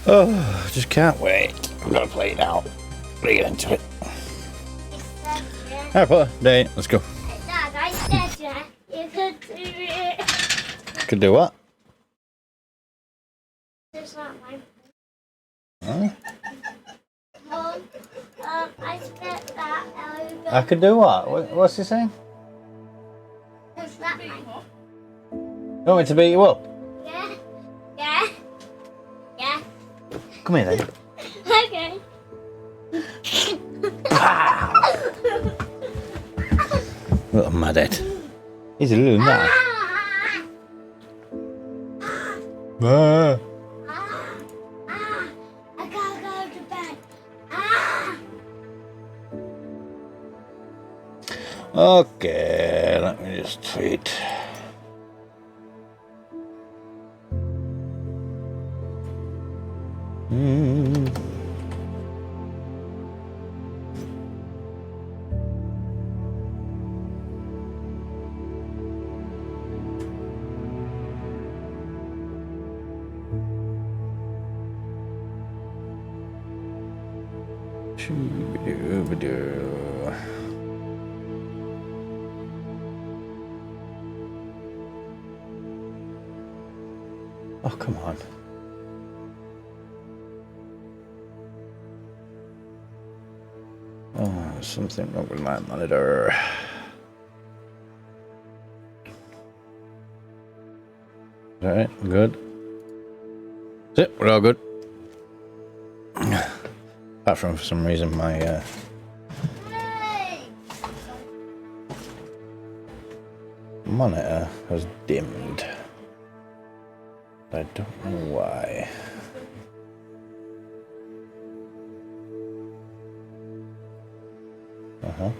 Oh, just can't wait. I'm gonna play it out. Let's get into it. Alright, Potter, day. Let's go. Dad, I said you could do it. Could do what? It's not mine. Huh? I spent that over. I could do what? What's he saying? It's not mine. You want me to beat you up? Yeah. Yeah. Yeah. Come here then. Okay. Little madhead. He's a little mad. Ah. I can't go to bed. Okay, let me just tweet. Shoo-ba-doo-ba-doo. Oh, come on. Oh, there's something wrong with my monitor. Alright, good. That's it, we're all good. Apart from, for some reason, my Hey. monitor has dimmed. I don't know why. Yeah.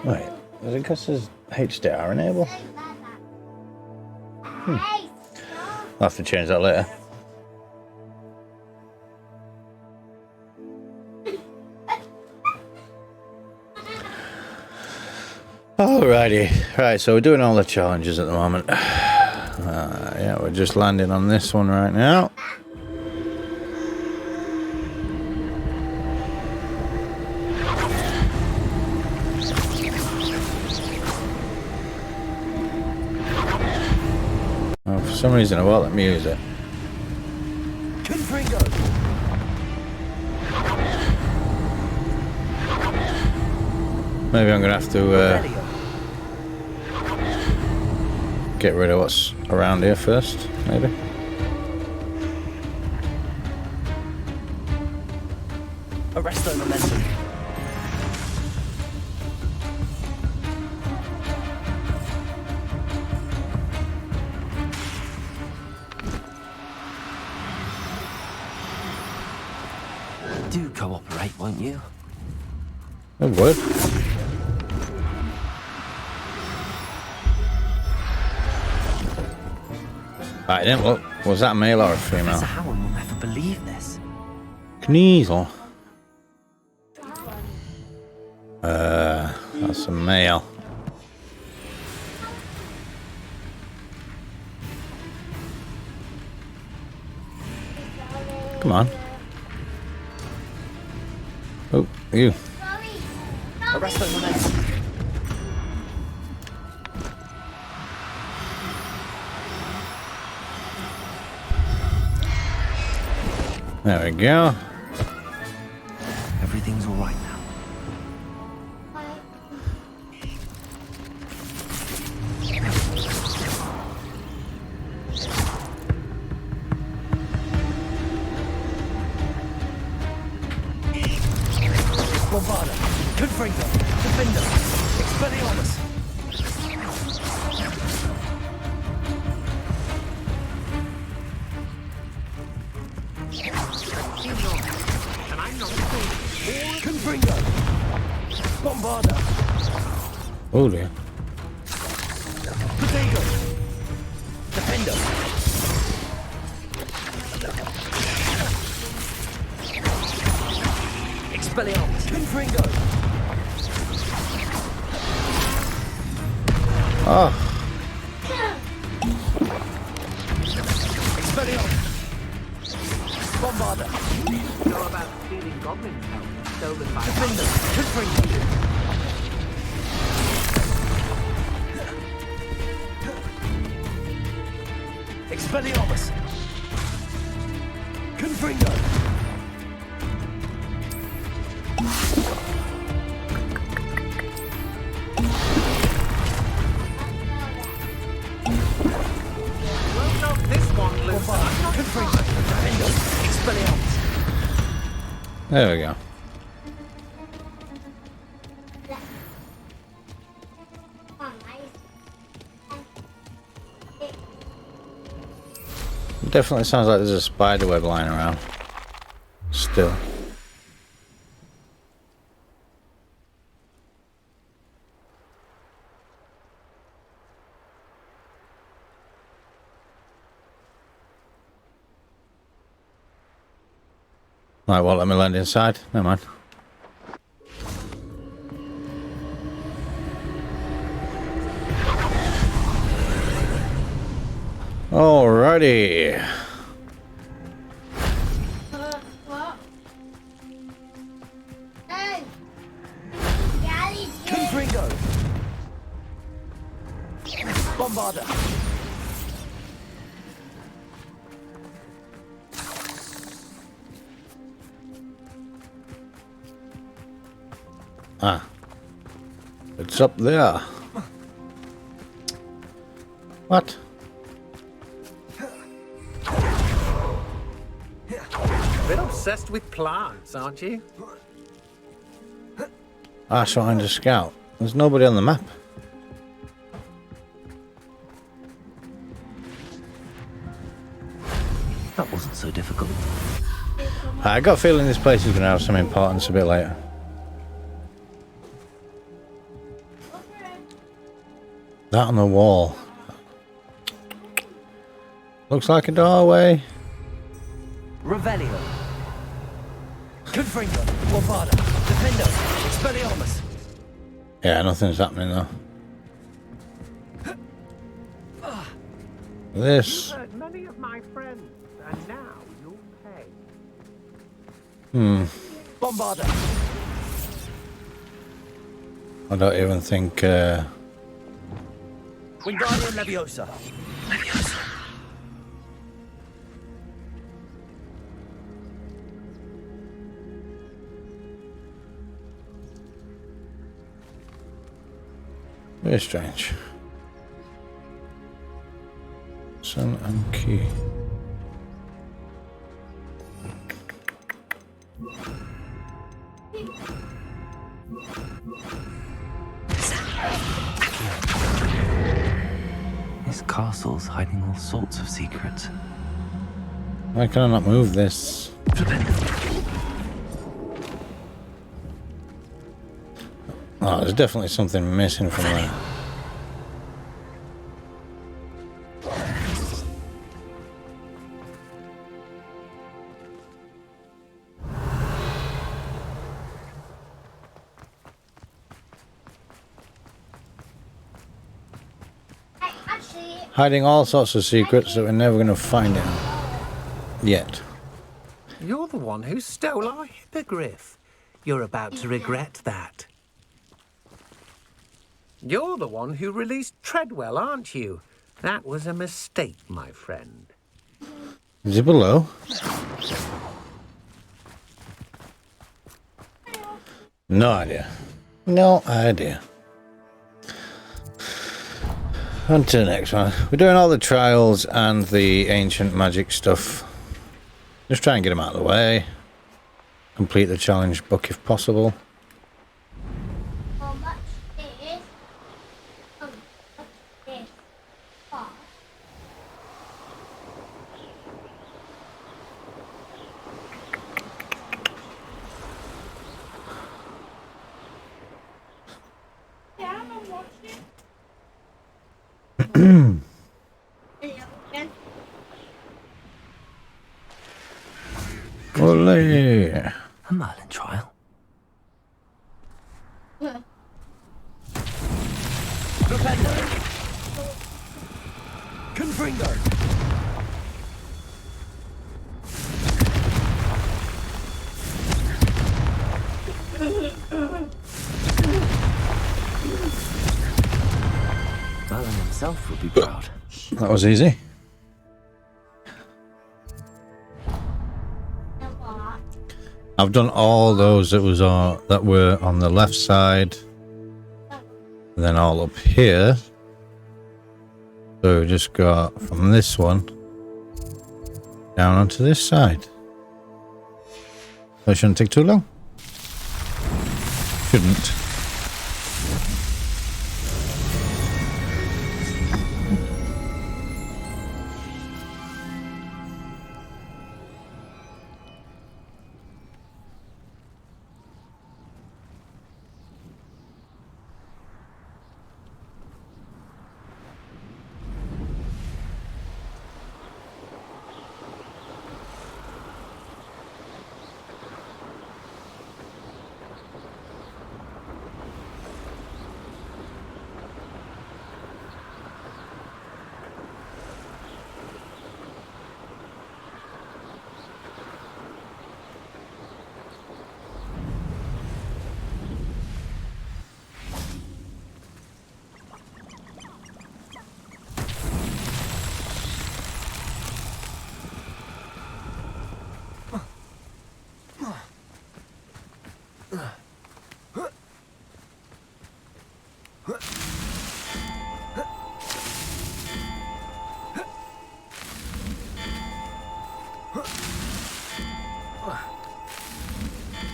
Wait, is it because there's HDR enable? Hey. I'll have to change that later. Alrighty, right, so we're doing all the challenges at the moment. Yeah, we're just landing on this one right now. Oh, for some reason I won't let me use it. Maybe I'm gonna have to get rid of what's around here first, maybe. Arresto momentum. Do cooperate, won't you? Oh, would. I didn't look. Was that a male or a female? Professor Howard will never believe this. Kniezel. That's a male. Come on. Oh, you. Arresto momentum. There we go. Everything's all right now. Bombarda, Confringo, Defender, Expelliarmus. Confringo, Bombarda, Oh dear. Protego, Defender. Expelliarmus, Confringo. Oh, Expelliarmus! Bombarda! Know about stealing goblins' help stolen by Defender! Confringo! Expelliarmus! Confringo! Well, not this one, Luke. Bombarda! Confringo! Defender! Expelliarmus! there we go. Come on, mate. Definitely sounds like there's a spider web lying around. Still. Right, well, let me land inside. Never mind. Alrighty. What? Hey! Daddy, Confringo! Bombarda! Ah. It's up there. What? Bit obsessed with plants, aren't you? Ah, so I'm a scout. There's nobody on the map. That wasn't so difficult. I got a feeling this place is going to have some importance a bit later. That on the wall. Looks like a doorway. Revelio. Confringo. Bombarda. Defendo. Expelliarmus. Yeah, nothing's happening though. This. Hurt many of my friends, and now you'll pay. Bombarda. I don't even think. Wingardium Leviosa. Leviosa. Very strange. Sun and key. This castle's hiding all sorts of secrets. Why can I not move this? Oh, there's definitely something missing from there. actually, Hiding all sorts of secrets that we're never going to find out. Yet. You're the one who stole our hippogriff. You're about to regret that. You're the one who released Treadwell, aren't you? That was a mistake, my friend. Is it below? No idea. No idea. On to the next one. We're doing all the trials and the ancient magic stuff. Just try and get them out of the way. Complete the challenge book if possible. how much is this cost? Yeah, I'm watching. Olé! A Merlin trial. Defender. Confringo! Merlin himself would be proud. That was easy. I've done all those that were on the left side, and then all up here. So we just got from this one down onto this side. That shouldn't take too long. Shouldn't.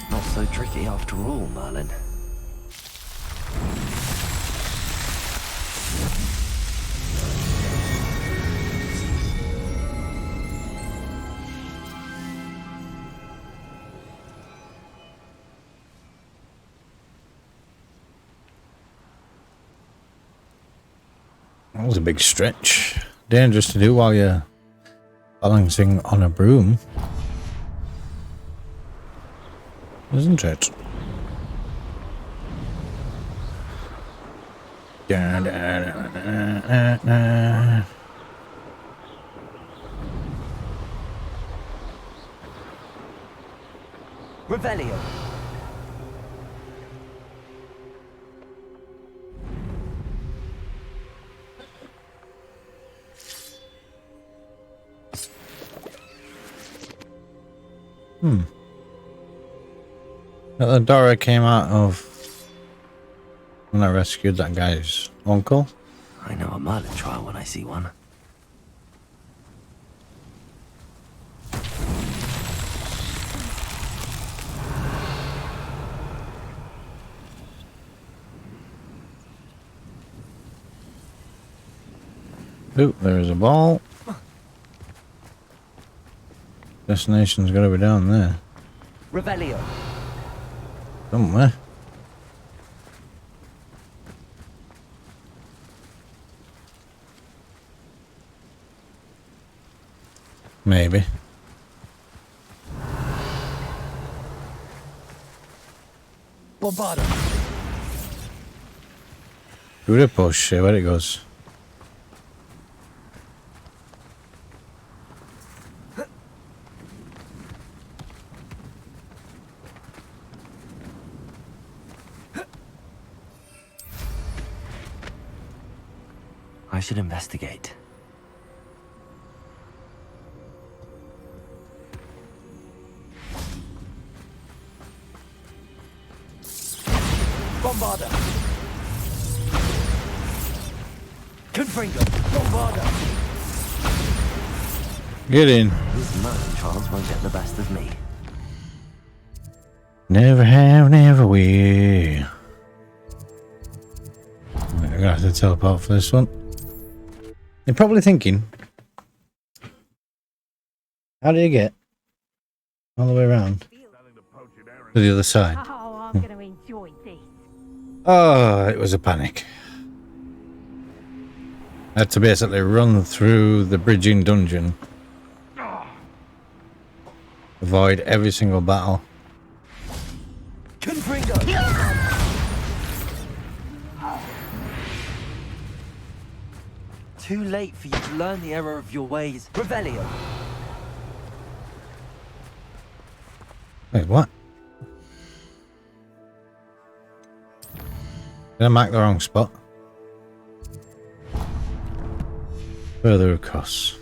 Not so tricky after all, Merlin. That was a big stretch. Dangerous to do while you're balancing on a broom. Isn't it? Da, da, da, da, da. Revelio. The Dora came out of when I rescued that guy's uncle. I know a Merlin trial when I see one. Ooh, there's a ball. Destination's gotta be down there. Revelio. Somewhere. Maybe. Bombarda. Do the push, see where it goes. I should investigate. Bombarda. Confringo. Bombarda. Get in. These Merlin trials won't get the best of me. Never have, never will. I'm gonna have to teleport for this one. You're probably thinking, how do you get all the way around to the other side? Oh, I'm going to enjoy this. Oh, it was a panic. I had to basically run through the bridging dungeon, avoid every single battle. Confringo. too late for you to learn the error of your ways. Revelio. Wait, what? Did I mark the wrong spot? Further across.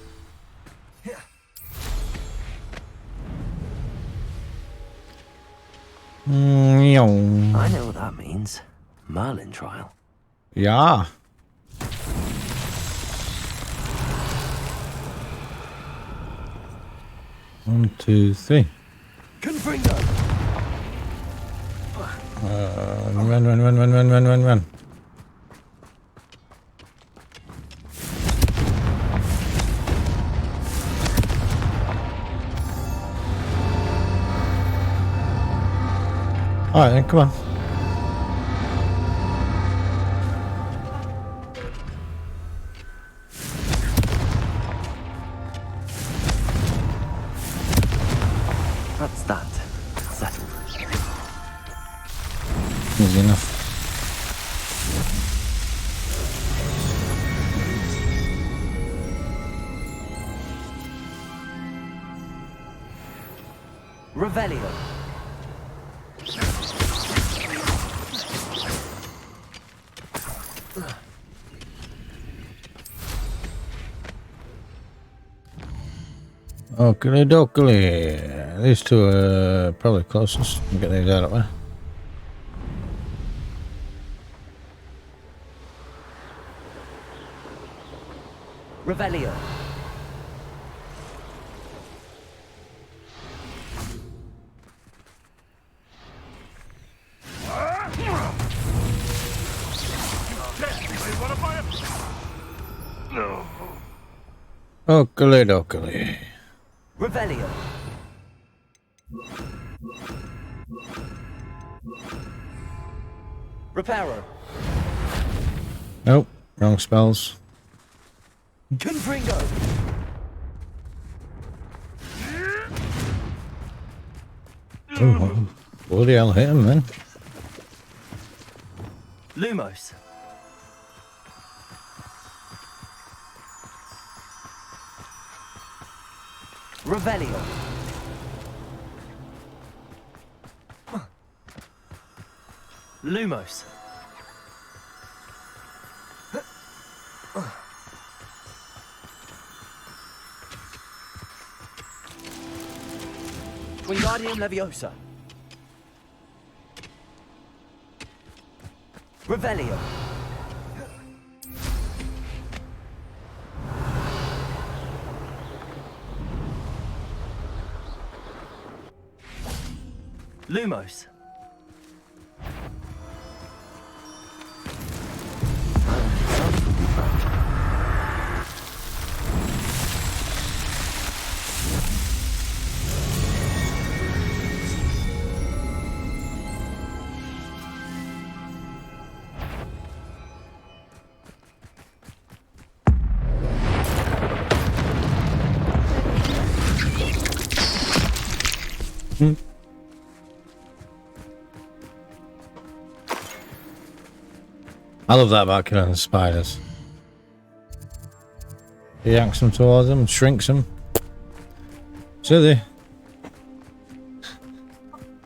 I know what that means. Merlin trial. Yeah. One, two, three. Confringo. Run. Alright then, come on. That's that. Settled. Easy enough. Revelio. Oakley dokley. These two are probably closest. I'll get these out of there. Revelio. Oakley dokley. Revelio. Reparo. Nope, wrong spells. Confringo. Oh, bloody hell, hit him then. Lumos. Revelio. Lumos. Wingardium Leviosa. Revelio. Lumos. I love that about killing the spiders. He yanks them towards them and shrinks them. Silly. Yeah,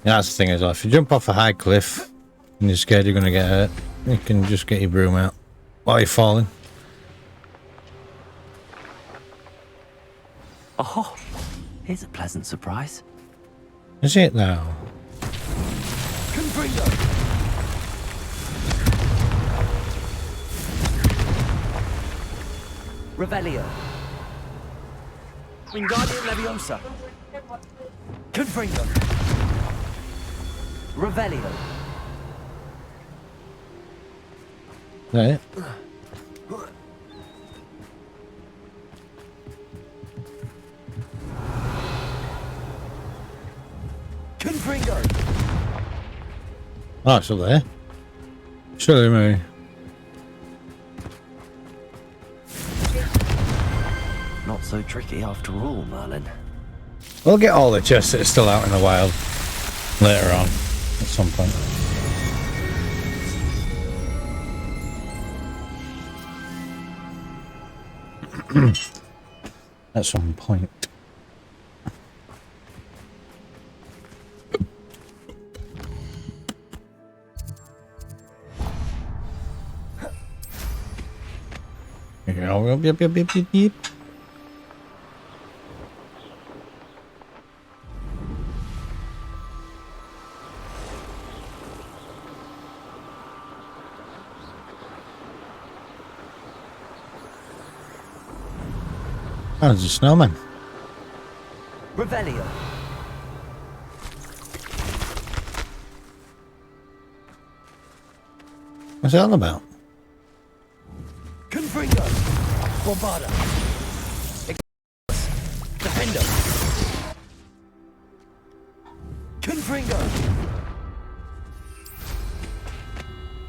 that's the thing as well. If you jump off a high cliff and you're scared you're going to get hurt, you can just get your broom out while you're falling. Oh, here's a pleasant surprise. Is it now? Confringo. Revelio. Wingardium Leviosa. Confringo. Revelio. Is that it? Confringo. Oh, it's up there. Surely me. Not so tricky after all, Merlin. We'll get all the chests that are still out in the wild later on at some point. at some point. Yep. Oh, there's a snowman. Revelio. What's that all about? Confringo. Bombarda. Defendo. Confringo.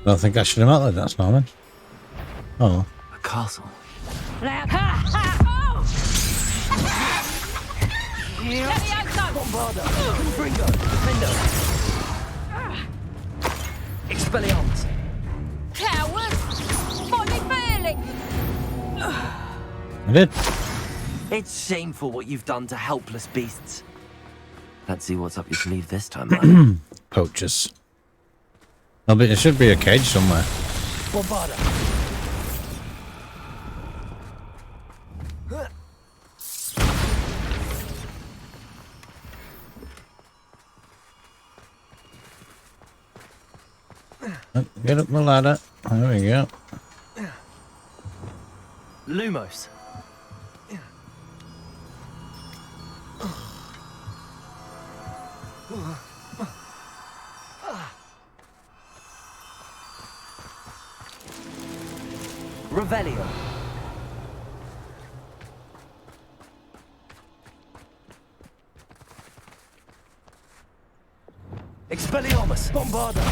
I don't think I should have met like that snowman. Oh. A castle. Bombarda. Confringo. Defendo. Expelliarmus. Cowards! Funny feeling! I did. It's shameful what you've done to helpless beasts. Let's see what's up your sleeve this time, man. Poachers. There should be a cage somewhere. Bombarda. Get up the ladder. There we go. Lumos. Revelio. Expelliarmus. Bombarda.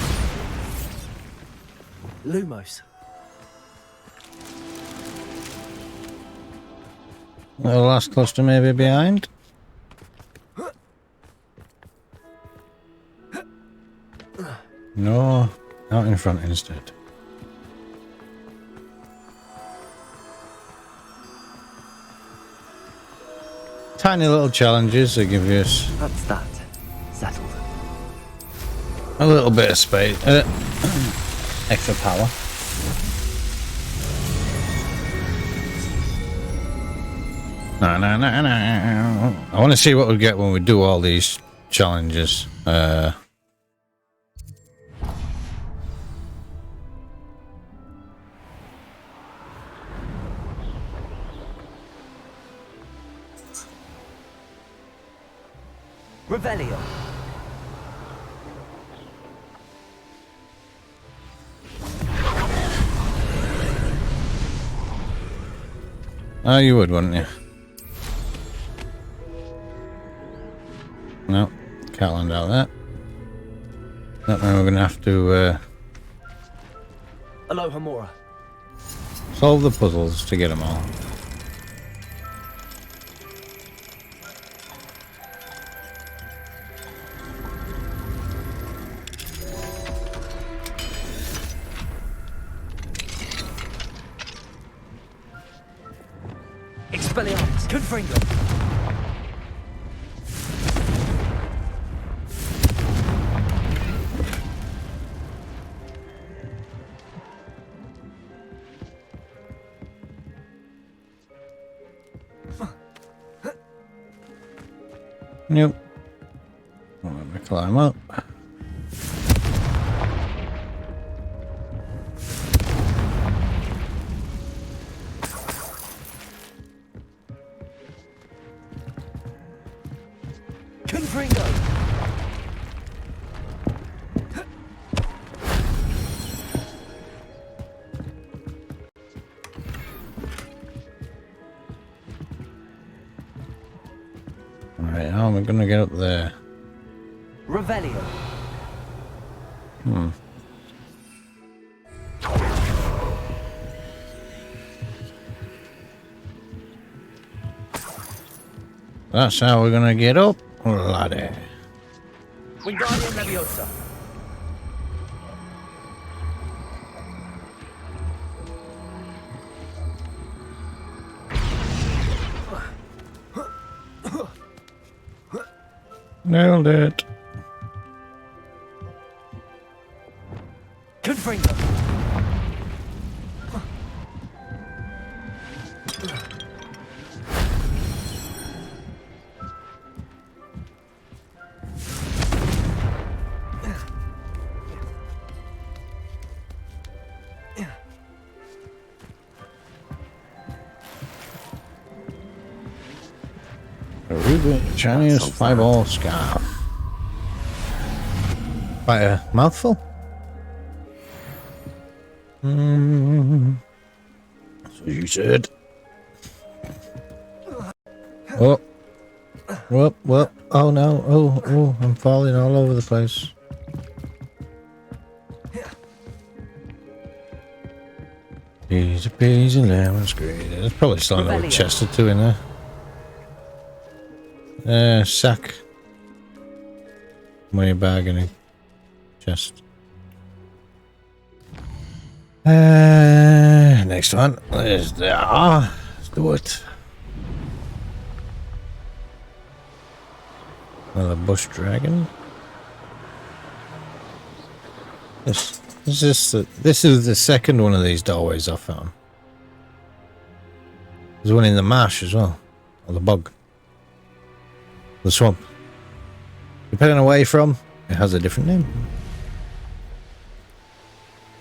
Lumos. The last cluster maybe behind. No, out in front instead. Tiny little challenges that give you That's that. Settled. a little bit of space, extra power. No. I want to see what we get when we do all these challenges. Revelio. Oh, you would, wouldn't you? No, can't land out that. That means we're going to have to Alohomora. solve the puzzles to get them all. Expelliarmus. Confringo. Yep. Let me climb up. Confringo. Alright, how am I going to get up there? Revelio. That's how we're going to get up, laddie. Wingardium Leviosa. Nailed it. Confringo. Aruba Chinese 5-all scarf. Quite a mouthful. That's what you said. Oh. Whoop. Oh no. Oh, I'm falling all over the place. Easy, lemon squeeze. There's probably still another chest or two in there. Sack. Money bag and a chest. Next one. Let's do it. Another bush dragon. This is the second one of these doorways I found. There's one in the marsh as well. Or the bog. The swamp. Depending on where you're from, it has a different name.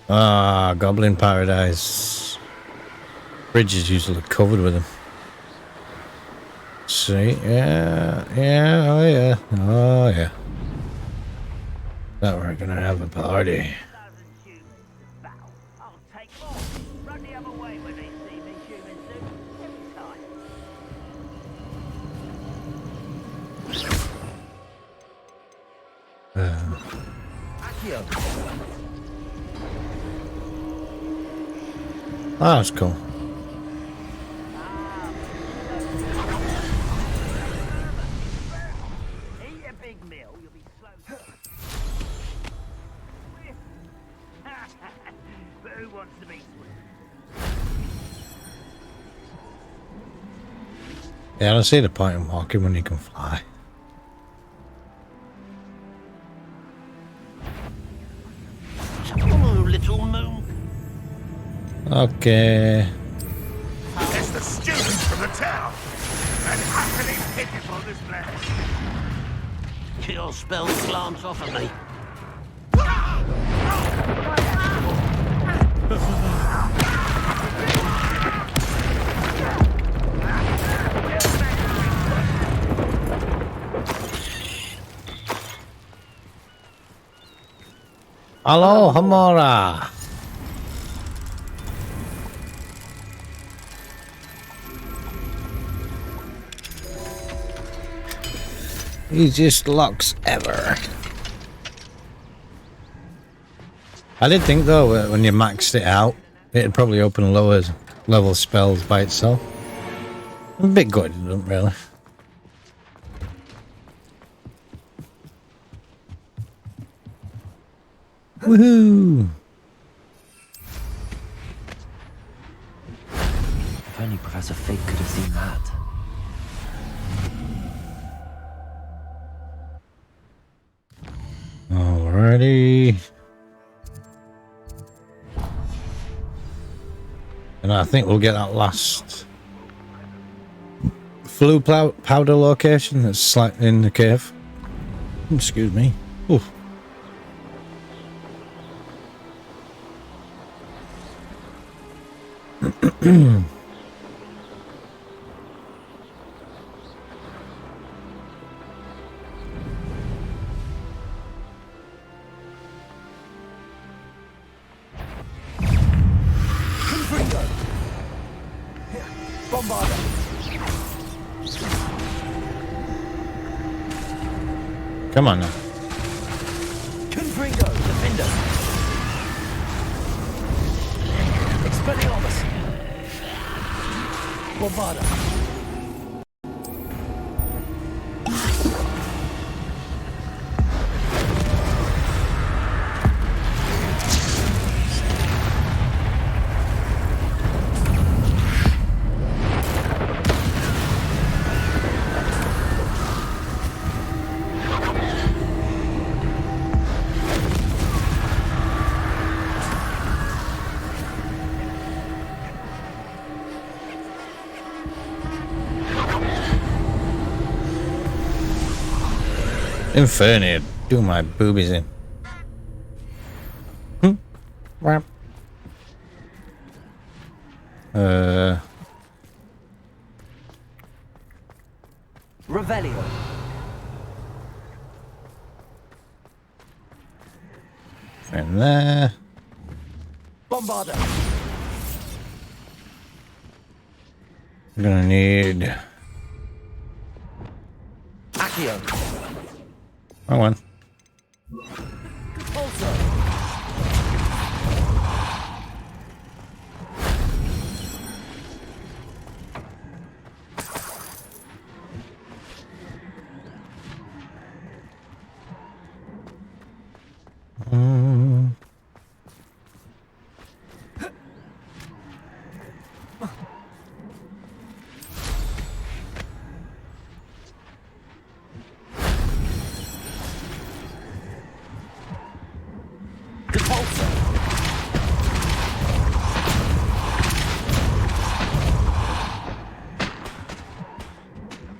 Ah, Goblin Paradise. Bridge is usually covered with them. See? Yeah, oh yeah. That we're gonna have a party. Ah, that's cool. Eat a big meal, you'll be slow. But who wants to be swift? Yeah, I don't see the point in walking when you can fly. Hello, little moon. Okay. It's the students from the town. And happily pitiful this place. Your spells glance off at me. Hello, Hamora. Easiest locks ever. I did think though, when you maxed it out, it'd probably open lower level spells by itself. I'm a bit good, it doesn't really. Woohoo! If only Professor Fig could have seen that. Alrighty. And I think we'll get that last flue powder location that's slightly in the cave. Excuse me. Oof. Come on now. Confringo, Defender. Expelliarmus. Bombarda. Inferni, do my boobies in. Whap. Revelio. In there. Bombarda. I'm gonna need. Accio. Wrong one. Also.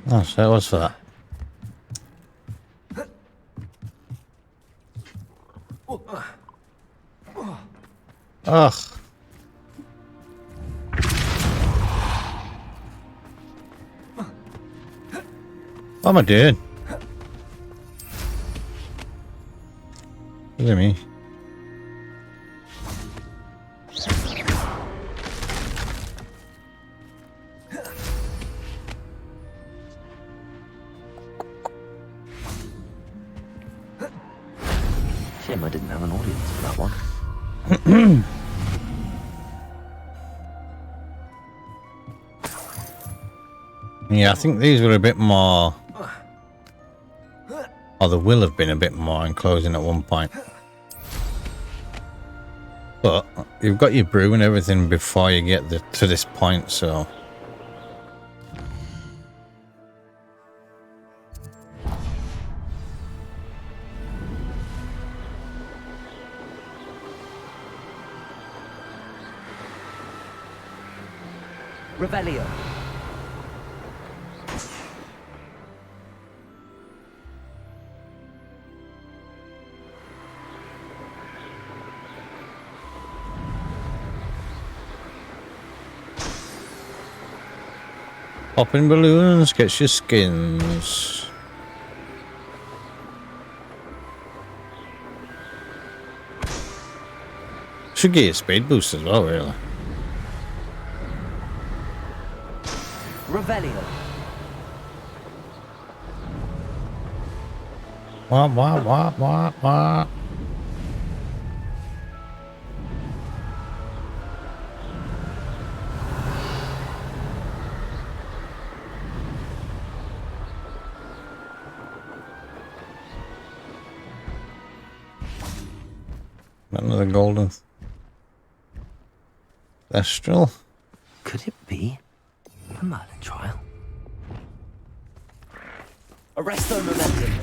Oh, so it was for that. Ugh. What am I doing? Look at me. Shame I didn't have an audience for that one. Yeah, I think these were a bit more... Or there will have been a bit more enclosing at one point. But you've got your brew and everything before you get to this point, so... Revelio. Popping balloons gets your skins. Should get your speed boost as well, really. Revelio. What? Another golden Thestral. Could it be a Merlin trial? Arresto momentum.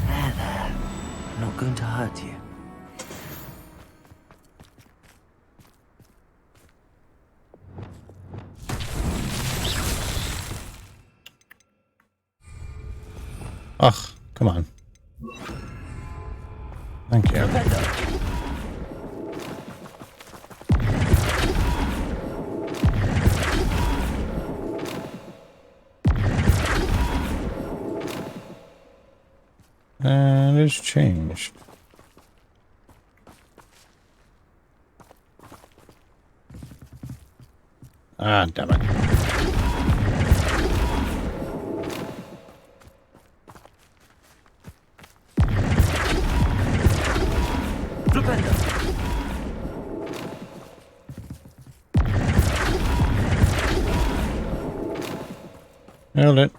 There. I'm not going to hurt you. Ugh, come on. Thank you. And it's changed. Ah, damn it. Nailed it.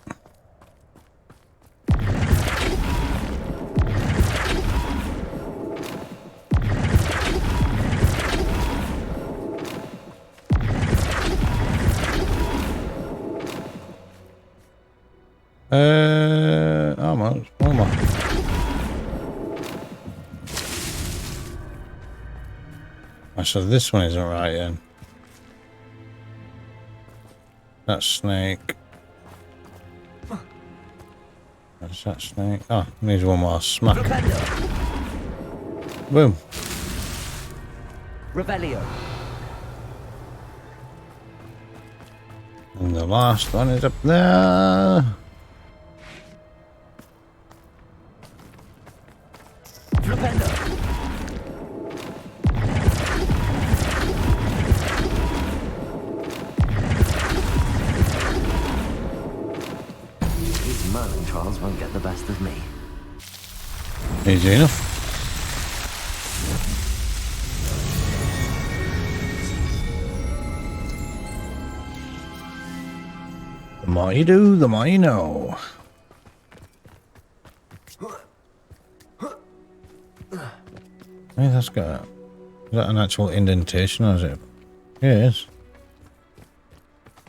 Almost. One more. Oh, so this one isn't right then. That snake. That's that snake. Oh, needs one more smack. Boom. Revelio. And the last one is up there. Flipendo. These Merlin trials won't get the best of me. Easy enough. The more you do, the more you know. Hey, that's got... Is that an actual indentation or is it? Yeah, it is.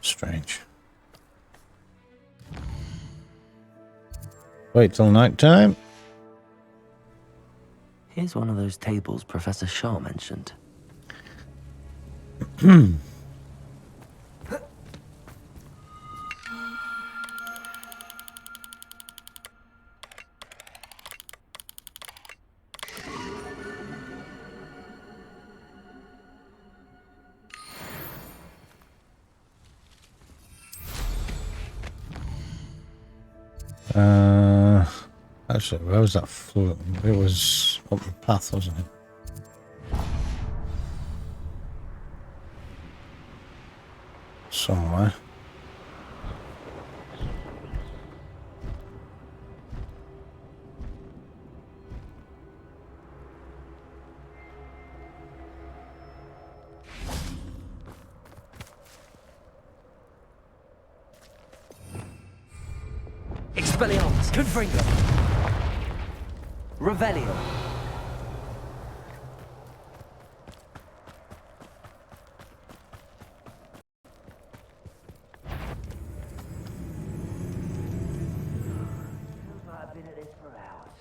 Strange. Wait till night time. Here's one of those tables Professor Shaw mentioned. Actually, where was that float? It was up the path, wasn't it? Somewhere. Expelliarmus. Confringo. Revelio. I've been at this for hours.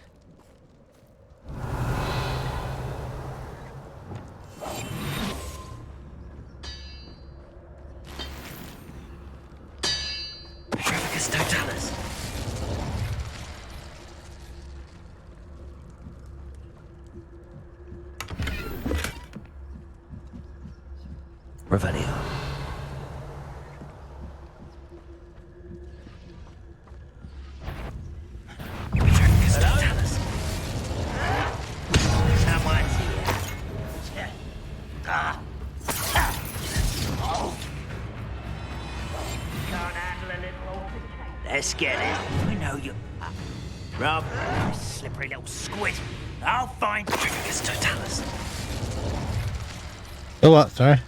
Petrificus totalis. Revelio. Petrificus totalis. Someone's here. Oh. Can't handle a little altercation. Let's get it. We know you. Rob, you slippery little squid. I'll find Petrificus totalis. Oh, what? Sorry.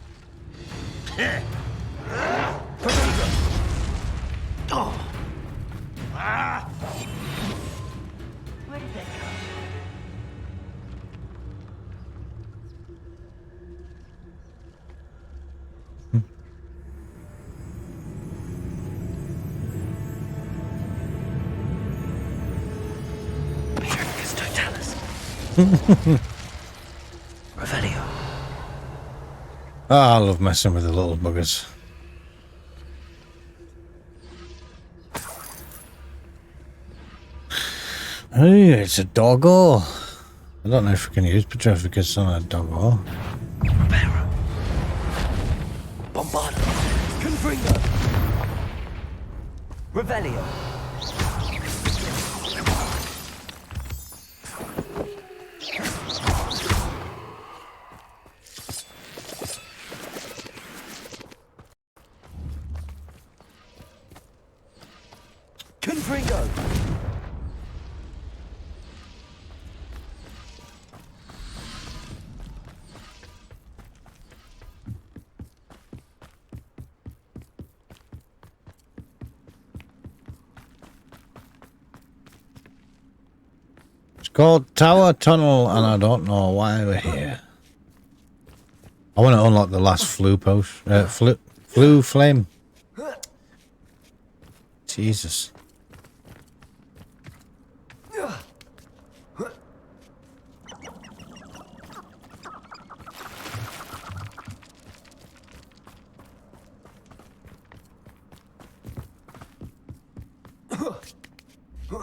Oh. Ah. Where did that go? Petrificus totalis. Revelio. Oh, I love messing with the little buggers. Hey, it's a doggo. I don't know if we can use Petrificus on a doggo. Reparo. Bombardo. Confringo. Revelio. Confringo. It's called Tower Tunnel, and I don't know why we're here. I want to unlock the last flu post. Flu flame. Jesus.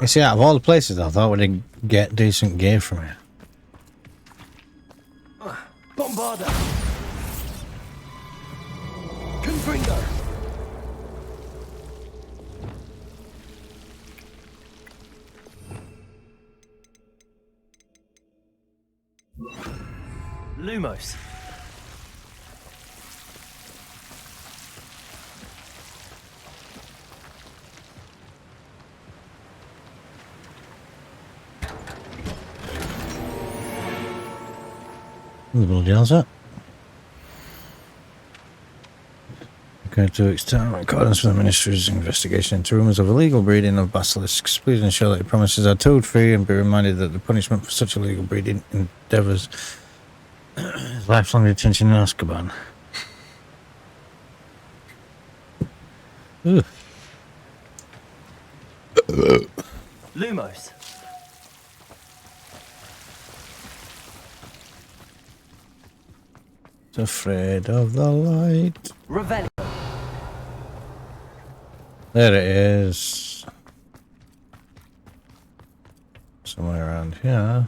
You see, out of all the places I thought we'd get decent gear from here. Bombarda. Confringo. Lumos. The bloody hell's that? Going to external accordance with the Ministry's investigation into rumours of illegal breeding of basilisks. Please ensure that your promises are told free and be reminded that the punishment for such illegal breeding endeavours is lifelong detention in Azkaban. Ugh. Lumos. Afraid of the light. Revelio. There it is. Somewhere around here.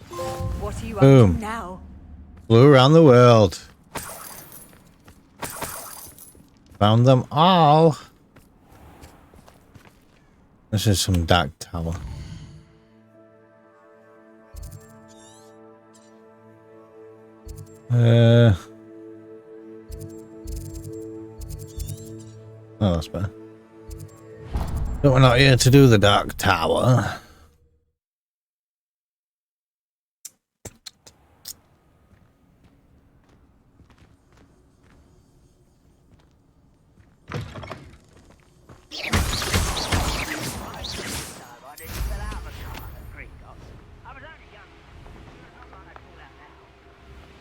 What are you Boom. up to now? Flew around the world. Found them all. This is some dark tower. Oh, that's better. But we're not here to do the Dark Tower.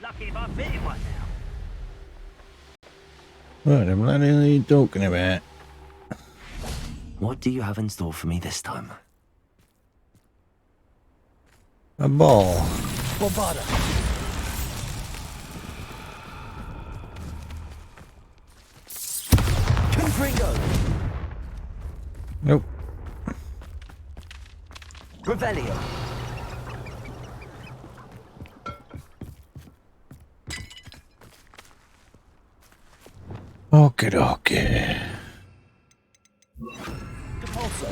Lucky if I fit in one now. What am I talking about? What do you have in store for me this time? A ball. Bombarda. Confringo. Nope. Revelio. Okie dokie. Depulso.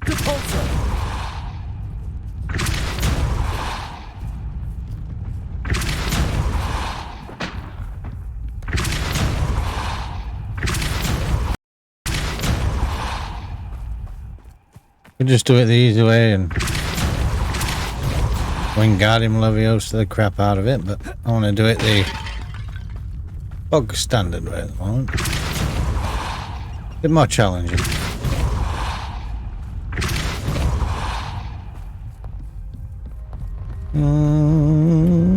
Depulso. We just do it the easy way and Wingardium Leviosa the crap out of it, but I want to do it the bog standard way at the moment. A bit more challenging.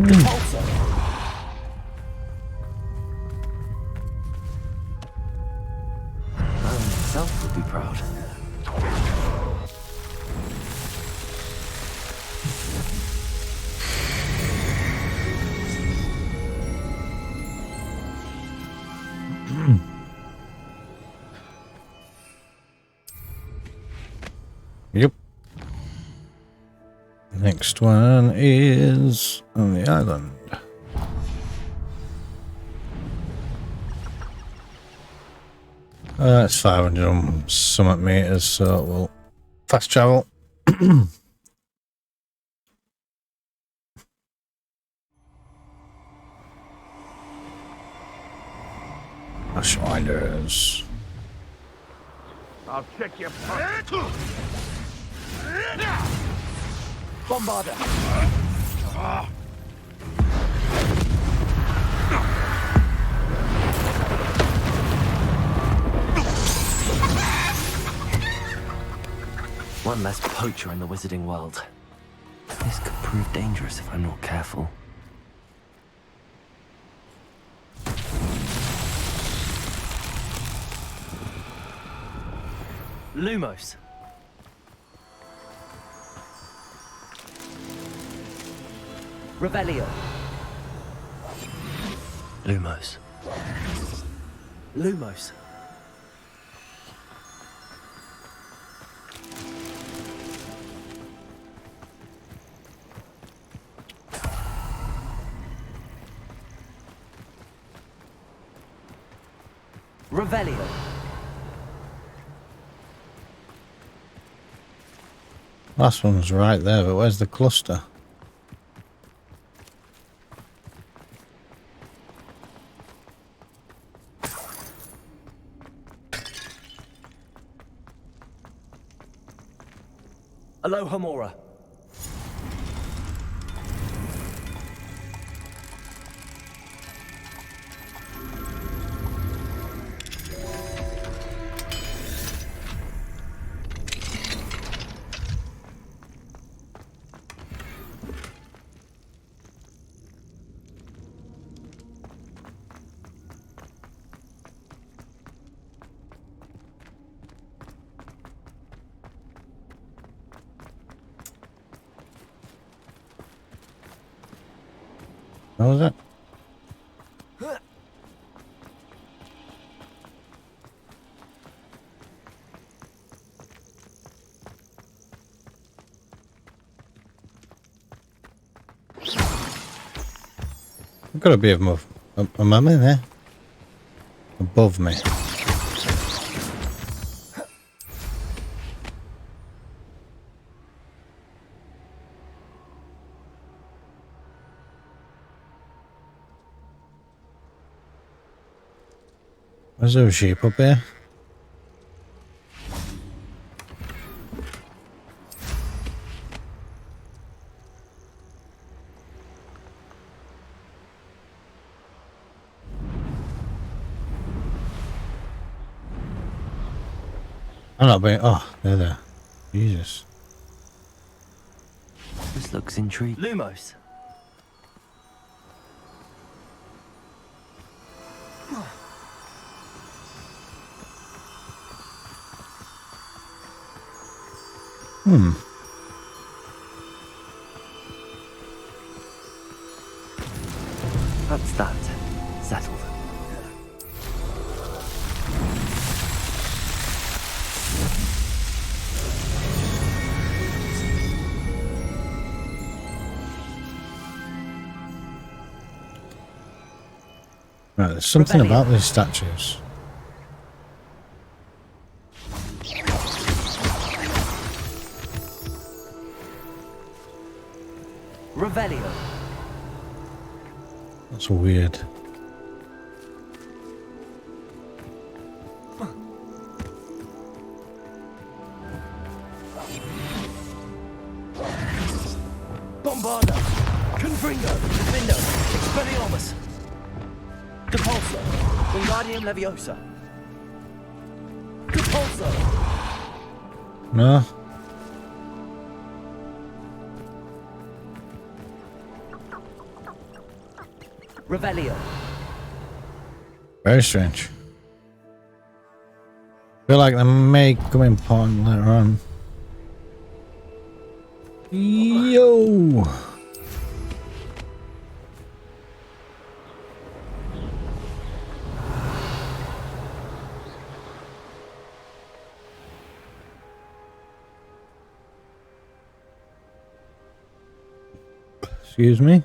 Depulso. Merlin himself would be proud. Yep. Next one is on the island. It's 500 and some meters, so we'll fast travel. Ashwinders. I'll check your Bombarda. One less poacher in the wizarding world. This could prove dangerous if I'm not careful. Lumos. Revelio. Lumos. Lumos. Revelio. Last one's right there, but where's the cluster? Alohomora. What was that? There's got to be a mum in there. Above me. Is there a sheep up here? I'm not being. Oh, they're there. Jesus. This looks intriguing. Lumos. That's that. Settled. Right, there's something about these statues. Revelio. That's weird. Bombarda. Confringo. Defendo. Expelliarmus. Depulso. Wingardium Leviosa. Depulso. No? Revelio. Very strange. Feel like they may come important later on. Yo! Excuse me?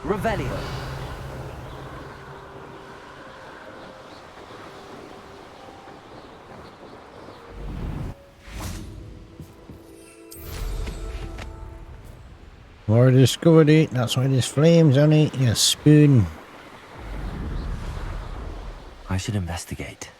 Revelio. Already discovered it. That's why there's flames on it. You spoon. I should investigate.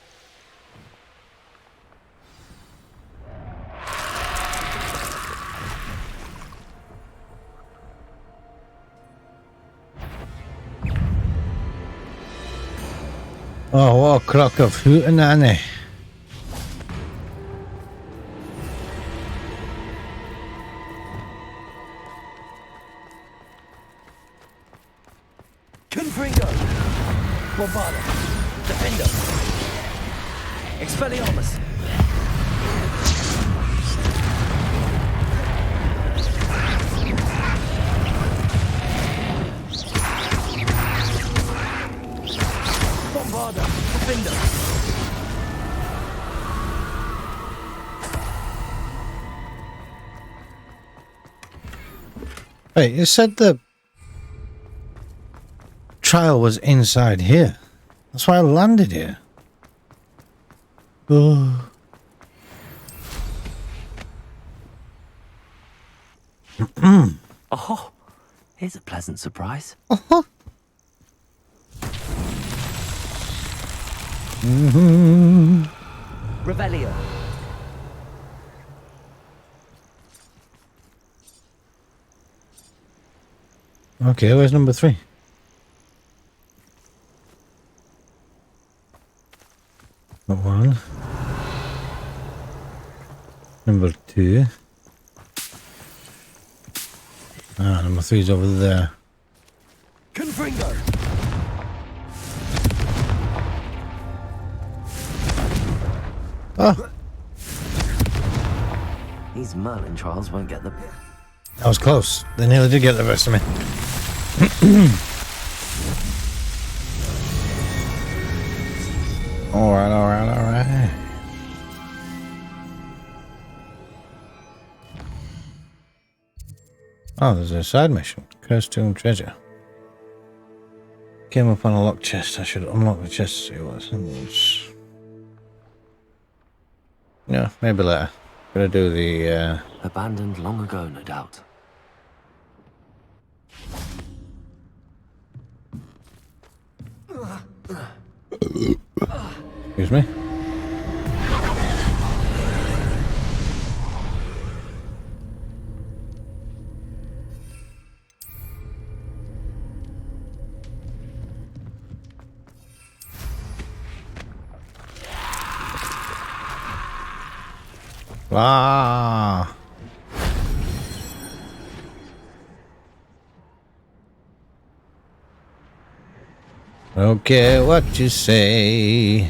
Oh, what a crock of hootenanny. Confringo. Bombarda. Defendo. Expelliarmus. Wait, you said the trial was inside here. That's why I landed here. Oh. Oh, here's a pleasant surprise. Revelio. Okay, where's number 3? Not 1. Number 2. Ah, number 3's over there. Confringo. Oh, These Merlin trials won't get the... that was close. They nearly did get the best of me. Alright, alright, alright. Oh, there's a side mission. Cursed Tomb Treasure. Came up on a locked chest. I should unlock the chest to see what's in this. Yeah, maybe later. Gonna do the, Abandoned long ago, no doubt. excuse me. Ah. Don't care what you say.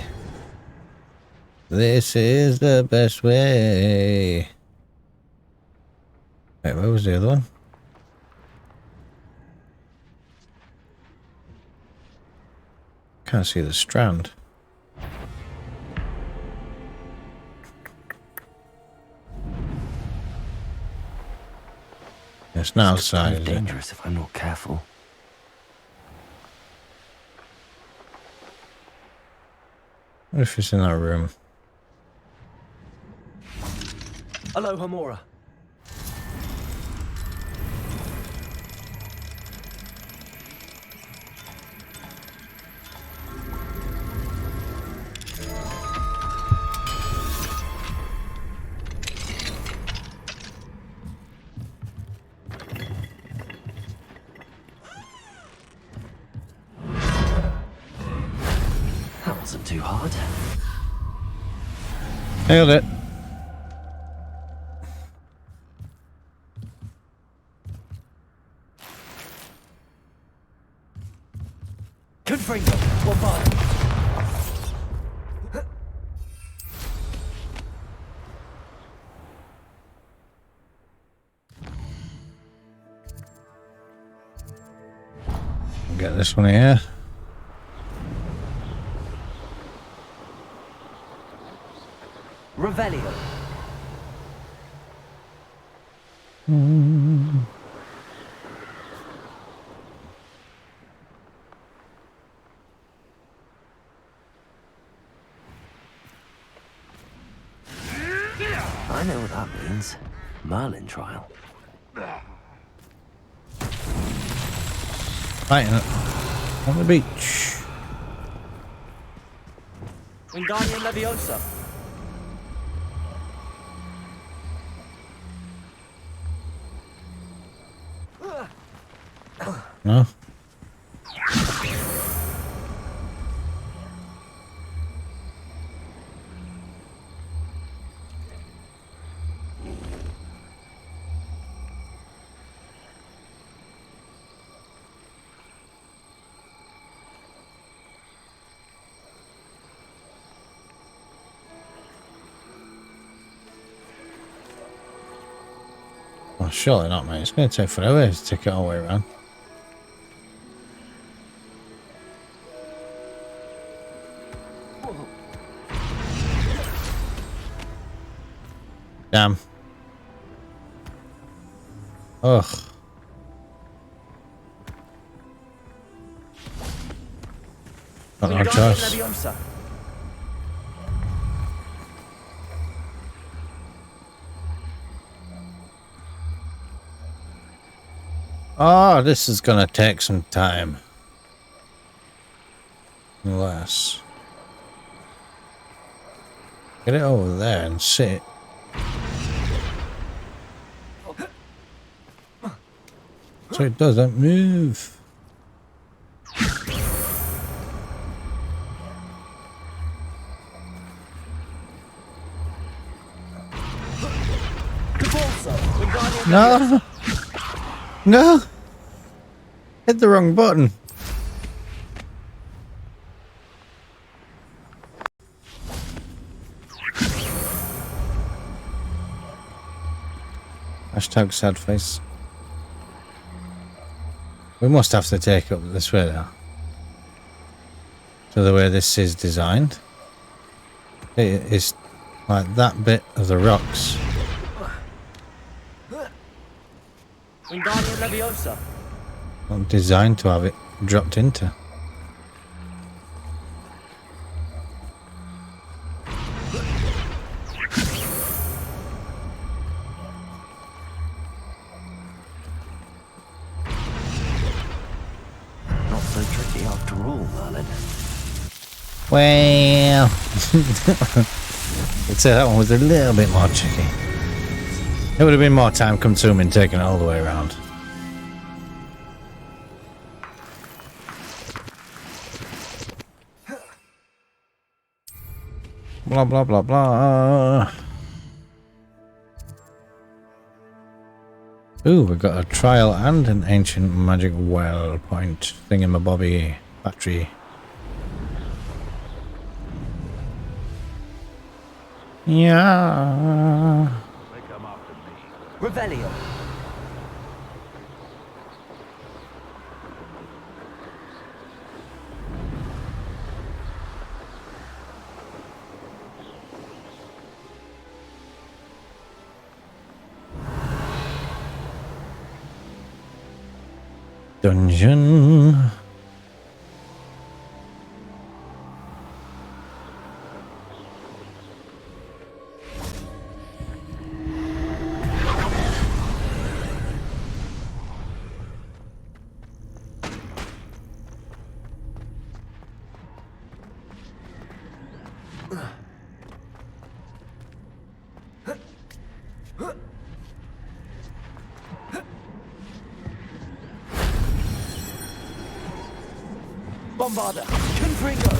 This is the best way. Wait, where was the other one? Can't see the strand. It's not outside, Kind of is it? dangerous if I'm not careful. What if it's in that room? Hello, Hamora. That wasn't too hard. Nailed it. Confringo. Bombarda. Get this one here. Revelio. I know what that means. Merlin trial. Fighting it on the beach. Wingardium Leviosa. No? Well, surely not, mate. It's going to take forever to take it all the way around. Damn. Ugh. Got no Wingardium choice. Leviosa. Oh, this is gonna take some time. Unless... Get it over there and sit. So it doesn't move. Convulsa. Wingardium No! No! Hit the wrong button. Hashtag sad face. We must have to take it up this way now. So the way this is designed, it is like that bit of the rocks. Wingardium Leviosa. Not designed to have it dropped into. Not so tricky after all, Merlin. Well, I'd say that one was a little bit more tricky. It would have been more time consuming taking it all the way around. Blah blah blah blah. Ooh, we've got a trial and an ancient magic well point thingamabobby battery. Yeah. Revelio. Dungeon. Bombarda. Confringo.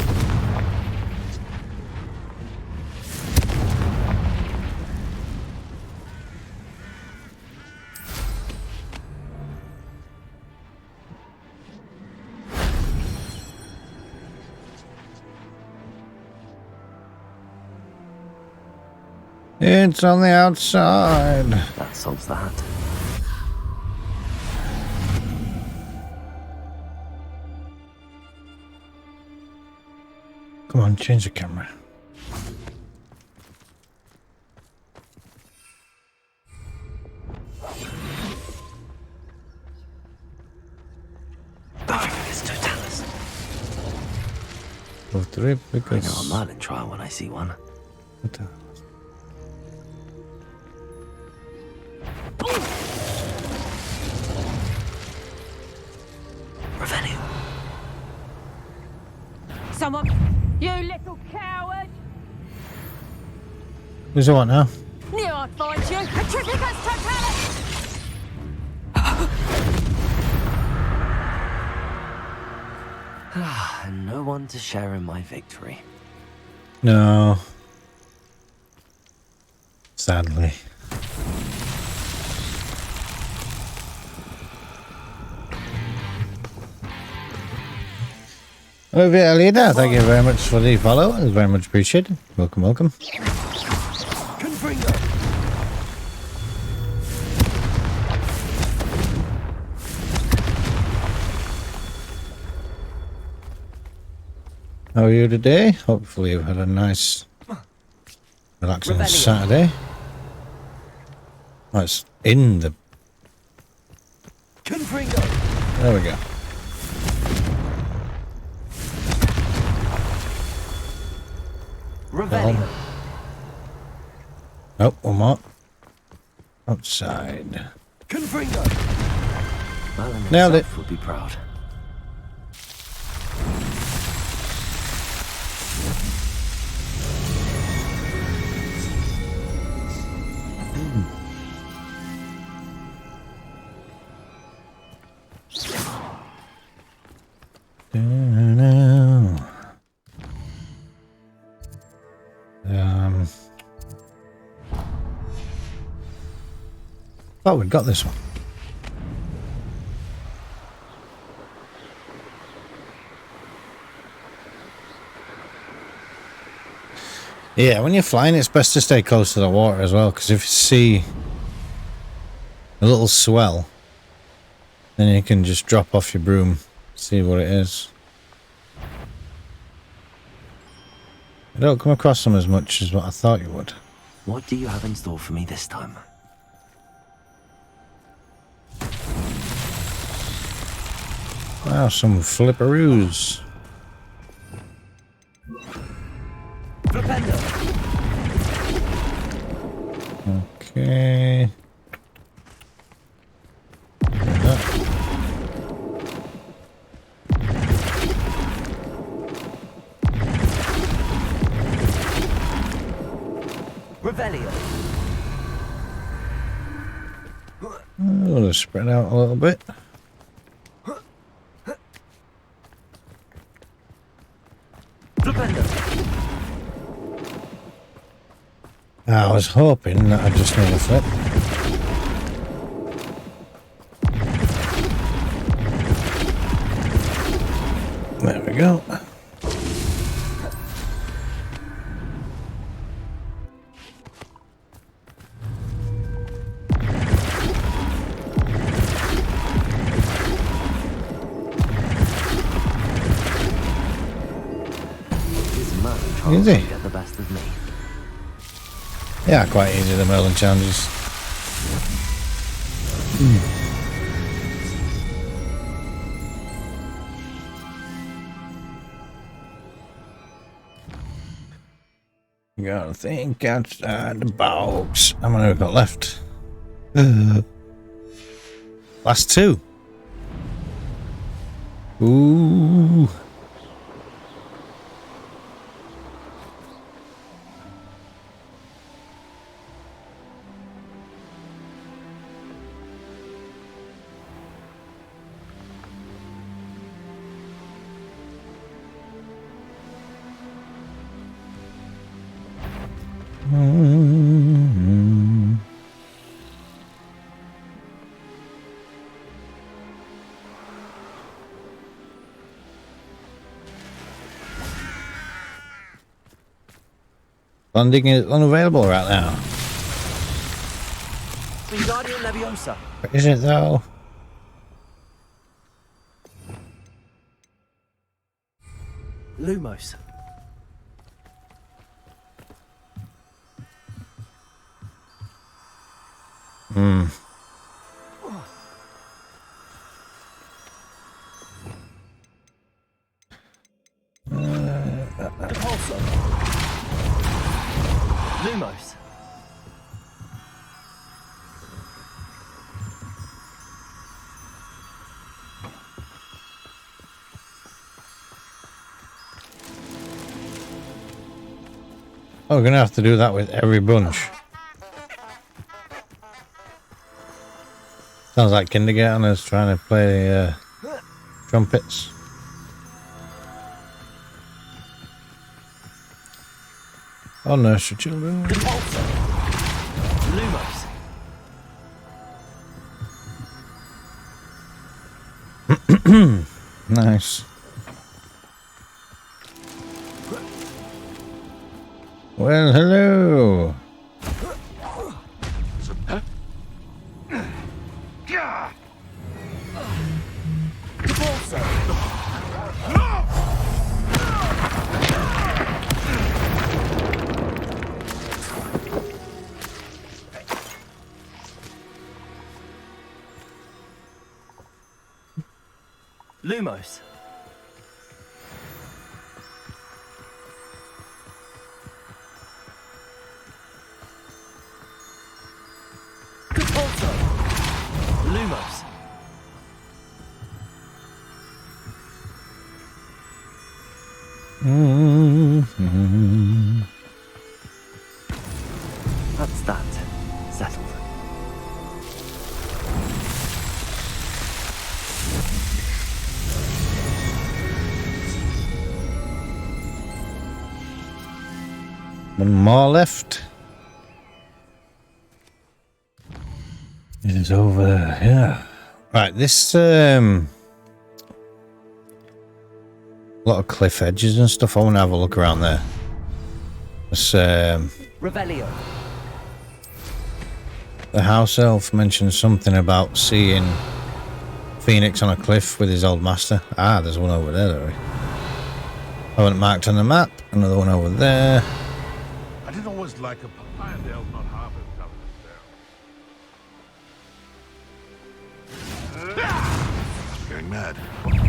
It's on the outside. That solves that. Come on, change the camera. Bifidus totalis. Of the rib I because... know a Merlin trial when I see one. What the- Revelio. Someone, you little coward! Who's the one now? Knew I'd find you. Petrificus totalis! And no one to share in my victory. No. Sadly. Olivia Alida, thank you very much for the follow. It's very much appreciated. Welcome, welcome. Confringo. How are you today? Hopefully you've had a nice, relaxing Revelio. Saturday. Oh, it's in the... Confringo. There we go. home. Oh, one more. Outside. Confringo. Merlin Nailed himself would be proud. Thought we'd got this one. Yeah, when you're flying, it's best to stay close to the water as well, because if you see a little swell, then you can just drop off your broom, see what it is. You don't come across them as much as what I thought you would. What do you have in store for me this time? Wow, some flipperoos. Flipendo. Okay. Revelio. We'll just spread out a little bit. I was hoping that I'd just need a flip. There we go. Easy. Get the best of me. Yeah, quite easy, the Merlin challenges. You gotta think outside the box. How many have we got left? Last two. Ooh. Landing is unavailable right now. Wingardium Leviosa. Is it though? Lumos. Depulso. Lumos. Oh, we're gonna have to do that with every bunch. Sounds like kindergartners trying to play trumpets. Oh, nursery children. Depulso. Lumos. Nice. Well, hello. Lumos. That's that. Settled. One more left. It is over here. Right, this a lot of cliff edges and stuff. I want to have a look around there. This Revelio. the house elf mentioned something about seeing Phoenix on a cliff with his old master. Ah, there's one over there, though. I haven't marked on the map. Another one over there. I didn't always like a Papayandale's not half as tough as I'm getting mad.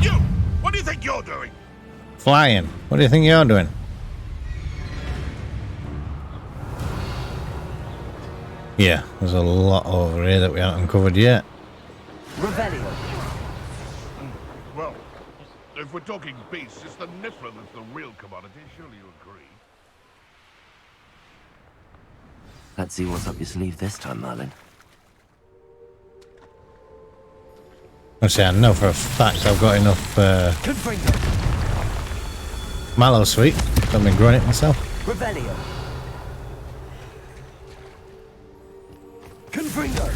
You! What do you think you're doing? Flying. What do you think you're doing? Yeah, there's a lot over here that we haven't uncovered yet. Revelio. Well, if we're talking beasts, it's the Niffler that's the real commodity. Surely you agree. Let's see what's up your sleeve this time, Merlin. I say I know for a fact I've got enough Confringo. mallow sweet. I've been growing it myself. Revelio. Confringo.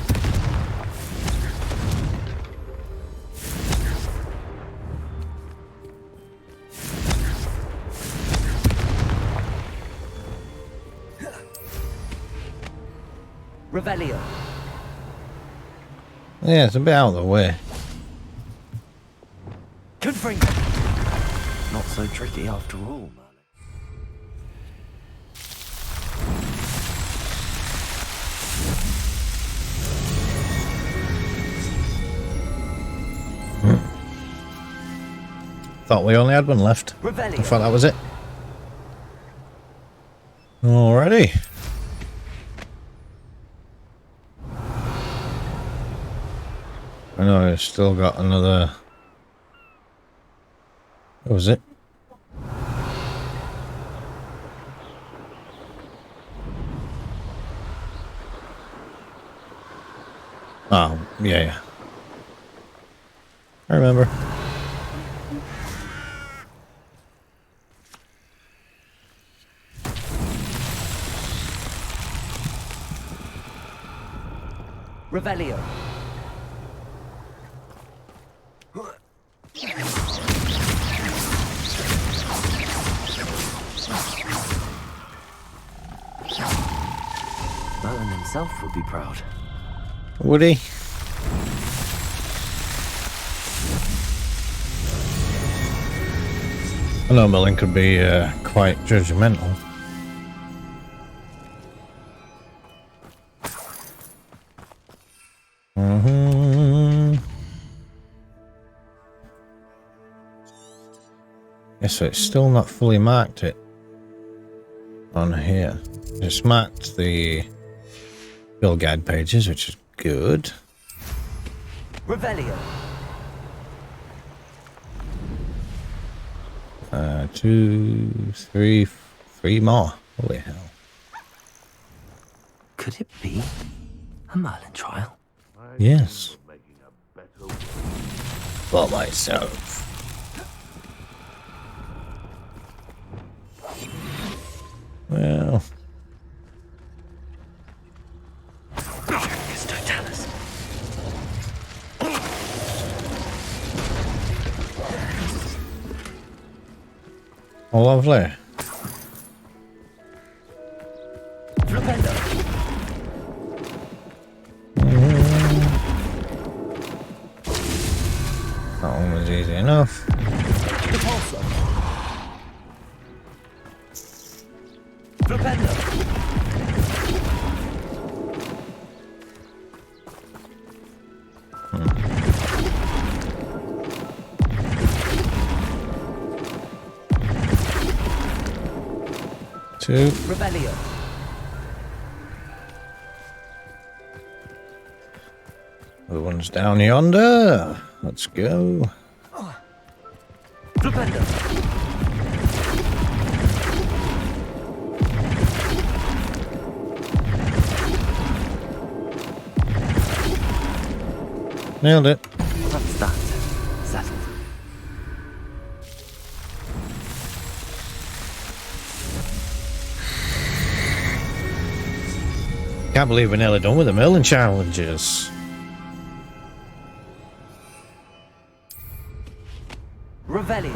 Revelio. Yeah, it's a bit out of the way. Confringo. Not so tricky after all, Merlin. Thought we only had one left. I Revelio. thought that was it. Alrighty. I know I've still got another. What was it? Oh, yeah. I remember. Revelio. Merlin himself would be proud. Would he? I know Merlin could be quite judgmental. Yeah, so it's still not fully marked it on here. It's marked the build guide pages, which is good. Revelio. 2, 3, 3 more. Holy hell. Could it be a Merlin trial? Yes. For myself. Well. It's Totalis. Oh, lovely. Flipendo. That one was easy enough. Repulsor. Flipendo. Two. Revelio. The one's down yonder. Let's go. Flipendo. Nailed it. That's that. Settled. Can't believe we're nearly done with the Merlin challenges. Revelio.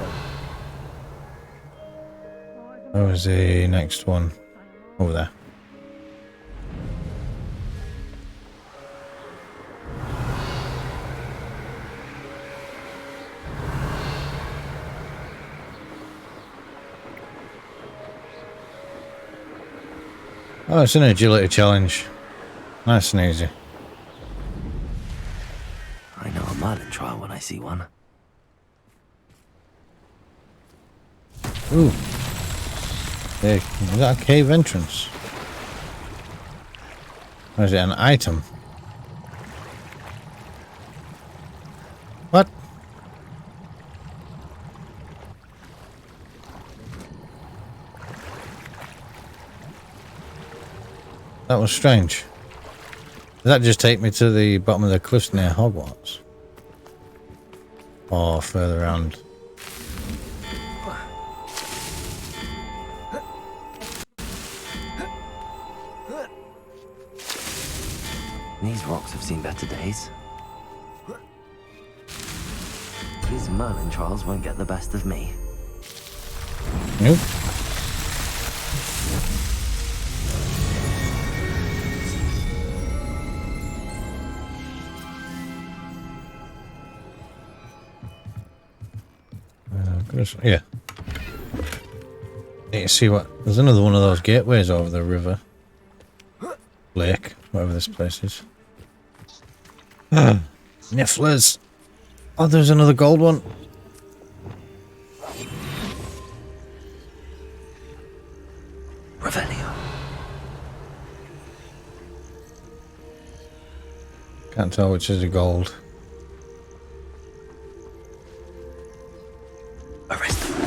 Where was the next one? Over there. Oh, it's an agility challenge. Nice and easy. I know a Merlin trial when I see one. Ooh. Hey, is that a cave entrance? Or is it an item? What? That was strange. Does that just take me to the bottom of the cliffs near Hogwarts? Or further around? These rocks have seen better days. These Merlin trials won't get the best of me. Nope. Yeah. Need to see what. There's another one of those gateways over the river. Lake, whatever this place is. Nifflers. Oh, there's another gold one. Revelio. Can't tell which is the gold. Arrest them.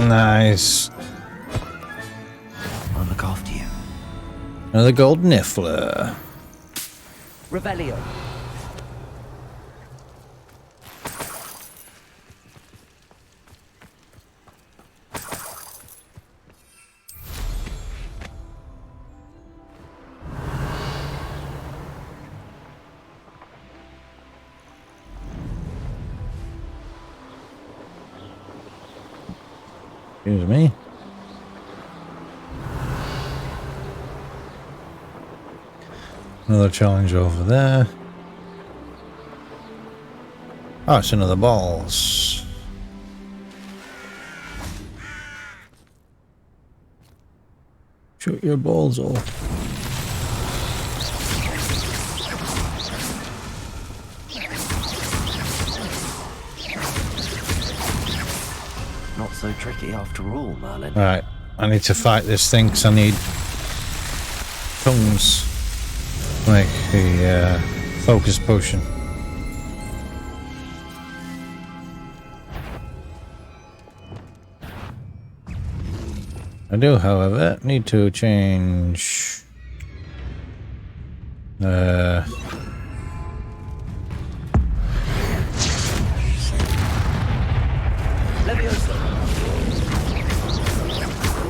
Nice. I'll look after you. Another gold Niffler. Revelio. Excuse me. Another challenge over there. Oh, it's another balls. Shoot your balls off. Not so tricky after all, Merlin. Right, I need to fight this thing because I need tongues to make the focus potion. I do, however, need to change Leviosa.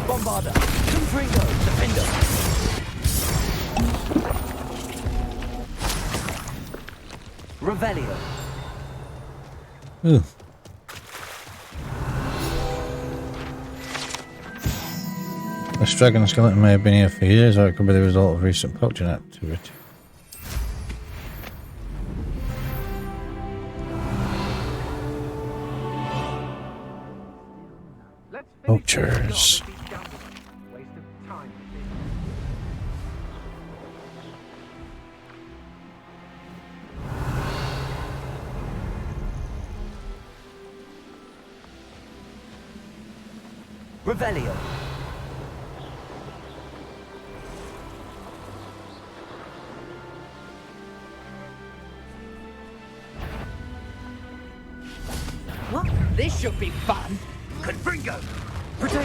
Bombarda. Confringo. Defender. Revelio. Ooh. This dragon skeleton may have been here for years, or it could be the result of recent poaching activity. Poachers. Waste of time. Revelio. What? This should be fun. Confringo. Potato.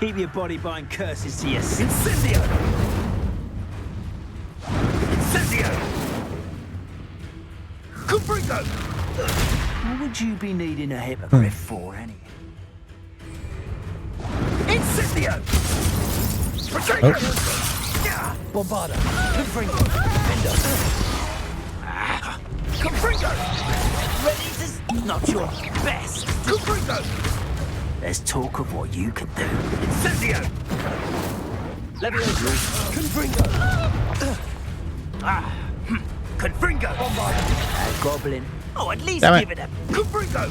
Keep your body buying curses to yourself. Incendio! Incendio! Confringo! What would you be needing a hippogriff for, anyway? Incendio! Potato! Bombarda! Confringo! Defender! Confringo! Ready to... Not your best! Confringo! There's talk of what you can do. Incendio! Levioso! Confringo! Confringo! Bombarda! Goblin! Oh, at least Damn it. give it a... Confringo!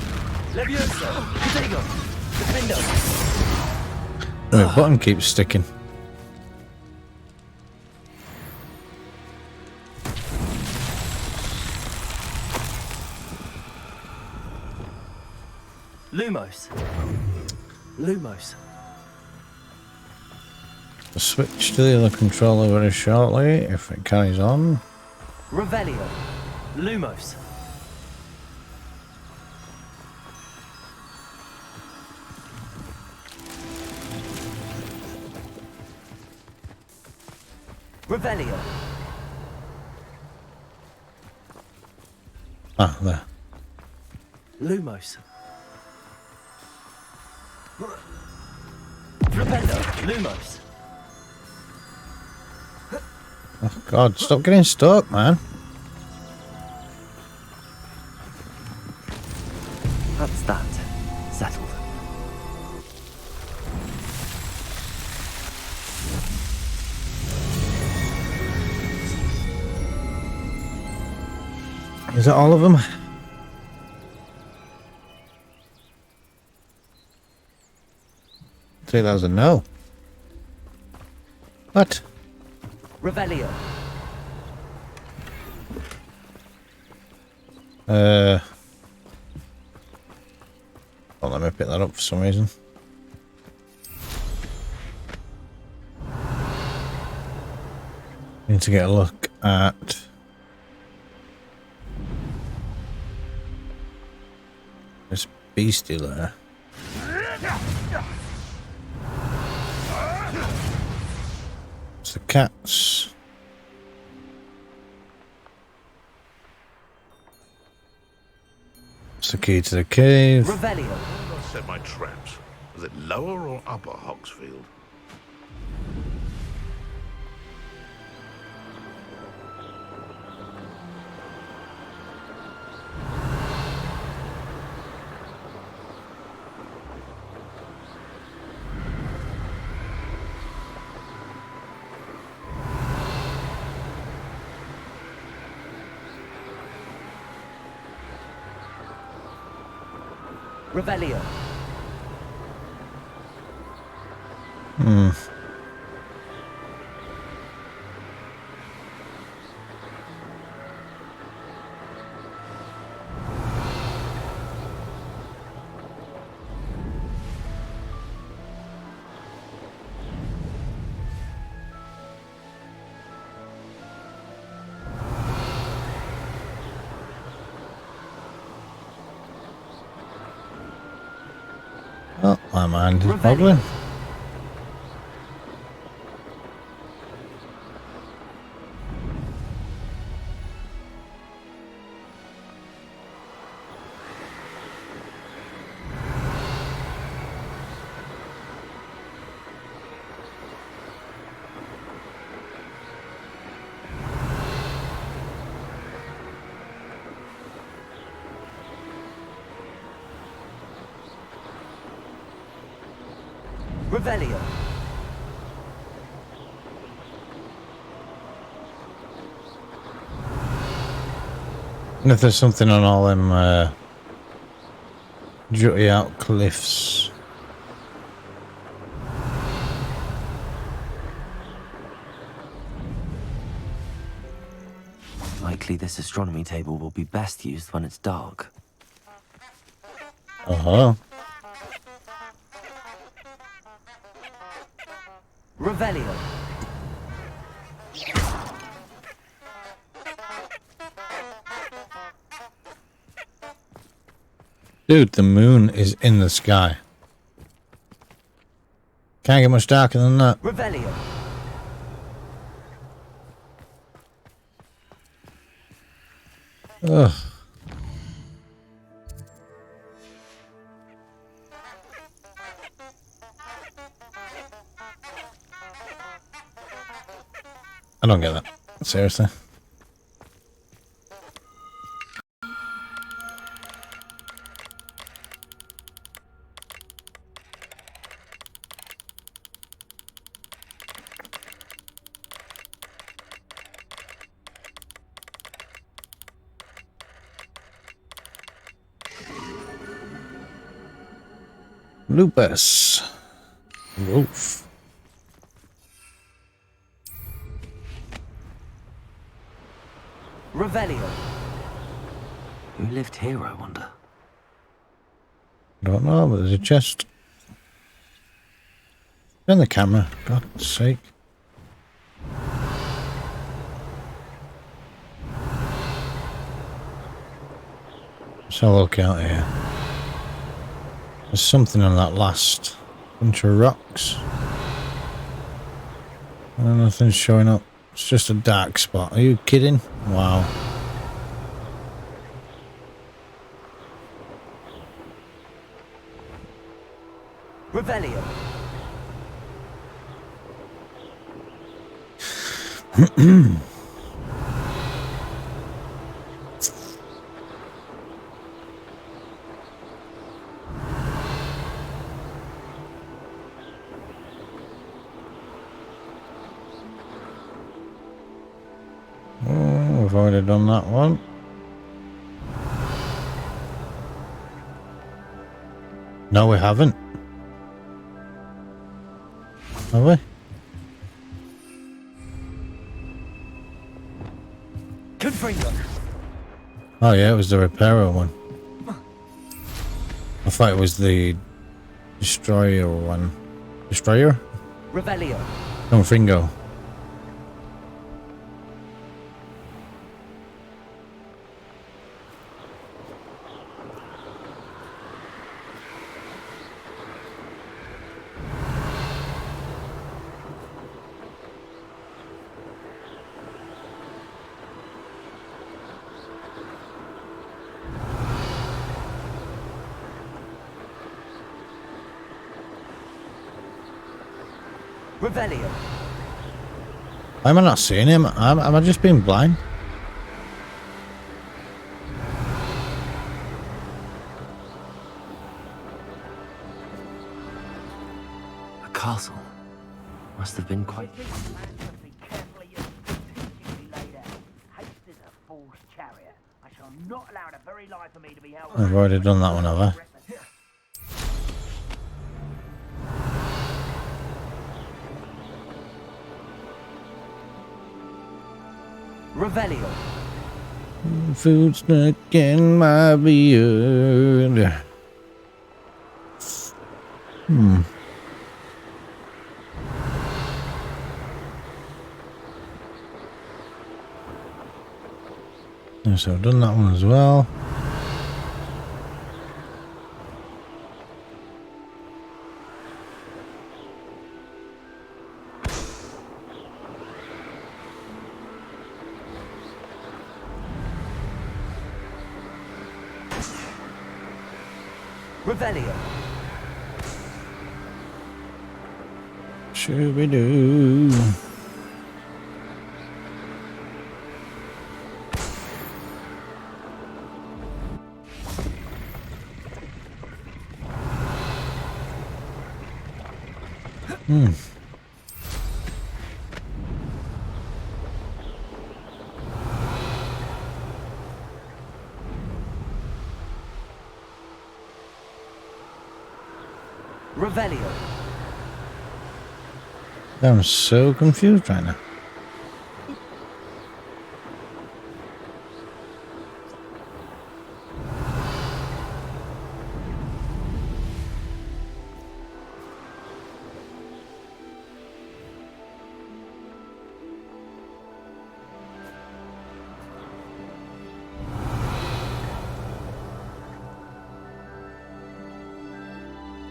Levioso! Potato! Defender! The button keeps sticking. Lumos. Lumos. Switch to the other controller very shortly if it carries on. Revelio. Lumos. Revelio. Ah, there. Lumos. Flipendo. Lumos. Oh God, stop getting stuck, man. That's that. Settled. Is that all of them? $3,000, no. What? Revelio. Oh, let me pick that up for some reason. Need to get a look at this beastie there. It's the cats. It's the key to the cave. Revelio. Where did I set my traps? Was it lower or upper Hogsfield? Revelio. Oh, my mind is Revelio. boggling. Revelio. And if there's something on all them jutty out cliffs. Likely this astronomy table will be best used when it's dark. Uh-huh. Revelio. Dude, the moon is in the sky. Can't get much darker than that. Revelio. Ugh. I don't get that. Seriously. Lupus. Wolf. Revelio. Who lived here, I wonder? Don't know, but there's a chest. Turn the camera, God's sake. Let's have a look out here. There's something on that last bunch of rocks. Nothing's showing up. It's just a dark spot. Are you kidding? Wow. Revelio. Oh, we've already done that one. No, we haven't. Have we? Confringo. Oh yeah, it was the repairer one. I thought it was the destroyer one. Destroyer? Revelio. No, Fringo. Revelio. Why am I not seeing him? Am I just being blind? A castle. Must have been quite... I've already done that one, have I? Revelio. Food stuck in my beard. So I've done that one as well. Revelio. Shooby-doo. Revelio. I'm so confused right now.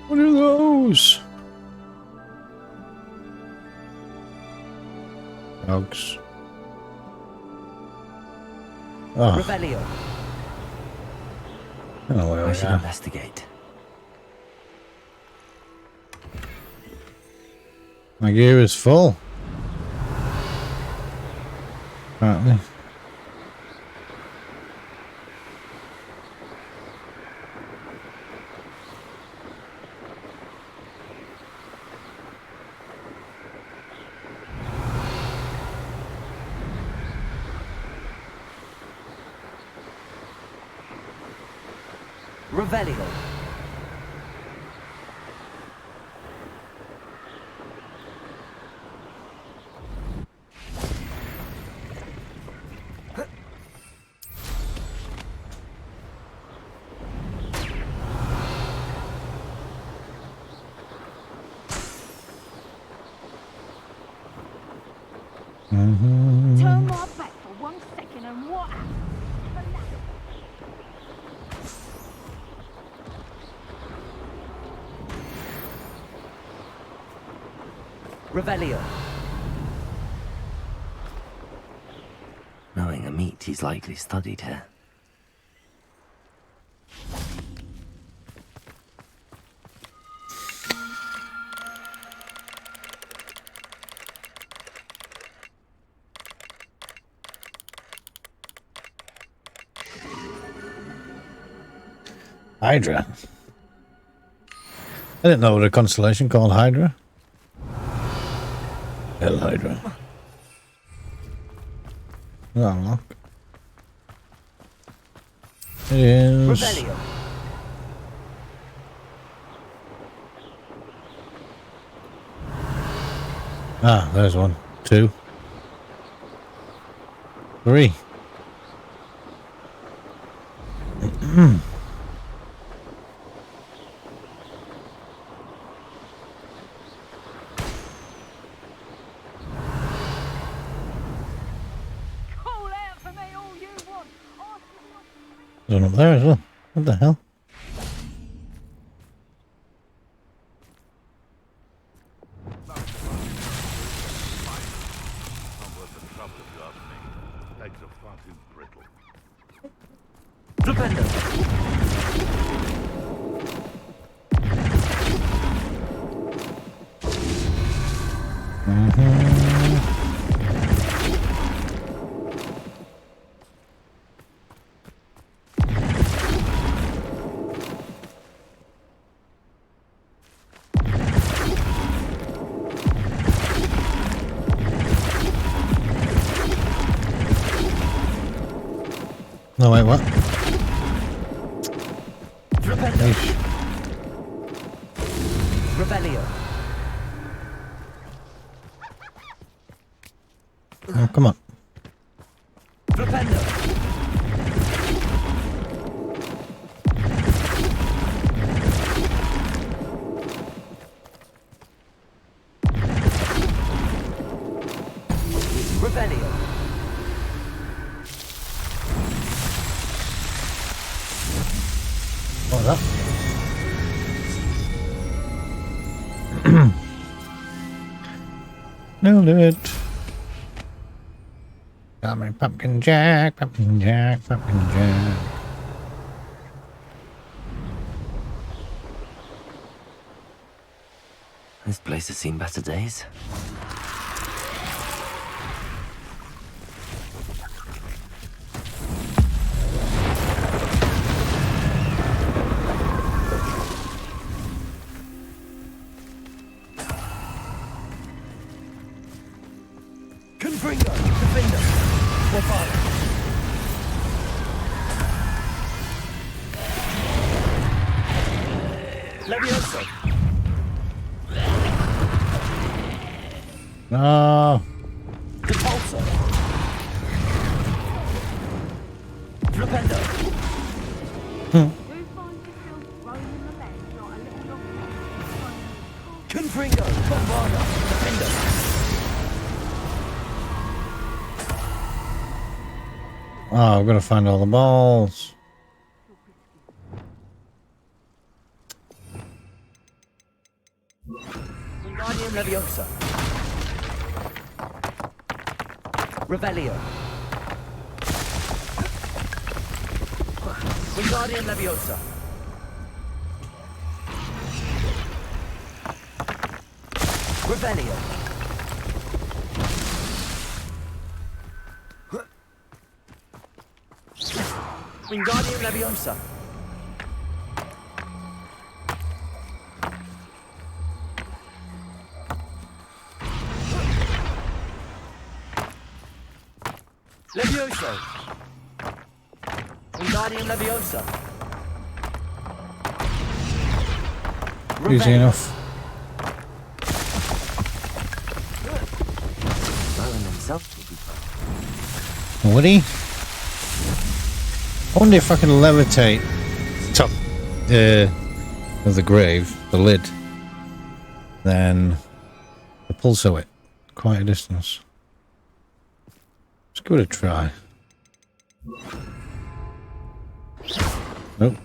What are those? Dogs. Oh, Revelio. I don't know where I we should are. investigate. My gear is full. Apparently. Revelio. Turn my back for 1 second and what happens? Revelio. Knowing a meat, he's likely studied here. Hydra. I didn't know there was a constellation called Hydra. Hell Hydra. Unlock. It is. Revelio. Ah, there's one. 2. 3. Call out for me all you want. There's one up there as well. What the hell? Not worth the trouble if you ask me. Legs are far too brittle. Flipendo. No, wait, what? Flipendo. Eesh. Revelio. Oh, come on. Flipendo. Revelio. What was that? Nailed it. Got me pumpkin jack, pumpkin jack, pumpkin jack. This place has seen better days. Confringo. Defender. Wafara. Levioso. No. Repulsor. Flipendo. You find yourself roaming the land like a little dog. Confringo. Bombarda. Defender. Oh, I've got to find all the balls. Wingardium Leviosa. Revelio. Wingardium Leviosa. Revelio. Wingardium Leviosa. Levioso. Wingardium Leviosa. Easy enough. Merlin himself will be fine. Would he? I wonder if I can levitate top of the grave, the lid, then the pulso it quite a distance. Let's give it a try. Nope.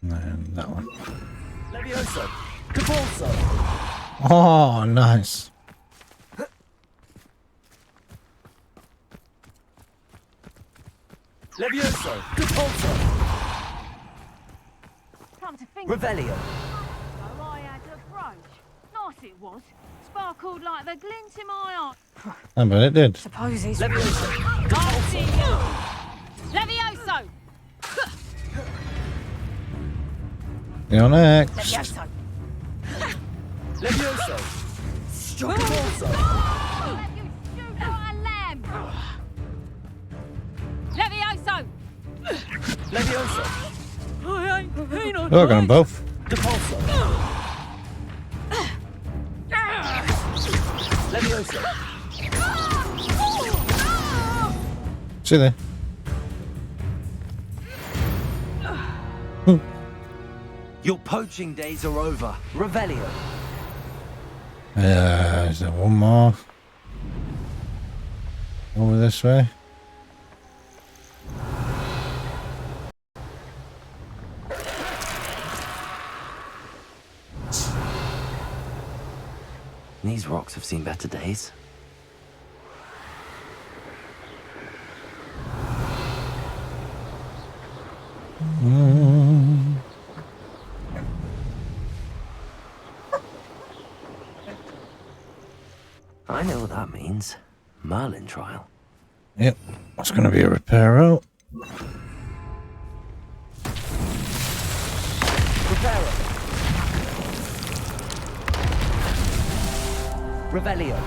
And then that one. Levioso. Capulso. Oh, nice. Levioso. Capulso. Come to think Revelio. so I had a brooch. Nice it was. Sparkled like the glint in my eye. I bet it did. Suppose he's Levioso. I'll see you. Levioso! You're next. Levioso! Levioso. Capulso. Let you shoot like a lamb! Levioso! Levioso. I ain't keen on Oh, I got them both. Capulso. Levioso. See there. Your poaching days are over. Revelio. Is there one more? Over this way. These rocks have seen better days. I know what that means. Merlin trial. Yep. That's going to be a repair out. Reparo. Revelio.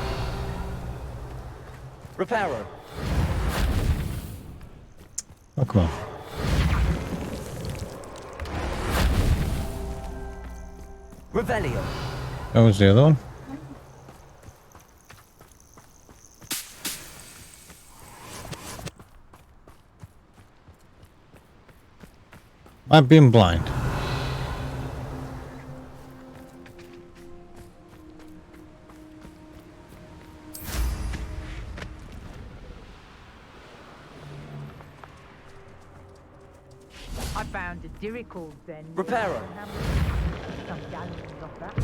Reparo. Oh, come on. Revelio. That was the other one. I've been blind. I found a diricle then. Reparo. Some gallons of that.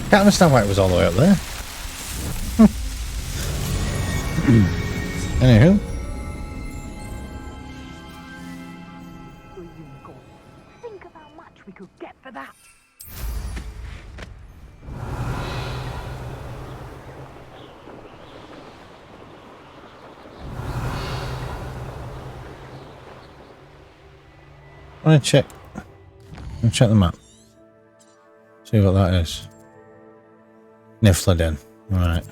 Can't understand why it was all the way up there. Anywho. Think of how much we could get for that. I want to check. Check the map. See what that is. Niflheim. Right.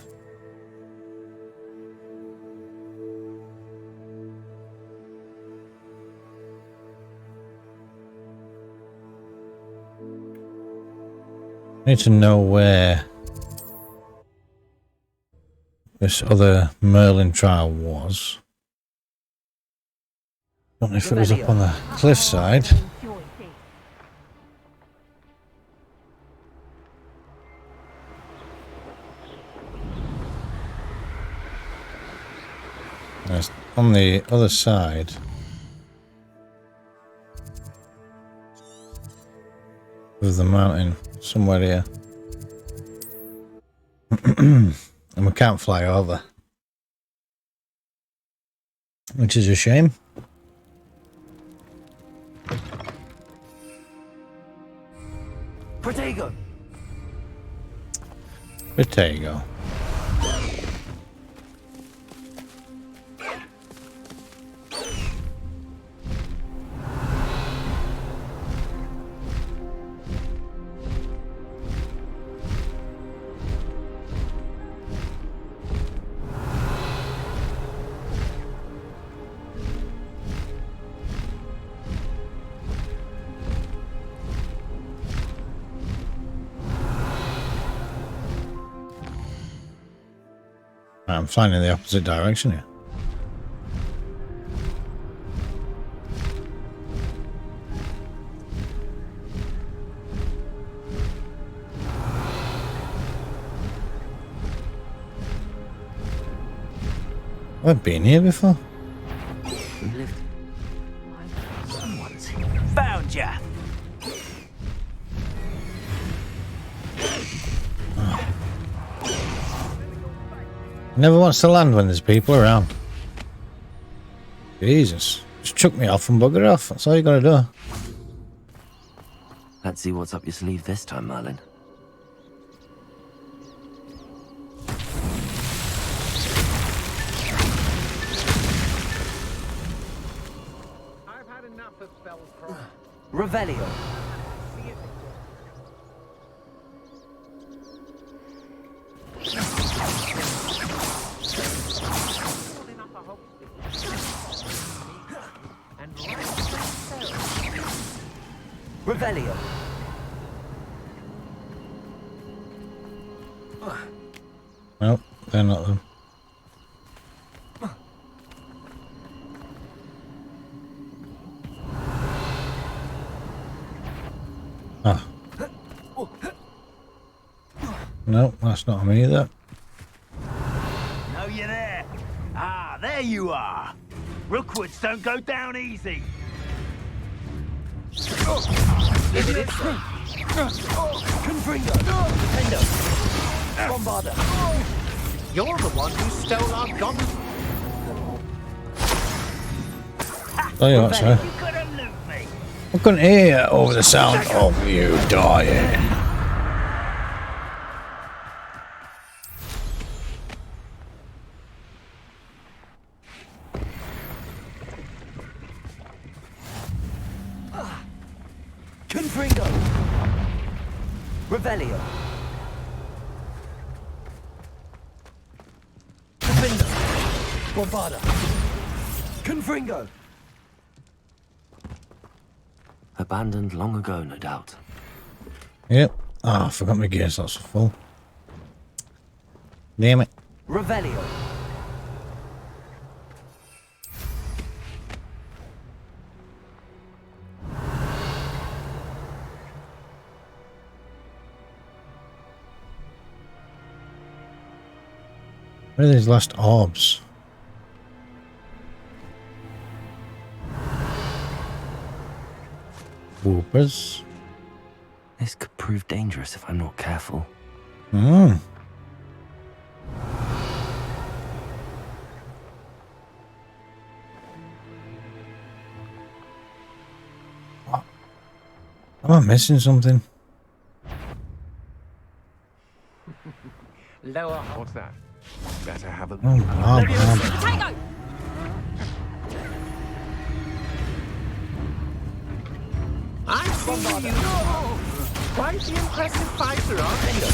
Need to know where this other Merlin trial was. Don't know if it was up on the cliffside. It's on the other side. Of the mountain, somewhere here. And we can't fly over. Which is a shame. Protego! But there you go. I'm flying in the opposite direction here. I've been here before. We lived. Someone's here. Found ya. Never wants to land when there's people around. Jesus. Just chuck me off and bugger off. That's all you gotta do. Let's see what's up your sleeve this time, Merlin. I've had enough of Belcroft. Revelio. See it. Pulling up a hostage. And right Revelio. Nope, they're not them. Ah. Nope, that's not me either. Know you there? Ah, there you are. Rookwoods don't go down easy. Confringo! Defender! Bombarder! You're the one who stole our gun. Tell you what, sir. You couldn't loot me. I couldn't hear over the sound of you dying. Confringo! Revelio. Defender! Bombarder! Confringo! Abandoned long ago, no doubt. Yep. Ah, I forgot my gear slots were full. Damn it. Revelio. Where are these last orbs? Whoopers. This could prove dangerous if I'm not careful. Hmm. Am I missing something? Lower. What's that? Better have a Oh, blah, blah. Potato! I see you. Quite the impressive fighter, aren't you?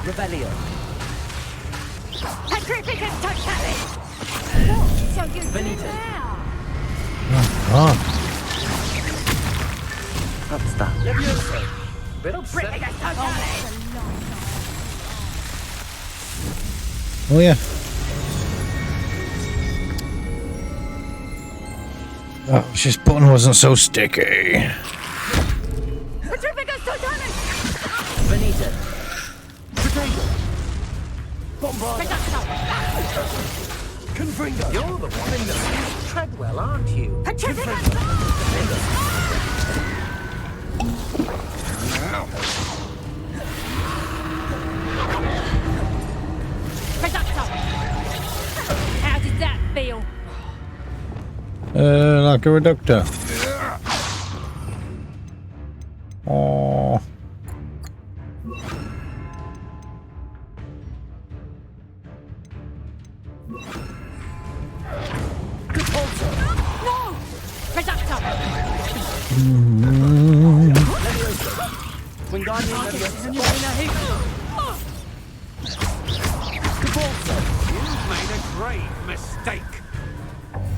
Revelio. Petrificus totalis! So you Benito. now? Oh, What's that? Levioso! Bit upset. Petrificus totalis! oh yeah. Oh, this button wasn't so sticky. Petrificus totalis! Benito. Potato. Bombarder. Confringo. You're the one in the Treadwell, aren't you? Petrificus! Like a reductor. Oh. No! Reductor! Wingardium Leviosa. You've made a great mistake.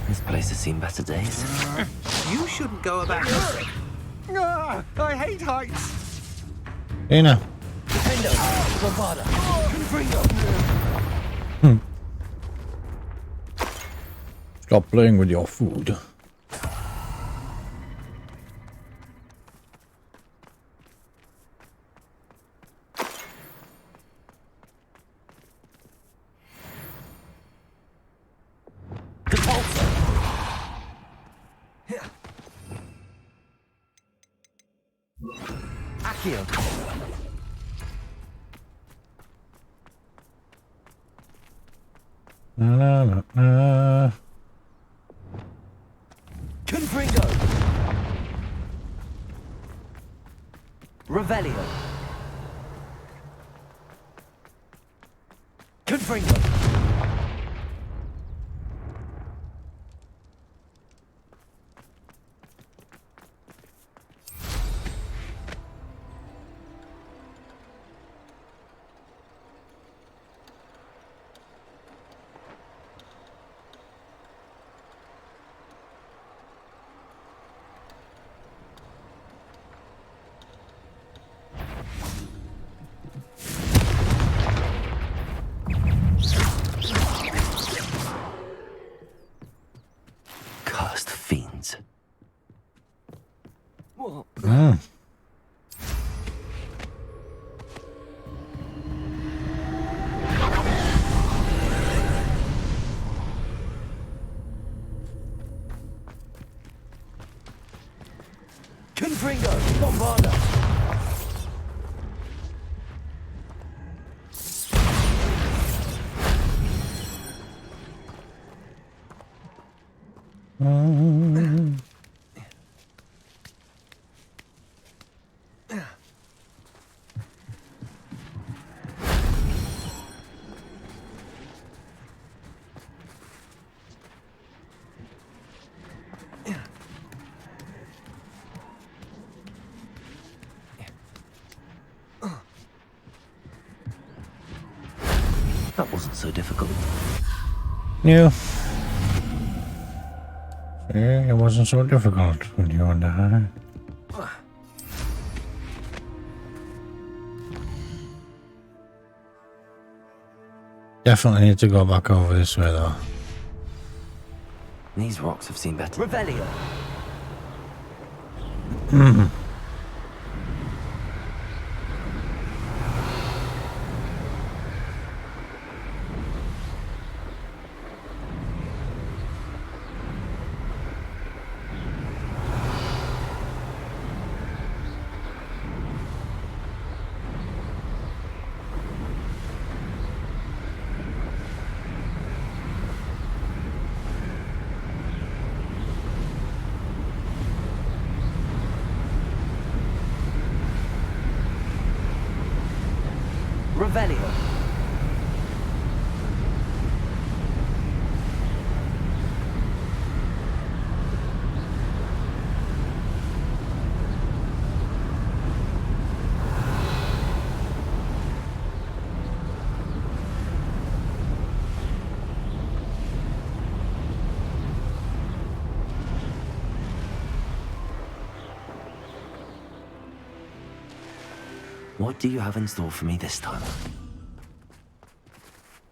This place has seen better days. You shouldn't go about this. I hate heights. Dina. Defendo. Bombarda. Confringo. Stop playing with your food. Accio. Na, na, na. Confringo. Revelio. Confringo. Cursed fiends. Mm. Confringo. Bombarda. Mm. That wasn't so difficult. Yeah. Yeah, it wasn't so difficult when you were there. Definitely need to go back over this way though. These rocks have seen better. Revelio. Revelio. What do you have in store for me this time?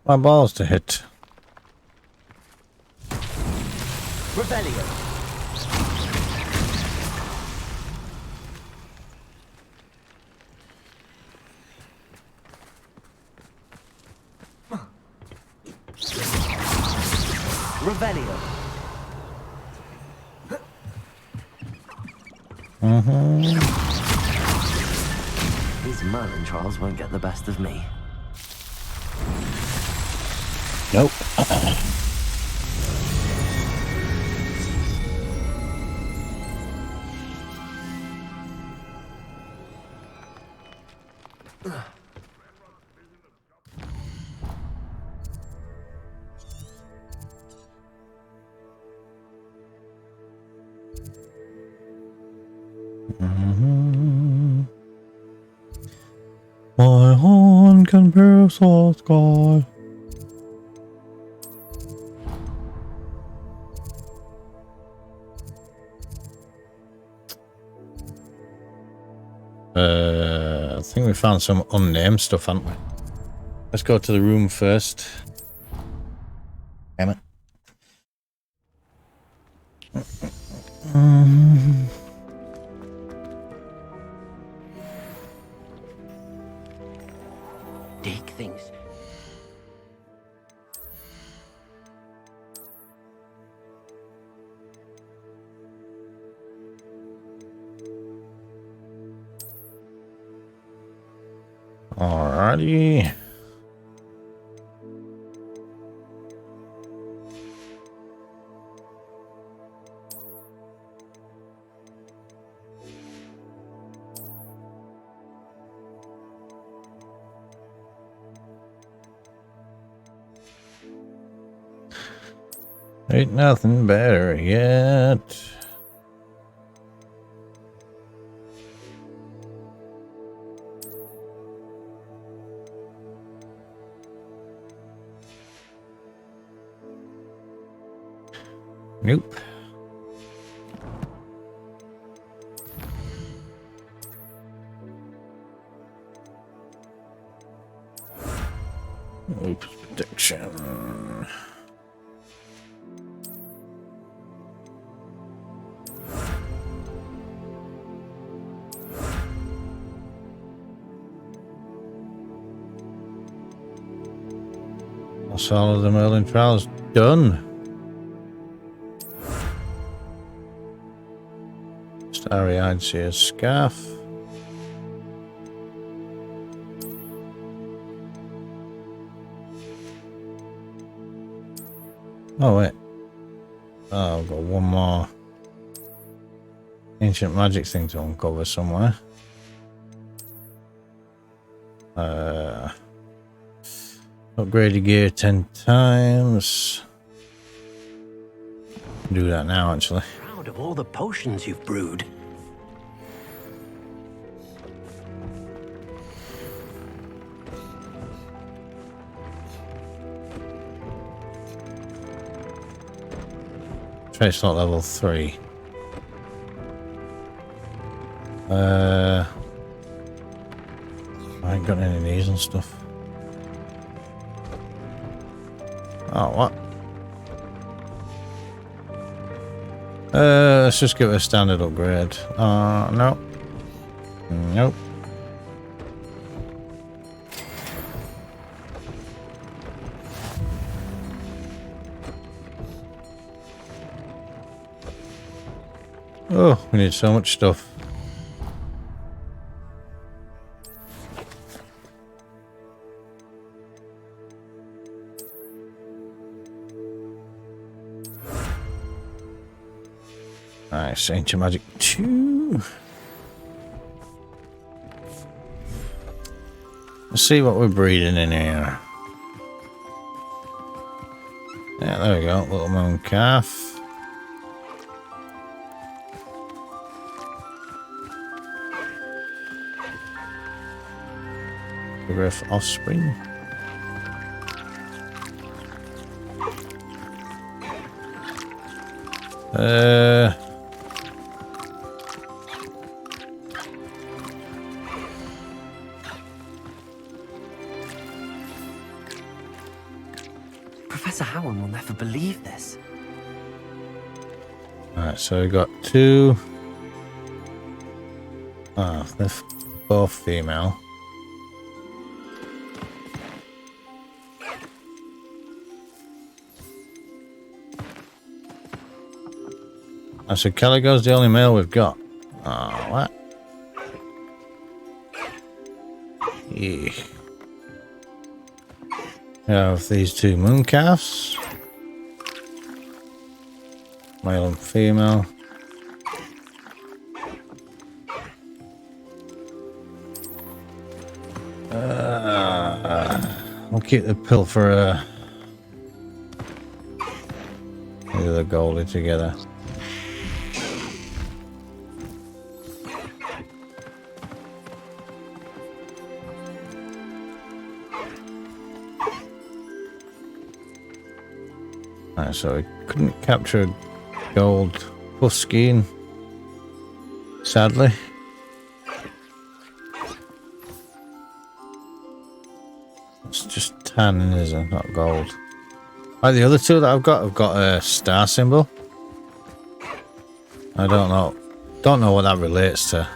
My balls to hit. Revelio. Revelio. These Merlin trials won't get the best of me. Nope. My horn can pierce the sky. I think we found some unnamed stuff, haven't we? Let's go to the room first. Damn it. Dig things. Alrighty. Ain't nothing better yet. Nope. Oops, protection. That's all of the Merlin trials done. Starry-eyed seer's scarf. Oh wait. Oh, I've got one more ancient magic thing to uncover somewhere. Upgrade your gear 10 times. Do that now, actually. Proud of all the potions you've brewed. Trade slot level 3. I ain't got any of these and stuff. Oh, what? Let's just give it a standard upgrade. No. Nope. Oh, we need so much stuff. Nice, ancient magic 2. Let's see what we're breeding in here. Yeah, there we go, little moon calf. Griff offspring. Professor Howard will never believe this. Alright, so we got 2. Ah, they're both female. I said Caligo's the only male we've got. Oh, what? Yeah. We have these 2 moon calves. Male and female. keep the pilferer with the goldie together. Right, so we couldn't capture gold buskine, sadly. It's just tanning, isn't it? Not gold. Like the other two that I've got a star symbol. I don't know what that relates to.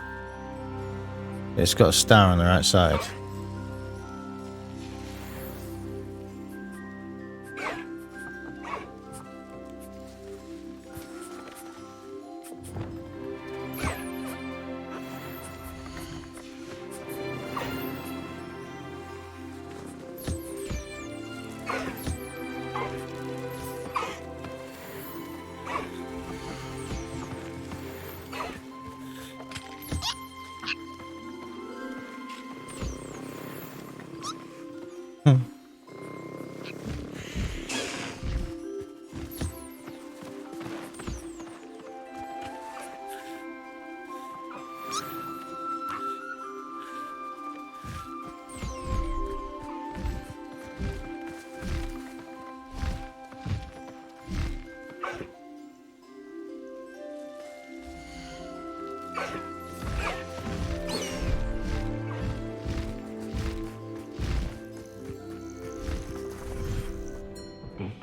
It's got a star on the right side.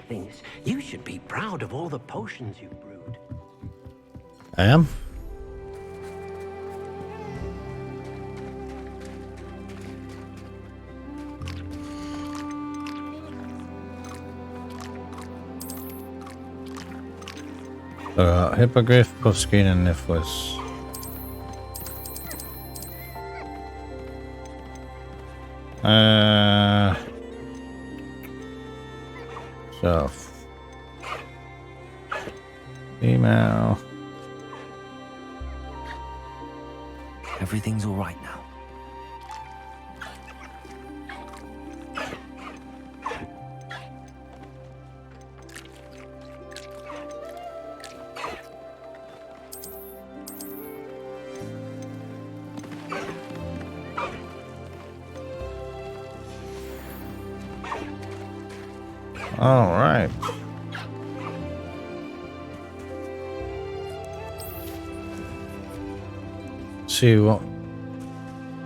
Things. You should be proud of all the potions you brewed. I am. Hippogriff, buskine, and Niflis. So female. Everything's all right now. All right. See what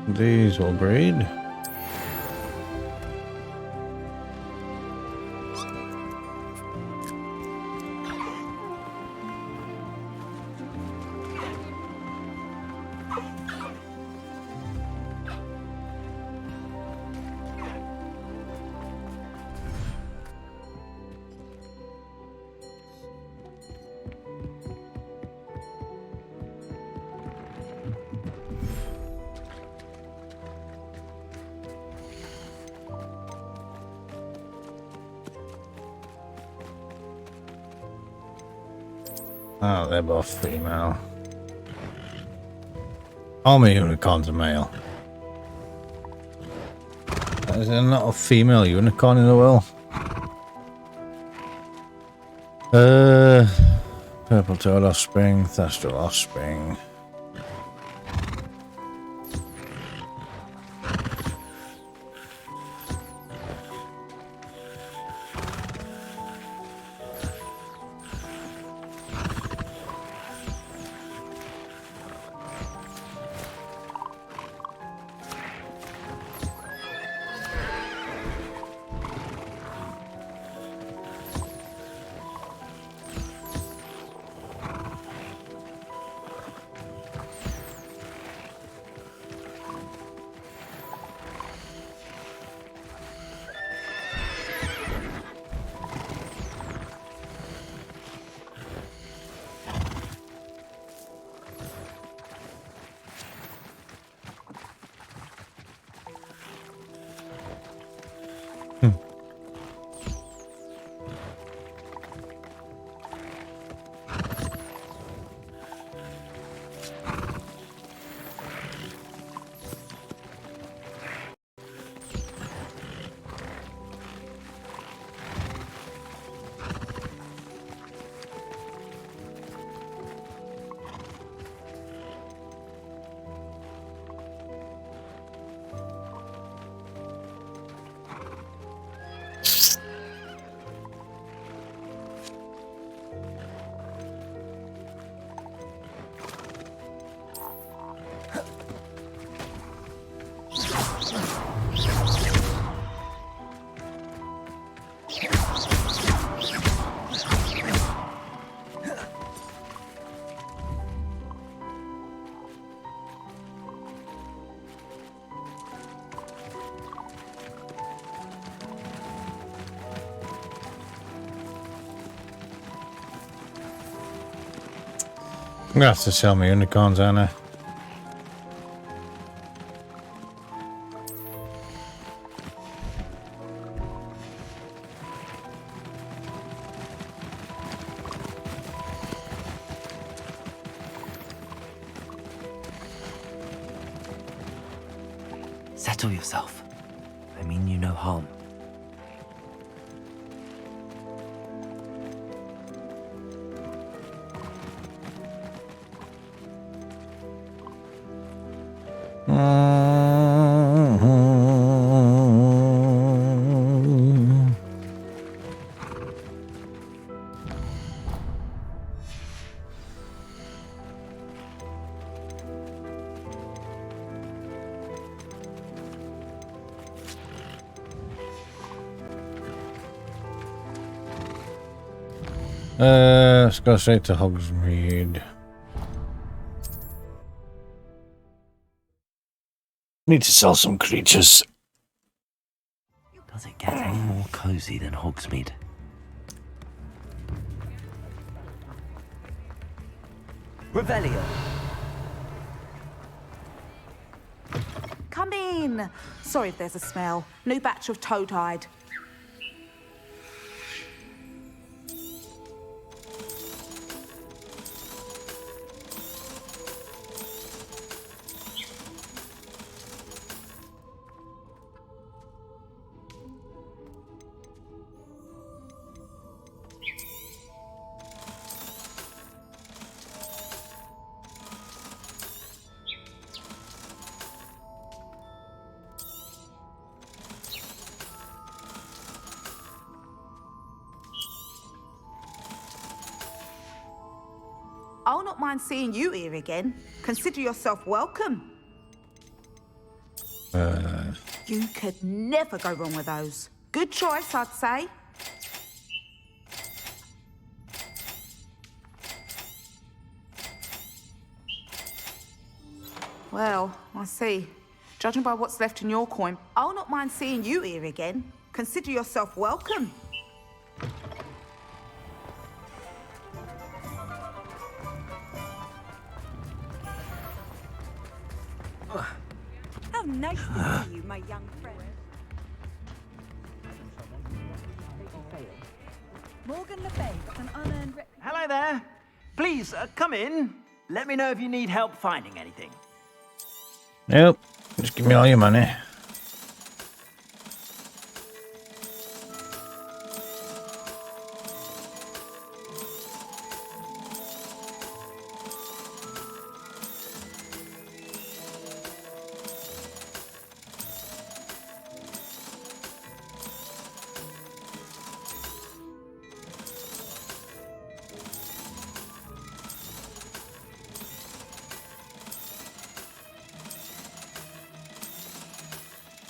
these will breed. Oh, they're both female. All my unicorns are male. Is there not a female unicorn in the world? Purple toad offspring, Thestral offspring. I'm gonna have to sell my unicorns, aren't I? Settle yourself. I mean you no harm. Let's go straight to Hogsmeade. Need to sell some creatures. Does it get any more cozy than Hogsmeade? Revelio. Come in. Sorry if there's a smell. New batch of toad-hide. I'll not mind seeing you here again. Consider yourself welcome. You could never go wrong with those. Good choice, I'd say. Well, I see. Judging by what's left in your coin, I'll not mind seeing you here again. Consider yourself welcome. How nice to see you, my young friend. Morgan Le Fay, an unearned Hello there. Please, come in. Let me know if you need help finding anything. Nope. Just give me all your money.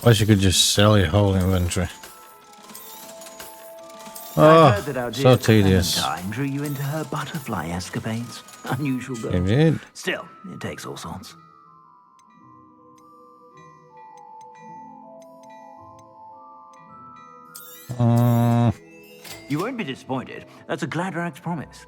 Or you could just sell your whole inventory. I Oh, heard that our dear so tedious. Clementine drew you into her butterfly escapades. Unusual girl. Indeed. Still, it takes all sorts. You won't be disappointed. That's a Gladrax promise.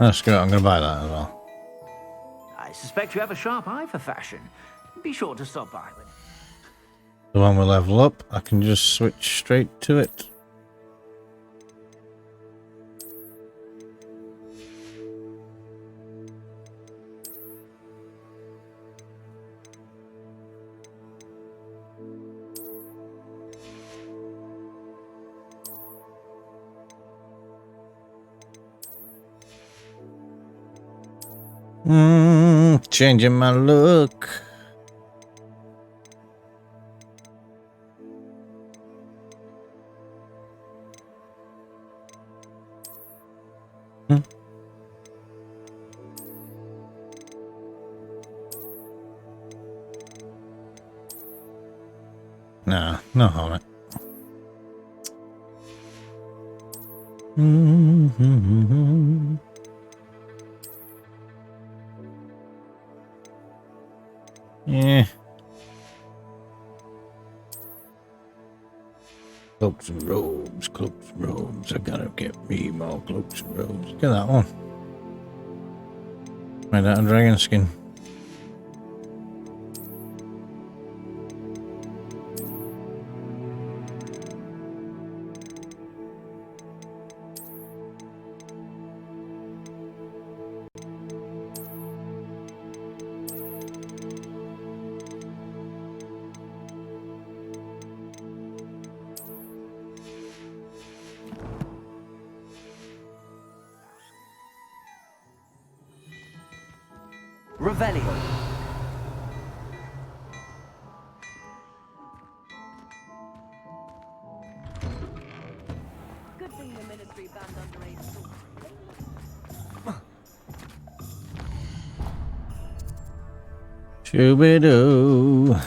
Oh, screw it, I'm going to buy that as well. I suspect you have a sharp eye for fashion. Be sure to stop by. The one we level up, I can just switch straight to it. Changing my look. Nah, no harm. Yeah. Cloaks and robes, cloaks and robes. I gotta get me more cloaks and robes. Get that one. Made out of dragon skin. Revelio. Good thing the military banned underage assault. Shooby-doo.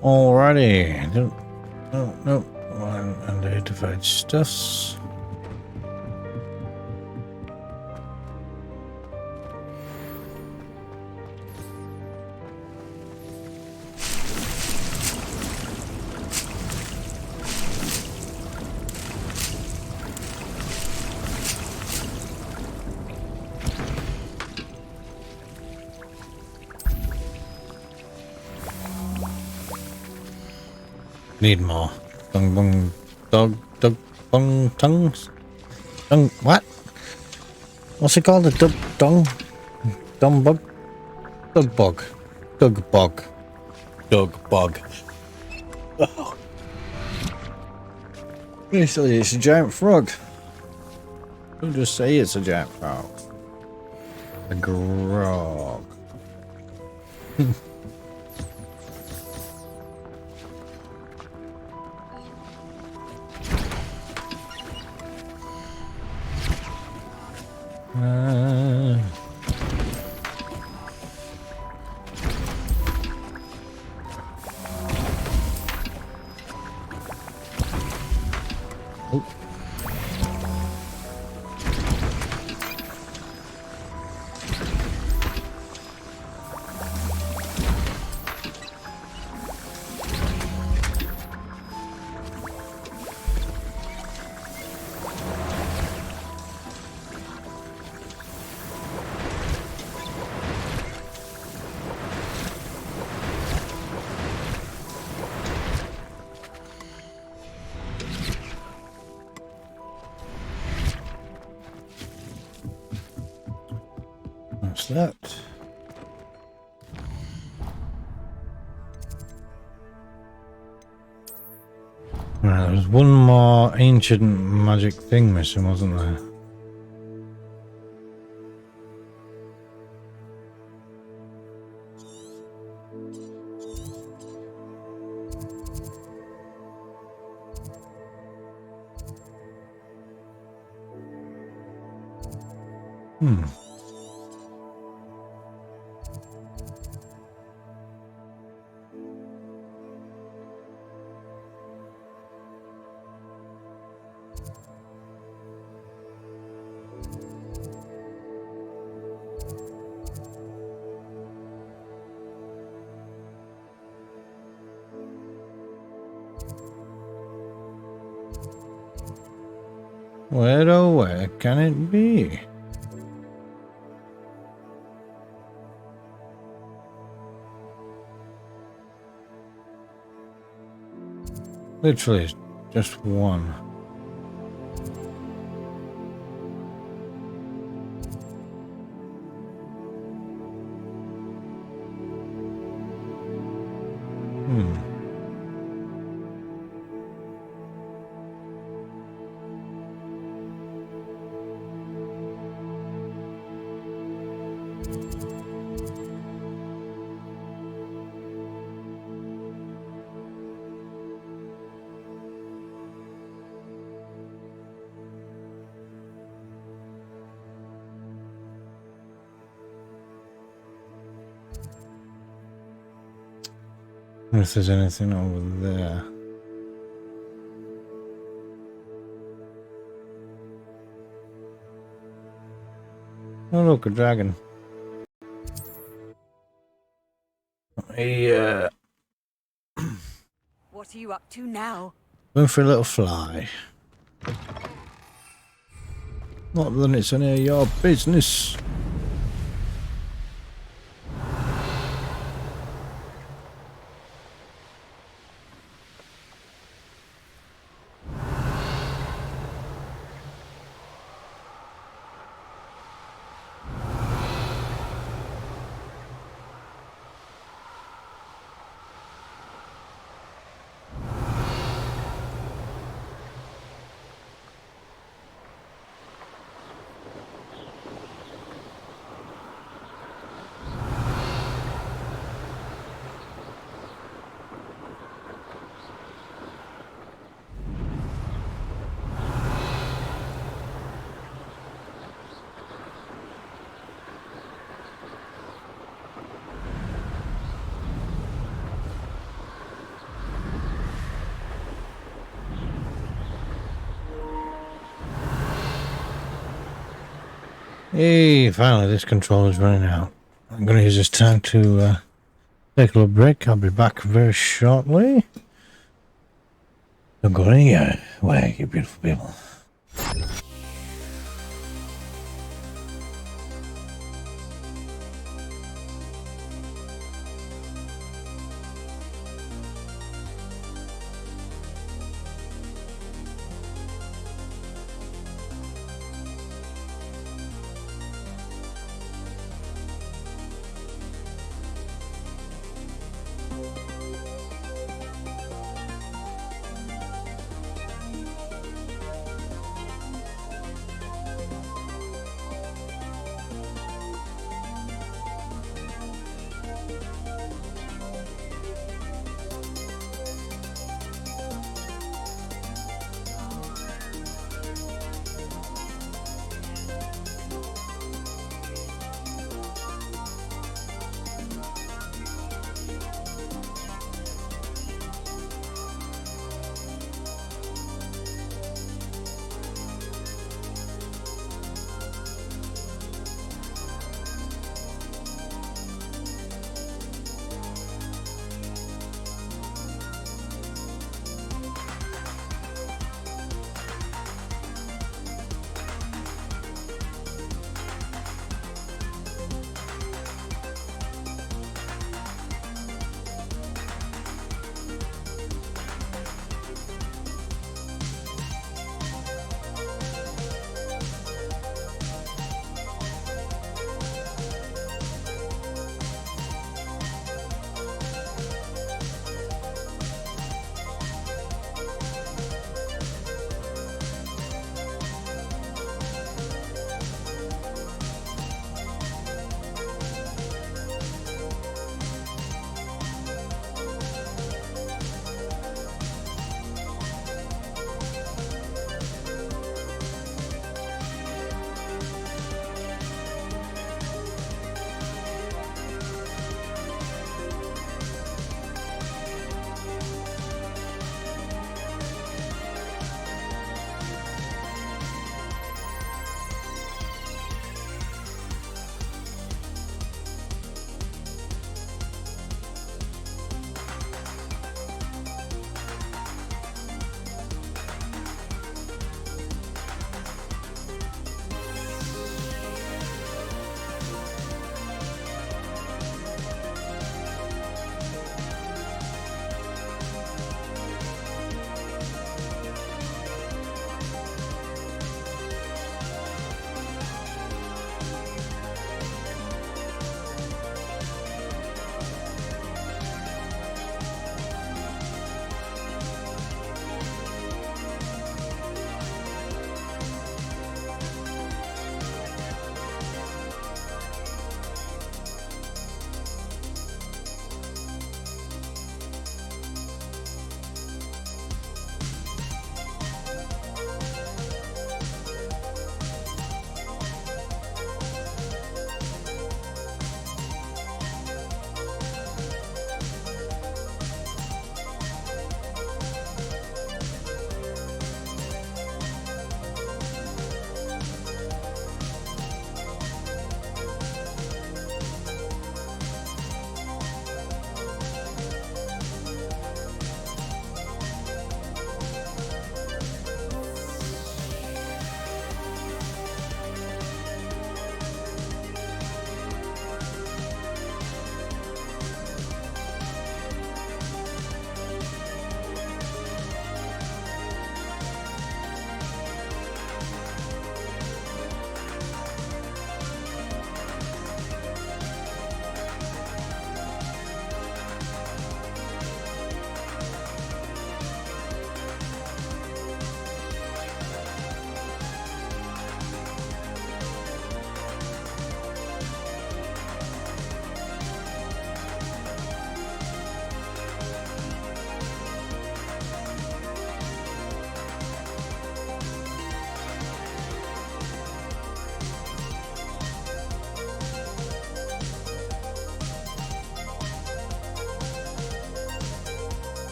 Alrighty. No. Unidentified stuffs. Need more. Dung bung dog bung tongues. Dung what? What's it called? The dung bug? Dug bug. Dug bug. Dug bug. Oh. Basically it's a giant frog. Don't just say it's a giant frog. A grog. What's that? Right, there was one more ancient magic thing missing, wasn't there? Where can it be? Literally, just one. If there's anything over there. Oh, look, a dragon. He, What are you up to now? went for a little fly. Not that it's any of your business. Hey, finally this controller's running out. I'm going to use this time to take a little break. I'll be back very shortly. Don't go anywhere, you beautiful people.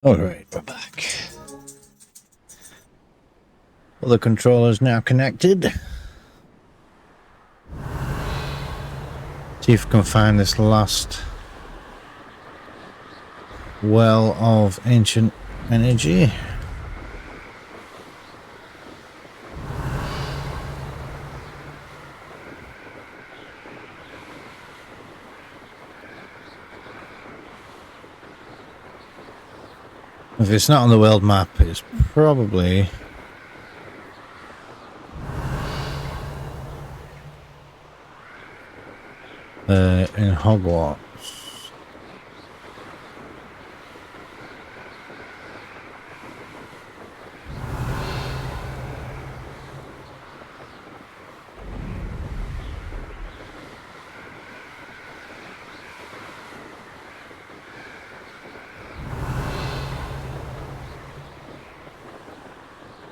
Alright, we're back. All the controllers now connected. See if we can find this last well of ancient energy. If it's not on the world map, it's probably in Hogwarts.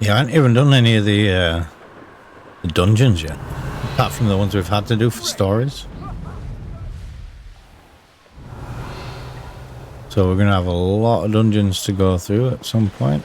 Yeah, I haven't even done any of the dungeons yet, apart from the ones we've had to do for stories. So we're going to have a lot of dungeons to go through at some point.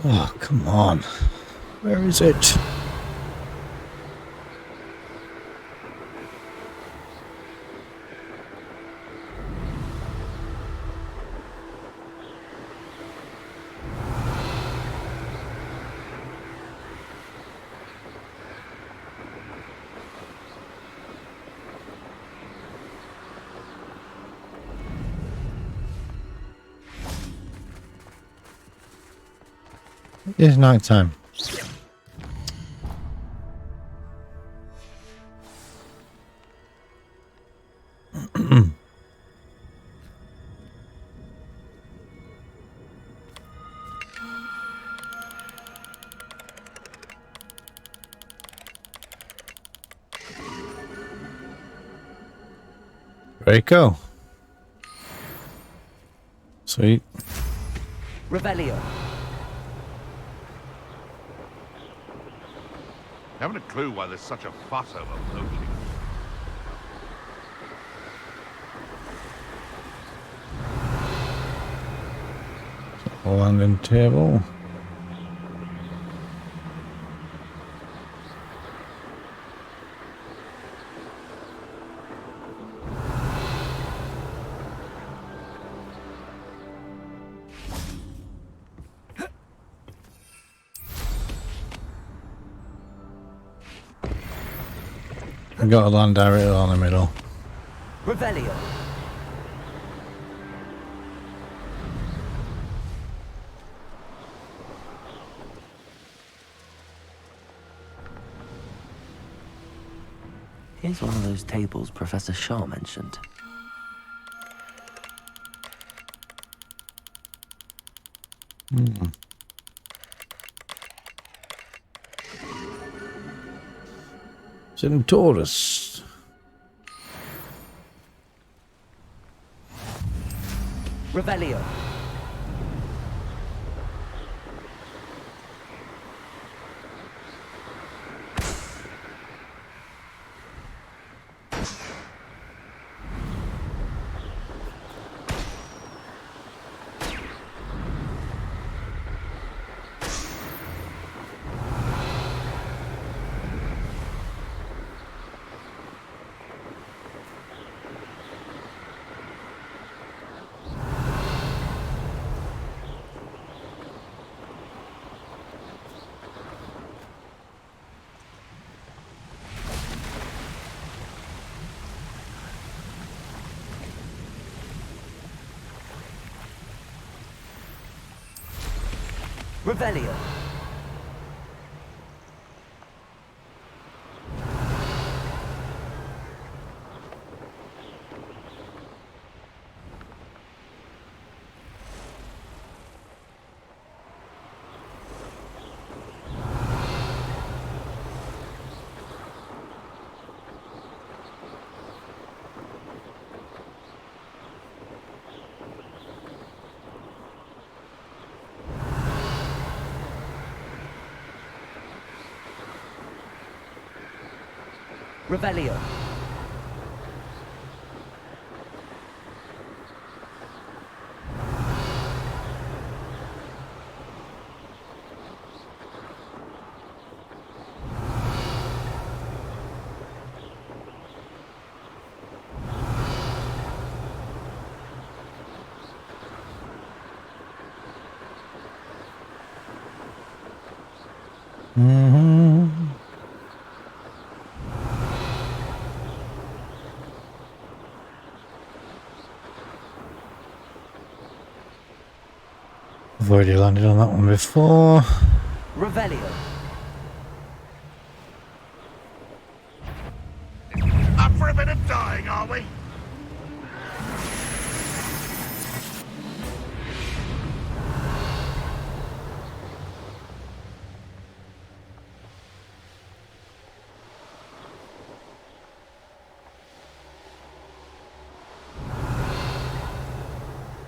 Oh, come on. Where is it? It's night time. Draco. Sweet. Revelio. Haven't a clue why there's such a fuss over poaching. Landing table. I got to land directly on the middle. Revelio. Here's one of those tables Professor Shaw mentioned. Centaurus. Revelio. Revelio. Revelio. I've already landed on that one before. Revelio. Up for a bit of dying, are we?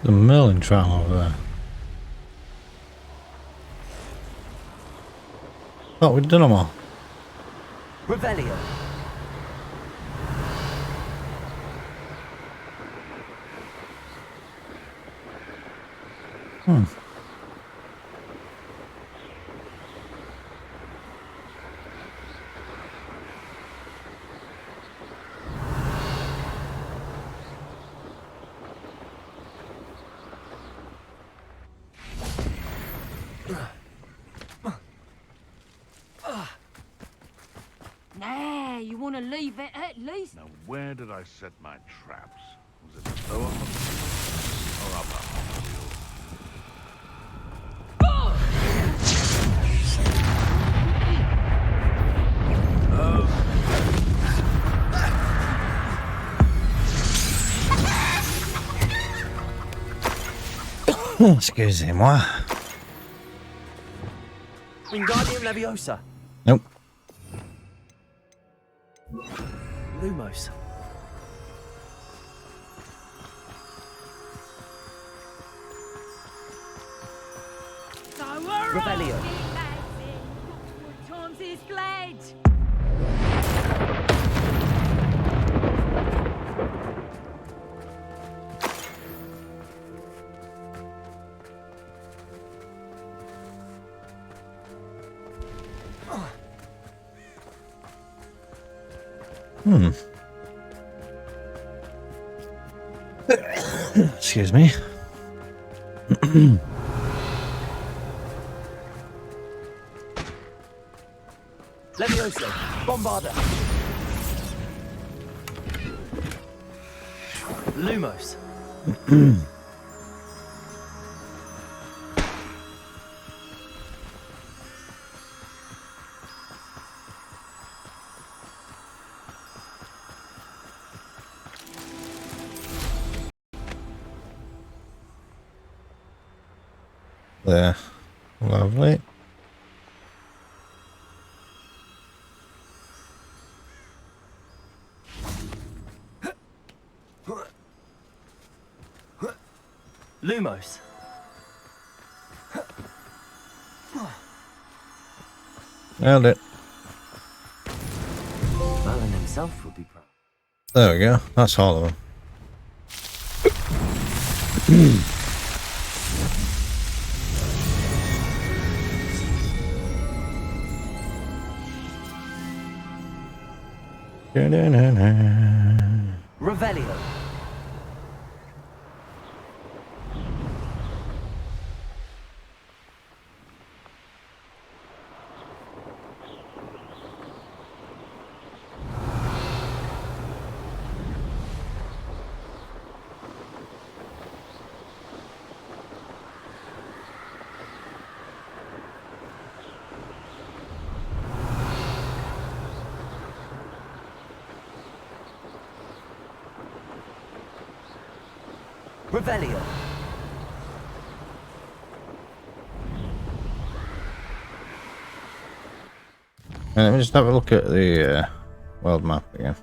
The Merlin trial over there. Oh, we've done them all. Revelio. Nah, you want to leave it at least? Now, where did I set my traps? Was it lower on the or upper on the wheel? Excusez-moi. Wingardium Leviosa. Nope. Lumos. Revelio. Times is glad. Excuse me. Leviosa. Bombarda. Lumos. There. Lovely. Lumos. Nailed it. Merlin himself would be proud. There we go. That's all of them. Revelio. Revelio. Let me just have a look at the world map again.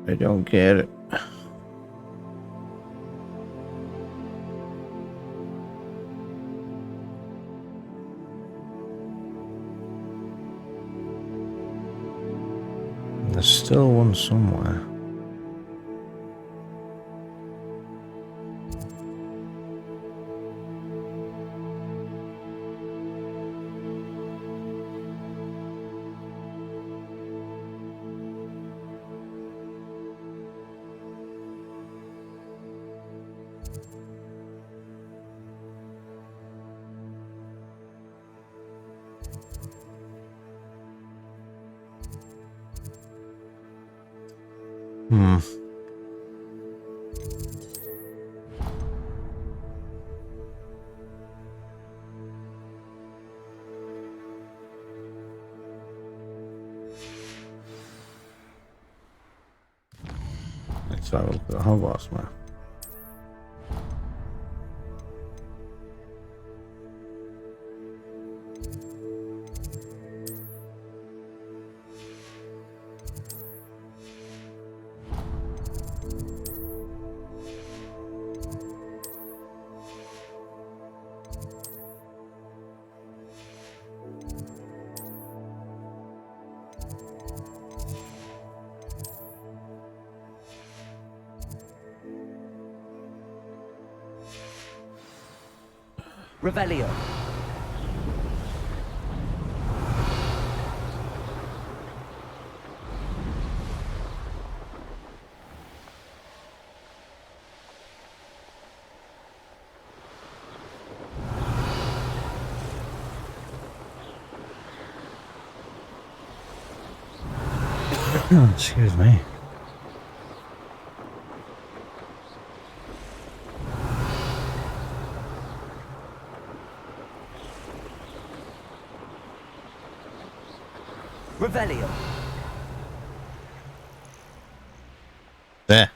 I don't get it. There's still one somewhere. Hmm. Let's have a look at the Hogwarts map. Revelio. Excuse me. Revelio. There.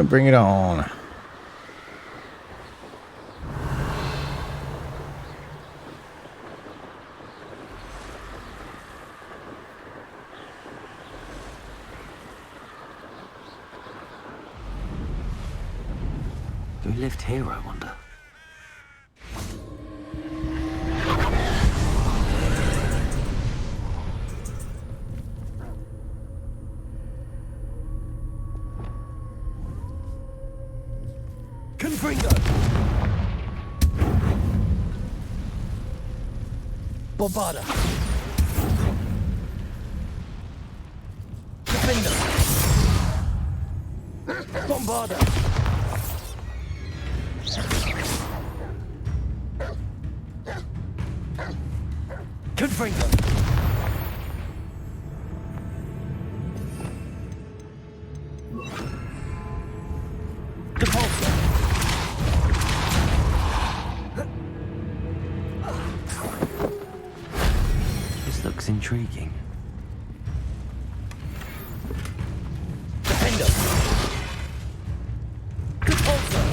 bring it on. Who lived here, I wonder? Confringo! Bombarda! Defender! Bombarda! Confringo! Depulsor! This looks intriguing. Defender! Depulsor!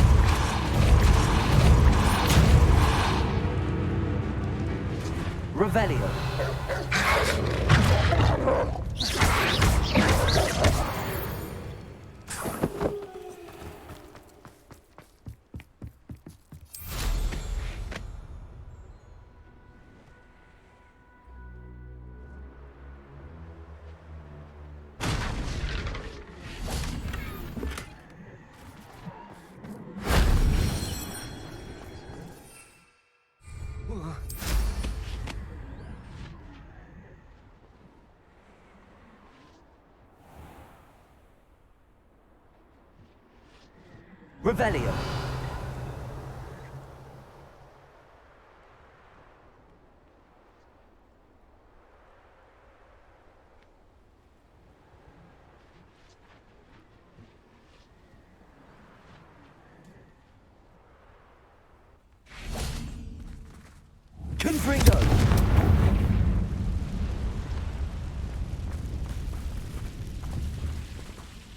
Revelio! Revelio. Confringo.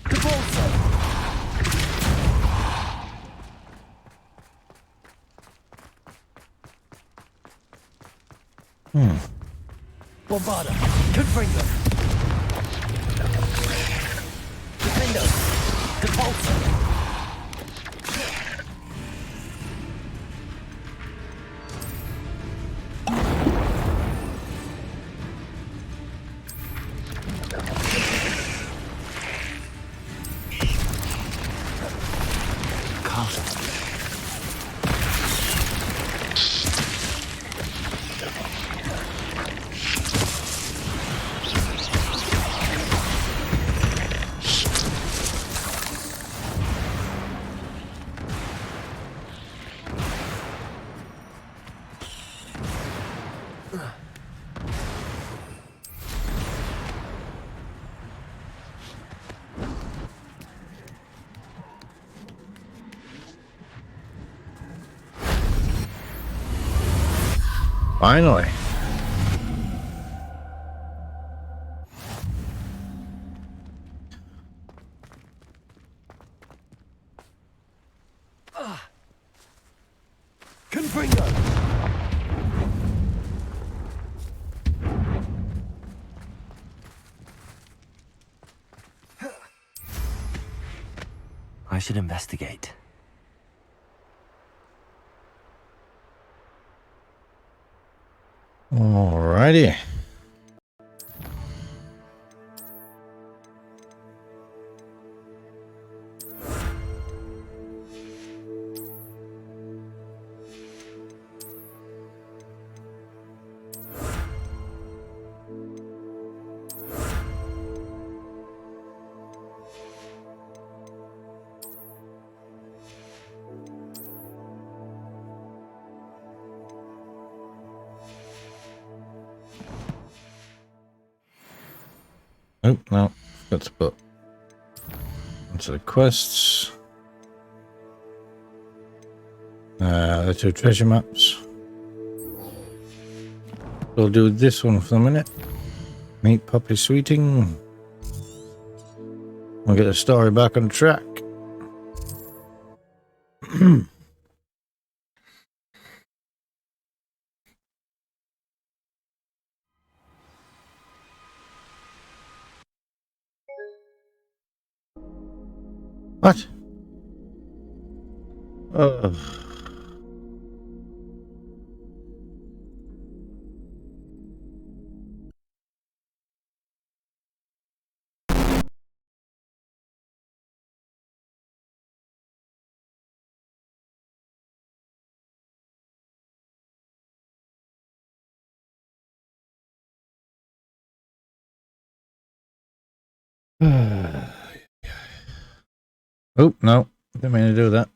Depulsor. Bombarda. Confringo. Defendo. Depulsor. Finally. Confringo. I should investigate. Alrighty. Oh, no. Forgot to put onto the quests. The two treasure maps. We'll do this one for a minute. Meet Poppy Sweeting. We'll get the story back on track. What? Ugh. Oh, no. Didn't mean to do that.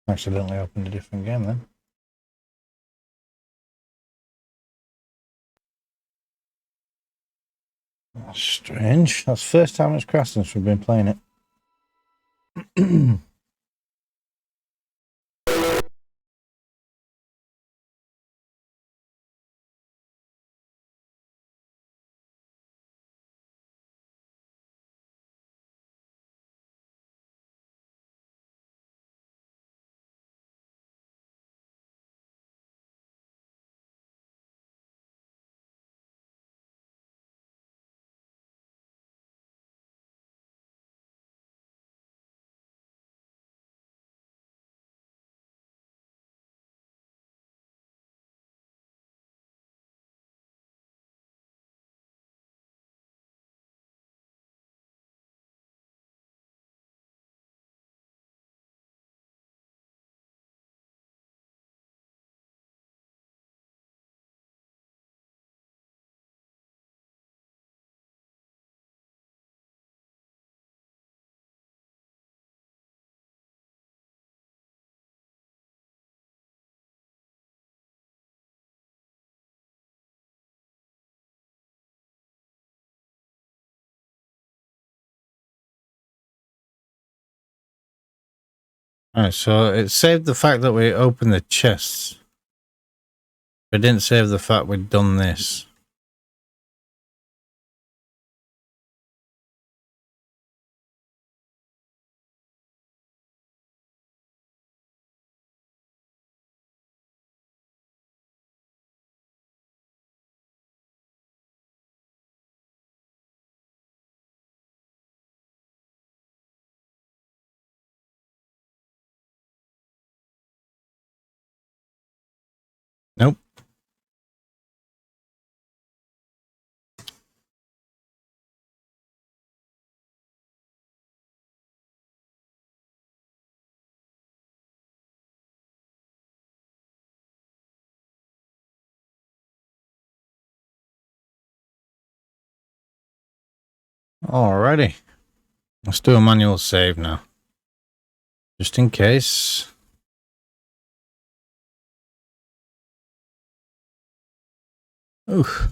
Accidentally opened a different game then. That's strange. That's the first time it's crashed since we've been playing it. Alright, so it saved the fact that we opened the chests. It didn't save the fact we'd done this. Nope. Alrighty. Let's do a manual save now. Just in case. Oof.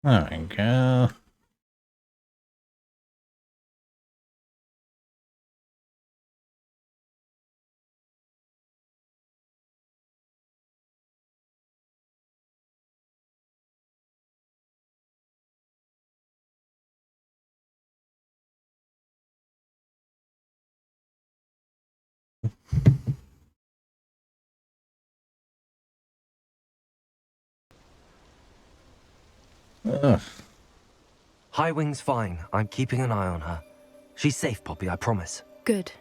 There we go. Ugh. Highwing's fine. I'm keeping an eye on her. She's safe, Poppy, I promise. Good.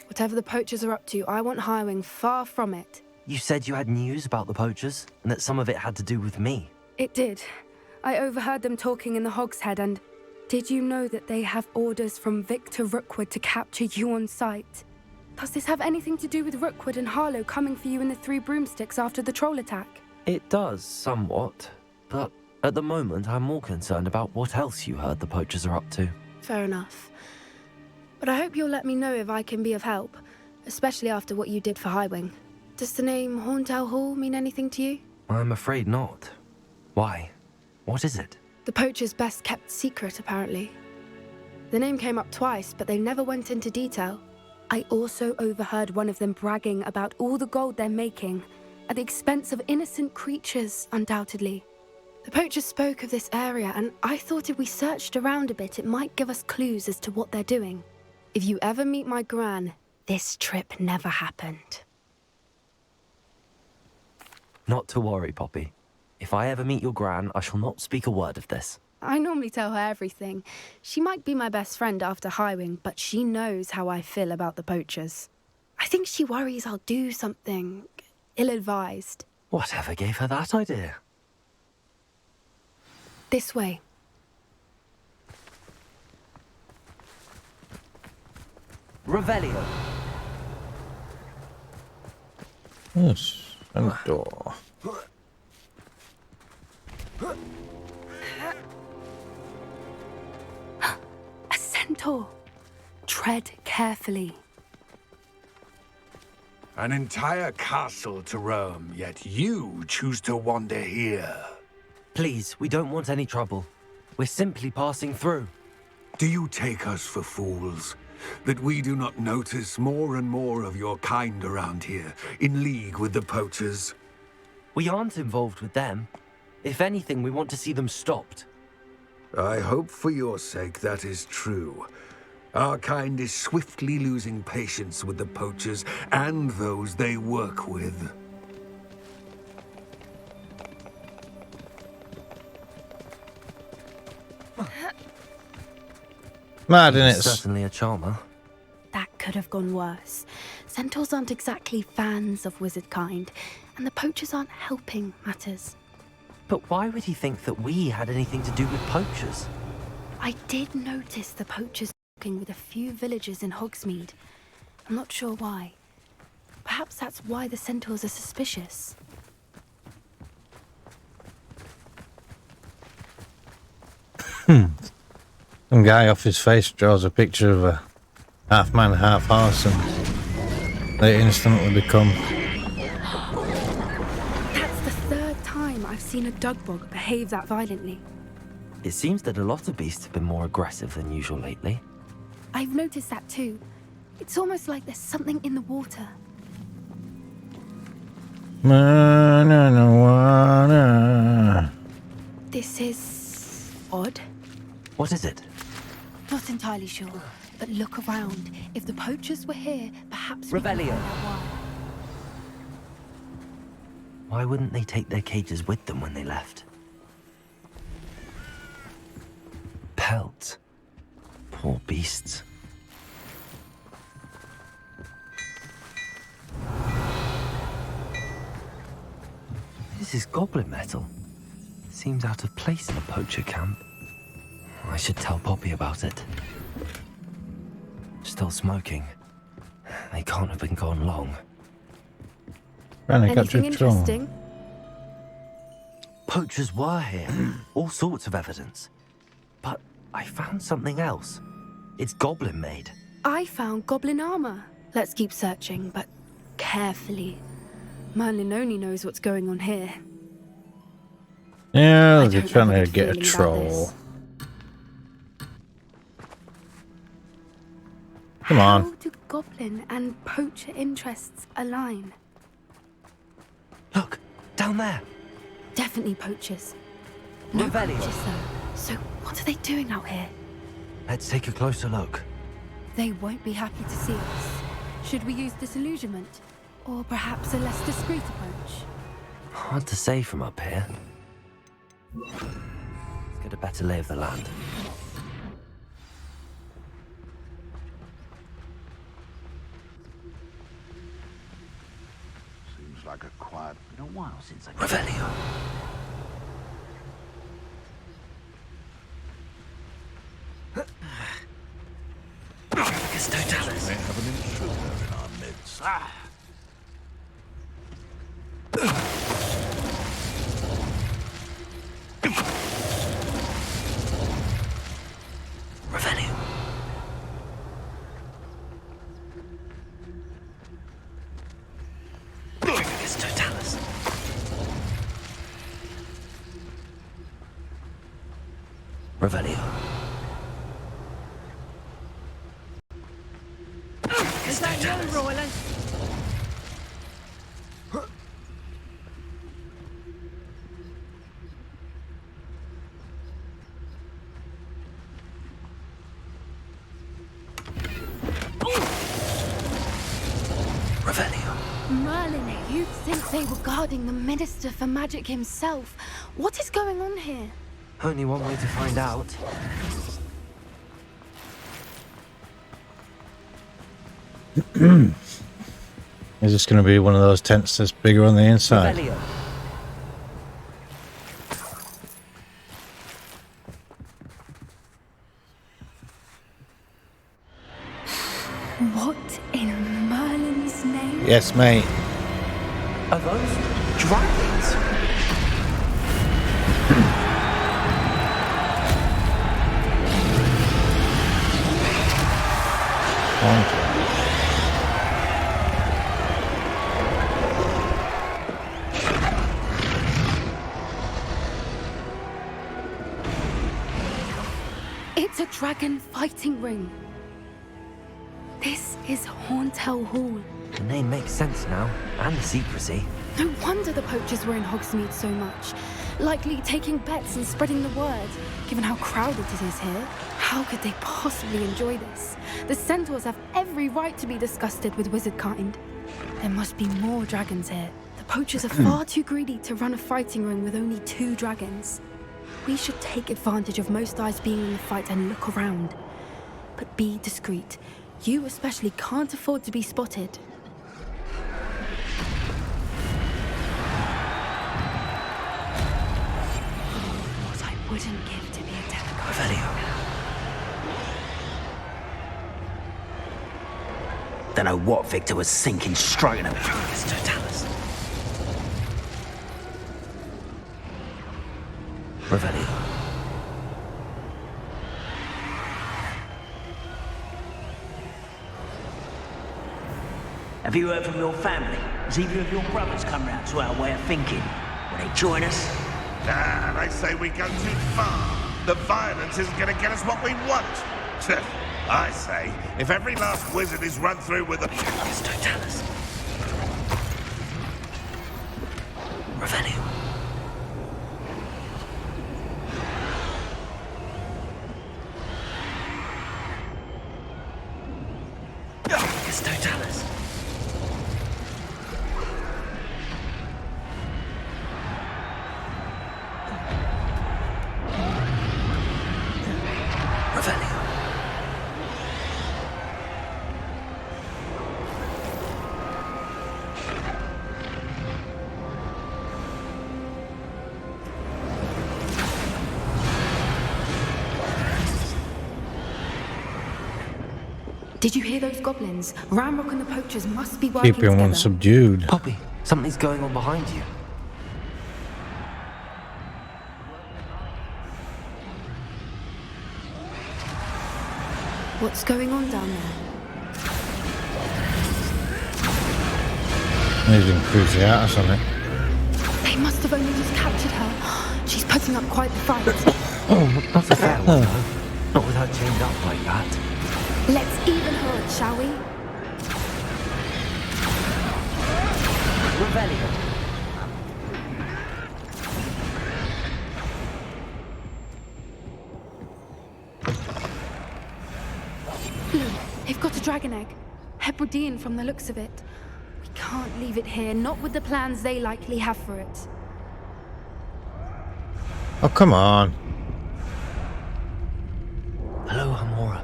Whatever the poachers are up to, I want Highwing far from it. You said you had news about the poachers, and that some of it had to do with me. It did. I overheard them talking in the Hogshead, and did you know that they have orders from Victor Rookwood to capture you on sight? Does this have anything to do with Rookwood and Harlow coming for you in the Three Broomsticks after the troll attack? It does, somewhat. But at the moment, I'm more concerned about what else you heard the poachers are up to. Fair enough. But I hope you'll let me know if I can be of help, especially after what you did for Highwing. Does the name Horntail Hall mean anything to you? I'm afraid not. Why? What is it? The poacher's best kept secret, apparently. The name came up twice, but they never went into detail. I also overheard one of them bragging about all the gold they're making, at the expense of innocent creatures, undoubtedly. The poacher spoke of this area, and I thought if we searched around a bit, it might give us clues as to what they're doing. If you ever meet my gran, this trip never happened. Not to worry, Poppy. If I ever meet your gran, I shall not speak a word of this. I normally tell her everything. She might be my best friend after Highwing, but she knows how I feel about the poachers. I think she worries I'll do something ill-advised. Whatever gave her that idea? This way. Revelio. Yes, and door. A centaur. Tread carefully. An entire castle to roam, yet you choose to wander here. Please, we don't want any trouble. We're simply passing through. Do you take us for fools? That we do not notice more and more of your kind around here, in league with the poachers? We aren't involved with them. If anything, we want to see them stopped. I hope for your sake that is true. Our kind is swiftly losing patience with the poachers and those they work with. Mad, innit? Certainly a charmer. That could have gone worse. Centaurs aren't exactly fans of wizard kind, and the poachers aren't helping matters. But why would he think that we had anything to do with poachers? I did notice the poachers talking with a few villagers in Hogsmeade. I'm not sure why. Perhaps that's why the centaurs are suspicious. Some guy off his face draws a picture of a half man, half horse, and they instantly become. That's the third time I've seen a Dugbog behave that violently. It seems that a lot of beasts have been more aggressive than usual lately. I've noticed that too. It's almost like there's something in the water. This is odd. What is it? Not entirely sure, but look around. If the poachers were here, perhaps we can Revelio. find out why. Why wouldn't they take their cages with them when they left? Pelts. Poor beasts. This is goblin metal. Seems out of place in a poacher camp. I should tell Poppy about it. Still smoking. They can't have been gone long. Anything interesting? Poachers were here. All sorts of evidence. But I found something else. It's goblin made. I found goblin armor. Let's keep searching, but carefully. Merlin only knows what's going on here. Yeah, I they're don't trying have a to good get a feeling about troll. this. Come on. How do goblin and poacher interests align? Look, down there. Definitely poachers. No Revelio. poachers though. So what are they doing out here? Let's take a closer look. They won't be happy to see us. Should we use disillusionment? Or perhaps a less discreet approach? Hard to say from up here. Let's get a better lay of the land. Seems like a quiet. Been a while since I... Revelio. Aristotelis. May have an intruder in our midst. Revelio. Revelio. Is that you, Royland? Revelio. Merlin, you'd think they were guarding the Minister for Magic himself. What is going on here? Only one way to find out. Is this going to be one of those tents that's bigger on the inside? Revelio. What in Merlin's name? Yes, mate. Are those dragons? It's a dragon fighting ring. This is Horntail Hall. The name makes sense now, and the secrecy. No wonder the poachers were in Hogsmeade so much. Likely taking bets and spreading the word. Given how crowded it is here, how could they possibly enjoy this? The centaurs have every right to be disgusted with wizard kind. There must be more dragons here. The poachers are far too greedy to run a fighting ring with only 2 dragons. We should take advantage of most eyes being in the fight and look around. But be discreet. You especially can't afford to be spotted. What I wouldn't give to be a demigod. Revelio. Don't know what Victor was thinking, stroking him. It's Totalis. Revelio. Have you heard from your family? Has either of your brothers come round to our way of thinking? Will they join us? Nah, they say we go too far. The violence isn't going to get us what we want. I say, if every last wizard is run through with a... It's Totalis. Revelio. It's Totalis. Revelio. Did you hear those goblins? Ramrock and the poachers must be working Keeping together. one subdued. Poppy, something's going on behind you. What's going on down there? Needing Cruciate or something. They must have only just captured her. She's putting up quite the fight. Oh, not a fair one, though. Not with her chained up like that. Let's even her up, shall we? Revelio. Look, they've got a dragon egg. Hebridean from the looks of it. We can't leave it here, not with the plans they likely have for it. Oh, come on. Hello, Hamora.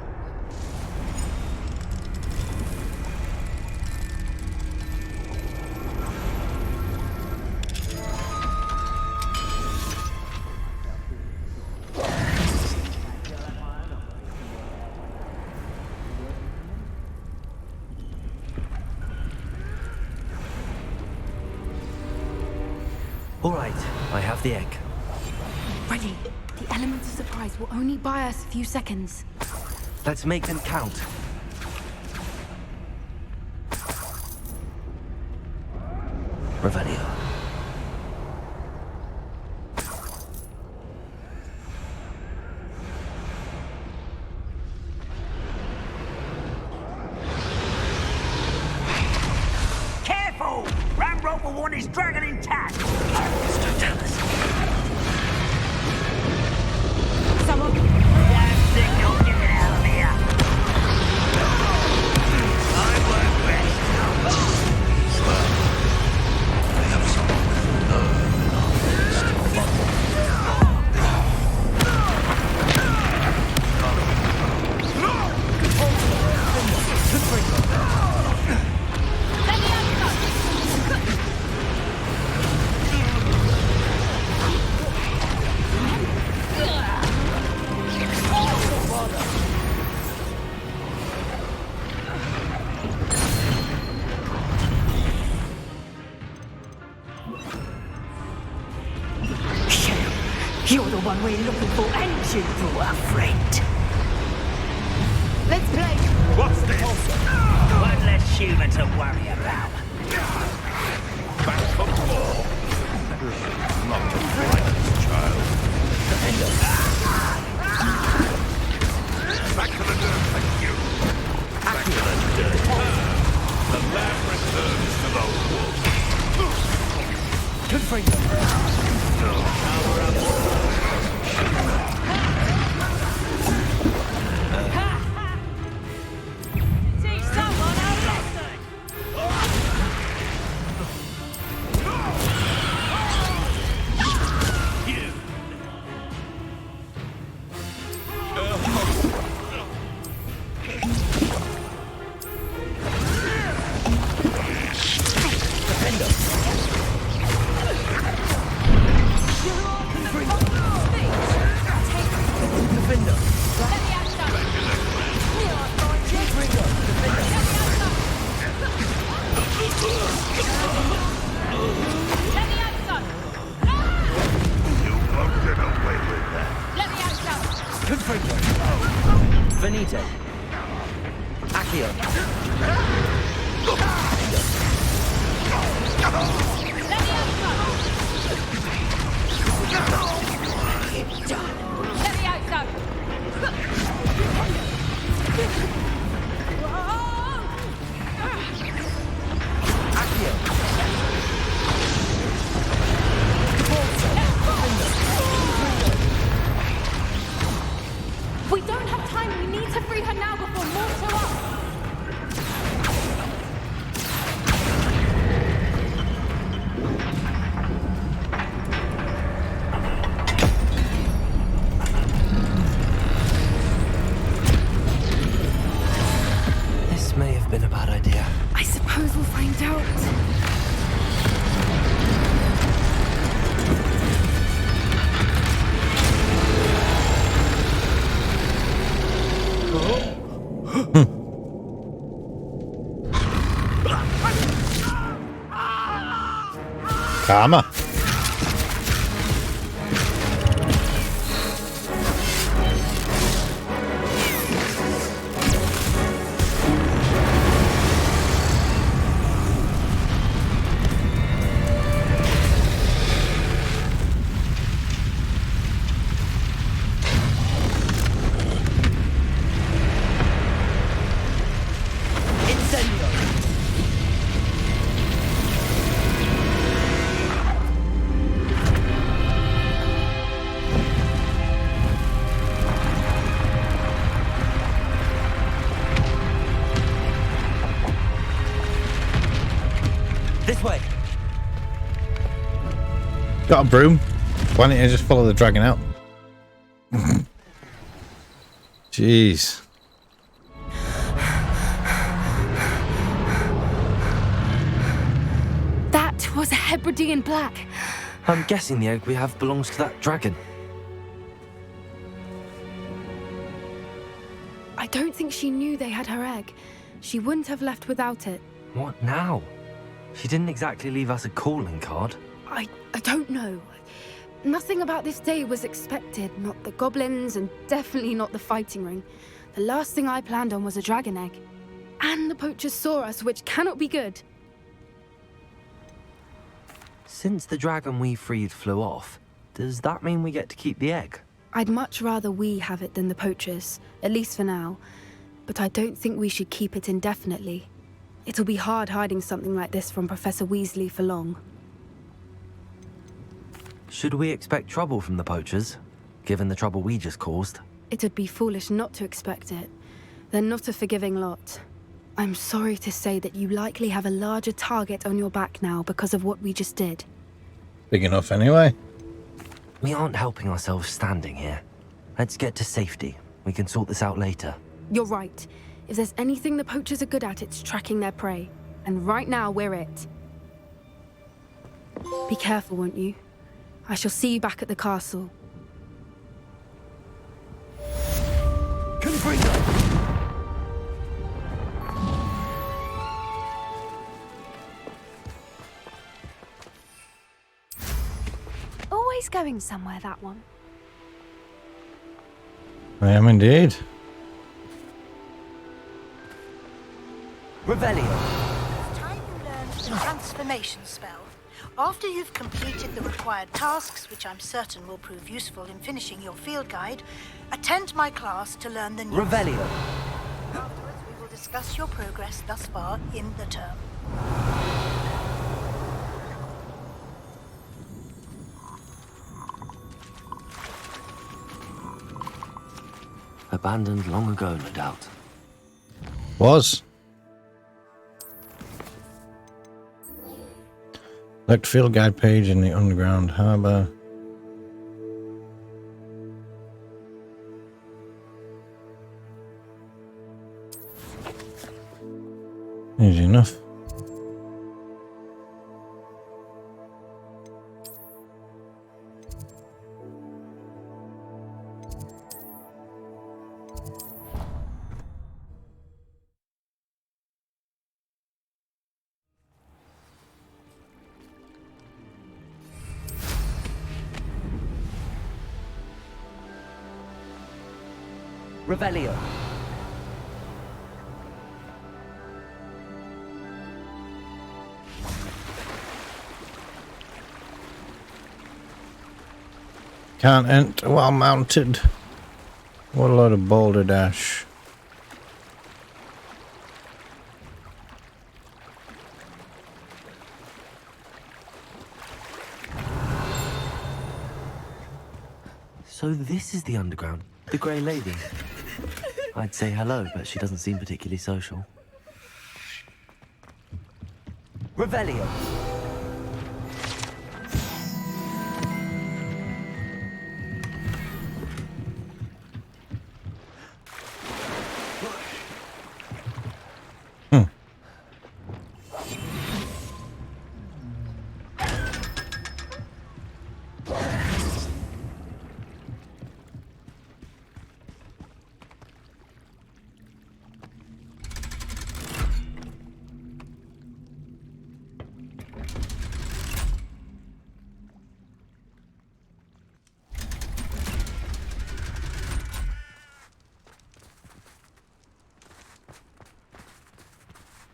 All right, I have the egg. Ready. The element of surprise will only buy us a few seconds. Let's make them count. Revelio. dragon intact. Don't tell us. Someone. Damn signal, get it out of here. I work best. They have someone with nerve in our midst. You're the one we're looking for, ain't you, our friend? Let's play. What's this? One less human to worry about. Back for more. Not a violence, child. Back to the dirt, thank you. Back to the dirt. The lamb returns to the wolf. Good freedom. Teach someone a lesson. You won't get away with that. Good freedom. Venite. Accio. We don't have time. We need to free her now before more show up. This may have been a bad idea. I suppose we'll find out. Karma. This way. Got a broom. Why don't you just follow the dragon out? Jeez. That was a Hebridean black. I'm guessing the egg we have belongs to that dragon. I don't think she knew they had her egg. She wouldn't have left without it. What now? She didn't exactly leave us a calling card. I don't know. Nothing about this day was expected. Not the goblins, and definitely not the fighting ring. The last thing I planned on was a dragon egg. And the poachers saw us, which cannot be good. Since the dragon we freed flew off, does that mean we get to keep the egg? I'd much rather we have it than the poachers, at least for now. But I don't think we should keep it indefinitely. It'll be hard hiding something like this from Professor Weasley for long. Should we expect trouble from the poachers, given the trouble we just caused? It'd be foolish not to expect it. They're not a forgiving lot. I'm sorry to say that you likely have a larger target on your back now because of what we just did. Big enough anyway. We aren't helping ourselves standing here. Let's get to safety. We can sort this out later. You're right. If there's anything the poachers are good at, it's tracking their prey. And right now, we're it. Be careful, won't you? I shall see you back at the castle. Always going somewhere, that one. I am indeed. Revelio. It's time you learned the transformation spell. After you've completed the required tasks, which I'm certain will prove useful in finishing your field guide, attend my class to learn the new Revelio. Afterwards, we will discuss your progress thus far in the term. Abandoned long ago, no doubt. Was. Select field guide page in the underground harbour. Easy enough. Revelio. Can't enter while mounted. What a load of boulder dash. So this is the underground. The Grey Lady. I'd say hello, but she doesn't seem particularly social. Revelio.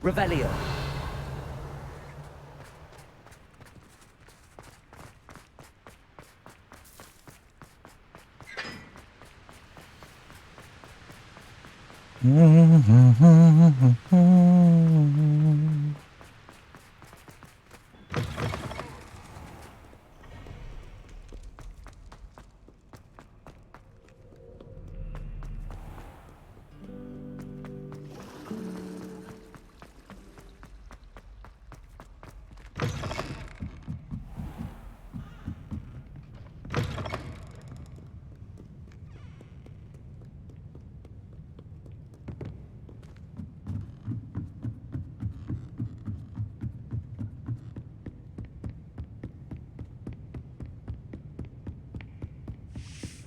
Revelio.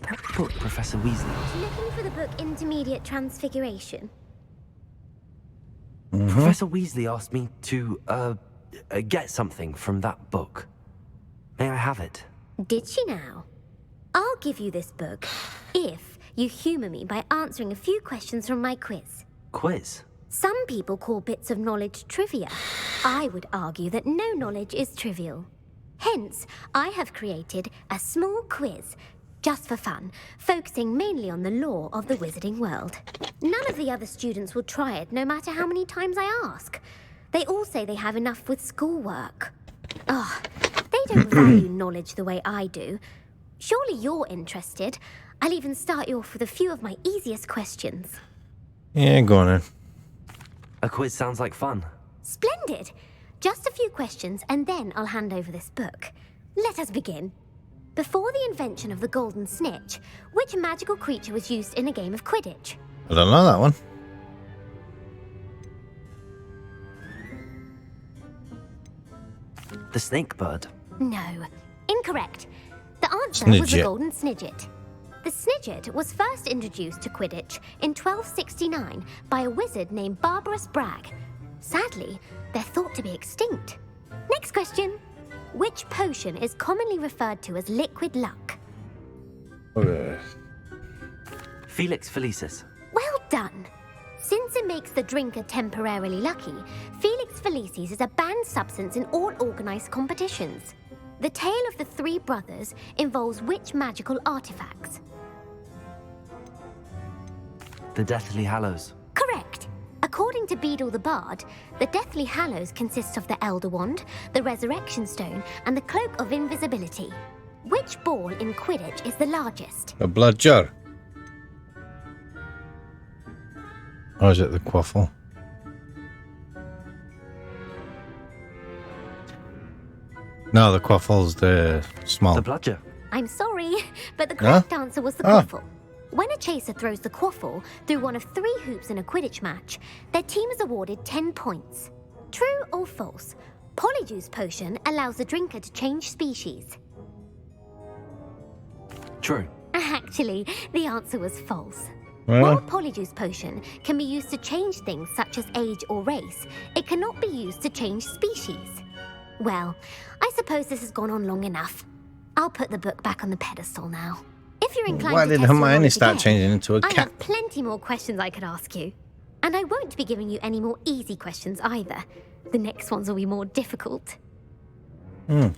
That book, Professor Weasley. Looking for the book Intermediate Transfiguration? Professor Weasley asked me to, get something from that book. May I have it? Did she now? I'll give you this book if you humour me by answering a few questions from my quiz. Quiz? Some people call bits of knowledge trivia. I would argue that no knowledge is trivial. Hence, I have created a small quiz, just for fun, focusing mainly on the lore of the wizarding world. None of the other students will try it, no matter how many times I ask. They all say they have enough with schoolwork. They don't value knowledge the way I do. Surely you're interested. I'll even start you off with a few of my easiest questions. Yeah, go on then. A quiz sounds like fun. Splendid! Just a few questions and then I'll hand over this book. Let us begin. Before the invention of the golden snitch, which magical creature was used in a game of Quidditch? I don't know that one. The snake bird. No. Incorrect. The answer was the Snidget. golden snidget. The snidget was first introduced to Quidditch in 1269 by a wizard named Barbarous Bragg. Sadly, they're thought to be extinct. Next question. Which potion is commonly referred to as liquid luck? Okay. Felix Felicis. Well done. Since it makes the drinker temporarily lucky, Felix Felicis is a banned substance in all organized competitions. The tale of the three brothers involves which magical artifacts? The Deathly Hallows. Correct. According to Beadle the Bard, the Deathly Hallows consists of the Elder Wand, the Resurrection Stone, and the Cloak of Invisibility. Which ball in Quidditch is the largest? A blood jar. Or is it the quaffle? No, the quaffle's the small. The bludger. I'm sorry, but the correct answer was the Ah. quaffle. When a chaser throws the quaffle through one of 3 hoops in a Quidditch match, their team is awarded 10 points. True or false? Polyjuice potion allows the drinker to change species. True. Actually, the answer was false. Well. While Polyjuice potion can be used to change things such as age or race, it cannot be used to change species. Well, I suppose this has gone on long enough. I'll put the book back on the pedestal now. If you're inclined Why to did test your Hermione knowledge start again, changing into a I cat? have plenty more questions I could ask you. And I won't be giving you any more easy questions either. The next ones will be more difficult. Go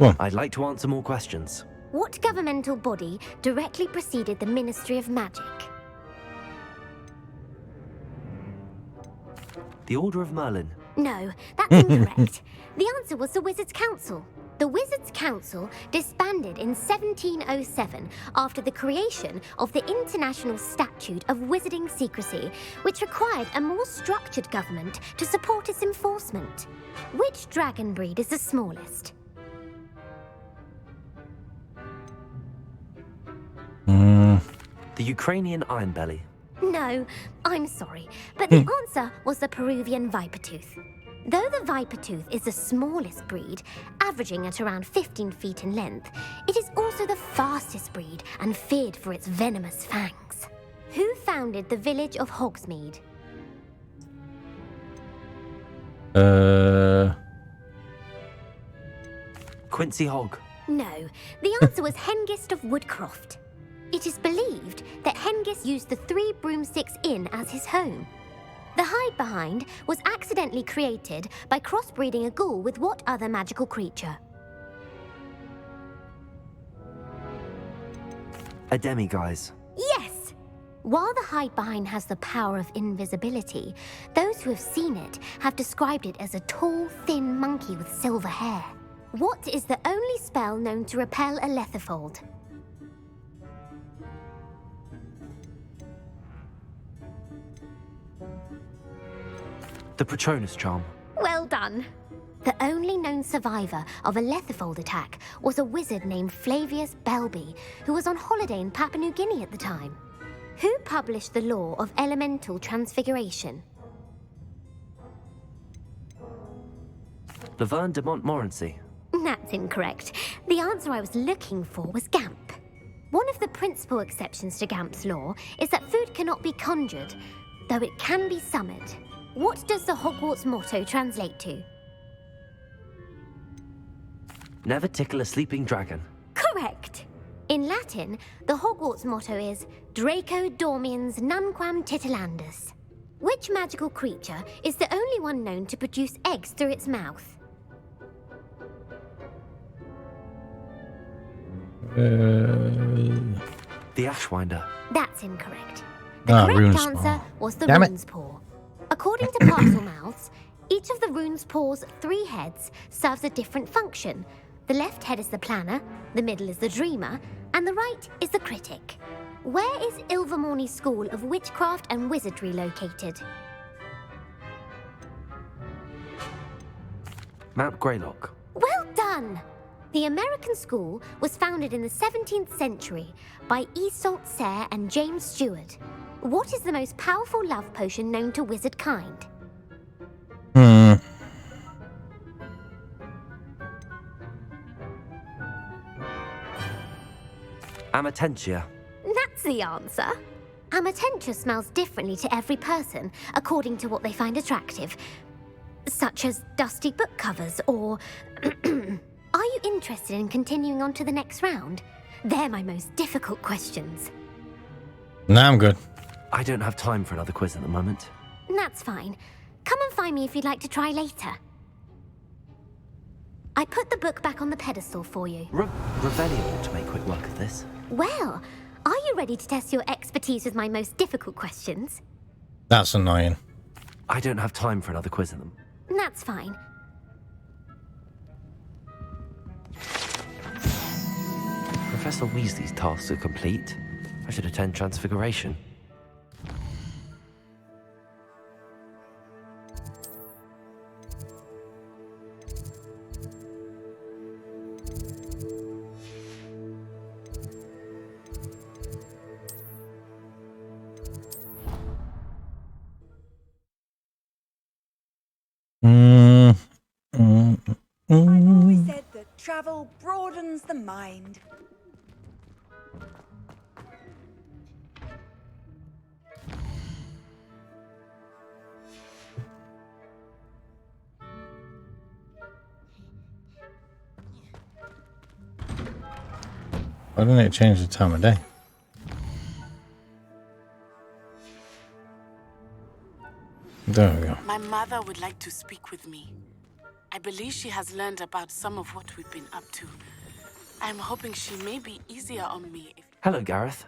on. I'd like to answer more questions. What governmental body directly preceded the Ministry of Magic? The Order of Merlin. No, that's incorrect. The answer was the Wizards' Council. The Wizards' Council disbanded in 1707 after the creation of the International Statute of Wizarding Secrecy, which required a more structured government to support its enforcement. Which dragon breed is the smallest? The Ukrainian Ironbelly. No, I'm sorry, but the answer was the Peruvian Vipertooth. Though the Vipertooth is the smallest breed, averaging at around 15 feet in length, it is also the fastest breed and feared for its venomous fangs. Who founded the village of Hogsmeade? Quincy Hogg. No, the answer was Hengist of Woodcroft. It is believed that Hengist used the Three Broomsticks Inn as his home. The hide-behind was accidentally created by crossbreeding a ghoul with what other magical creature? A demiguise. Yes! While the hide-behind has the power of invisibility, those who have seen it have described it as a tall, thin monkey with silver hair. What is the only spell known to repel a Lethifold? The Patronus Charm. Well done. The only known survivor of a Lethifold attack was a wizard named Flavius Belby, who was on holiday in Papua New Guinea at the time. Who published the law of elemental transfiguration? Laverne de Montmorency. That's incorrect. The answer I was looking for was Gamp. One of the principal exceptions to Gamp's law is that food cannot be conjured, though it can be summoned. What does the Hogwarts motto translate to? Never tickle a sleeping dragon. Correct. In Latin, the Hogwarts motto is Draco Dormiens Nunquam Titilandus. Which magical creature is the only one known to produce eggs through its mouth? The Ashwinder. That's incorrect. The correct Runespawn. answer was the Damn it. Runespaw. According to Parselmouths, Each of the rune's paws' 3 heads serves a different function. The left head is the planner, the middle is the dreamer, and the right is the critic. Where is Ilvermorny School of Witchcraft and Wizardry located? Mount Greylock. Well done! The American school was founded in the 17th century by Isolde Sayre and James Stewart. What is the most powerful love potion known to wizard kind? Amatentia. That's the answer. Amatentia smells differently to every person according to what they find attractive, such as dusty book covers or... Are you interested in continuing on to the next round? They're my most difficult questions. Nah, I'm good. I don't have time for another quiz at the moment. That's fine. Come and find me if you'd like to try later. I put the book back on the pedestal for you. Revelio ought to make quick work of this. Well, are you ready to test your expertise with my most difficult questions? That's annoying. I don't have time for another quiz of them. That's fine. Professor Weasley's tasks are complete. I should attend Transfiguration. I've always said that travel broadens the mind. Why didn't it change the time of day? There we go. My mother would like to speak with me. I believe she has learned about some of what we've been up to. I'm hoping she may be easier on me if... Hello, Gareth.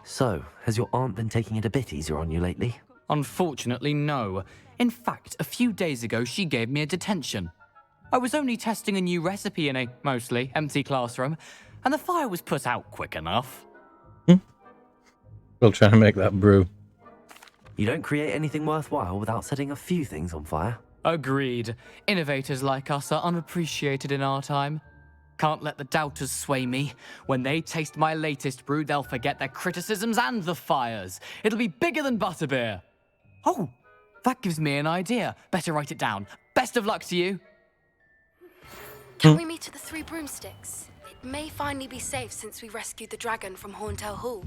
So, has your aunt been taking it a bit easier on you lately? Unfortunately, no. In fact, a few days ago, she gave me a detention. I was only testing a new recipe in a mostly empty classroom, and the fire was put out quick enough. Still trying to make that brew. You don't create anything worthwhile without setting a few things on fire. Agreed. Innovators like us are unappreciated in our time. Can't let the doubters sway me. When they taste my latest brew, they'll forget their criticisms and the fires. It'll be bigger than butterbeer. Oh, that gives me an idea. Better write it down. Best of luck to you. Can we meet at the Three Broomsticks? It may finally be safe since we rescued the dragon from Horntail Hall.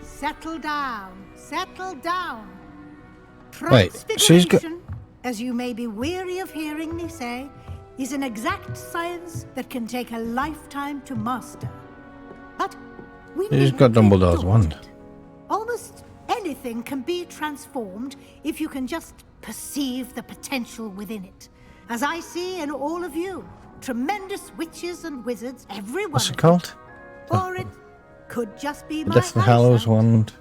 Settle down. Settle down. Wait, she's got... Transfiguration, as you may be weary of hearing me say, is an exact science that can take a lifetime to master. But we She's got Dumbledore's wand. almost anything can be transformed if you can just perceive the potential within it. As I see in all of you, tremendous witches and wizards, everyone. What's it called? Or it could just be my Deathly Hallows wand.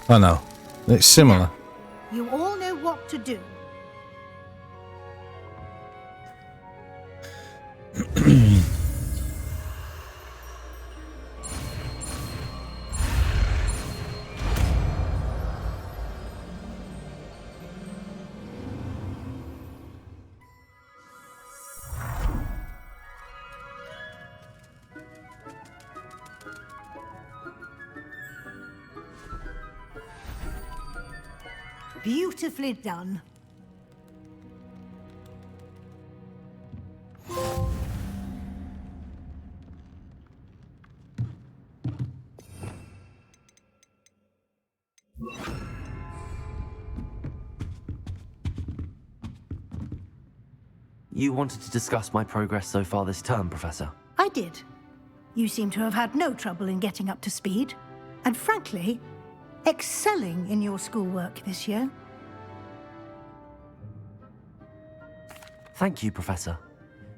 Oh no, it's similar. You all know what to do. Beautifully done. You wanted to discuss my progress so far this term, Professor. I did. You seem to have had no trouble in getting up to speed. And frankly, excelling in your schoolwork this year. Thank you, Professor.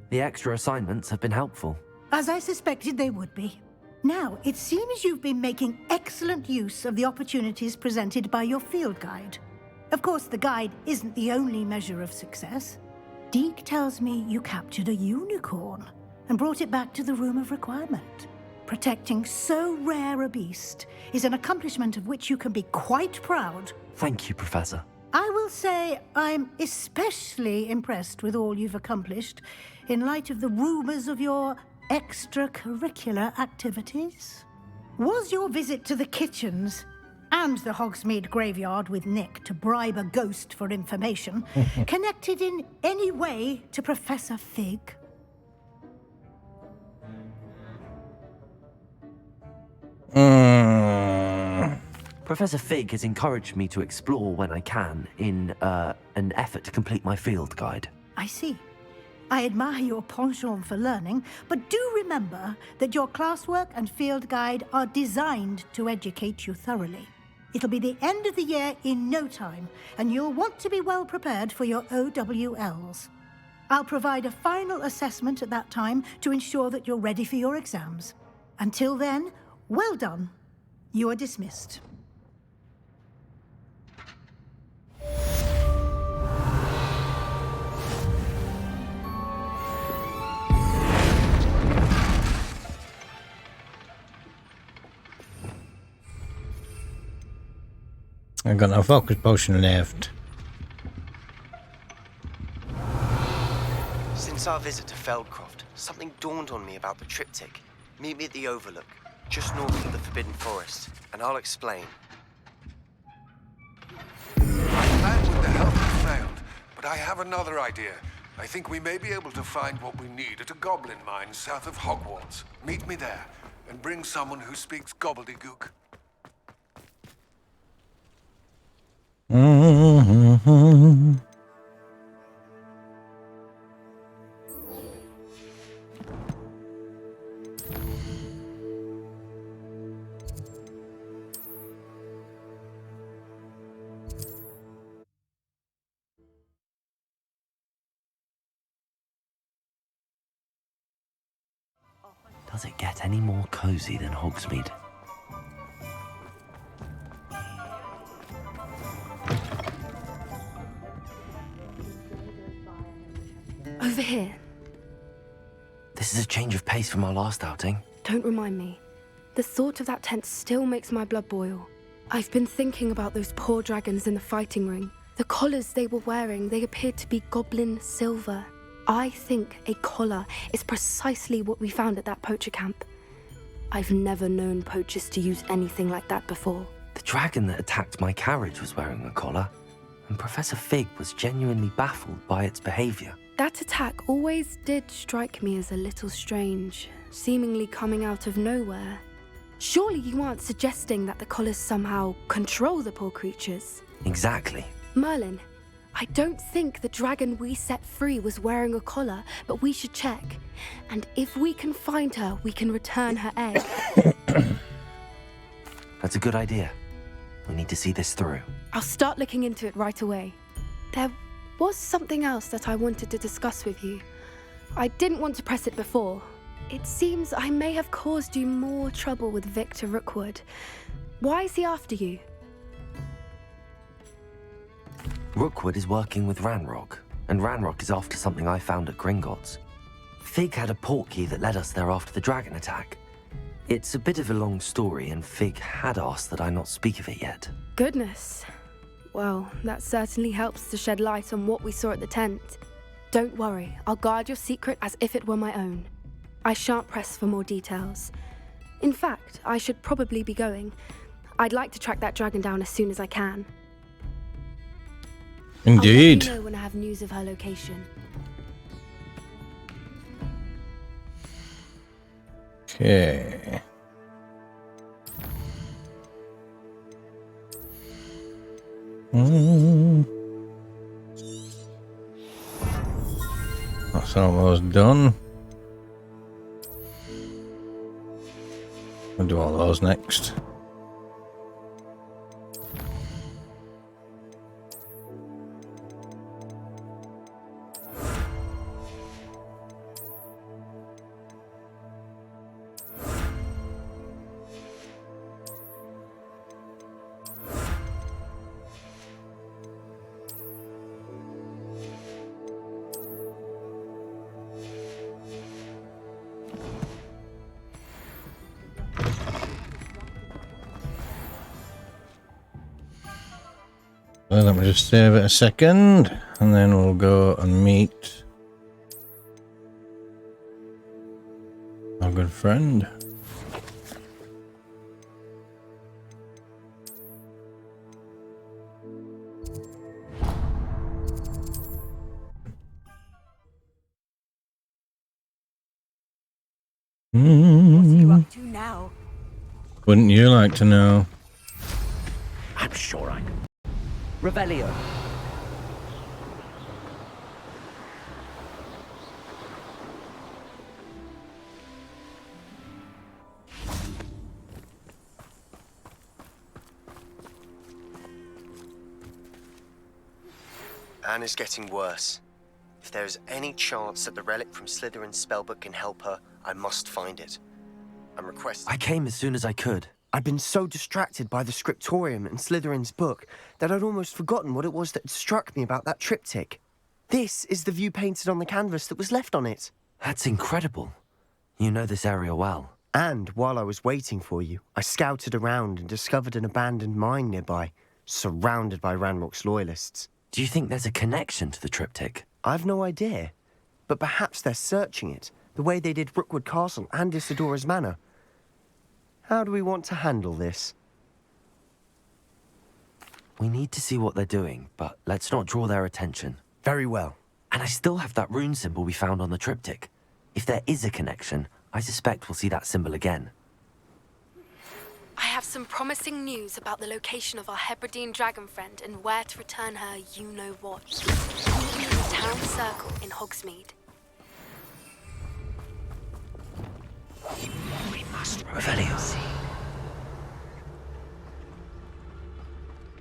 The extra assignments have been helpful. As I suspected they would be. Now, it seems you've been making excellent use of the opportunities presented by your field guide. Of course, the guide isn't the only measure of success. Deke tells me you captured a unicorn and brought it back to the Room of Requirement. Protecting so rare a beast is an accomplishment of which you can be quite proud. Thank you, Professor. I will say I'm especially impressed with all you've accomplished in light of the rumors of your extracurricular activities. Was your visit to the kitchens and the Hogsmeade graveyard with Nick to bribe a ghost for information connected in any way to Professor Fig? Professor Fig has encouraged me to explore when I can in an effort to complete my field guide. I see. I admire your penchant for learning, but do remember that your classwork and field guide are designed to educate you thoroughly. It'll be the end of the year in no time, and you'll want to be well prepared for your OWLs. I'll provide a final assessment at that time to ensure that you're ready for your exams. Until then, well done. You are dismissed. I've got no focus potion left. Since our visit to Feldcroft, something dawned on me about the triptych. Meet me at the Overlook, just north of the Forbidden Forest, and I'll explain. My plan with the help has failed, but I have another idea. I think we may be able to find what we need at a goblin mine south of Hogwarts. Meet me there, and bring someone who speaks gobbledygook. Does it get any more cozy than Hogsmeade? Over here. This is a change of pace from our last outing. Don't remind me. The thought of that tent still makes my blood boil. I've been thinking about those poor dragons in the fighting ring. The collars they were wearing, they appeared to be goblin silver. I think a collar is precisely what we found at that poacher camp. I've never known poachers to use anything like that before. The dragon that attacked my carriage was wearing a collar, and Professor Fig was genuinely baffled by its behavior. That attack always did strike me as a little strange, seemingly coming out of nowhere. Surely you aren't suggesting that the collars somehow control the poor creatures? Exactly. Merlin, I don't think the dragon we set free was wearing a collar, but we should check. And if we can find her, we can return her egg. That's a good idea. We need to see this through. I'll start looking into it right away. There was something else that I wanted to discuss with you. I didn't want to press it before. It seems I may have caused you more trouble with Victor Rookwood. Why is he after you? Rookwood is working with Ranrock, and Ranrock is after something I found at Gringotts. Fig had a portkey that led us there after the dragon attack. It's a bit of a long story, and Fig had asked that I not speak of it yet. Goodness. Well, that certainly helps to shed light on what we saw at the tent. Don't worry, I'll guard your secret as if it were my own. I shan't press for more details. In fact, I should probably be going. I'd like to track that dragon down as soon as I can. Indeed. I'll let you know when I have news of her location. Okay. That's almost done. We'll do all those next. Well, let me just save it a second, and then we'll go and meet our good friend. What's you up to now? Wouldn't you like to know? I'm sure I can. Revelio. Anne is getting worse. If there is any chance that the relic from Slytherin's spellbook can help her, I must find it. I'm requesting. I came as soon as I could. I'd been so distracted by the scriptorium and Slytherin's book that I'd almost forgotten what it was that struck me about that triptych. This is the view painted on the canvas that was left on it. That's incredible. You know this area well. And while I was waiting for you, I scouted around and discovered an abandoned mine nearby, surrounded by Ranrock's loyalists. Do you think there's a connection to the triptych? I've no idea. But perhaps they're searching it, the way they did Rookwood Castle and Isidora's Manor. How do we want to handle this? We need to see what they're doing, but let's not draw their attention. Very well. And I still have that rune symbol we found on the triptych. If there is a connection, I suspect we'll see that symbol again. I have some promising news about the location of our Hebridean dragon friend and where to return her you-know-what. Meet me in the town circle in Hogsmeade. We must Revelio.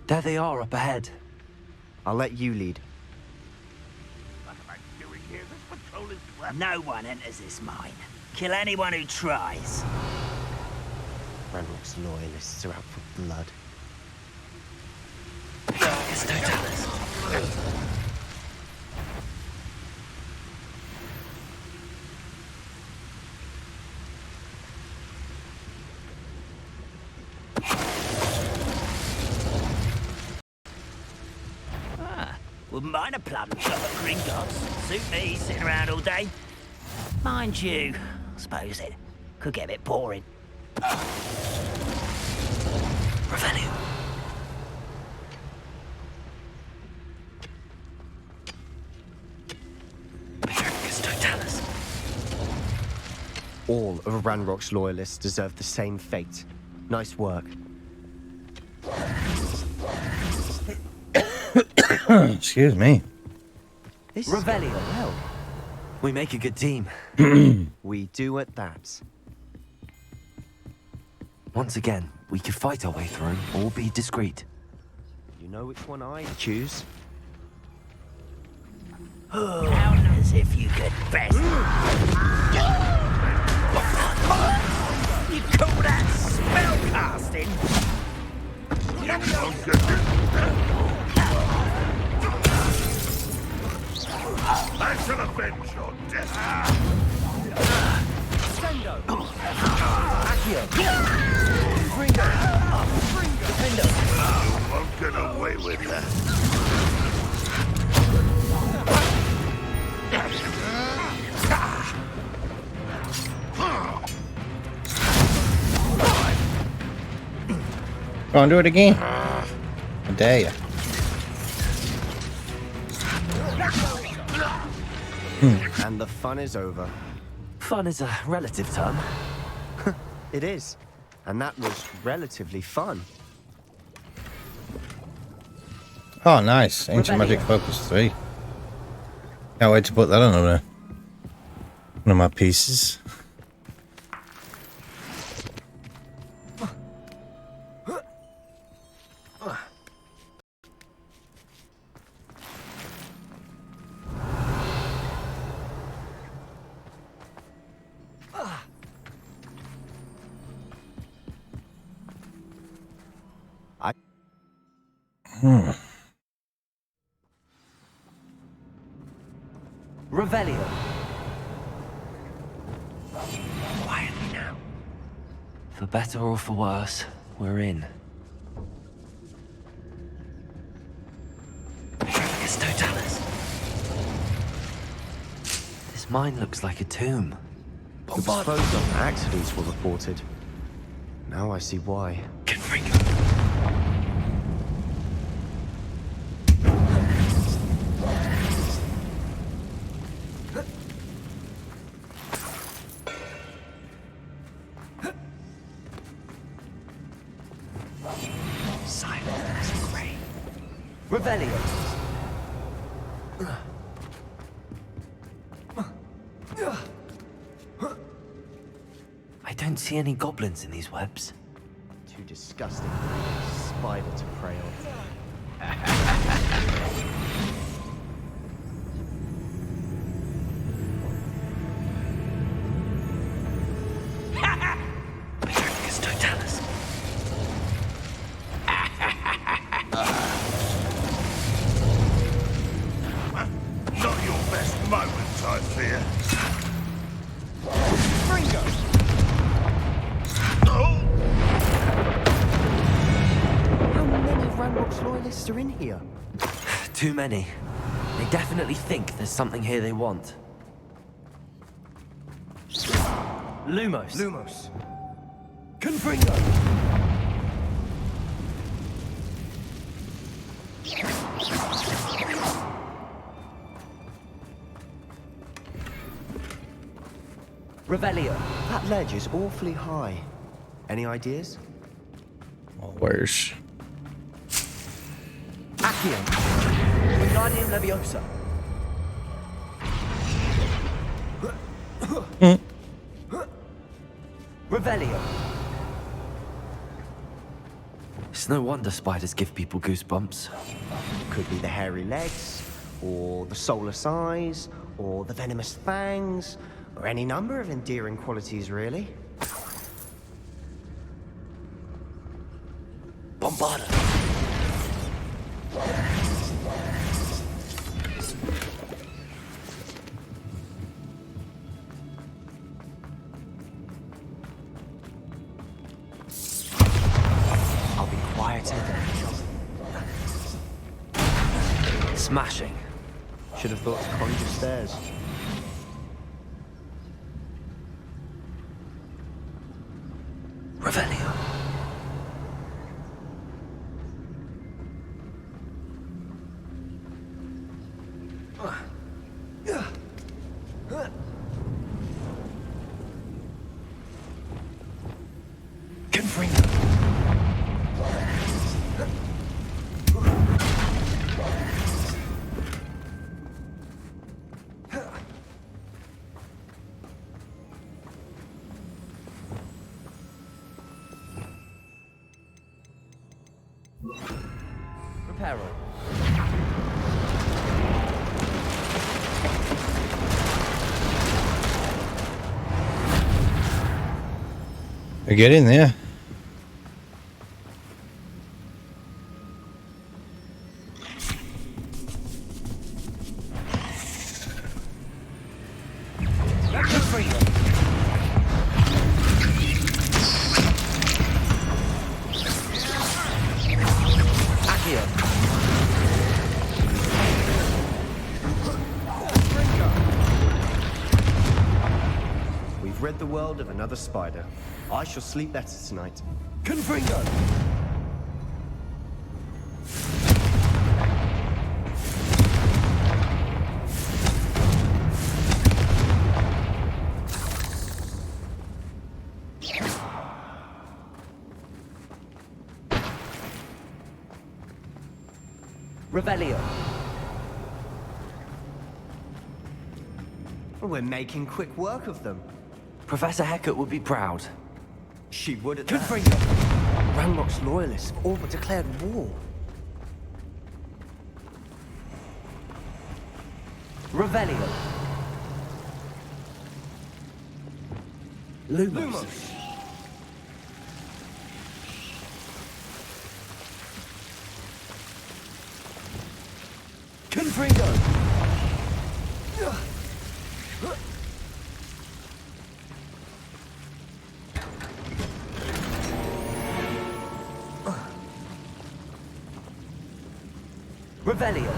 There they are up ahead. I'll let you lead. What am I doing here? This patrol is left. No one enters this mine. Kill anyone who tries. Ranrock's loyalists are out for blood. Wouldn't mind a plum shop at Gringotts. Suit me, sitting around all day. Mind you, I suppose it could get a bit boring. Revelio. All of Ranrock's loyalists deserve the same fate. Nice work. Excuse me. This Revelio. Well, we make a good team. We do at that. Once again, we could fight our way through or be discreet. You know which one I'd choose? Sound as if you could best. You call that spellcasting? I shall avenge your death. Sendo. Accio. Ringo. Defendo. You won't get away with that. Go on, do it again. I dare you. And the fun is over. Fun is a relative term. It is. And that was relatively fun. Oh, nice. Ancient Magic Focus 3. Can't wait to put that on one of my pieces. Revelio. Quietly now. For better or for worse, we're in. Mine looks like a tomb. It was closed off. Accidents were reported. Now I see why. Silence, Grey. Revelio. I don't see any goblins in these webs. Too disgusting for a spider to prey on. Petricus totalis. Not your best moment, I fear. Fringo! How many Ranrock's loyalists are in here? Too many. They definitely think there's something here they want. Lumos. Lumos. Confringo! Revelio. That ledge is awfully high. Any ideas? Worse. Accio. Wingardium Leviosa. Revelio. It's no wonder spiders give people goosebumps. Could be the hairy legs, or the soulless eyes, or the venomous fangs, or any number of endearing qualities, really. Bombarda. I'll be quieter than Smashing. Should have thought to conjure stairs. Revelio. Confringo. Reparo. Get in there. We've rid the world of another spider. I shall sleep better tonight. Confringo. Revelio. We're making quick work of them. Professor Hecat would be proud. She would at Confringo. that. Ranrock's loyalists have all but declared war. Revelio. Lumos. Confringo. Revelio.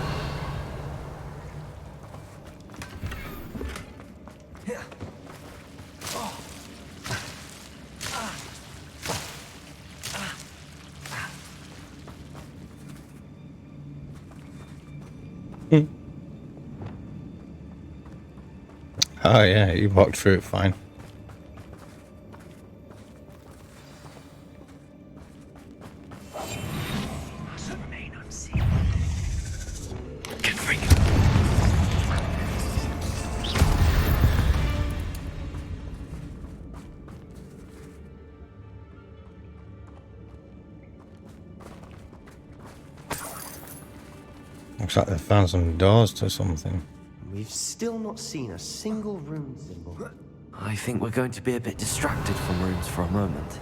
Oh yeah, you walked through it fine. Looks like they found some doors to something. We've still not seen a single rune symbol. I think we're going to be a bit distracted from runes for a moment.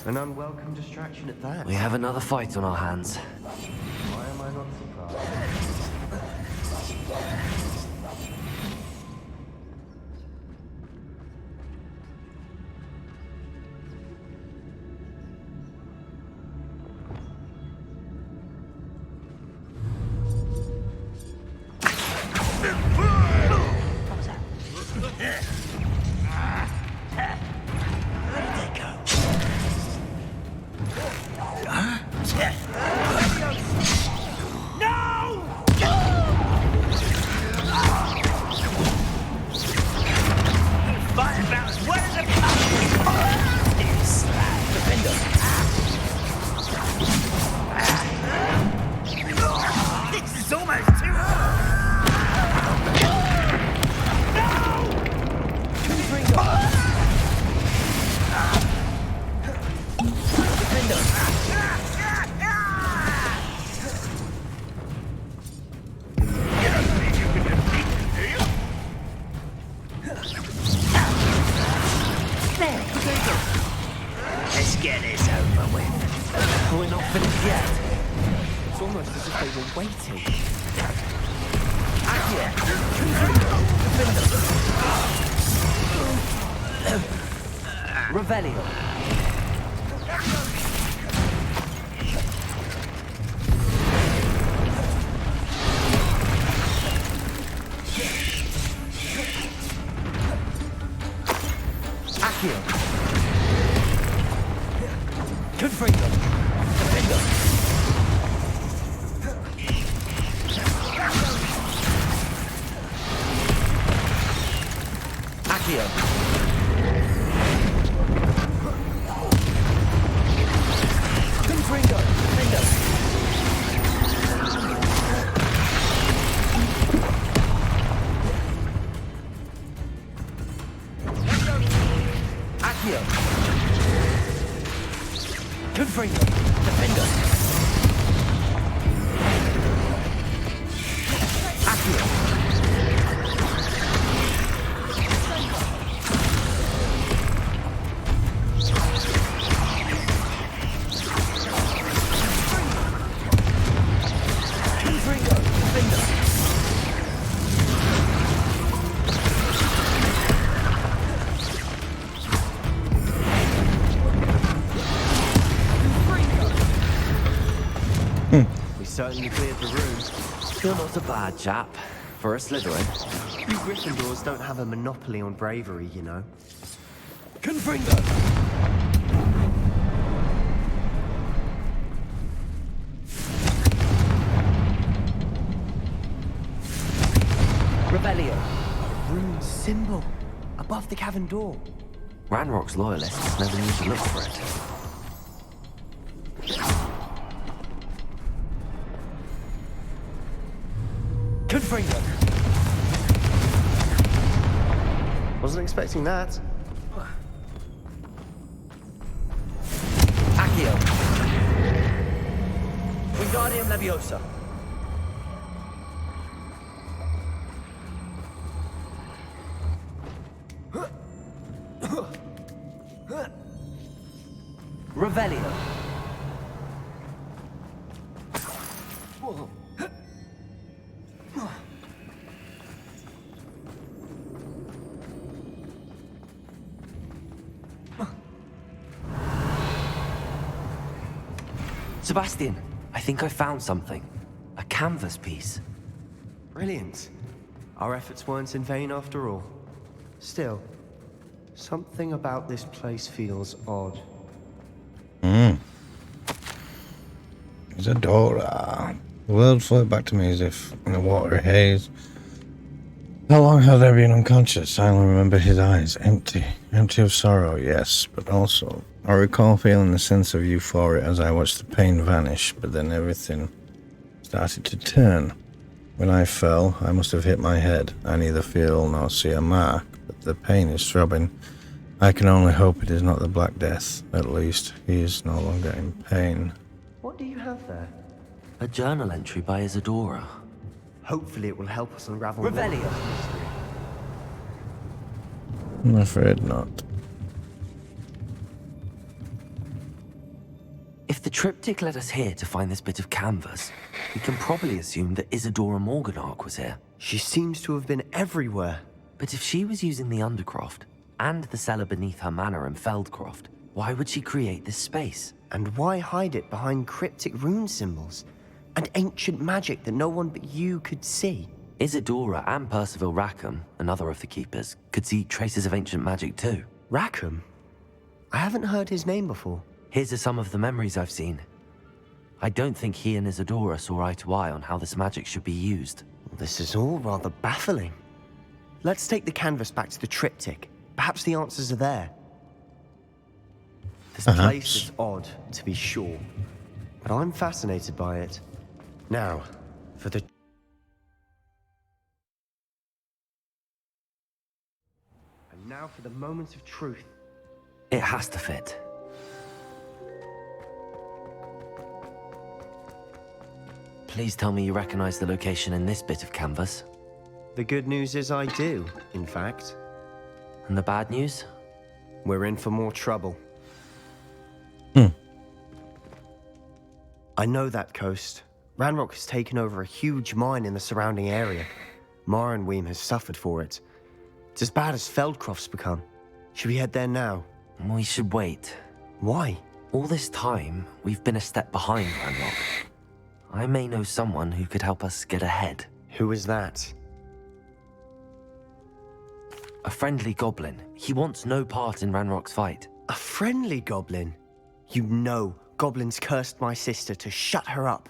An unwelcome distraction at that. We have another fight on our hands. Why am I not surprised? Let's get this over with. We're not finished yet. It's almost as if they were waiting. Revelio. Accio. Confringo. Defendo. Accio. Confringo. Defendo. Accio. Confringo. Defendo. Accio. Confringo. Defendo. We certainly cleared the room. Still not a bad chap. For a Slytherin. You Gryffindors don't have a monopoly on bravery, you know. Confringo! Revelio. A rune symbol above the cavern door. Ranrock's loyalists never need to look for it. Confringo. Wasn't expecting that. Accio. Wingardium Leviosa. Revelio. Sebastian, I think I found something. A canvas piece. Brilliant. Our efforts weren't in vain after all. Still, something about this place feels odd. Isadora. The world flowed back to me as if in a watery haze. How long had I been unconscious? I only remember his eyes, empty of sorrow, yes, but also I recall feeling a sense of euphoria as I watched the pain vanish, but then everything started to turn. When I fell, I must have hit my head. I neither feel nor see a mark, but the pain is throbbing. I can only hope it is not the Black Death. At least, he is no longer in pain. What do you have there? A journal entry by Isadora. Hopefully it will help us unravel Revelio. mystery. I'm afraid not. If the triptych led us here to find this bit of canvas, we can probably assume that Isadora Morganach was here. She seems to have been everywhere. But if she was using the Undercroft, and the cellar beneath her manor in Feldcroft, why would she create this space? And why hide it behind cryptic rune symbols? And ancient magic that no one but you could see? Isadora and Percival Rackham, another of the Keepers, could see traces of ancient magic too. Rackham? I haven't heard his name before. His are some of the memories I've seen. I don't think he and Isadora saw eye to eye on how this magic should be used. This is all rather baffling. Let's take the canvas back to the triptych. Perhaps the answers are there. This place is odd, to be sure, but I'm fascinated by it. Now, for the... And now for the moment of truth. It has to fit. Please tell me you recognize the location in this bit of canvas. The good news is I do, in fact. And the bad news? We're in for more trouble. I know that coast. Ranrock has taken over a huge mine in the surrounding area. Morrowind has suffered for it. It's as bad as Feldcroft's become. Should we head there now? We should wait. Why? All this time, we've been a step behind Ranrock. I may know someone who could help us get ahead. Who is that? A friendly goblin. He wants no part in Ranrock's fight. A friendly goblin? You know goblins cursed my sister to shut her up.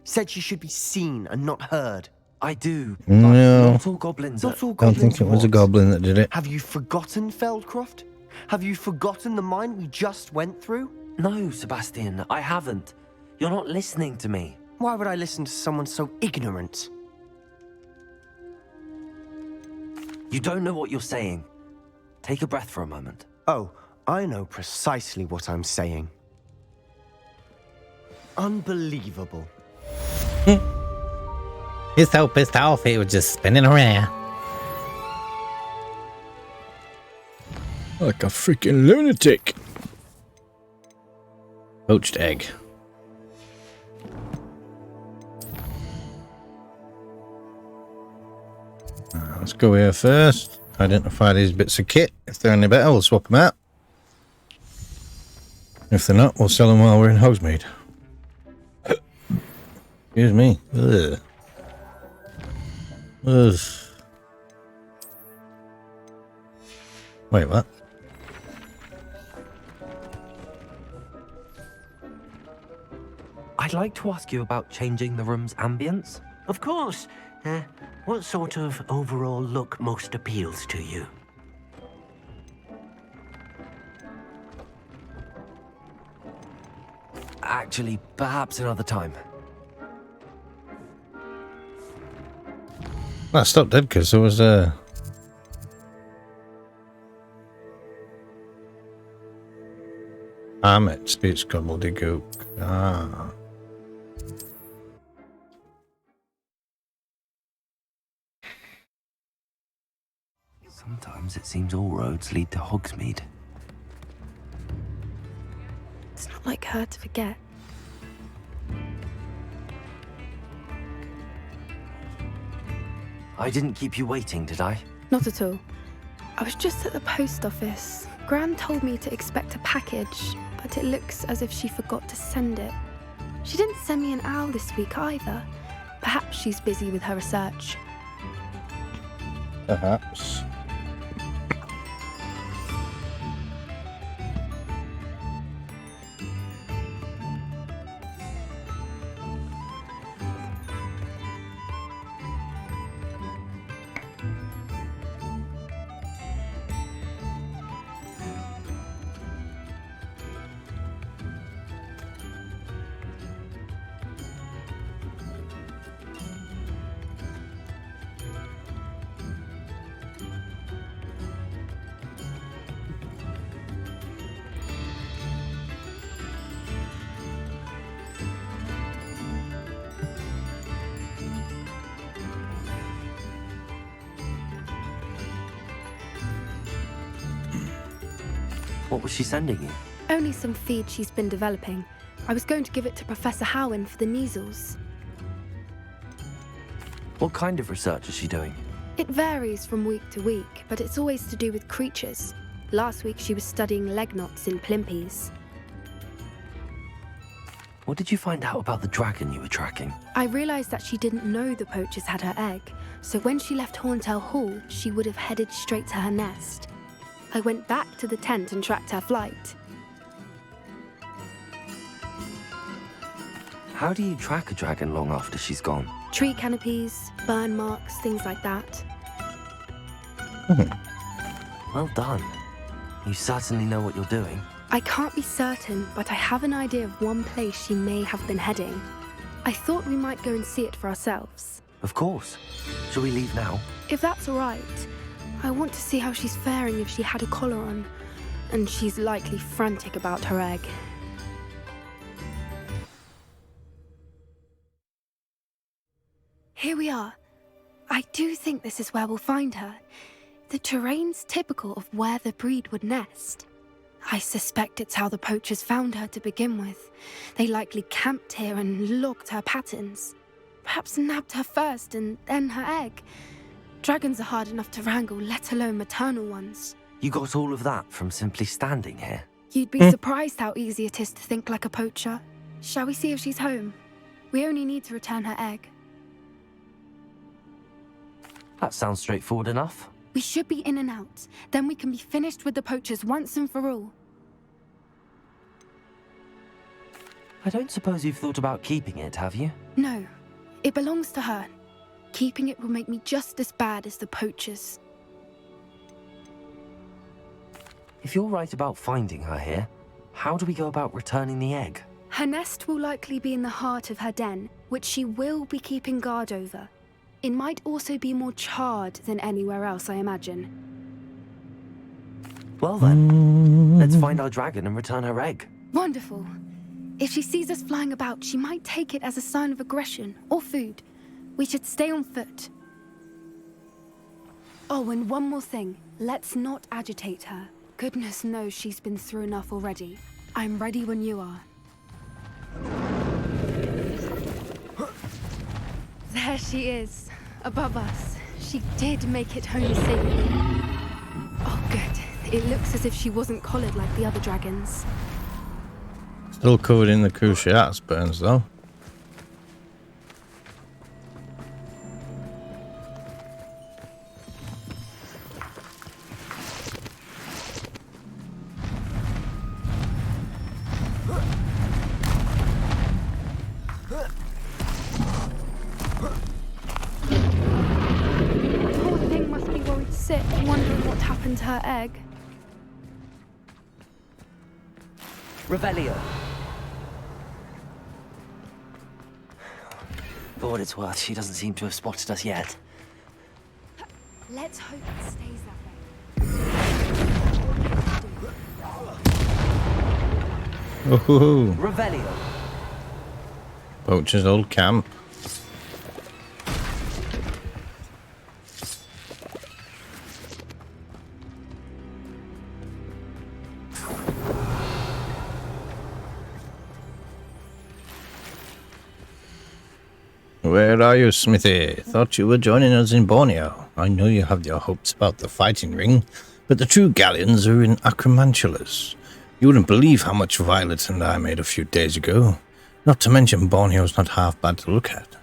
Said she should be seen and not heard. I do. No. Not all goblins Not all I don't goblins think it was a what? goblin that did it. Have you forgotten Feldcroft? Have you forgotten the mine we just went through? No, Sebastian, I haven't. You're not listening to me. Why would I listen to someone so ignorant? You don't know what you're saying. Take a breath for a moment. Oh, I know precisely what I'm saying. Unbelievable. He's so pissed off, he was just spinning around. Like a freaking lunatic. Poached egg. Let's go here first. Identify these bits of kit. If they're any better, we'll swap them out. If they're not, we'll sell them while we're in Hogsmeade. Excuse me. Ugh. Ugh. Wait, what? I'd like to ask you about changing the room's ambience. Of course. What sort of overall look most appeals to you? Actually, perhaps another time. I stopped dead because there was a... Ahmet speaks gobbledygook. Ah. Sometimes it seems all roads lead to Hogsmeade. It's not like her to forget. I didn't keep you waiting, did I? Not at all. I was just at the post office. Gran told me to expect a package, but it looks as if she forgot to send it. She didn't send me an owl this week either. Perhaps she's busy with her research. Perhaps. What was she sending you? Only some feed she's been developing. I was going to give it to Professor Howen for the measles. What kind of research is she doing? It varies from week to week, but it's always to do with creatures. Last week she was studying leg knots in Plimpies. What did you find out about the dragon you were tracking? I realized that she didn't know the poachers had her egg, so when she left Horntail Hall, she would have headed straight to her nest. I went back to the tent and tracked her flight. How do you track a dragon long after she's gone? Tree canopies, burn marks, things like that. Well done. You certainly know what you're doing. I can't be certain, but I have an idea of one place she may have been heading. I thought we might go and see it for ourselves. Of course. Shall we leave now? If that's all right. I want to see how she's faring if she had a collar on. And she's likely frantic about her egg. Here we are. I do think this is where we'll find her. The terrain's typical of where the breed would nest. I suspect it's how the poachers found her to begin with. They likely camped here and logged her patterns. Perhaps nabbed her first and then her egg. Dragons are hard enough to wrangle, let alone maternal ones. You got all of that from simply standing here? You'd be surprised how easy it is to think like a poacher. Shall we see if she's home? We only need to return her egg. That sounds straightforward enough. We should be in and out. Then we can be finished with the poachers once and for all. I don't suppose you've thought about keeping it, have you? No. It belongs to her. Keeping it will make me just as bad as the poachers. If you're right about finding her here, how do we go about returning the egg? Her nest will likely be in the heart of her den, which she will be keeping guard over. It might also be more charred than anywhere else, I imagine. Well then, let's find our dragon and return her egg. Wonderful. If she sees us flying about, she might take it as a sign of aggression or food. We should stay on foot. Oh, and one more thing. Let's not agitate her. Goodness knows she's been through enough already. I'm ready when you are. There she is, above us. She did make it home safely. Oh, good. It looks as if she wasn't collared like the other dragons. Still covered in the Cruciatus burns, though. Wondering what happened to her egg. Revelio. For what it's worth, she doesn't seem to have spotted us yet. Let's hope it stays that way. Ooh. Revelio. Poacher's old camp. Where are you, Smithy? Thought you were joining us in Borneo. I know you have your hopes about the fighting ring, but the true galleons are in Acromantulas. You wouldn't believe how much Violet and I made a few days ago. Not to mention Borneo's not half bad to look at.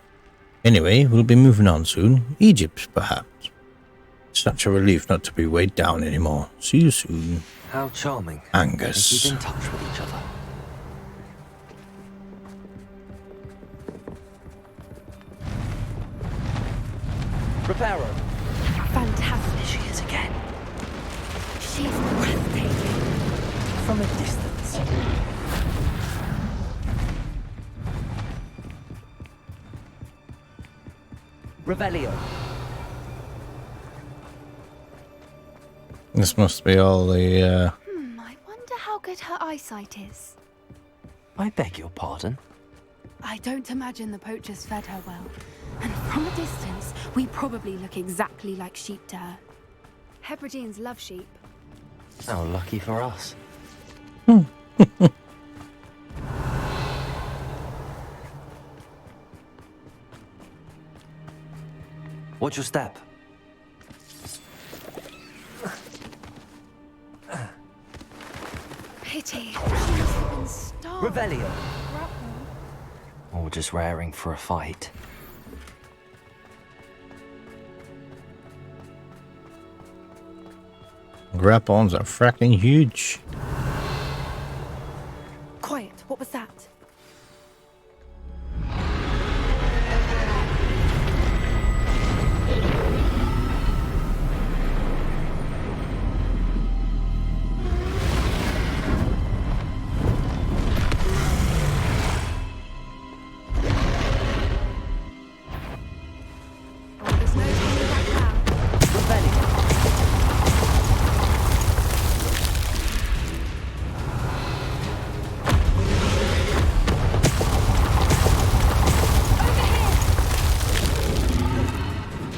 Anyway, we'll be moving on soon. Egypt, perhaps. Such a relief not to be weighed down anymore. See you soon. How charming. Angus. They keep in touch with each other. Reparo. Fantastic. There she is again. She's breathtaking. From a distance. Revelio. This must be all the, I wonder how good her eyesight is. I beg your pardon? I don't imagine the poachers fed her well. And from a distance, we probably look exactly like sheep to her. Hebrideans love sheep. How lucky for us. Watch your step. Pity. She must have been starved. Revelio. Or just raring for a fight. Grapons are fracking huge. Quiet. What was that?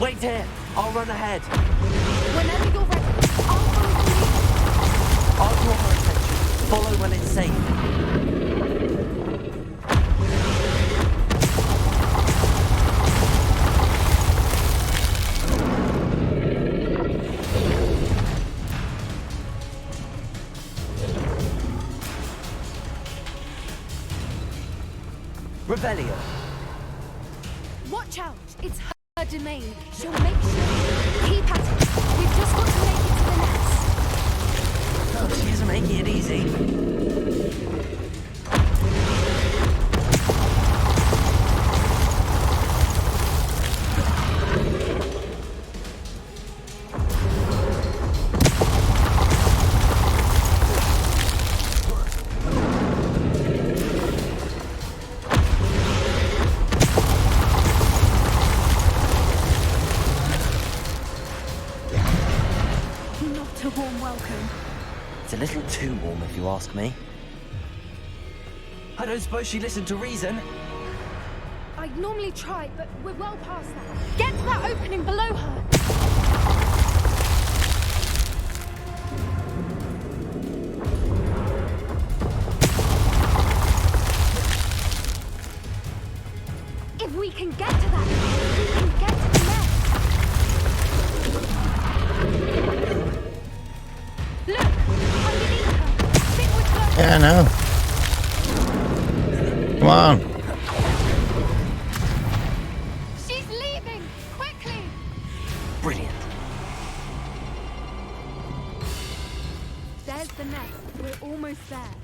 Wait here. I'll run ahead. Whenever you're ready, I'll follow the lead. I'll draw her attention. Follow when it's safe. Revelio. Watch out. It's her domain. She'll make sure. Keep at it. We've just got to make it to the nest. Oh, she isn't making it easy. Not a warm welcome. It's a little too warm, if you ask me. I don't suppose she listened to reason. I'd normally try, but we're well past that. Get to that opening below her. If we can get to that, we can get to the nest. Look, underneath her. Think we're close. Yeah, I know. Come on. She's leaving! Quickly! Brilliant. There's the nest. We're almost there.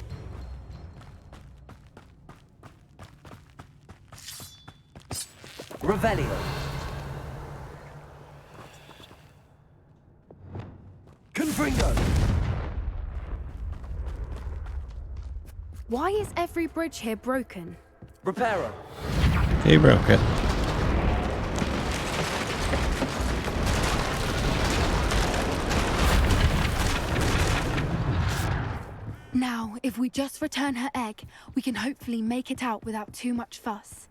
Revelio. Confringo. Why is every bridge here broken? Reparo. He broke it. Now, if we just return her egg, we can hopefully make it out without too much fuss.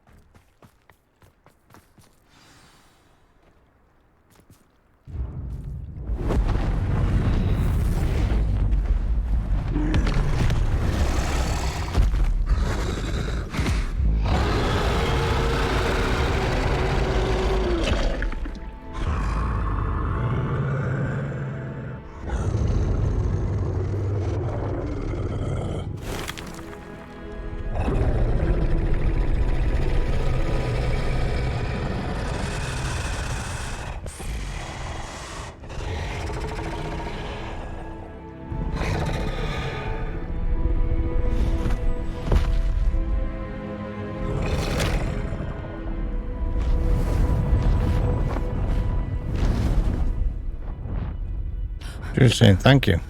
Just saying thank you.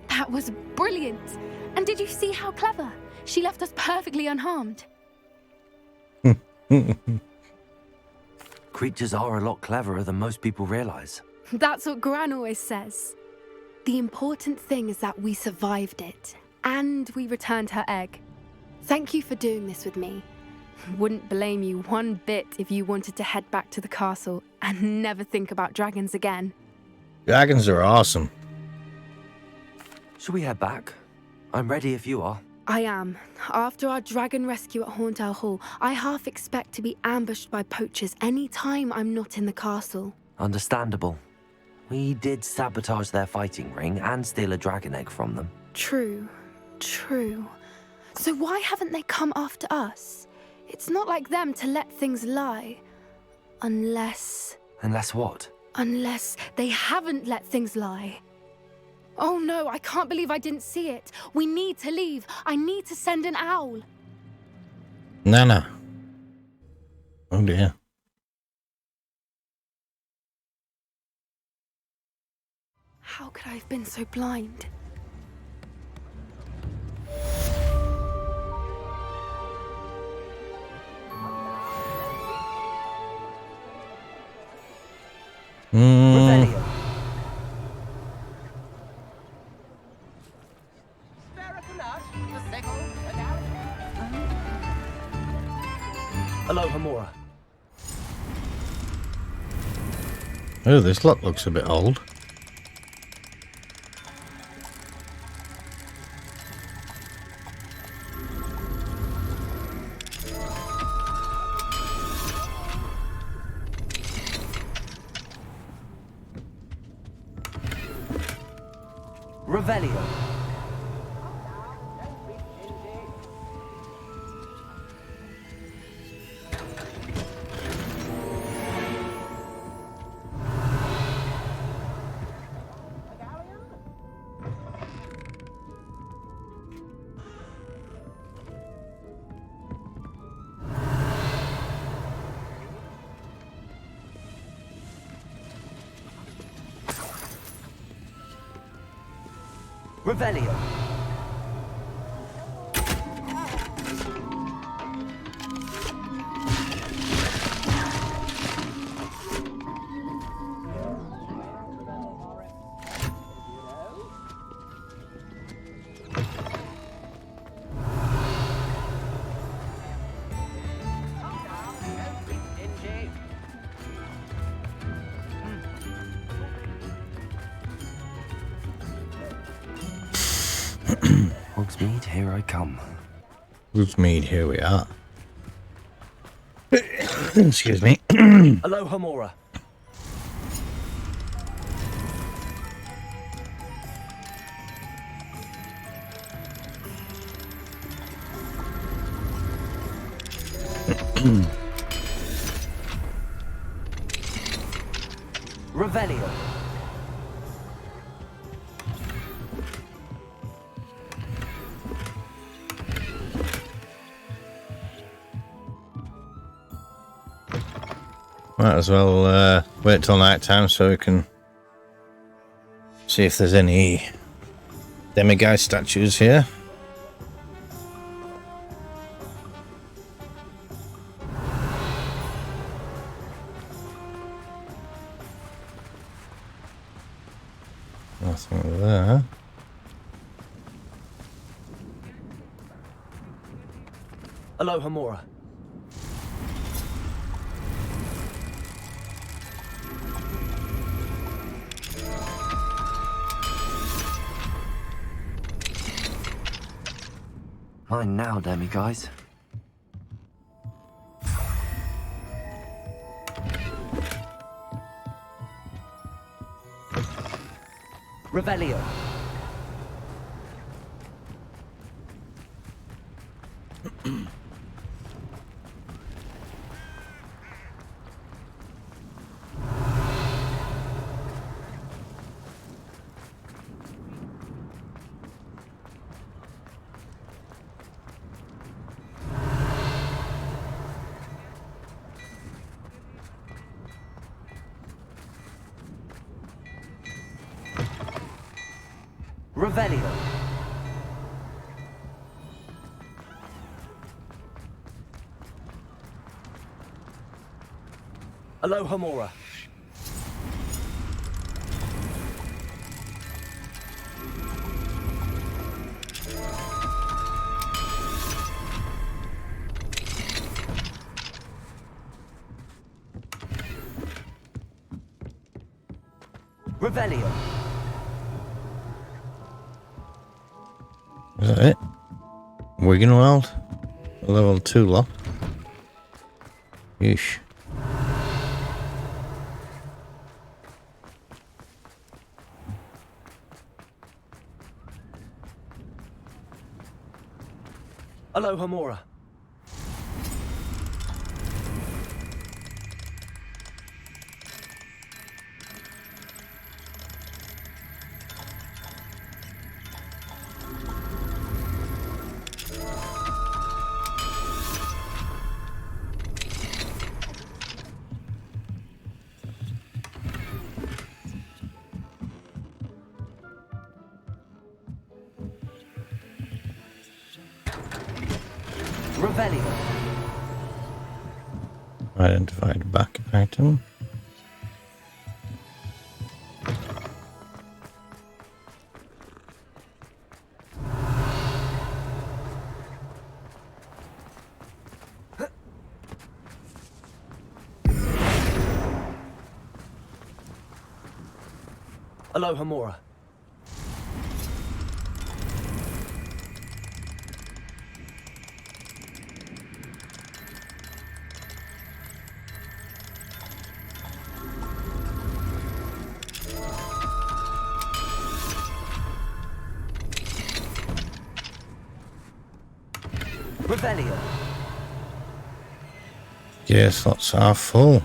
That was brilliant! And did you see how clever? She left us perfectly unharmed. Creatures are a lot cleverer than most people realize. That's what Gran always says. The important thing is that we survived it, and we returned her egg. Thank you for doing this with me. Wouldn't blame you one bit if you wanted to head back to the castle and never think about dragons again. Dragons are awesome. Should we head back? I'm ready if you are. I am. After our dragon rescue at Horndale Hall, I half expect to be ambushed by poachers any time I'm not in the castle. Understandable. We did sabotage their fighting ring and steal a dragon egg from them. True. So why haven't they come after us? It's not like them to let things lie. Unless what? Unless they haven't let things lie. Oh no, I can't believe I didn't see it. We need to leave. I need to send an owl. Nana. Oh dear. How could I have been so blind? Revelio. Hello, Hamura. Oh, this lot looks a bit old. Revelio. Revelio. Hogsmeade, here I come. Hogsmeade, here we are. Excuse me. Hello, Hamura. Revelio. Might as well wait till night time so we can see if there's any demiguise statues here. Nothing there. Hello, Hamura. Mine now, demiguise. Revelio. Revelio. Hello, Hamura. Revelio. Is that it? Wiggenweld? Level 2 lock. Yeesh. Aloha Mora. Revelio. Identified back item. Aloha Mora. Revelio. Yeah, slots are full.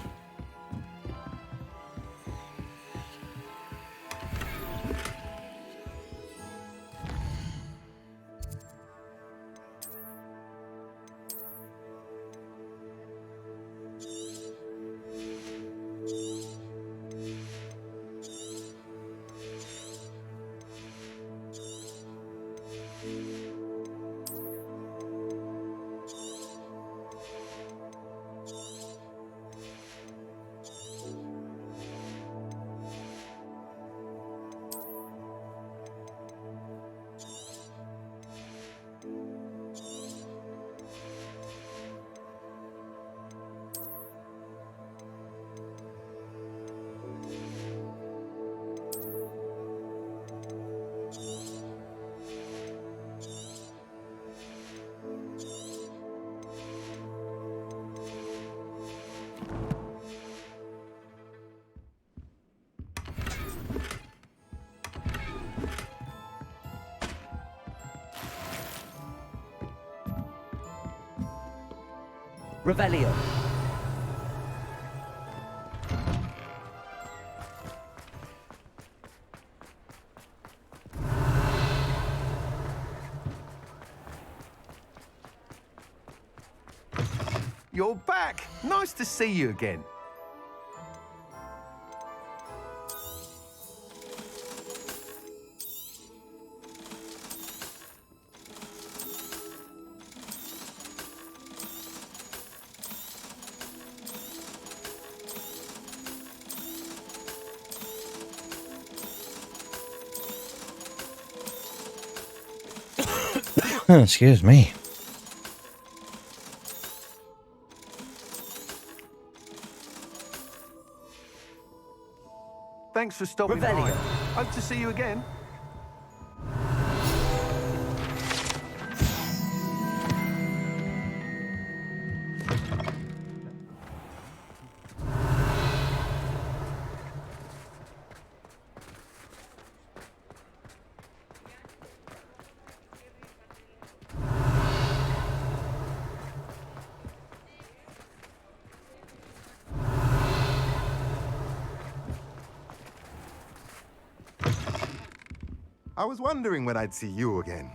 Revelio. You're back. Nice to see you again. Excuse me. Thanks for stopping by. Hope to see you again. I was wondering when I'd see you again.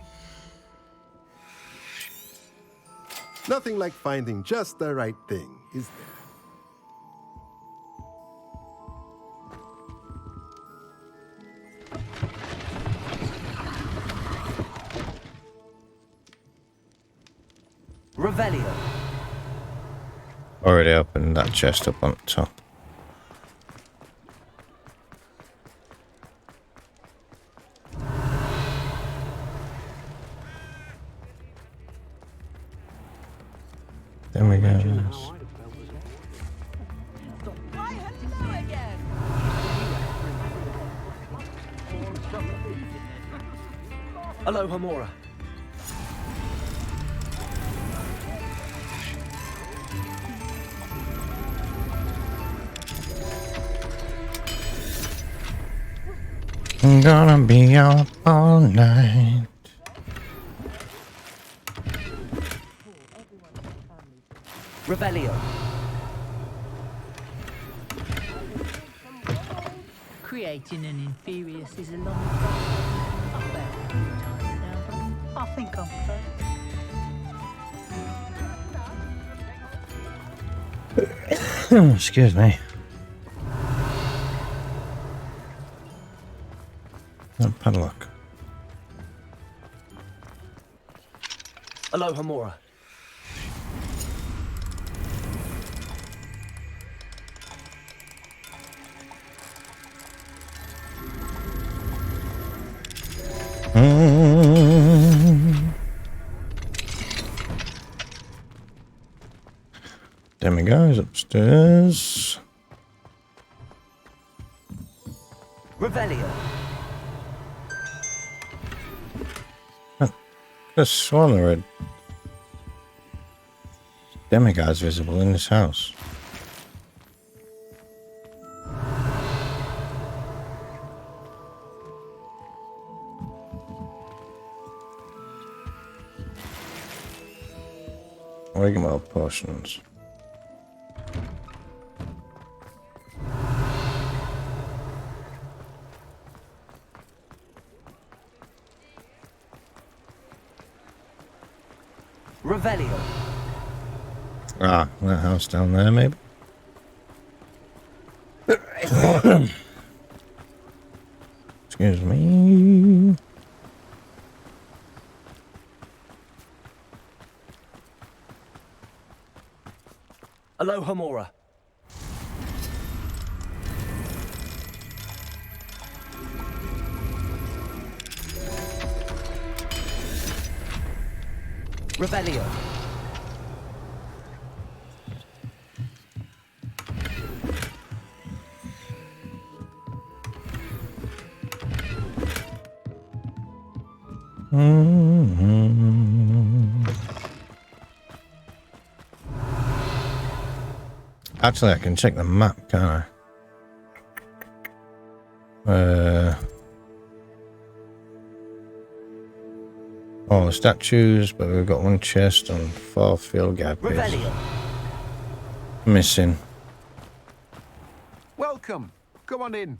Nothing like finding just the right thing, is there? Revelio. Already opened that chest up on top. There we go. Aloha Mora. I'm gonna be up all night. Revelio. Creating an inferius is a long process. I've had a few times now, but I think I'm close. Excuse me. Oh, padlock. Aloha Mora. Demiguise upstairs. Revelio. Just swallow it. Demiguise visible in this house. Rigmarole potions. Revelio. Ah, that house down there, maybe. Excuse me. Aloha Mora. Revelio. Actually, I can check the map, can't I? All the statues, but we've got one chest and 4 field guide pieces. Missing. Welcome. Come on in.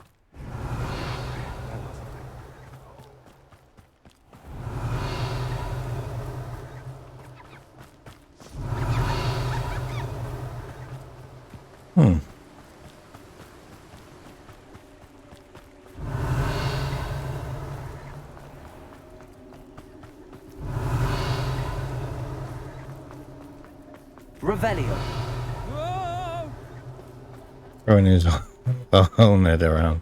Revelio. Throwing his own head around.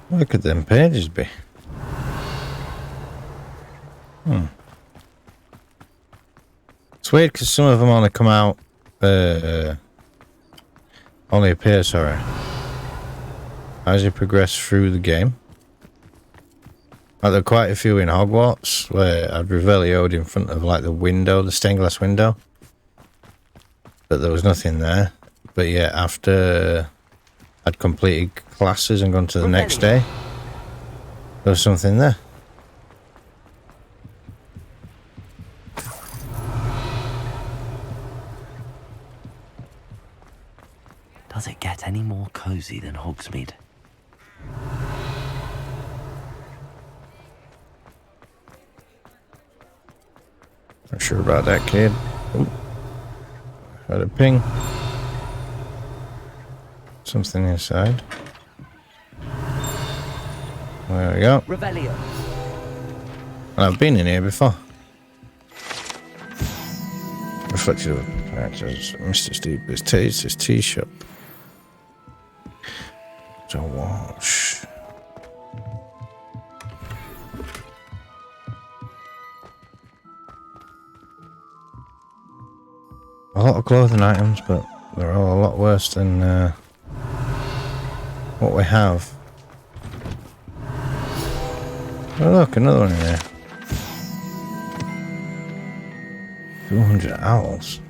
Where could them pages be? It's weird because some of them only come out, only appear, sorry, as you progress through the game. Like, there are quite a few in Hogwarts where I'd Revelio'd in front of like the window, the stained glass window, but there was nothing there. But yeah, after I'd completed classes and gone to the next day, there was something there. Does it get any more cozy than Hogsmeade? Not sure about that, kid. Ooh. Had a ping. Something inside. There we go. Revelio. I've been in here before. Reflected of characters. Mr. Steeple's Taste, his tea shop. To wash. A lot of clothing items, but they're all a lot worse than what we have. Oh, look, another one in there. 200 owls.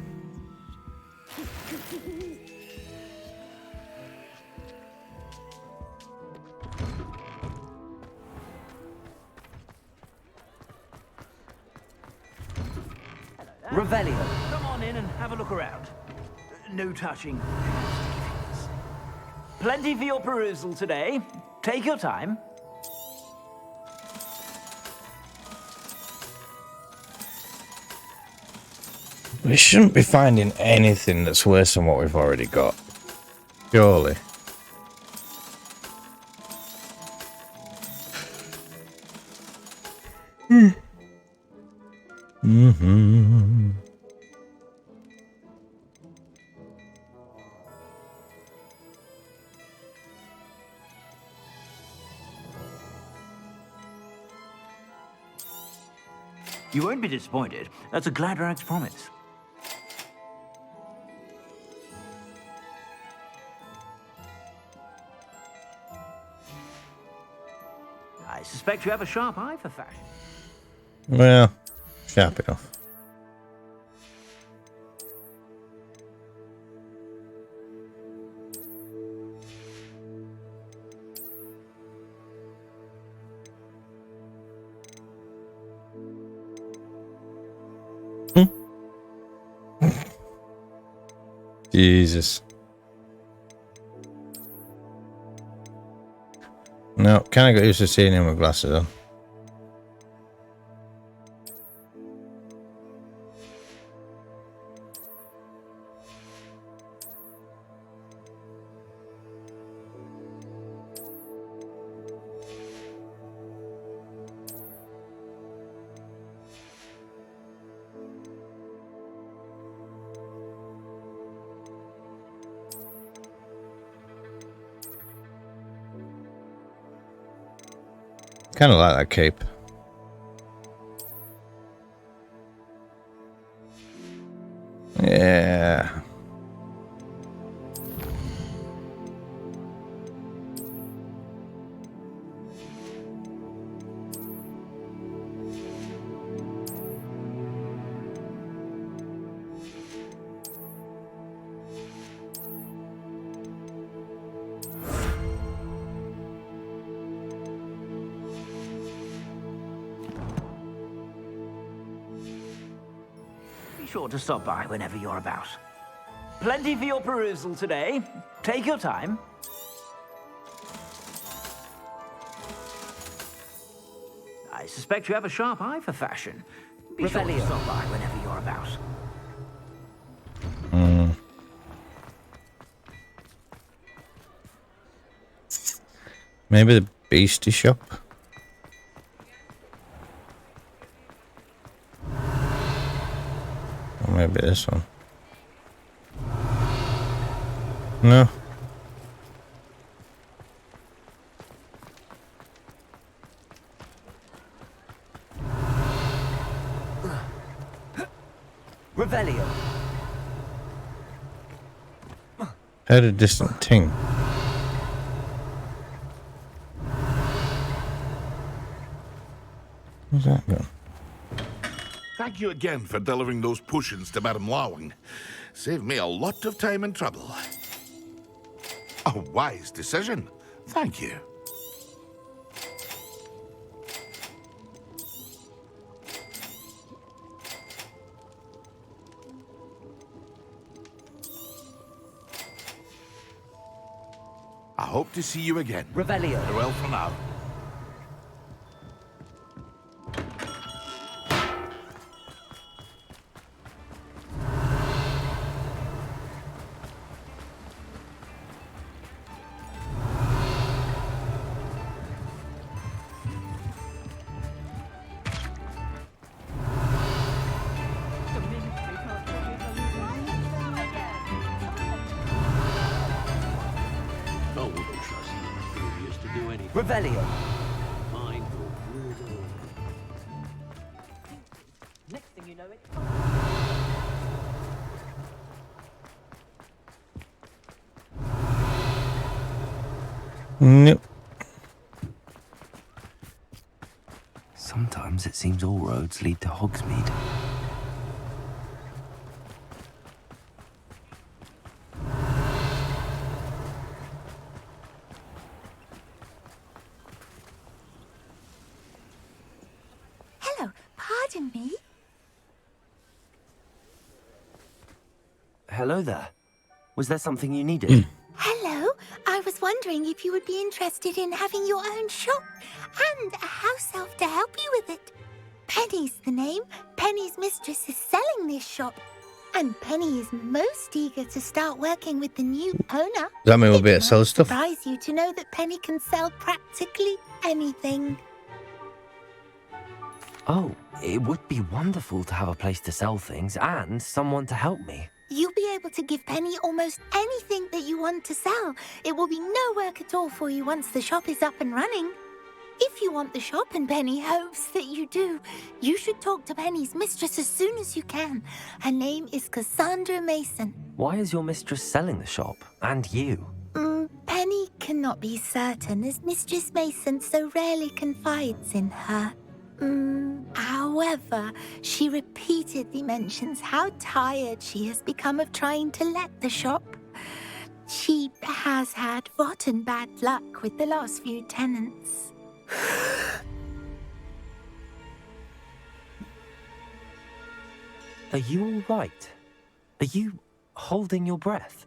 Revelio. Come on in and have a look around. No touching. Plenty for your perusal today. Take your time. We shouldn't be finding anything that's worse than what we've already got. Surely. Mm-hmm. You won't be disappointed. That's a Gladrag's promise. I suspect you have a sharp eye for fashion. Well, sharp enough. Jesus. No, kind of got used to seeing him with glasses on. Kind of like that cape. Yeah. Be sure to stop by whenever you're about. Plenty for your perusal today. Take your time. I suspect you have a sharp eye for fashion. Be sure to stop by whenever you're about. Maybe the beastie shop. Or maybe this one. No. Revelio. Heard a distant ting. Where's that gone? Thank you again for delivering those potions to Madame Lawing. Saved me a lot of time and trouble. A wise decision. Thank you. I hope to see you again. Revelio. Farewell for now. Revelio. Next thing you know it. Nope. comes, it seems all roads lead to Hogsmeade. Hello, pardon me. Hello there. Was there something you needed? Hello, I was wondering if you would be interested in having your own shop and a house elf to help you with it. Penny's the name. Penny's mistress is selling this shop, and Penny is most eager to start working with the new owner. Does that mean we'll be able to sell stuff? Surprise you to know that Penny can sell practically anything. Oh, it would be wonderful to have a place to sell things and someone to help me. You'll be able to give Penny almost anything that you want to sell. It will be no work at all for you once the shop is up and running. If you want the shop, and Penny hopes that you do, you should talk to Penny's mistress as soon as you can. Her name is Cassandra Mason. Why is your mistress selling the shop? And you? Penny cannot be certain, as Mistress Mason so rarely confides in her. However, she repeatedly mentions how tired she has become of trying to let the shop. She has had rotten bad luck with the last few tenants. Are you all right? Are you holding your breath?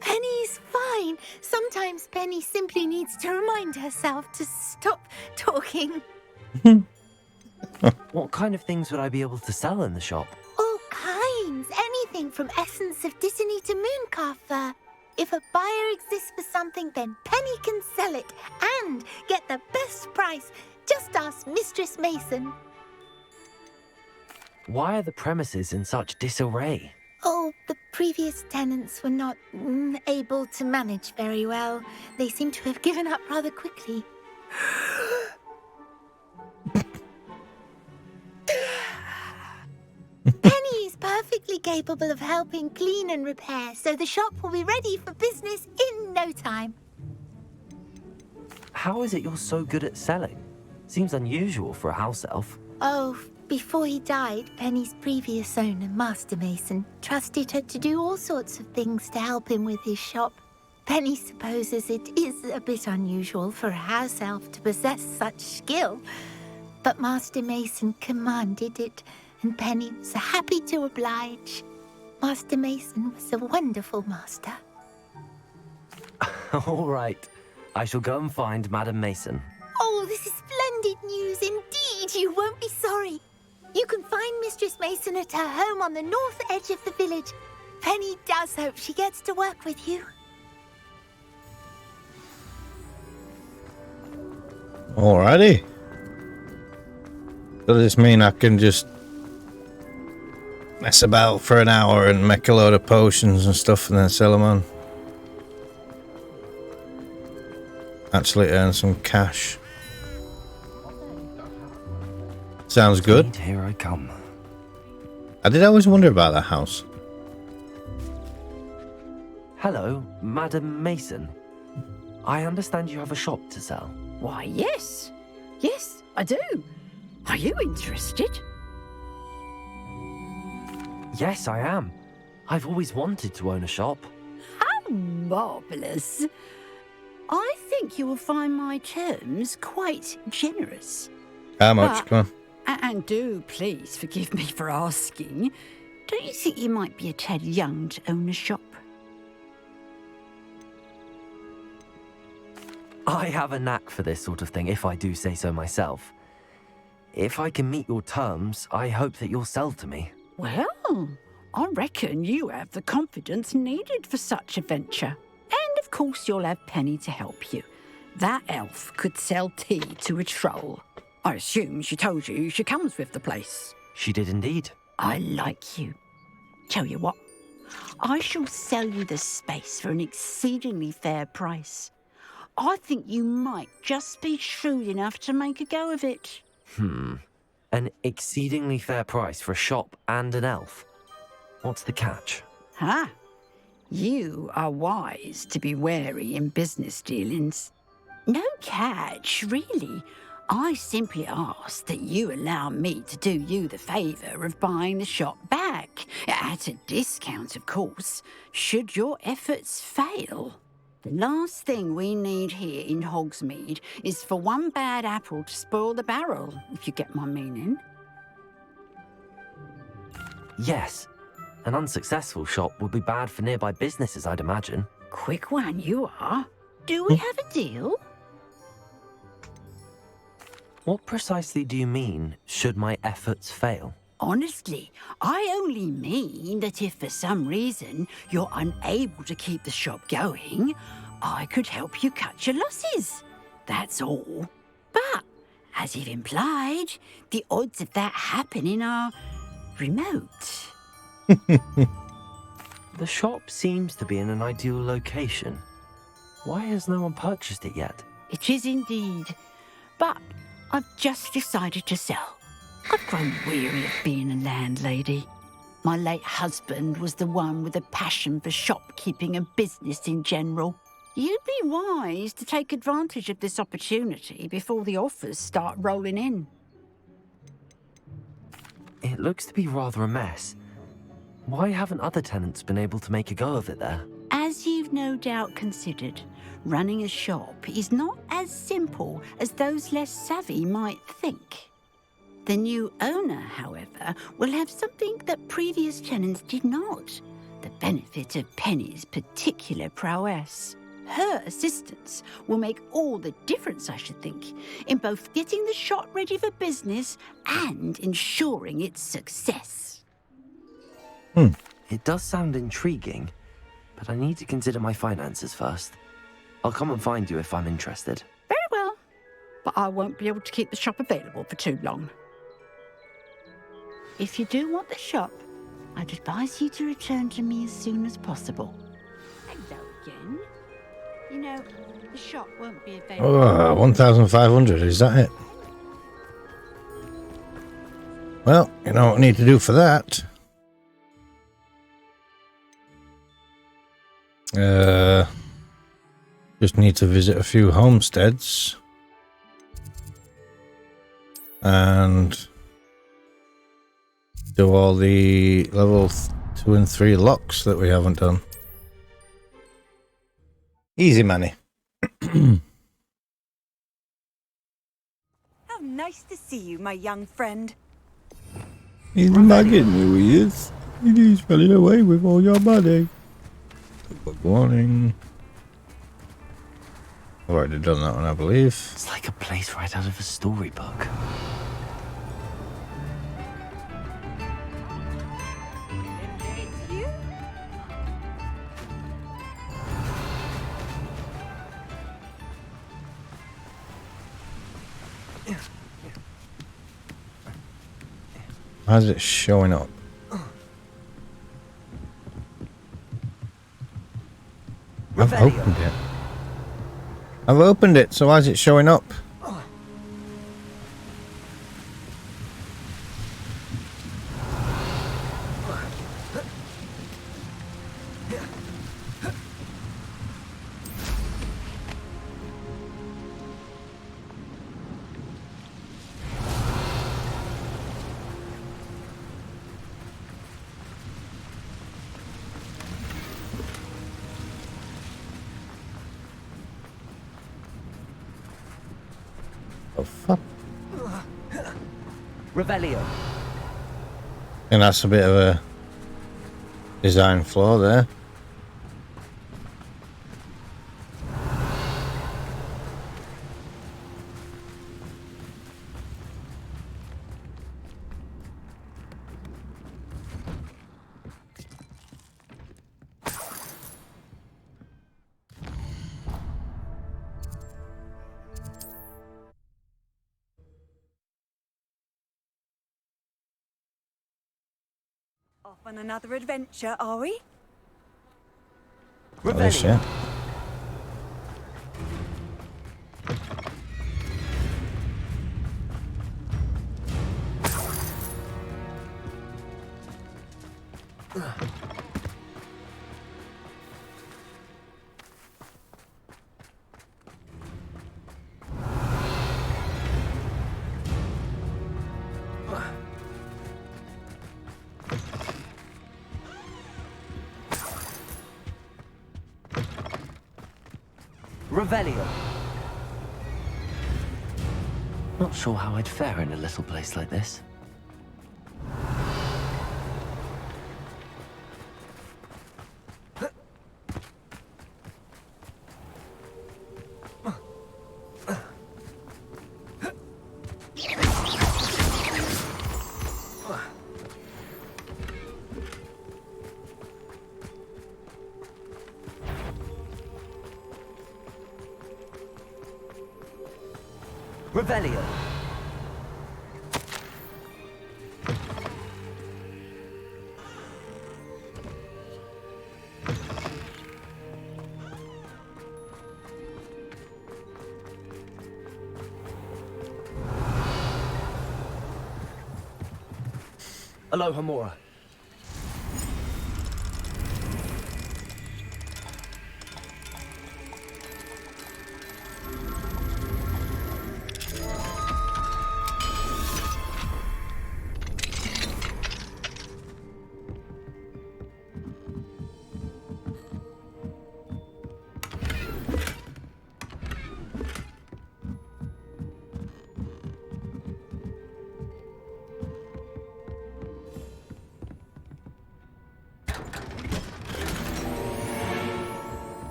Penny's fine. Sometimes Penny simply needs to remind herself to stop talking. What kind of things would I be able to sell in the shop? All kinds. Anything from essence of Disney to Mooncalf fur. If a buyer exists for something, then Penny can sell it and get the best price. Just ask Mistress Mason. Why are the premises in such disarray? Oh, the previous tenants were not able to manage very well. They seem to have given up rather quickly. Penny is perfectly capable of helping clean and repair, so the shop will be ready for business in no time. How is it you're so good at selling? Seems unusual for a house elf. Oh, before he died, Penny's previous owner, Master Mason, trusted her to do all sorts of things to help him with his shop. Penny supposes it is a bit unusual for a house elf to possess such skill, but Master Mason commanded it, and Penny was happy to oblige. Master Mason was a wonderful master. All right. I shall go and find Madam Mason. Oh, this is splendid news indeed. You won't be sorry. You can find Mistress Mason at her home on the north edge of the village. Penny does hope she gets to work with you. Alrighty. Does this mean I can just mess about for an hour and make a load of potions and stuff and then sell them on? Actually earn some cash. Sounds good. And here I come. I did always wonder about that house. Hello, Madam Mason. I understand you have a shop to sell. Why, yes. Yes, I do. Are you interested? Yes, I am. I've always wanted to own a shop. How marvellous. I think you will find my terms quite generous. How much? Come on. And do please forgive me for asking. Don't you think you might be a tad young to own a shop? I have a knack for this sort of thing, if I do say so myself. If I can meet your terms, I hope that you'll sell to me. Well, I reckon you have the confidence needed for such a venture. And of course you'll have Penny to help you. That elf could sell tea to a troll. I assume she told you she comes with the place. She did indeed. I like you. Tell you what, I shall sell you the space for an exceedingly fair price. I think you might just be shrewd enough to make a go of it. An exceedingly fair price for a shop and an elf. What's the catch? You are wise to be wary in business dealings. No catch, really. I simply ask that you allow me to do you the favour of buying the shop back. At a discount, of course, should your efforts fail. The last thing we need here in Hogsmeade is for one bad apple to spoil the barrel, if you get my meaning. Yes. An unsuccessful shop would be bad for nearby businesses, I'd imagine. Quick one, you are. Do we have a deal? What precisely do you mean, should my efforts fail? Honestly, I only mean that if for some reason you're unable to keep the shop going, I could help you cut your losses. That's all. But, as you've implied, the odds of that happening are remote. The shop seems to be in an ideal location. Why has no one purchased it yet? It is indeed. But I've just decided to sell. I've grown weary of being a landlady. My late husband was the one with a passion for shopkeeping and business in general. You'd be wise to take advantage of this opportunity before the offers start rolling in. It looks to be rather a mess. Why haven't other tenants been able to make a go of it there? As you've no doubt considered, running a shop is not as simple as those less savvy might think. The new owner, however, will have something that previous tenants did not, the benefit of Penny's particular prowess. Her assistance will make all the difference, I should think, in both getting the shop ready for business and ensuring its success. It does sound intriguing, but I need to consider my finances first. I'll come and find you if I'm interested. Very well, but I won't be able to keep the shop available for too long. If you do want the shop, I'd advise you to return to me as soon as possible. Hello again. You know, the shop won't be available. Oh, 1,500, is that it? Well, you know what I need to do for that. Just need to visit a few homesteads. And do all the level 2 and 3 locks that we haven't done. Easy money. How nice to see you, my young friend. He's mugging who he is. He's running away with all your money. Good morning. I've already done that one, I believe. It's like a place right out of a storybook. How's it showing up? I've opened it. I've opened it, so why is it showing up? Oh, fuck. Revelio. And that's a bit of a design flaw there. Off on another adventure, are we? At least, yeah. Revelio. Not sure how I'd fare in a little place like this. Revelio. Aloha Mora.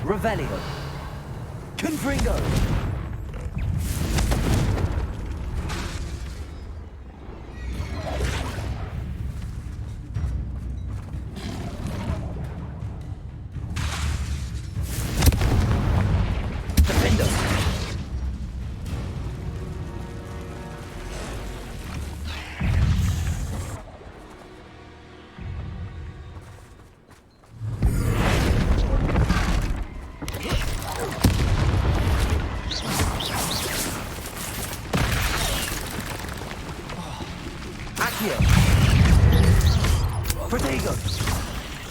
Revelio. Confringo. Defendo. Accio. Protego.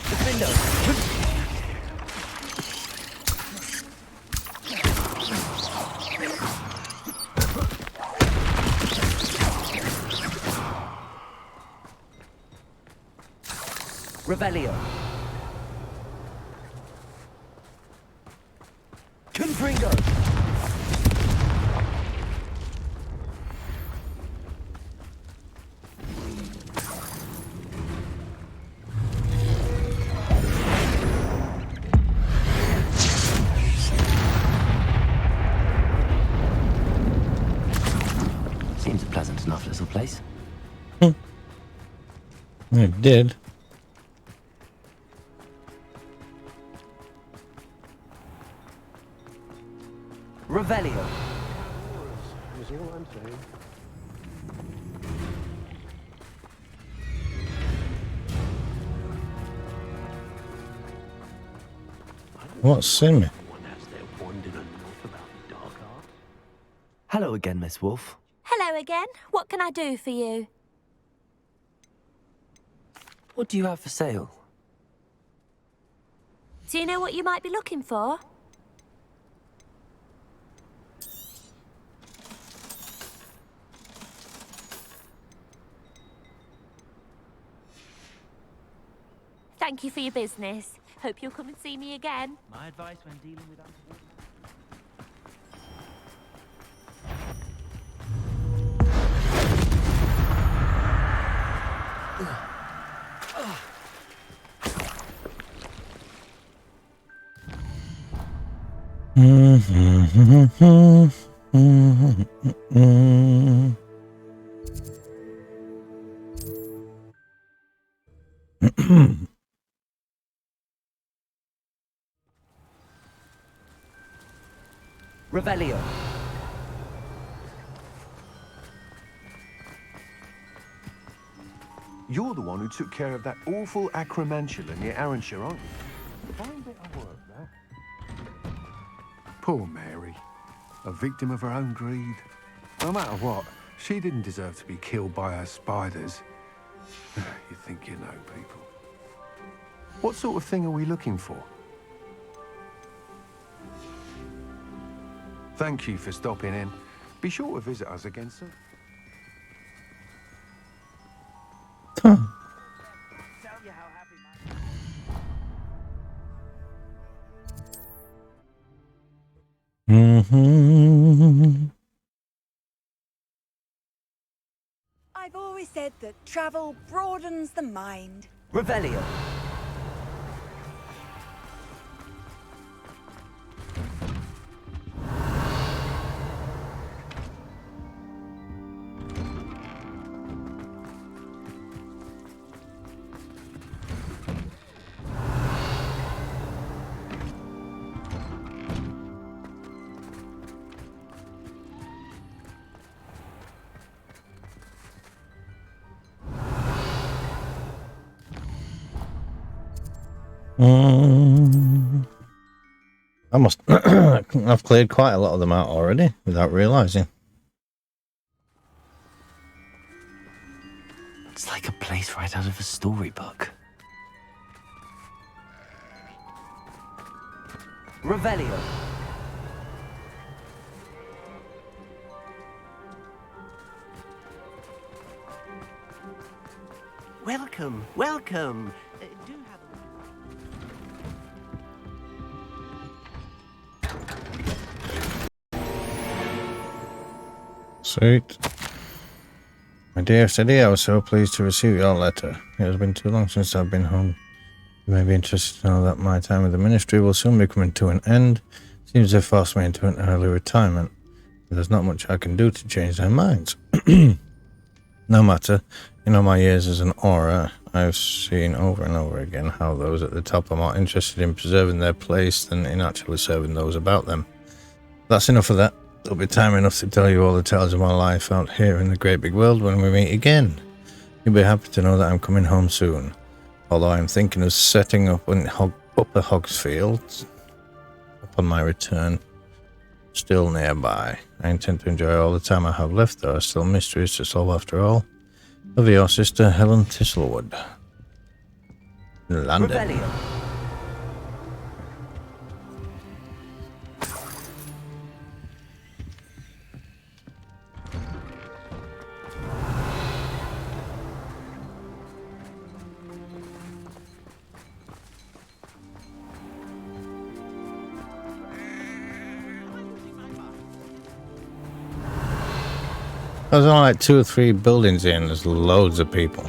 Defendo. Revelio. Confringo. Seems a pleasant enough little place. It did. Revelio. Is all I'm saying. What's in me? Hello again, Miss Wolf. Hello again. What can I do for you? What do you have for sale? Do you know what you might be looking for? Thank you for your business. Hope you'll come and see me again. My advice when dealing with untoward... Revelio. You're the one who took care of that awful acromantula near Arranshire, aren't you? Fine bit of work, that. Poor Mary. A victim of her own greed. No matter what, she didn't deserve to be killed by her spiders. You think you know people. What sort of thing are we looking for? Thank you for stopping in. Be sure to visit us again soon. that travel broadens the mind. Revelio. I must. I've cleared quite a lot of them out already without realizing. It's like a place right out of a storybook. Revelio. Welcome, welcome. Do have Sweet. My dearest Eddie, I was so pleased to receive your letter. It has been too long since I've been home. You may be interested to know that my time with the ministry will soon be coming to an end. Seems they forced me into an early retirement. But there's not much I can do to change their minds. No matter, in all my years as an aura, I've seen over and over again how those at the top are more interested in preserving their place than in actually serving those about them. That's enough of that. There'll be time enough to tell you all the tales of my life out here in the great big world when we meet again. You'll be happy to know that I'm coming home soon. Although I'm thinking of setting up in Upper Hogsfield upon my return, still nearby. I intend to enjoy all the time I have left. There are still mysteries to solve after all. Love your sister, Helen Thistlewood. London. Revelio. There's only like 2 or 3 buildings in. There's loads of people.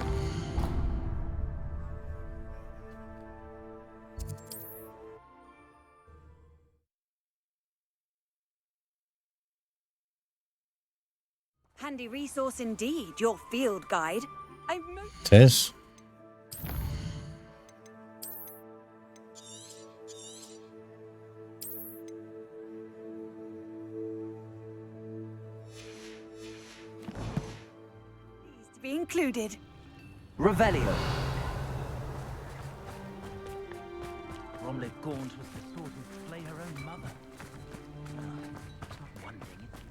Handy resource indeed, your field guide. It is. To be included. Revelio. Bromley Gaunt was the sort who'd slay her own mother. It's not one thing, it's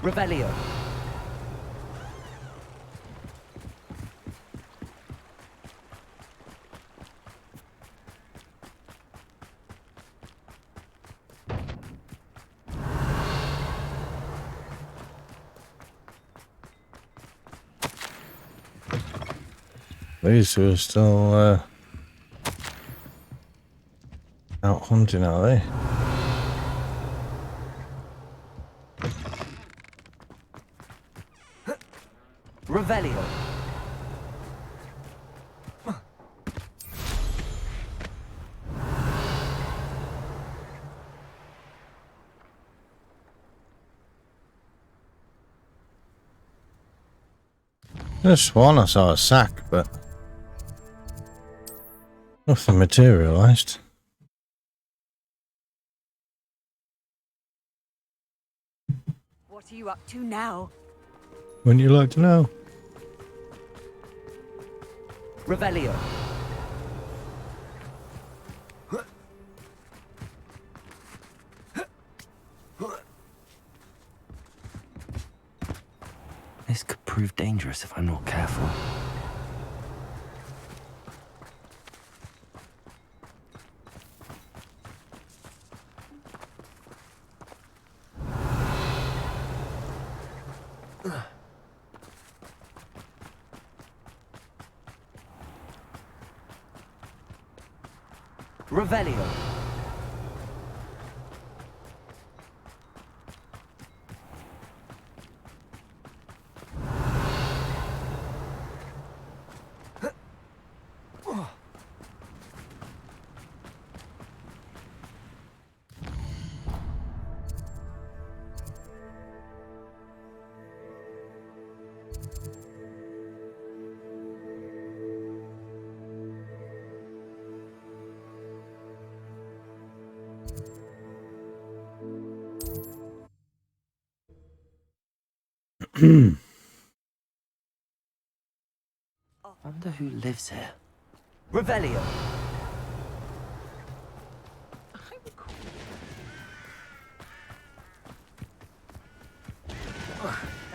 Revelio. These two are still out hunting, are they? Revelio. I sworn I saw a sack, but nothing materialized. What are you up to now? Wouldn't you like to know? Revelio. This could prove dangerous if I'm not careful. Revelio. Wonder who lives here. Revelio.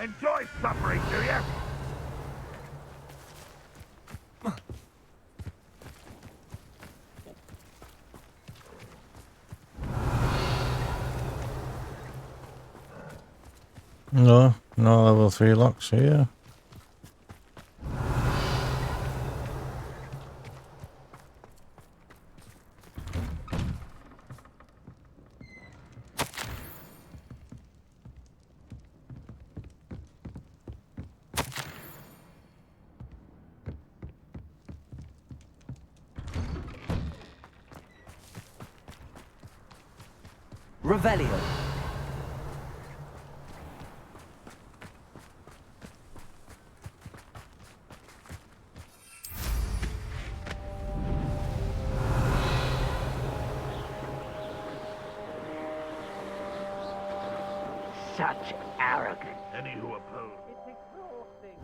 Enjoy suffering, do you? No level 3 locks here. Revelio. Such arrogance. Any who oppose. It's exhausting.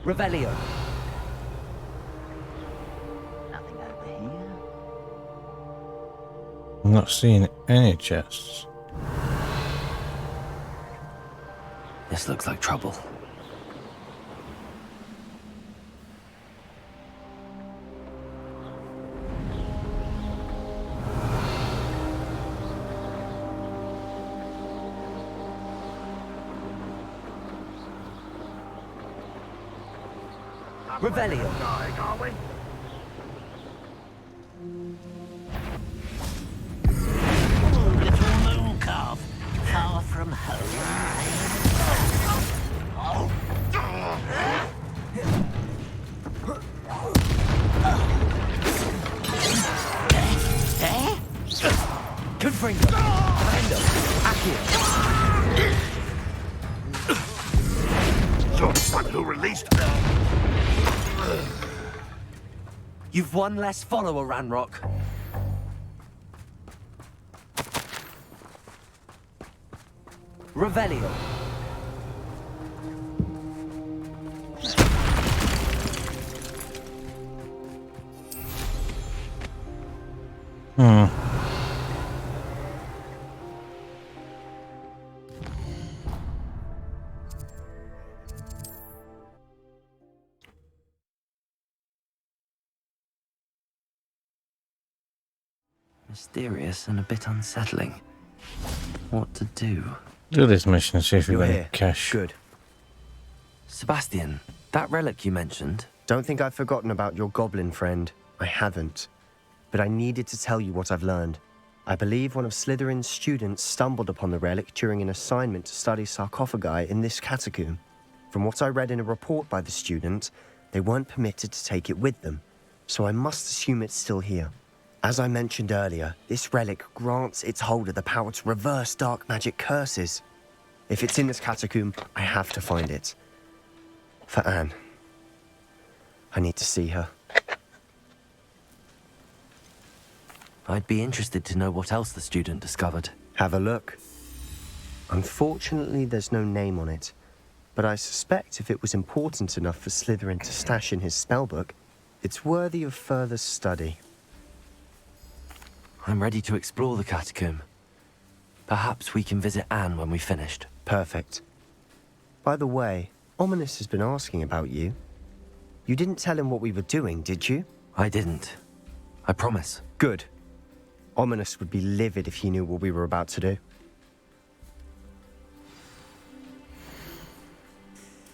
Revelio. Nothing over here. I'm not seeing any chests. This looks like trouble. Revelio. Dying, are we? Little moon calf, far from Confringo. Commander. Accio. You're the one who released me. You've one less follower, Ranrock. Revelio. Mysterious and a bit unsettling. What to do? Do this mission and see if we You're got any here. cash. Good. Sebastian, that relic you mentioned. Don't think I've forgotten about your goblin friend. I haven't. But I needed to tell you what I've learned. I believe one of Slytherin's students stumbled upon the relic during an assignment to study sarcophagi in this catacomb. From what I read in a report by the student, they weren't permitted to take it with them, so I must assume it's still here. As I mentioned earlier, this relic grants its holder the power to reverse dark magic curses. If it's in this catacomb, I have to find it. For Anne. I need to see her. I'd be interested to know what else the student discovered. Have a look. Unfortunately, there's no name on it, but I suspect if it was important enough for Slytherin to stash in his spellbook, it's worthy of further study. I'm ready to explore the catacomb. Perhaps we can visit Anne when we've finished. Perfect. By the way, Ominous has been asking about you. You didn't tell him what we were doing, did you? I didn't. I promise. Good. Ominous would be livid if he knew what we were about to do.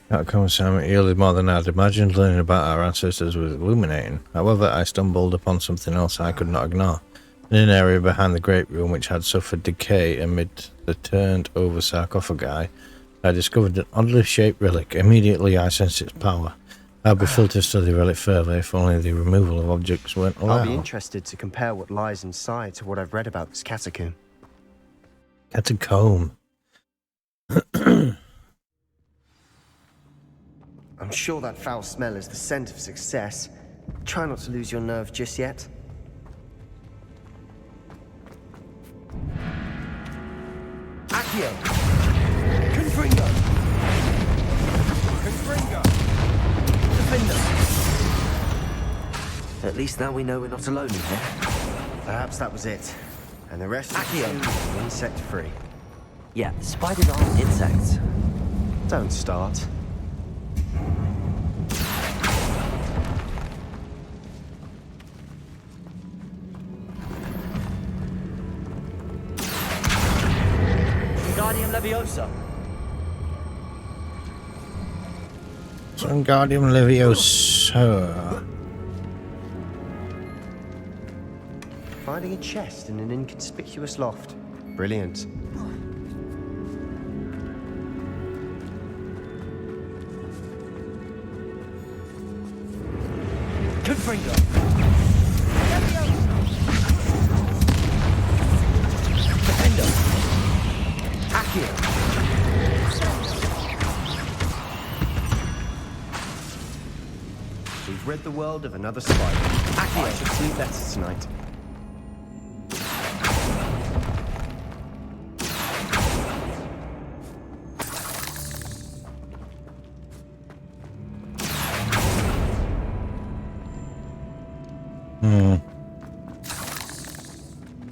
That conversation yielded more than I'd imagined. Learning about our ancestors was illuminating. However, I stumbled upon something else I could not ignore. In an area behind the great room which had suffered decay amid the turned-over sarcophagi, I discovered an oddly shaped relic. Immediately I sensed its power. I'd be filled to study the relic further if only the removal of objects weren't allowed. I'll be interested to compare what lies inside to what I've read about this catacomb. Catacomb. I'm sure that foul smell is the scent of success. Try not to lose your nerve just yet. Accio! Confringo! Confringo! Defender! At least now we know we're not alone in here. Perhaps that was it. And the rest Accio. is insect-free. Yeah, spiders aren't insects. Don't start. Wingardium Leviosa. Wingardium Leviosa. Finding a chest in an inconspicuous loft. Brilliant. Confringo. Defender. Accio. We've rid the world of another spider. I should sleep better tonight.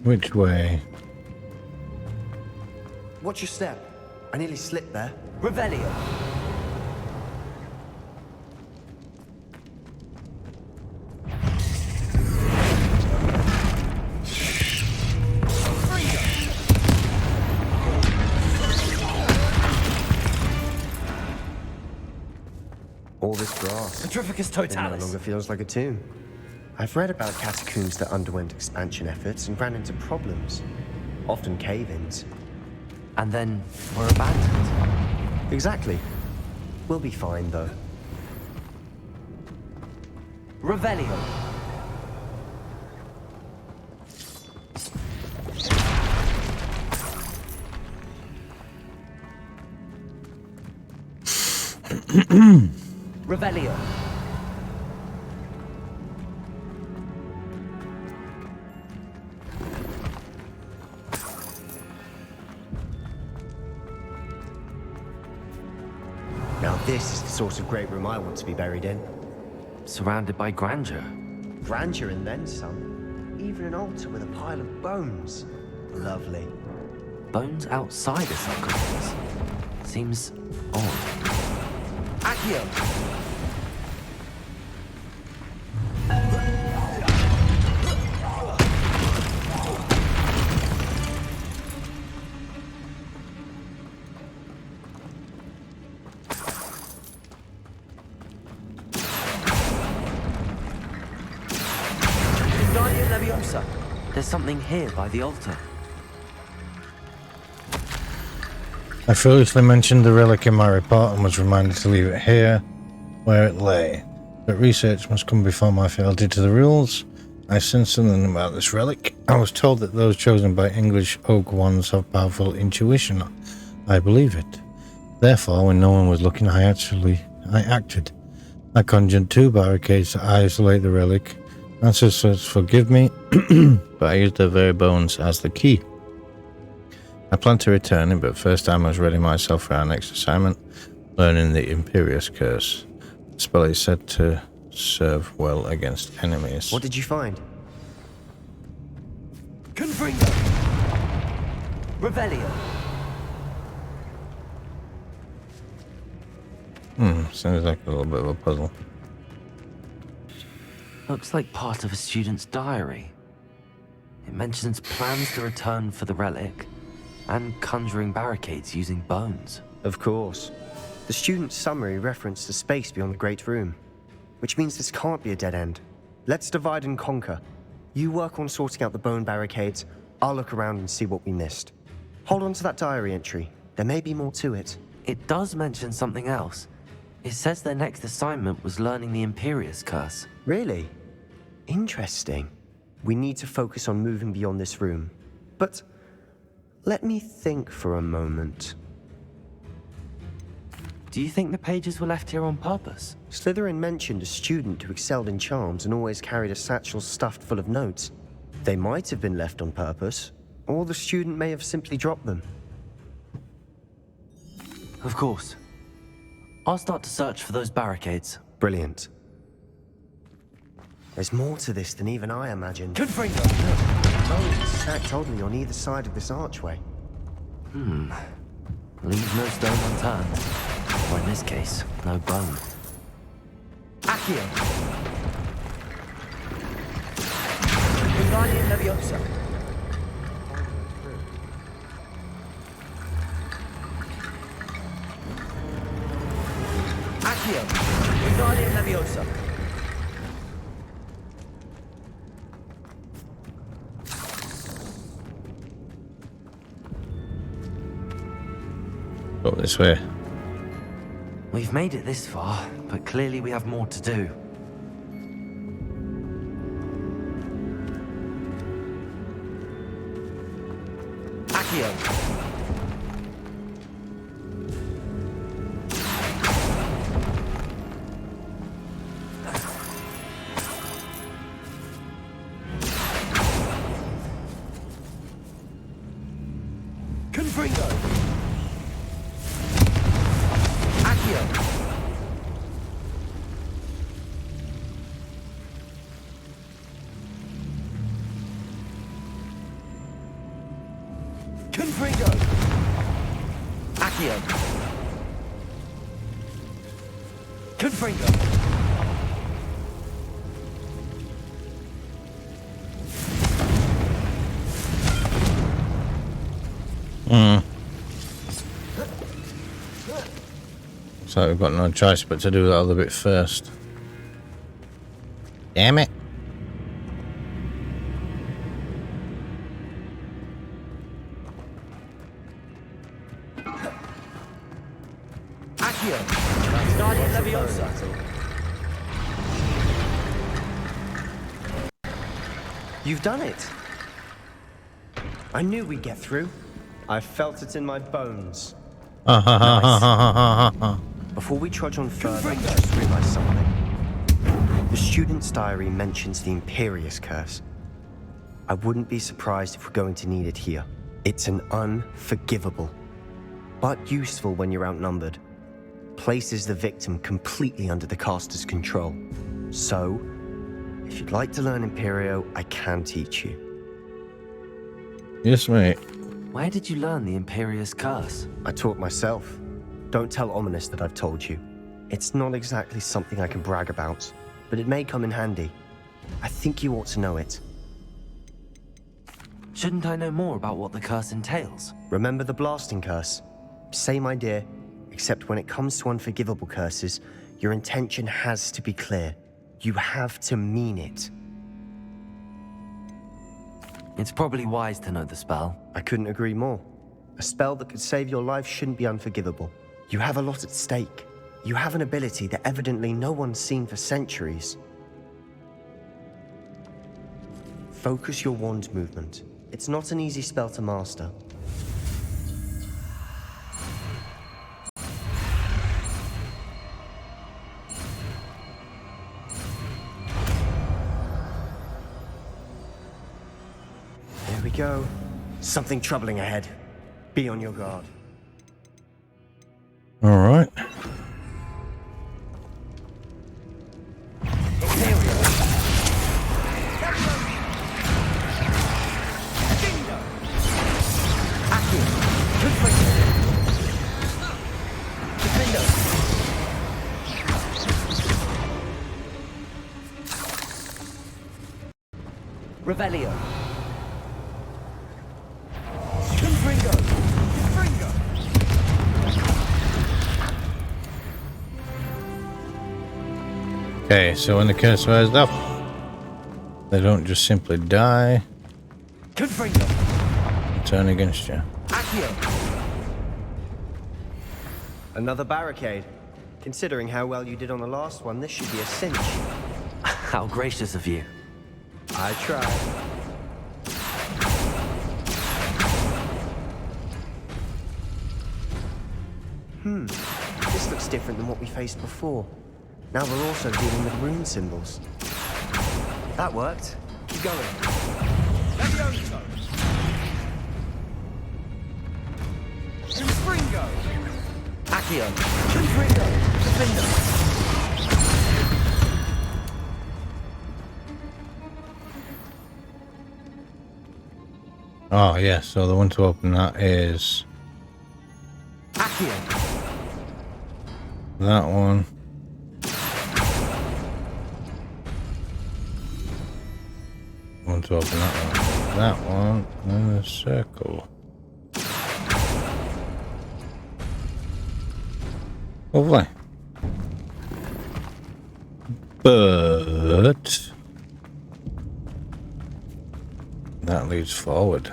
Which way? Watch your step. I nearly slipped there. Revelio. All this grass. Petrificus It no Totalis. longer feels like a tomb. I've read about catacombs that underwent expansion efforts and ran into problems. Often cave-ins. And then were abandoned. Exactly. We'll be fine, though. Revelio. Revelio. Now this is the sort of great room I want to be buried in. Surrounded by grandeur. Grandeur and then some. Even an altar with a pile of bones. Lovely. Bones outside a sarcophagus. Seems odd. Accio. Wingardium Leviosa. There's something here by the altar. I foolishly mentioned the relic in my report and was reminded to leave it here, where it lay. But research must come before my fealty to the rules. I sensed something about this relic. I was told that those chosen by English oak wands have powerful intuition. I believe it. Therefore, when no one was looking, I acted. I conjured 2 barricades to isolate the relic. Ancestors forgive me, but I used their very bones as the key. I plan to return it, but first I must ready myself for our next assignment, learning the Imperious Curse. The spell is said to serve well against enemies. What did you find? Confringo. Revelio. Sounds like a little bit of a puzzle. Looks like part of a student's diary. It mentions plans to return for the relic and conjuring barricades using bones. Of course. The student's summary referenced the space beyond the Great Room, which means this can't be a dead end. Let's divide and conquer. You work on sorting out the bone barricades, I'll look around and see what we missed. Hold on to that diary entry. There may be more to it. It does mention something else. It says their next assignment was learning the Imperius Curse. Really? Interesting. We need to focus on moving beyond this room. But let me think for a moment. Do you think the pages were left here on purpose? Slytherin mentioned a student who excelled in charms and always carried a satchel stuffed full of notes. They might have been left on purpose, or the student may have simply dropped them. Of course. I'll start to search for those barricades. Brilliant. There's more to this than even I imagined. Confringo! Bones stacked oddly on either side of this archway. Leave no stone unturned. Or in this case, no bone. Accio! Wingardium Leviosa. Accio! Wingardium Leviosa. Go this way. We've made it this far, but clearly we have more to do. Accio! Confringo! Accio! Confringo! Accio! Confringo! So we've got no choice but to do that other bit first. Damn it. Accio! Wingardium Leviosa. You've done it! I knew we'd get through. I felt it in my bones. Nice. Before we trudge on further, I just realized something. The student's diary mentions the Imperius Curse. I wouldn't be surprised if we're going to need it here. It's an unforgivable, but useful when you're outnumbered. Places the victim completely under the caster's control. So, if you'd like to learn Imperio, I can teach you. Yes, mate. Where did you learn the Imperius Curse? I taught myself. Don't tell Ominous that I've told you. It's not exactly something I can brag about, but it may come in handy. I think you ought to know it. Shouldn't I know more about what the curse entails? Remember the blasting curse? Same idea, except when it comes to unforgivable curses, your intention has to be clear. You have to mean it. It's probably wise to know the spell. I couldn't agree more. A spell that could save your life shouldn't be unforgivable. You have a lot at stake. You have an ability that evidently no one's seen for centuries. Focus your wand movement. It's not an easy spell to master. There we go. Something troubling ahead. Be on your guard. All right. Revelio. Confringo. Confringo. Okay, so when the curse wears off, they don't just simply die and turn against you. Another barricade. Considering how well you did on the last one, this should be a cinch. How gracious of you. I tried. This looks different than what we faced before. Now we're also dealing with rune symbols. That worked. Keep going. Levioso. Confringo. Accio. Confringo. Defender. Oh, yeah, so the one to open that is that one. One to open that one. That one, and a circle. Lovely. But that leads forward.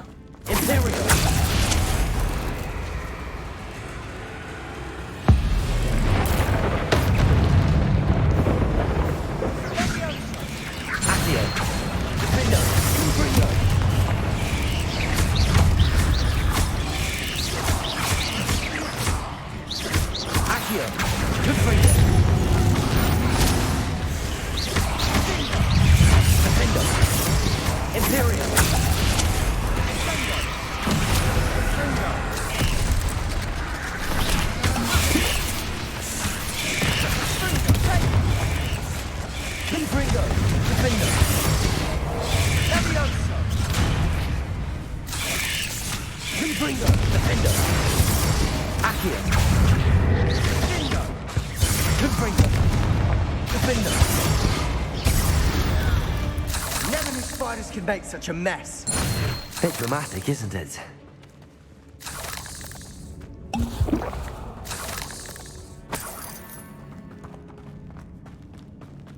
Never knew spiders could make such a mess. Bit dramatic, isn't it?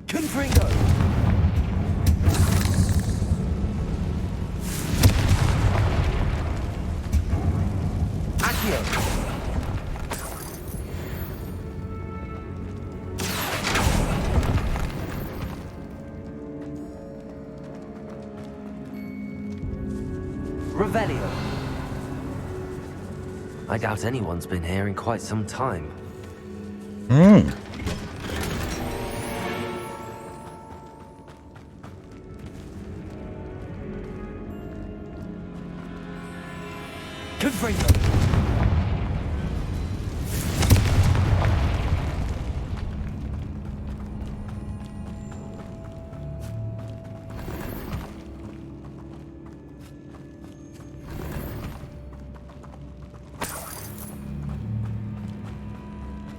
Confringo. Accio. Revelio. I doubt anyone's been here in quite some time. Confringo.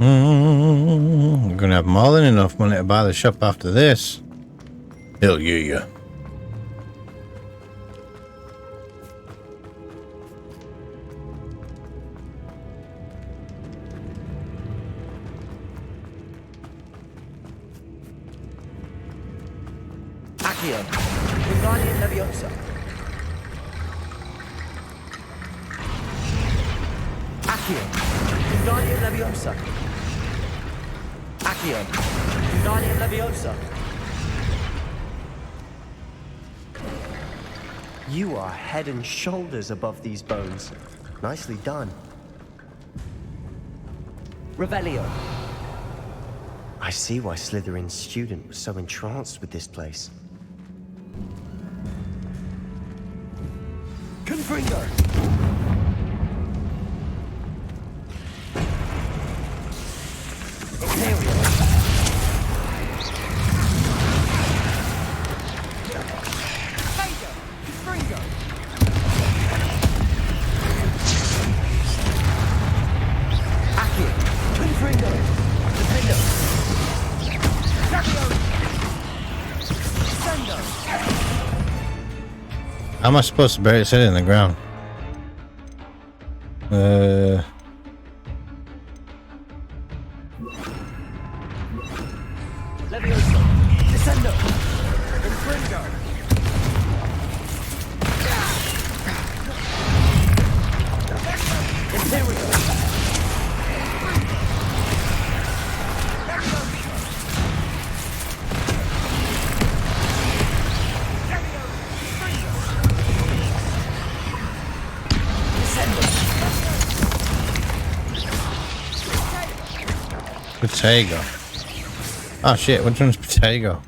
We're gonna have more than enough money to buy the shop after this. Hell yeah. Accio. Wingardium Leviosa. Accio. Wingardium Leviosa. Accio. Wingardium Leviosa. You are head and shoulders above these bones. Nicely done. Revelio. I see why Slytherin's student was so entranced with this place. Confringo. Imperial. Confringo. Confringo. Accio. Confringo. Defendo. Accio. Sendo. How am I supposed to bury its head in the ground? Levioso. Descendo. Confringo. Imperio. Potato. Oh shit, which one's Potato?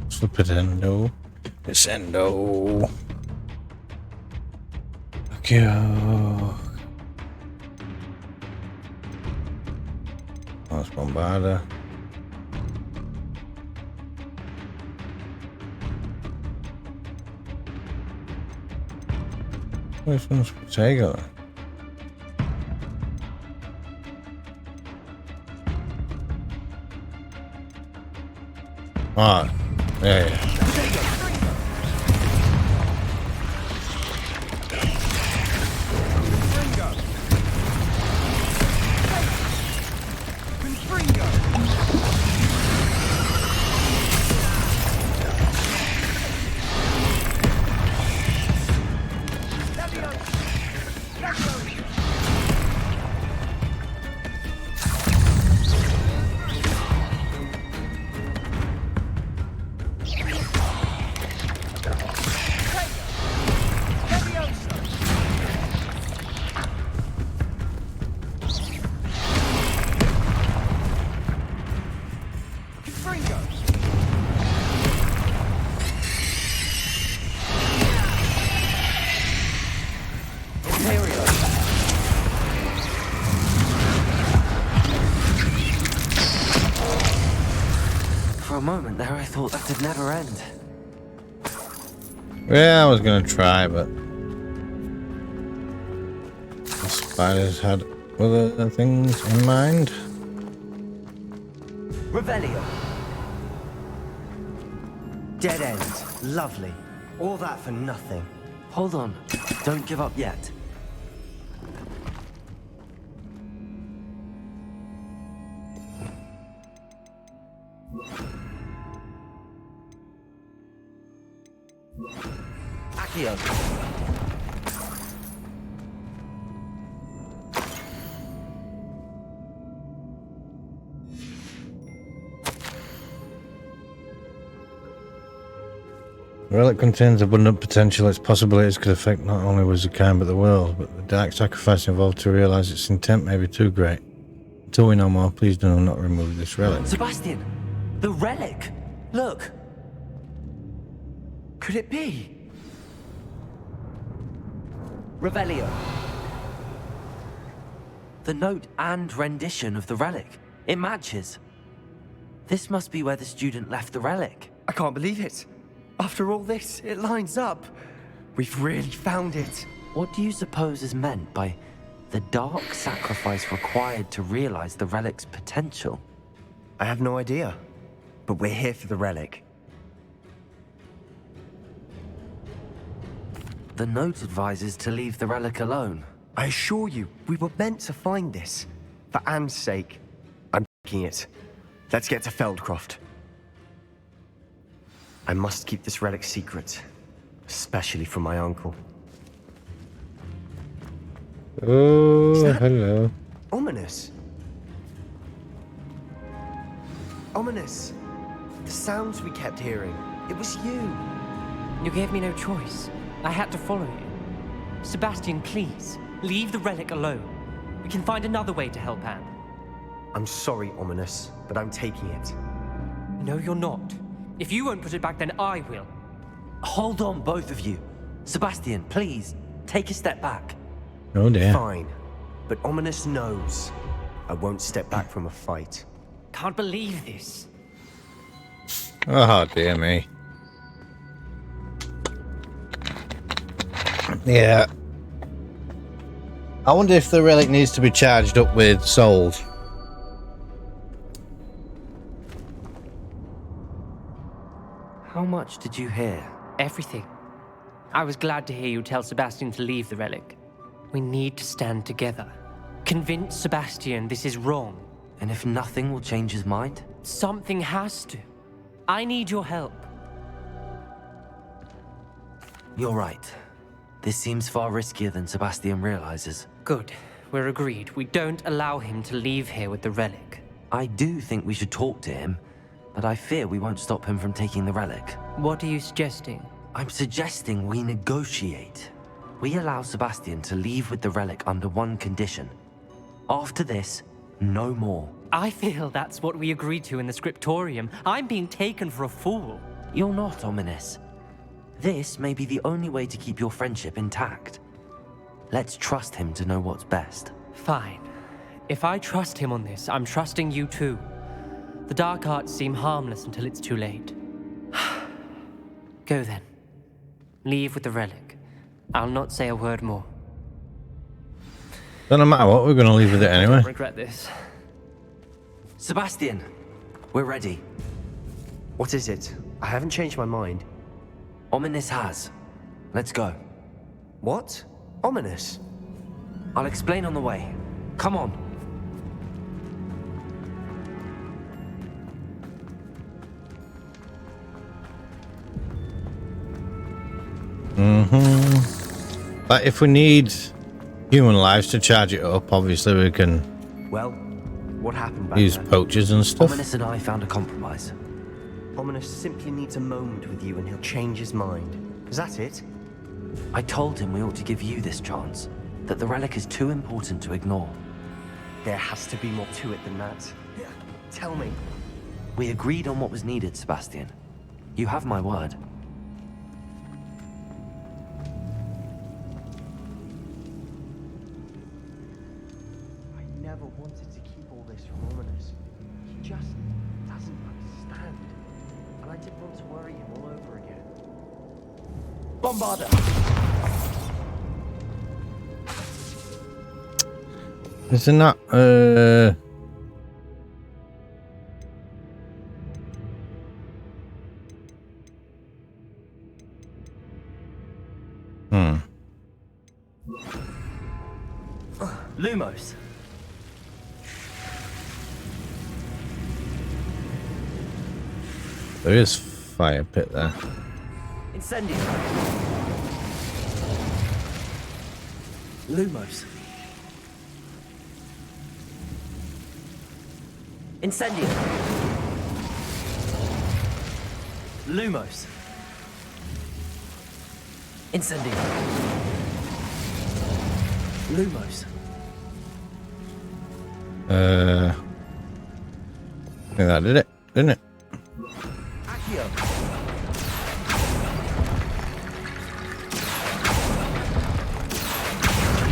Flipidendo. Descendo. Okay. That's Bombarda. Which one's Potato? Ah, yeah. For a moment there, I thought that would never end. Yeah, I was gonna try, but the spiders had other things in mind. Revelio. Dead end. Lovely. All that for nothing. Hold on. Don't give up yet. Accio. The relic contains abundant potential. Its possibilities could affect not only Wizardkind but the world, but the dark sacrifice involved to realize its intent may be too great. Until we know more, please do not remove this relic. Sebastian, the relic. Look. Could it be? Revelio. The note and rendition of the relic. It matches. This must be where the student left the relic. I can't believe it. After all this, it lines up. We've really found it. What do you suppose is meant by the dark sacrifice required to realize the relic's potential? I have no idea. But we're here for the relic. The note advises to leave the relic alone. I assure you, we were meant to find this. For Anne's sake. I'm taking it. Let's get to Feldcroft. I must keep this relic secret. Especially from my uncle. Oh, hello. Ominous. Ominous. The sounds we kept hearing. It was you. You gave me no choice. I had to follow you. Sebastian, please, leave the relic alone. We can find another way to help Anne. I'm sorry, Ominous, but I'm taking it. No, you're not. If you won't put it back, then I will. Hold on, both of you. Sebastian, please, take a step back. Oh dear. Fine. But Ominous knows I won't step back from a fight. Can't believe this. Oh dear me. Yeah. I wonder if the relic needs to be charged up with souls. much did you hear? Everything. I was glad to hear you tell Sebastian to leave the relic. We need to stand together. Convince Sebastian this is wrong. And if nothing will change his mind? Something has to. I need your help. You're right. This seems far riskier than Sebastian realizes. Good. We're agreed. We don't allow him to leave here with the relic. I do think we should talk to him, but I fear we won't stop him from taking the relic. What are you suggesting? I'm suggesting we negotiate. We allow Sebastian to leave with the relic under one condition. After this, no more. I feel that's what we agreed to in the scriptorium. I'm being taken for a fool. You're not, Ominis. This may be the only way to keep your friendship intact. Let's trust him to know what's best. Fine. If I trust him on this, I'm trusting you too. The dark arts seem harmless until it's too late. Go then. Leave with the relic. I'll not say a word more. Doesn't matter what, we're going to leave with it anyway. I don't regret this. Sebastian, we're ready. What is it? I haven't changed my mind. Ominis has. Let's go. What? Ominis? I'll explain on the way. Come on. But if we need human lives to charge it up, obviously we can Well, what happened back use then? poachers and stuff. Ominis and I found a compromise. Ominis simply needs a moment with you and he'll change his mind. Is that it? I told him we ought to give you this chance, that the relic is too important to ignore. There has to be more to it than that. Tell me. We agreed on what was needed, Sebastian. You have my word. I never wanted to keep all this from Ominis. He just doesn't understand. And I didn't want to worry him all over again. Bombarda! Isn't that, Lumos. There is fire pit there. Incendio. Lumos. Incendio. Lumos. Incendio. Lumos. I think that did it, didn't it? Accio.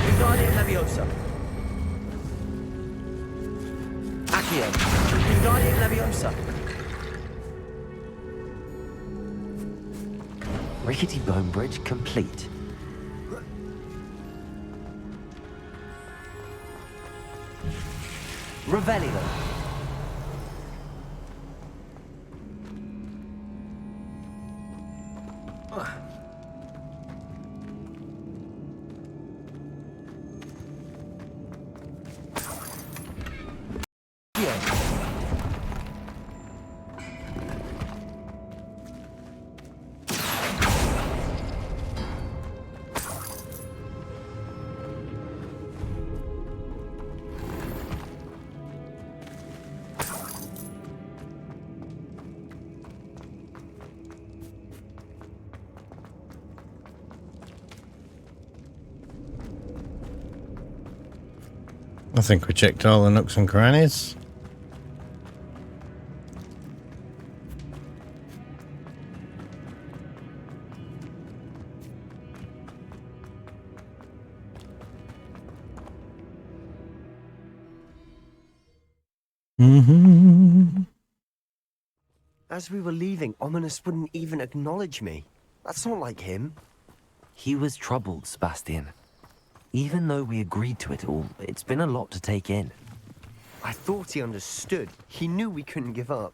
Wingardium Leviosa. Accio. Wingardium Leviosa. Rickety Bone Bridge complete. Revelio. I think we checked all the nooks and crannies. As we were leaving, Ominis wouldn't even acknowledge me. That's not like him. He was troubled, Sebastian. Even though we agreed to it all, it's been a lot to take in. I thought he understood. He knew we couldn't give up.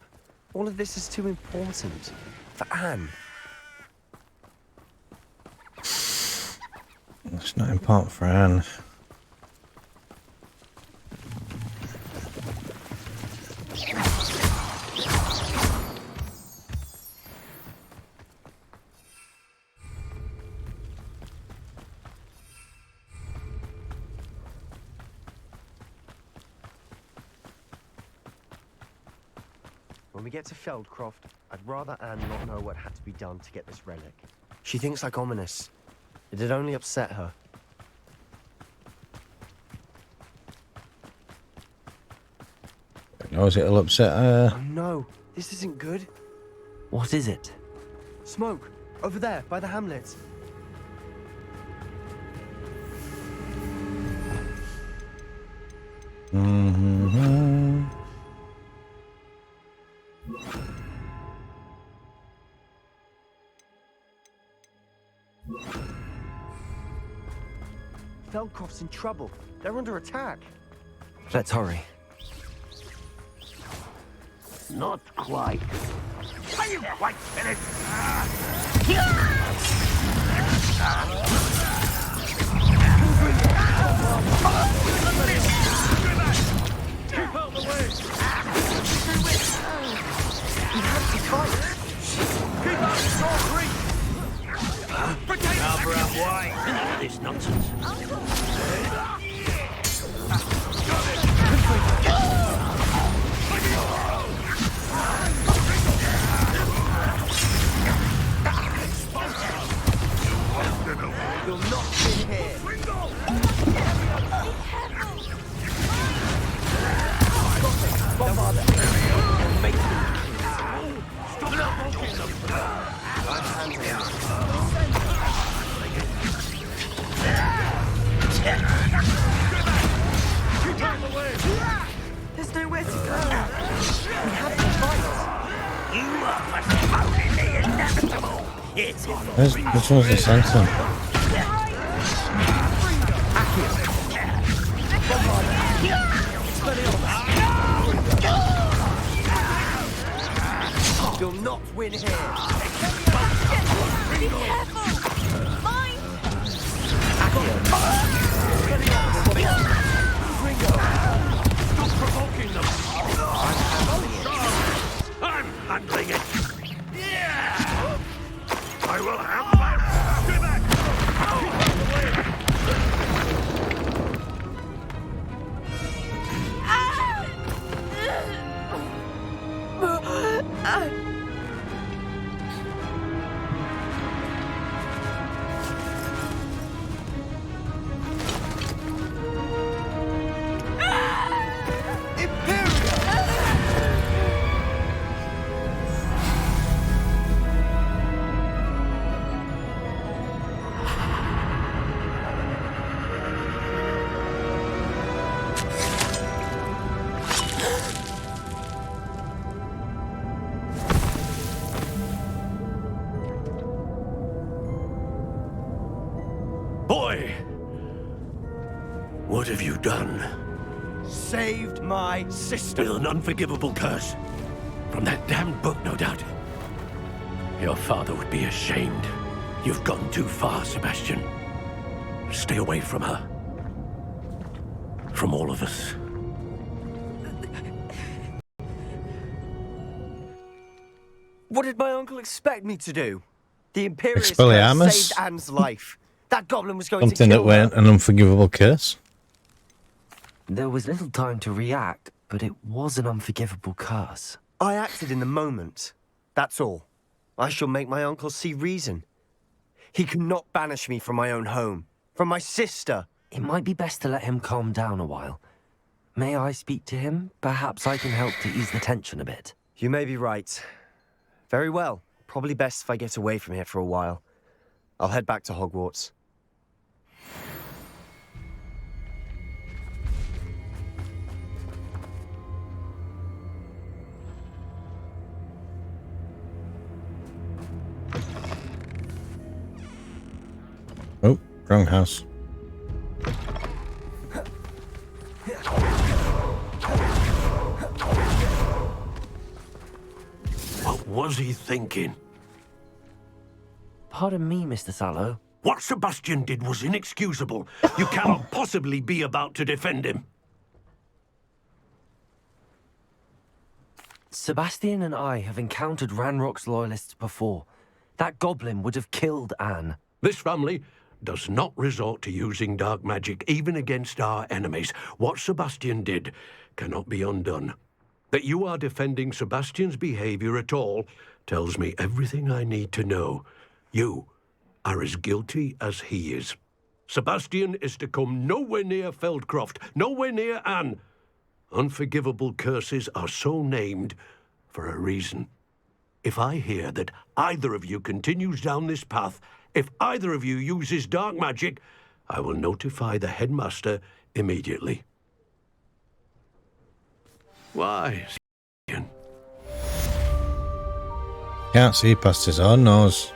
All of this is too important. For Anne. It's not important for Anne. When we get to Feldcroft, I'd rather Anne not know what had to be done to get this relic. She thinks like ominous. It'd only upset her. Knows it'll upset her. Oh no, this isn't good. What is it? Smoke, over there, by the hamlet. Mm-hmm. Feldcroft's in trouble. They're under attack. Let's hurry. Not quite. Are you quite finished? Keep out the way! He has to fight! Keep out of Storm Creek! Cover up, why? Enough of this nonsense. You'll not win here. There's nowhere to go. We have to fight. You are postponing the inevitable. It's Which one's the center? You'll not win here. Be careful. Mine. Stop provoking them. I'm handling it. Yeah. I will have my... Stay back. Boy, what have you done? Saved my sister. With an unforgivable curse. From that damned book, no doubt. Your father would be ashamed. You've gone too far, Sebastian. Stay away from her. From all of us. What did my uncle expect me to do? The Imperius Expelliarmus? saved Anne's life. That goblin was going to Something kill that went her. an unforgivable curse. There was little time to react, but it was an unforgivable curse. I acted in the moment. That's all. I shall make my uncle see reason. He cannot banish me from my own home, from my sister. It might be best to let him calm down a while. May I speak to him? Perhaps I can help to ease the tension a bit. You may be right. Very well. Probably best if I get away from here for a while. I'll head back to Hogwarts. Oh, wrong house. What was he thinking? Pardon me, Mr. Sallow. What Sebastian did was inexcusable. You cannot possibly be about to defend him. Sebastian and I have encountered Ranrock's loyalists before. That goblin would have killed Anne. This family does not resort to using dark magic even against our enemies. What Sebastian did cannot be undone. That you are defending Sebastian's behavior at all tells me everything I need to know. You are as guilty as he is. Sebastian is to come nowhere near Feldcroft, nowhere near Anne. Unforgivable curses are so named for a reason. If I hear that either of you continues down this path, if either of you uses dark magic, I will notify the headmaster immediately. Why, Sebastian? Can't see past his own nose.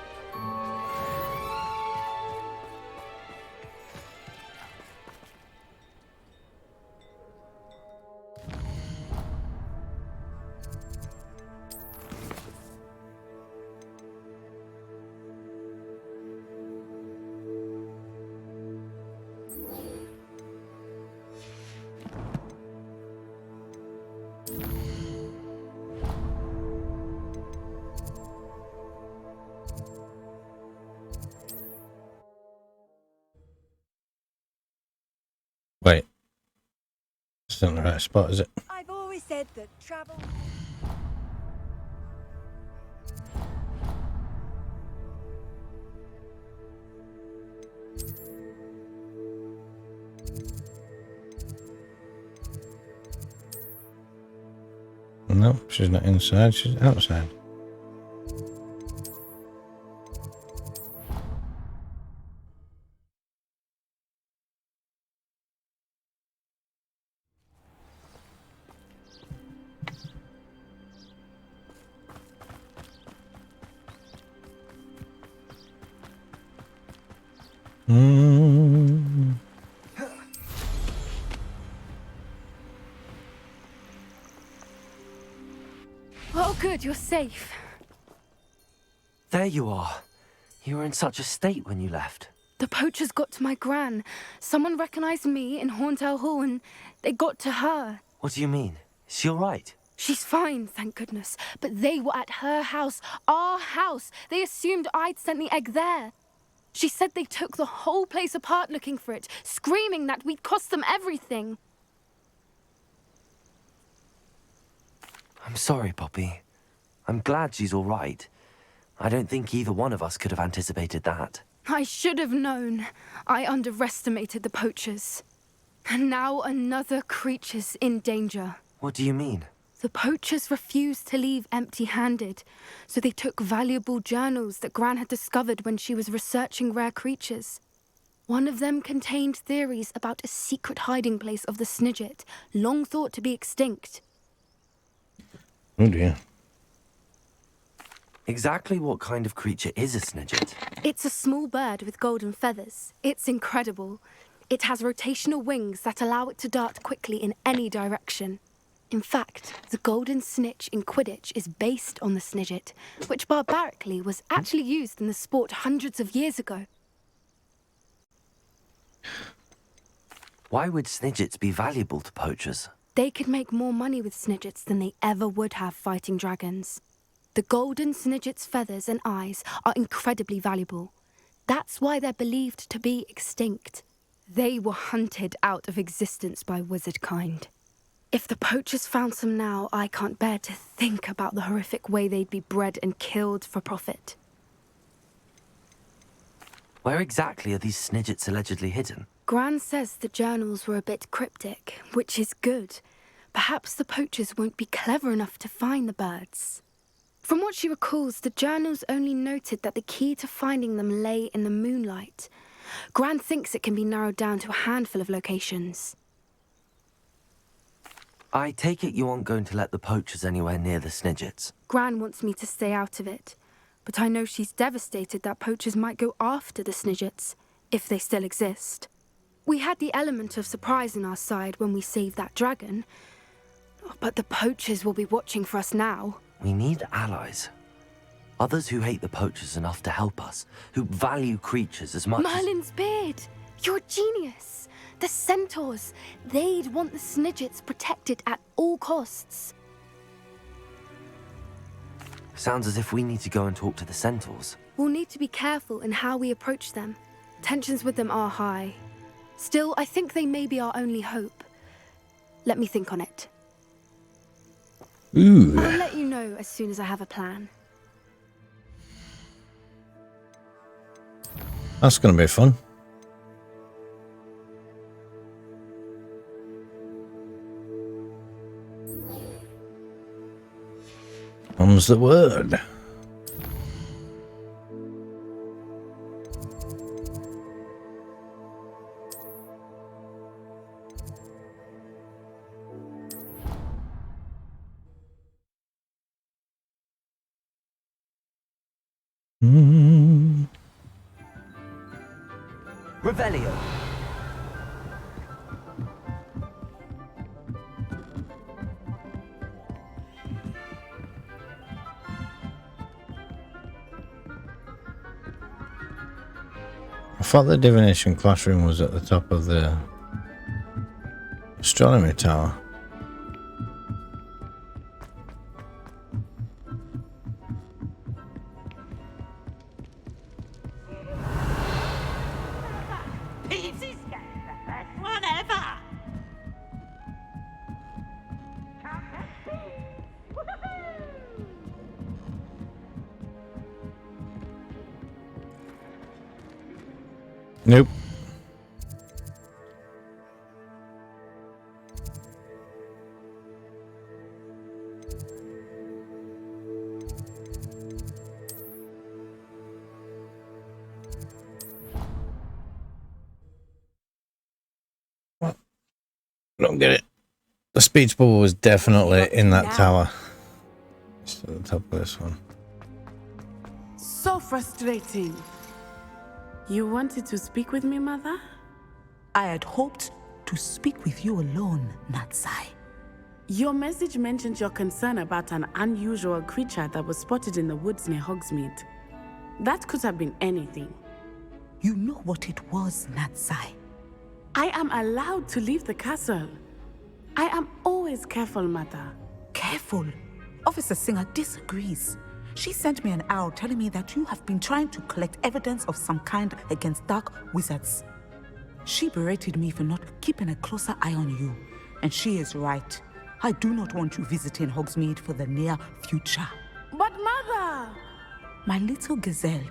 Wait. Still in the right spot, is it? I've always said that travel. No, she's not inside, she's outside. Oh, good, you're safe. There you are. You were in such a state when you left. The poachers got to my gran. Someone recognized me in Horntail Hall and they got to her. What do you mean? Is she all right? She's fine, thank goodness. But they were at her house, our house. They assumed I'd sent the egg there. She said they took the whole place apart looking for it, screaming that we'd cost them everything. I'm sorry, Poppy. I'm glad she's all right. I don't think either one of us could have anticipated that. I should have known. I underestimated the poachers. And now another creature's in danger. What do you mean? The poachers refused to leave empty-handed, so they took valuable journals that Gran had discovered when she was researching rare creatures. One of them contained theories about a secret hiding place of the Snidget, long thought to be extinct. Oh dear. Exactly what kind of creature is a Snidget? It's a small bird with golden feathers. It's incredible. It has rotational wings that allow it to dart quickly in any direction. In fact, the golden snitch in Quidditch is based on the Snidget, which barbarically was actually used in the sport hundreds of years ago. Why would Snidgets be valuable to poachers? They could make more money with Snidgets than they ever would have fighting dragons. The golden Snidget's feathers and eyes are incredibly valuable. That's why they're believed to be extinct. They were hunted out of existence by wizard kind. If the poachers found some now, I can't bear to think about the horrific way they'd be bred and killed for profit. Where exactly are these Snidgets allegedly hidden? Gran says the journals were a bit cryptic, which is good. Perhaps the poachers won't be clever enough to find the birds. From what she recalls, the journals only noted that the key to finding them lay in the moonlight. Gran thinks it can be narrowed down to a handful of locations. I take it you aren't going to let the poachers anywhere near the Snidgets. Gran wants me to stay out of it, but I know she's devastated that poachers might go after the Snidgets, if they still exist. We had the element of surprise on our side when we saved that dragon, but the poachers will be watching for us now. We need allies. Others who hate the poachers enough to help us, who value creatures as much Merlin's beard! You're a genius! The centaurs! They'd want the Snidgets protected at all costs. Sounds as if we need to go and talk to the centaurs. We'll need to be careful in how we approach them. Tensions with them are high. Still, I think they may be our only hope. Let me think on it. Ooh. I'll let you know as soon as I have a plan. That's going to be fun. Comes the word. Revelio. I thought the divination classroom was at the top of the astronomy tower. Peasy's getting the best one ever! Nope. What? Don't get it. The speech bubble was definitely in that tower. Just at the top of this one. So frustrating. You wanted to speak with me, Mother? I had hoped to speak with you alone, Natsai. Your message mentioned your concern about an unusual creature that was spotted in the woods near Hogsmeade. That could have been anything. You know what it was, Natsai. I am allowed to leave the castle. I am always careful, Mother. Careful? Officer Singer disagrees. She sent me an arrow telling me that you have been trying to collect evidence of some kind against dark wizards. She berated me for not keeping a closer eye on you. And she is right. I do not want you visiting Hogsmeade for the near future. But Mother! My little gazelle,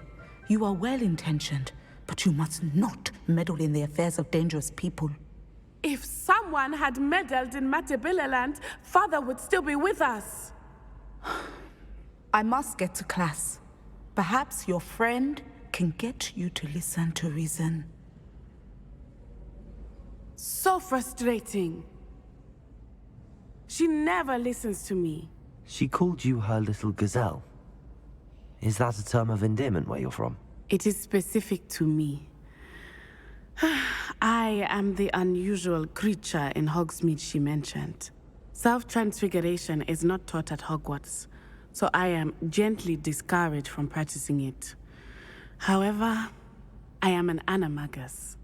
you are well-intentioned, but you must not meddle in the affairs of dangerous people. If someone had meddled in Matabeleland, Father would still be with us. I must get to class. Perhaps your friend can get you to listen to reason. So frustrating. She never listens to me. She called you her little gazelle. Is that a term of endearment where you're from? It is specific to me. I am the unusual creature in Hogsmeade she mentioned. Self-transfiguration is not taught at Hogwarts, so I am gently discouraged from practicing it. However, I am an animagus,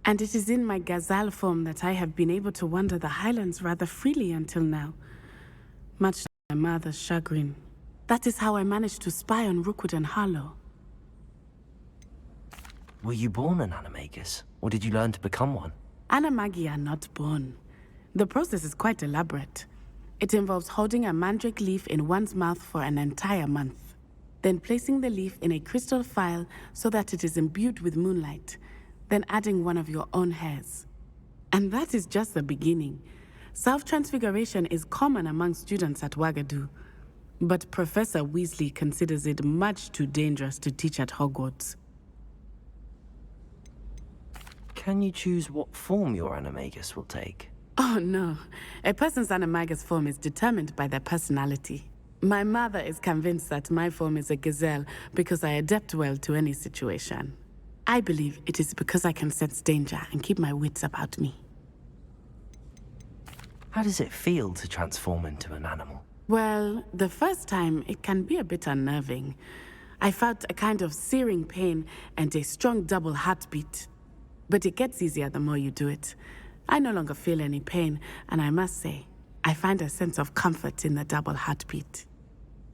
and it is in my gazelle form that I have been able to wander the Highlands rather freely until now, much to my mother's chagrin. That is how I managed to spy on Rookwood and Harlow. Were you born an animagus, or did you learn to become one? Animagi are not born. The process is quite elaborate. It involves holding a mandrake leaf in one's mouth for an entire month, then placing the leaf in a crystal phial so that it is imbued with moonlight, then adding one of your own hairs. And that is just the beginning. Self-transfiguration is common among students at Wagadu, but Professor Weasley considers it much too dangerous to teach at Hogwarts. Can you choose what form your animagus will take? Oh no, a person's animagus form is determined by their personality. My mother is convinced that my form is a gazelle because I adapt well to any situation. I believe it is because I can sense danger and keep my wits about me. How does it feel to transform into an animal? Well, the first time, it can be a bit unnerving. I felt a kind of searing pain and a strong double heartbeat. But it gets easier the more you do it. I no longer feel any pain, and I must say, I find a sense of comfort in the double heartbeat.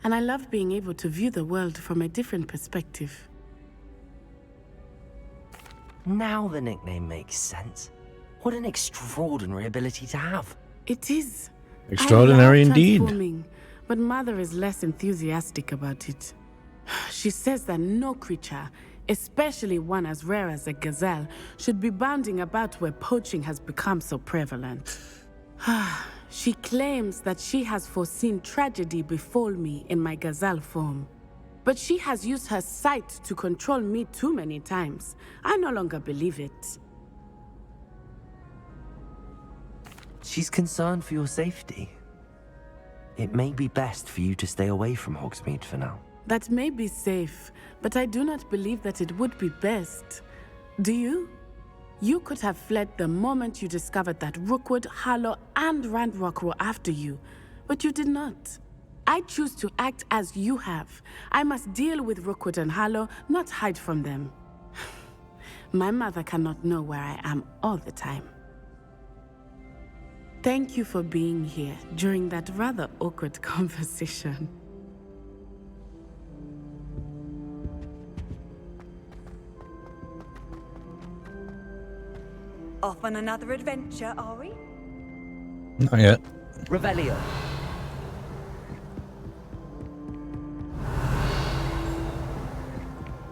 And I love being able to view the world from a different perspective. Now the nickname makes sense. What an extraordinary ability to have. It is. Extraordinary I love indeed. transforming, but Mother is less enthusiastic about it. She says that no creature, especially one as rare as a gazelle, should be bounding about where poaching has become so prevalent. She claims that she has foreseen tragedy befall me in my gazelle form. But she has used her sight to control me too many times. I no longer believe it. She's concerned for your safety. It may be best for you to stay away from Hogsmeade for now. That may be safe, but I do not believe that it would be best. Do you? You could have fled the moment you discovered that Rookwood, Harlow, and Ranrock were after you, but you did not. I choose to act as you have. I must deal with Rookwood and Harlow, not hide from them. My mother cannot know where I am all the time. Thank you for being here during that rather awkward conversation. Off on another adventure, are we? Not yet. Revelio.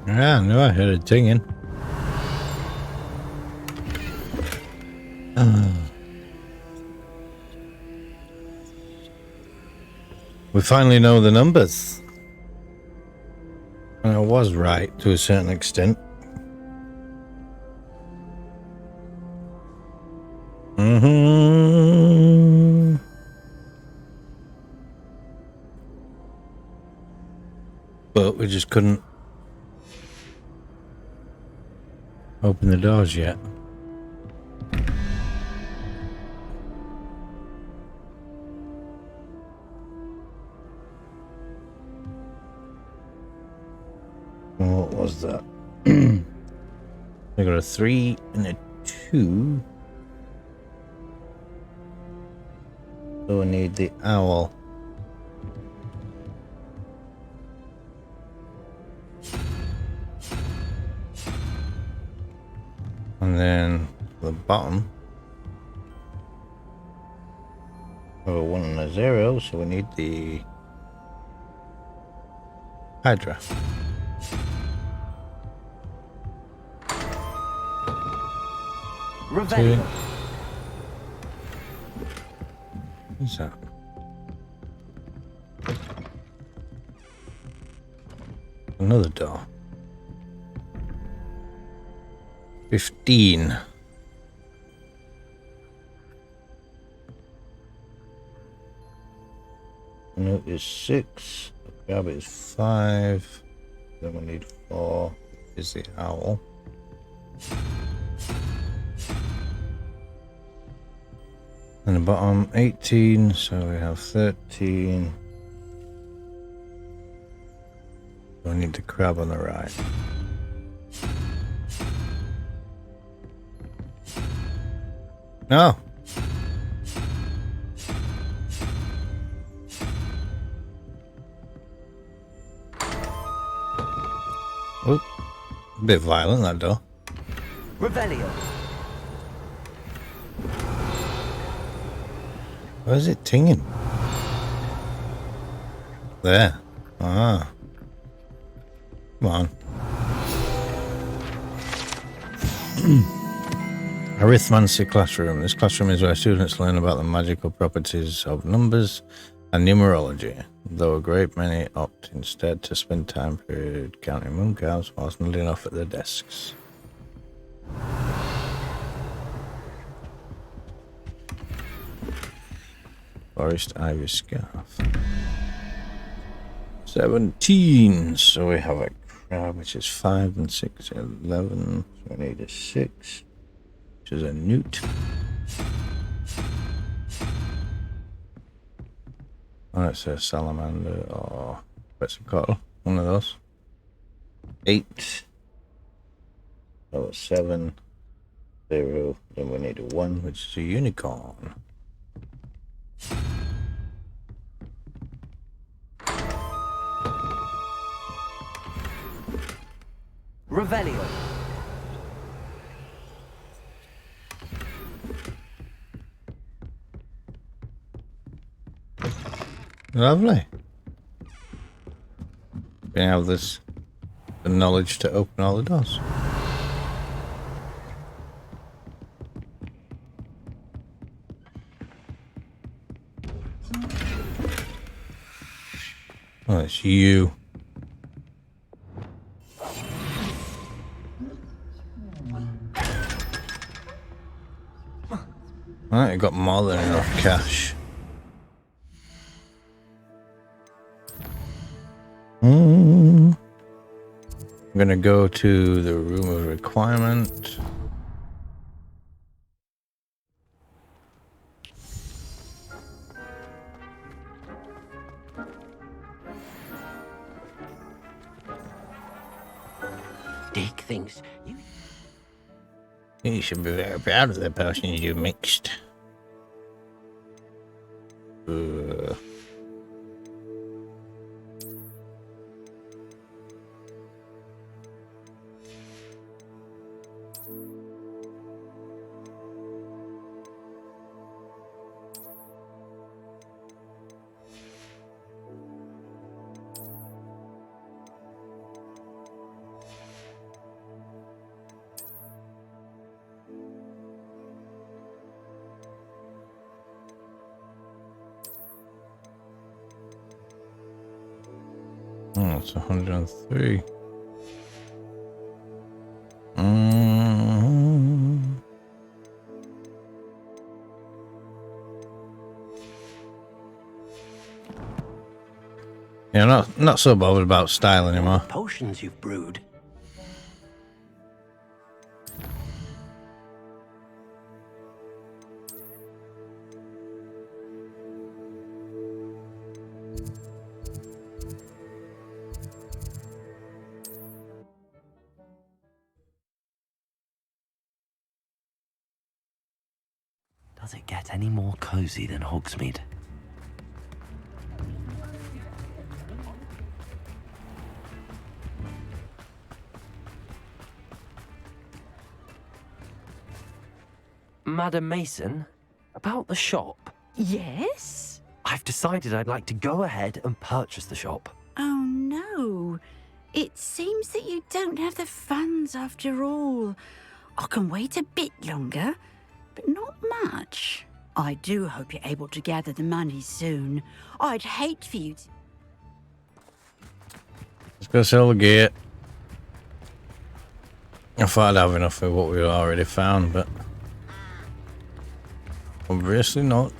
Yeah, I knew I heard it dinging. We finally know the numbers. And I was right to a certain extent. But we just couldn't open the doors yet. What was that? I got a 3 and a 2. So we need the owl. And then the bottom. Oh, 1 and a 0, so we need the Hydra. Revelio. What's that? Another door. 15. Note is 6. Grab is 5. Then we need 4. Is the owl. And the bottom 18, so we have 13. We need the crab on the right. No. Oh, a bit violent that door. Revelio. Where is it tinging? There. Ah. Come on. Arithmancy classroom. This classroom is where students learn about the magical properties of numbers and numerology, though a great many opt instead to spend time period counting moon cows whilst nodding off at their desks. Forest ivy scarf. 17. So we have a crab, which is 5 and 6, 11. So we need a 6, which is a newt. Oh, it's a salamander or Quetzalcoatl. One of those. 8. Oh, 7. 0. Then we need a 1, which is a unicorn. Revelio. Lovely. We have the knowledge to open all the doors. Oh, it's you. Right, you got more than enough cash. I'm gonna go to the room of requirement. Dick thinks You should be very proud of the potions you mixed. Oh, it's 103. Yeah, not so bothered about style anymore. Potions you've brewed. Does it get any more cozy than Hogsmeade? Madam Mason, about the shop. Yes? I've decided I'd like to go ahead and purchase the shop. Oh no. It seems that you don't have the funds after all. I can wait a bit longer, but not much. I do hope you're able to gather the money soon. I'd hate for you to... Let's go sell the gate. I thought I'd have enough of what we already found, but obviously not.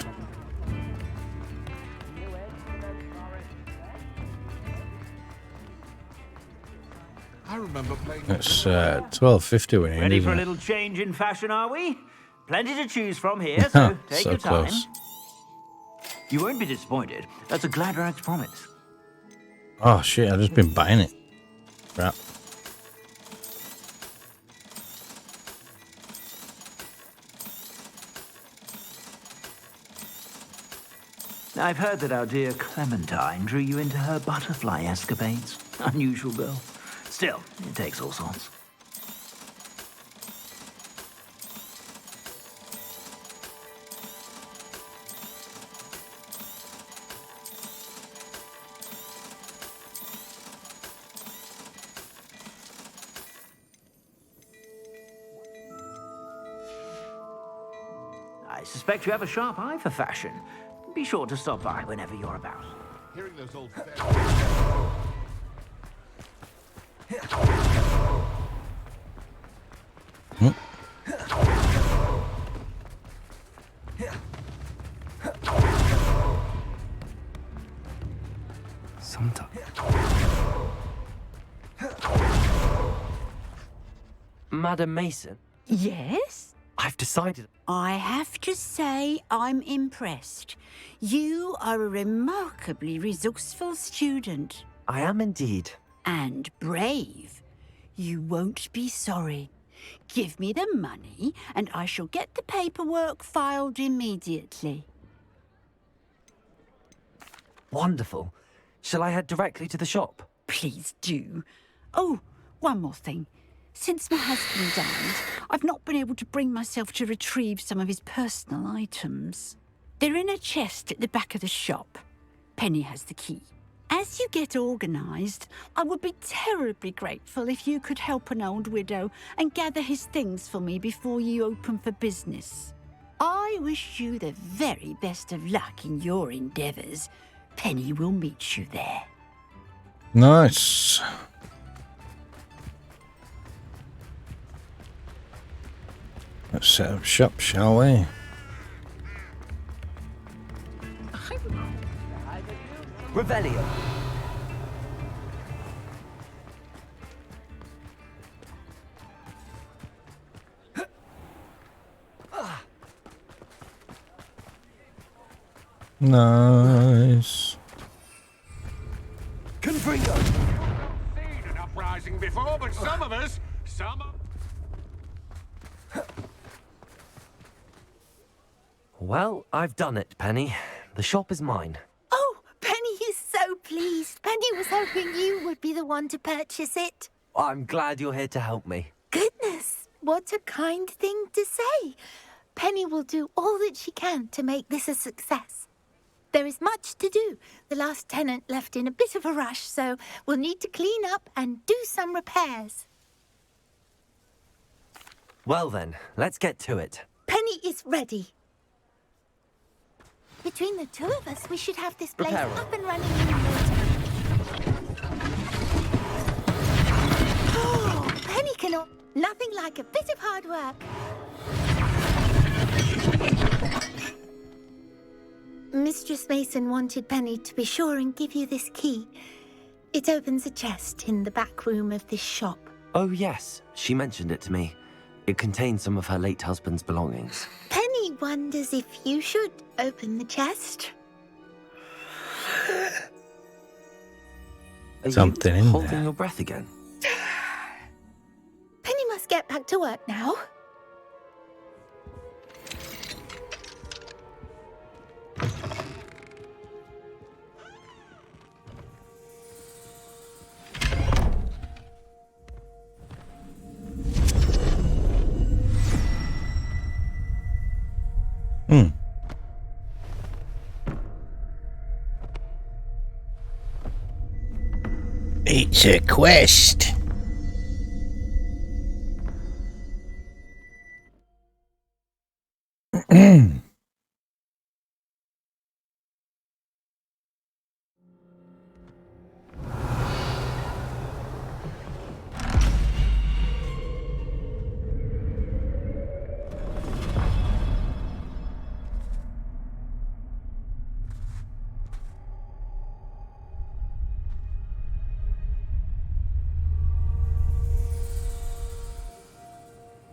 I remember playing. It's 12:50 when you Ready leave. for a little change in fashion, are we? Plenty to choose from here, so take So your time. close. You won't be disappointed. That's a Gladrag's promise. Oh shit! I've just been buying it. Crap. I've heard that our dear Clementine drew you into her butterfly escapades. Unusual girl. Still, it takes all sorts. I suspect you have a sharp eye for fashion. Be sure to stop by whenever you're about. Hearing those old Sometimes. Madam Mason? Yes? I've decided. I have to say I'm impressed. You are a remarkably resourceful student. I am indeed. And brave. You won't be sorry. Give me the money, and I shall get the paperwork filed immediately. Wonderful. Shall I head directly to the shop? Please do. Oh, one more thing. Since my husband died, I've not been able to bring myself to retrieve some of his personal items. They're in a chest at the back of the shop. Penny has the key. As you get organised, I would be terribly grateful if you could help an old widow and gather his things for me before you open for business. I wish you the very best of luck in your endeavours. Penny will meet you there. Nice. Let's set up shop, shall we? Revelio. Nice. Confringo. Seen an uprising before, but some of us, Well, I've done it, Penny. The shop is mine. Oh, Penny is so pleased. Penny was hoping you would be the one to purchase it. I'm glad you're here to help me. Goodness, what a kind thing to say. Penny will do all that she can to make this a success. There is much to do. The last tenant left in a bit of a rush, so we'll need to clean up and do some repairs. Well then, let's get to it. Penny is ready. Between the two of us, we should have this place Reparo. up and running in no time. Oh, Penny can... Nothing like a bit of hard work. Mistress Mason wanted Penny to be sure and give you this key. It opens a chest in the back room of this shop. Oh yes, she mentioned it to me. It contains some of her late husband's belongings. Penny wonders if you should open the chest. Are Something you in holding there. your breath again? Penny must get back to work now. It's a quest.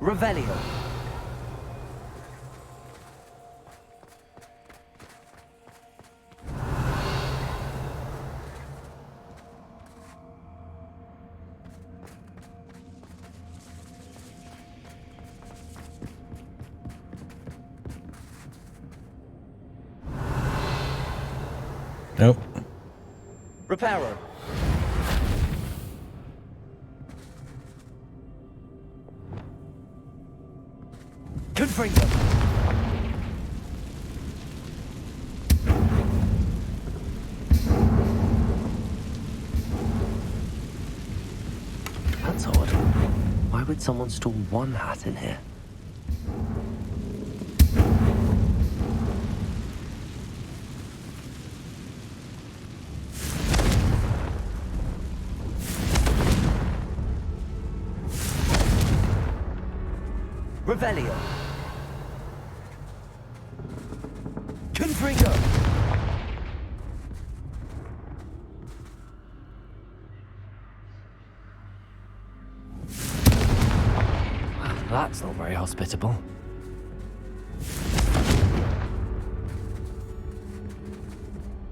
Revelio. Nope. Reparo. Confringo. That's odd. Why would someone store one hat in here? Revelio. Confringo. Well, that's not very hospitable.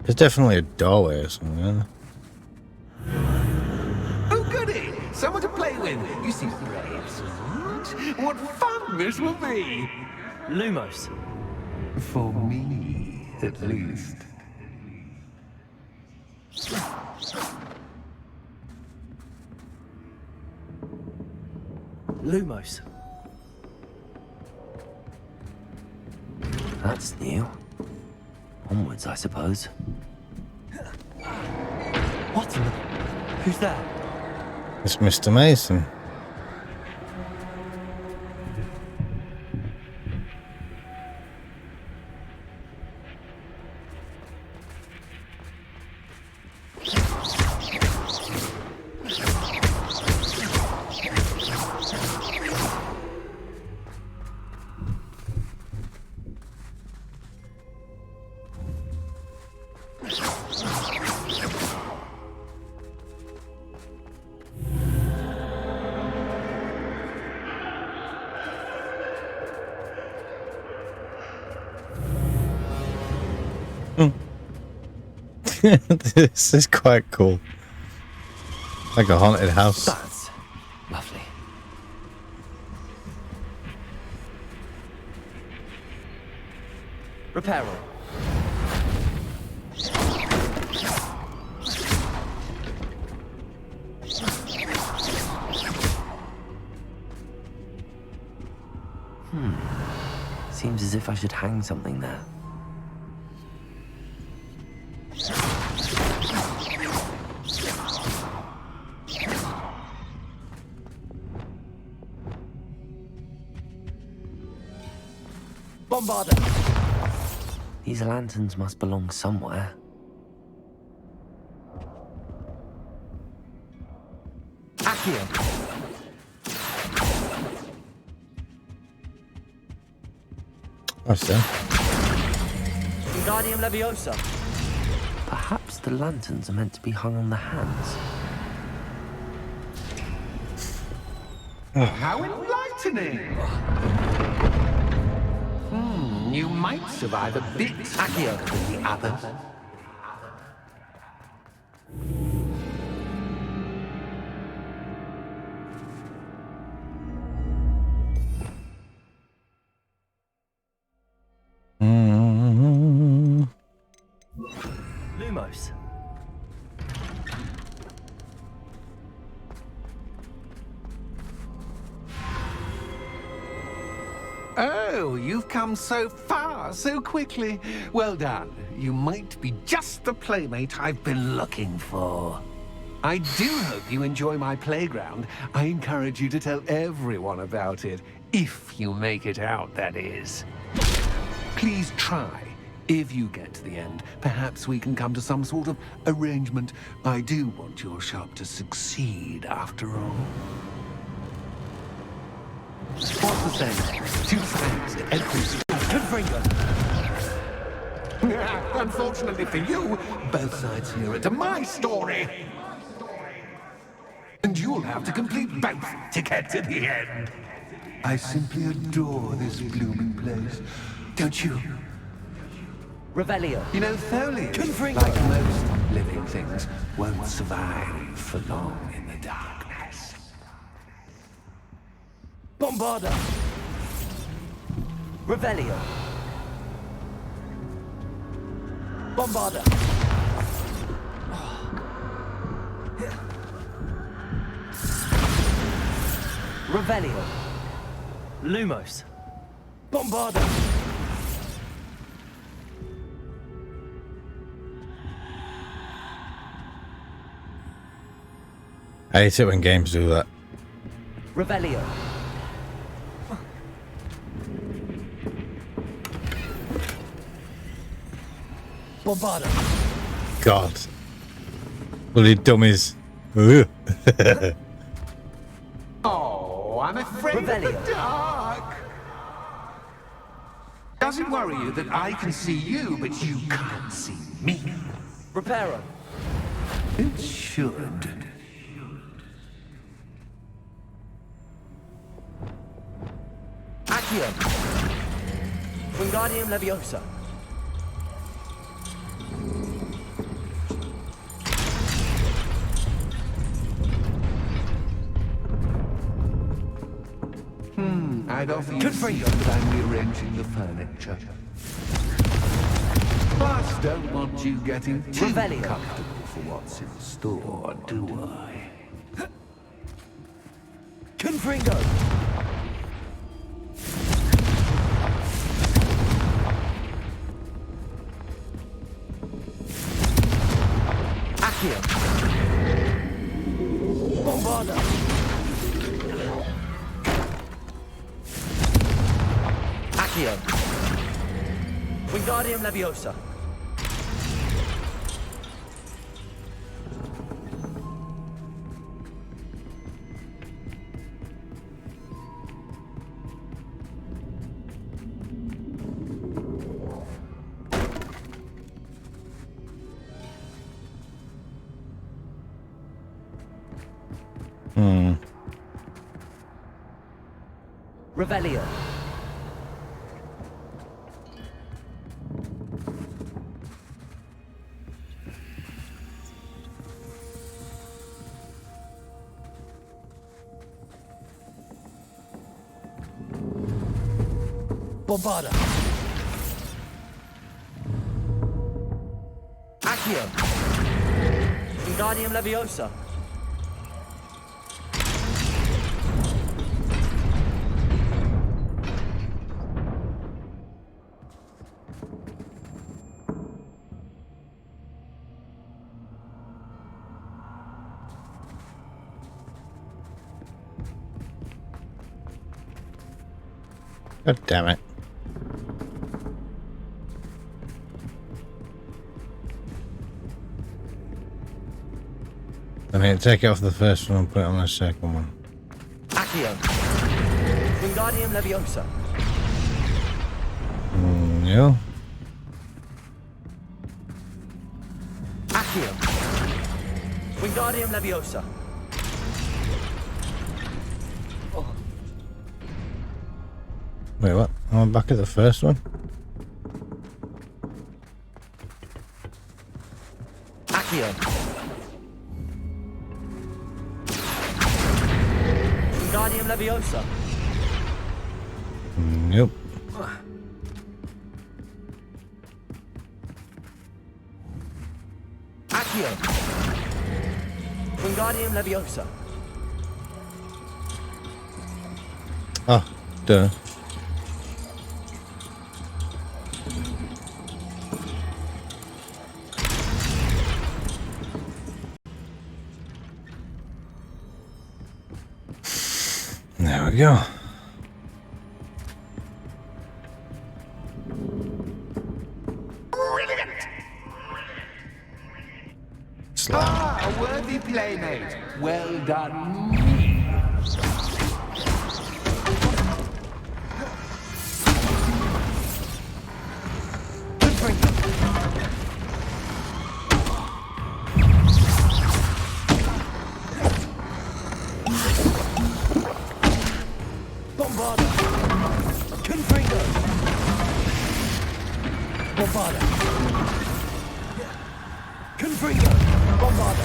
There's definitely a doorway or something, isn't there? Oh, goody! Someone to play with. You seem brave, sweet. What fun this will be! Lumos. For me, at least. Lumos. That's new. Onwards, I suppose. What in the... Who's there? It's Mr. Mason. This is quite cool. Like a haunted house. That's lovely. Reparo. Seems as if I should hang something there. Bombarder. These lanterns must belong somewhere. Accio. I see. Wingardium Leviosa. Perhaps the lanterns are meant to be hung on the hands. How enlightening! You might survive a bit happier than the others. Lumos. Oh, you've come so far, so quickly. Well done. You might be just the playmate I've been looking for. I do hope you enjoy my playground. I encourage you to tell everyone about it. If you make it out, that is. Please try. If you get to the end, perhaps we can come to some sort of arrangement. I do want your shop to succeed, after all. What's the saying? 2 thanks to every Confringo. Unfortunately for you, both sides hear it to my story. And you'll have to complete both to get to the end. I simply adore this blooming place. Don't you? Revelio. You know, foliage, Confringo. like most living things, won't survive for long in the darkness. Bombarder. Revelio. Bombarder. Revelio. Lumos. Bombarder. I hate it when games do that. Revelio. Bombarder. God. Bloody dummies. Oh, I'm afraid of the dark. Does it worry you that I can see you, but you can't see me? Reparo. It should. Accio. Wingardium Leviosa. I'd offer you sometime rearranging the furniture. But don't want you getting too comfortable for what's in store, do I? Confringo! Accio! Bombarda! Accio! Wingardium Leviosa! Revelio. Bombarda. Accio. Wingardium Leviosa. God damn it. I need to take it off the first one and put it on the second one. Accio. Wingardium Leviosa. No. Accio. Wingardium Leviosa. Wait, what? I'm back at the first one? Accio. Wingardium Leviosa. Nope. Accio. Wingardium Leviosa. Oh, duh. There we go. Ah, a worthy playmate. Well done. Bombarda. Confringo. Bombarda. Confringo. Bombarda.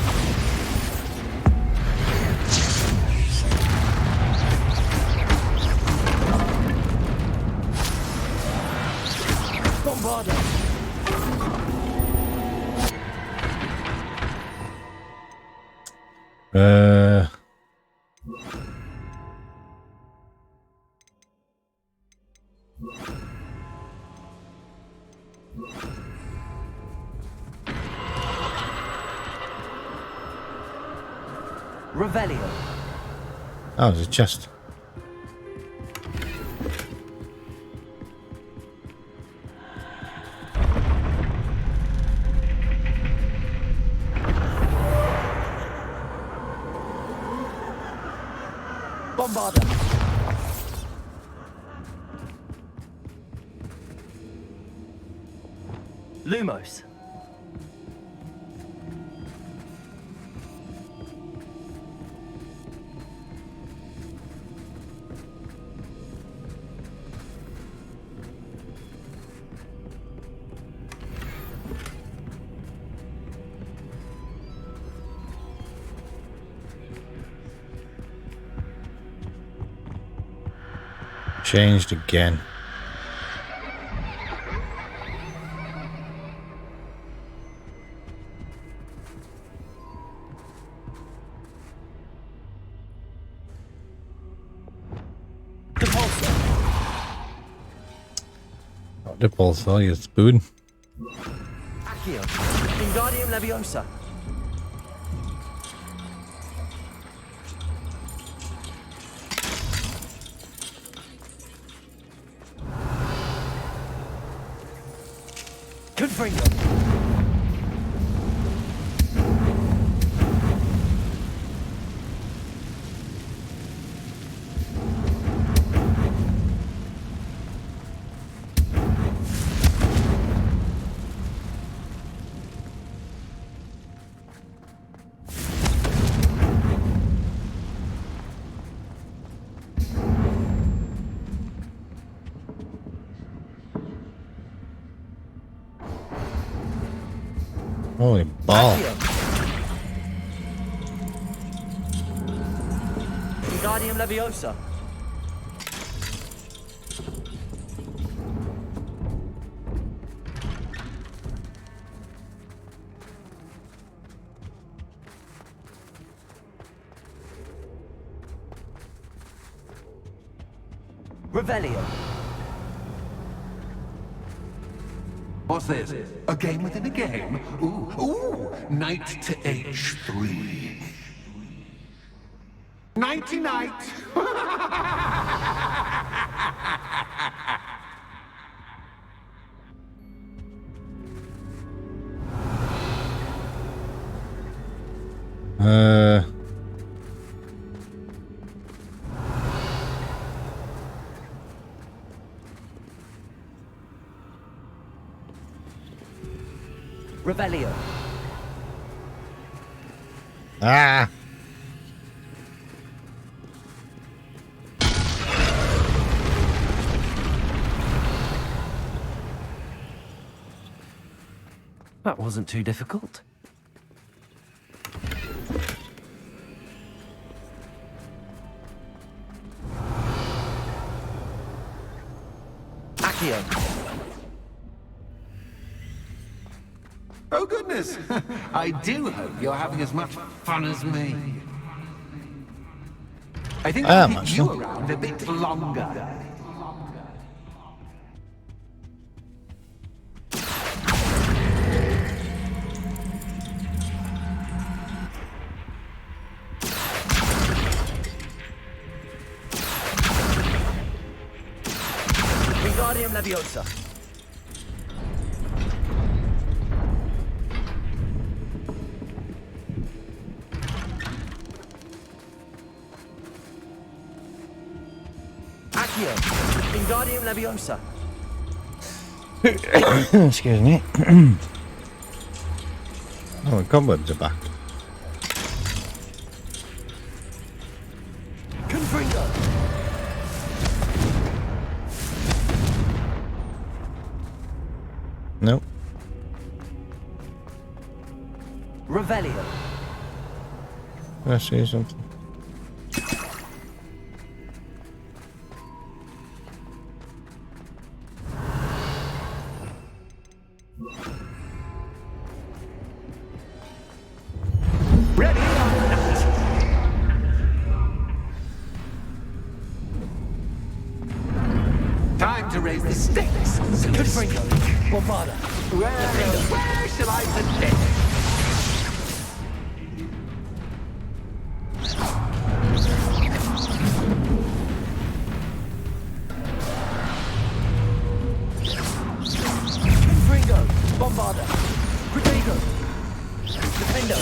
Bombarda. Revelio. Oh, there's a chest. Bombarda. Lumos. Changed again. Not Depulsor, you spoon. Accio, Wingardium Leviosa. Confringo. Holy ball. Wingardium Leviosa. Revelio. What's this? A game within a game? Ooh, knight to h3. Nighty night! Revelio. Ah! That wasn't too difficult. Accio. Oh goodness! I do hope you're having as much fun as me. I think I'll keep you around a bit longer. Wingardium Leviosa. Accio. Wingardium Leviosa. Excuse me. Oh, the cobwebs are back. Confringo. Nope. Revelio. I see something. Ready or not. Time to raise the stakes. Confringo. Bombarda. Where shall I put this? Confringo. Bombarda. Protego. Defendo.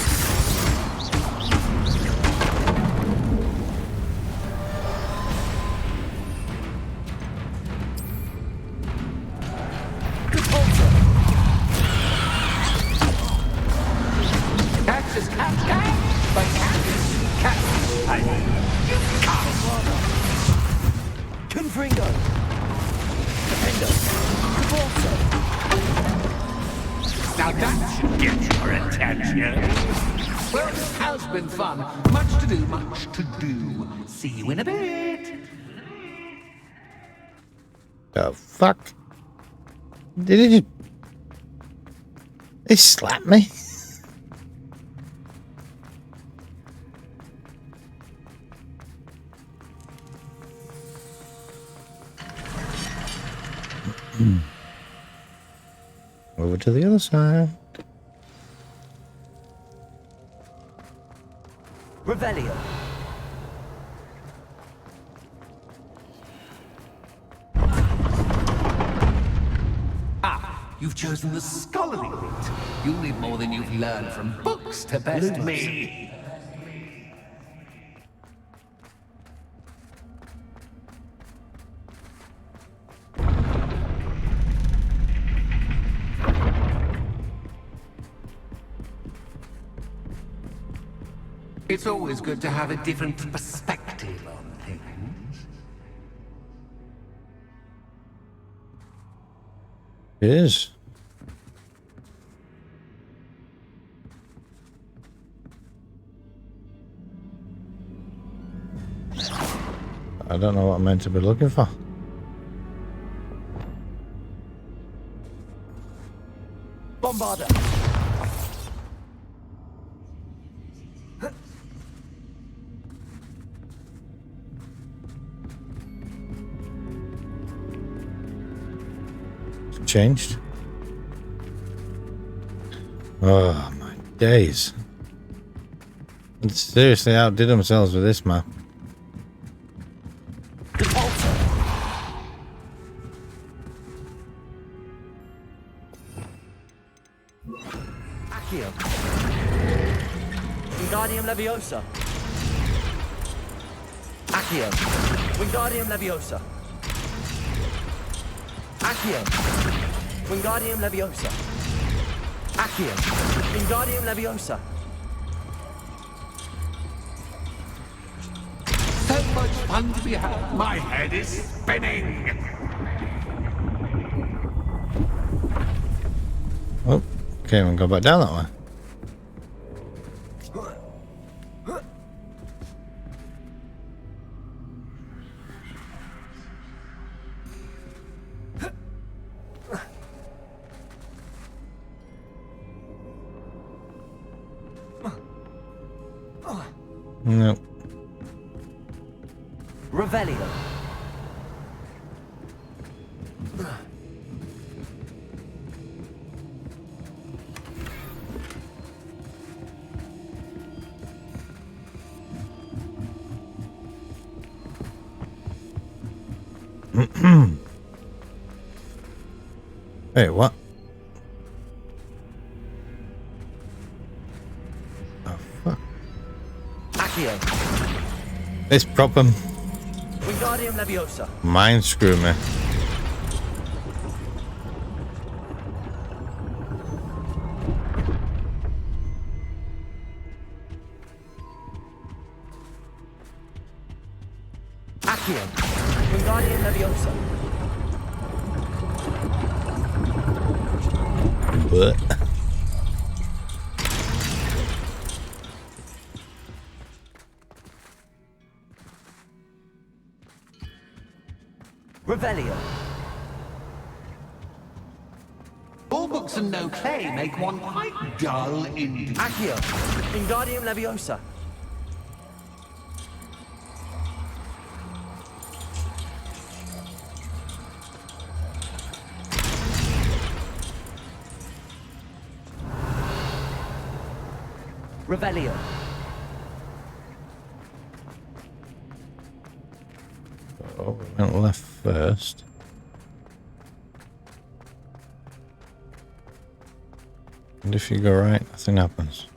Catch is cat, but cat is cat. Confringo. Defendo. Cabalso. Now that should get your attention. Well, this has been fun. Much to do, much to do. See you in a bit. The fuck? Did he just... He slapped me? Over to the other side. Revelio. You've chosen the scholarly route. You'll need more than you've learned from books to best me. It's always good to have a different perspective on things. It is. I don't know what I'm meant to be looking for. Bombarder. Changed. Oh my days. They seriously outdid themselves with this map. Accio. Wingardium Leviosa. Accio. Wingardium Leviosa. Accio. Wingardium Leviosa. Accio. Wingardium Leviosa. So much fun to be had. My head is spinning. Oh, okay, we'll go back down that way. No. Revelio. Hey, what? Oh, fuck. Accio. This proper Wingardium Leviosa. mind screw me. Accio. Wingardium Leviosa. What? Revelio. All books and no clay make one quite dull indeed. Accio. Wingardium Leviosa. Revelio. Oh, we went left first. And if you go right, nothing happens.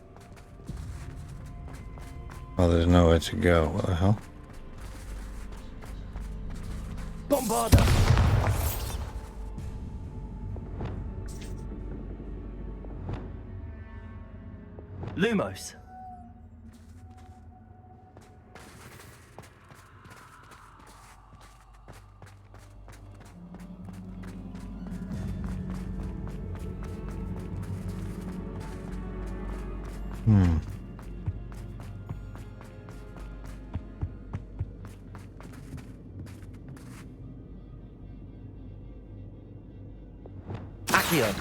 Oh, there's nowhere to go. What the hell? Bombarder. Lumos. Revelio.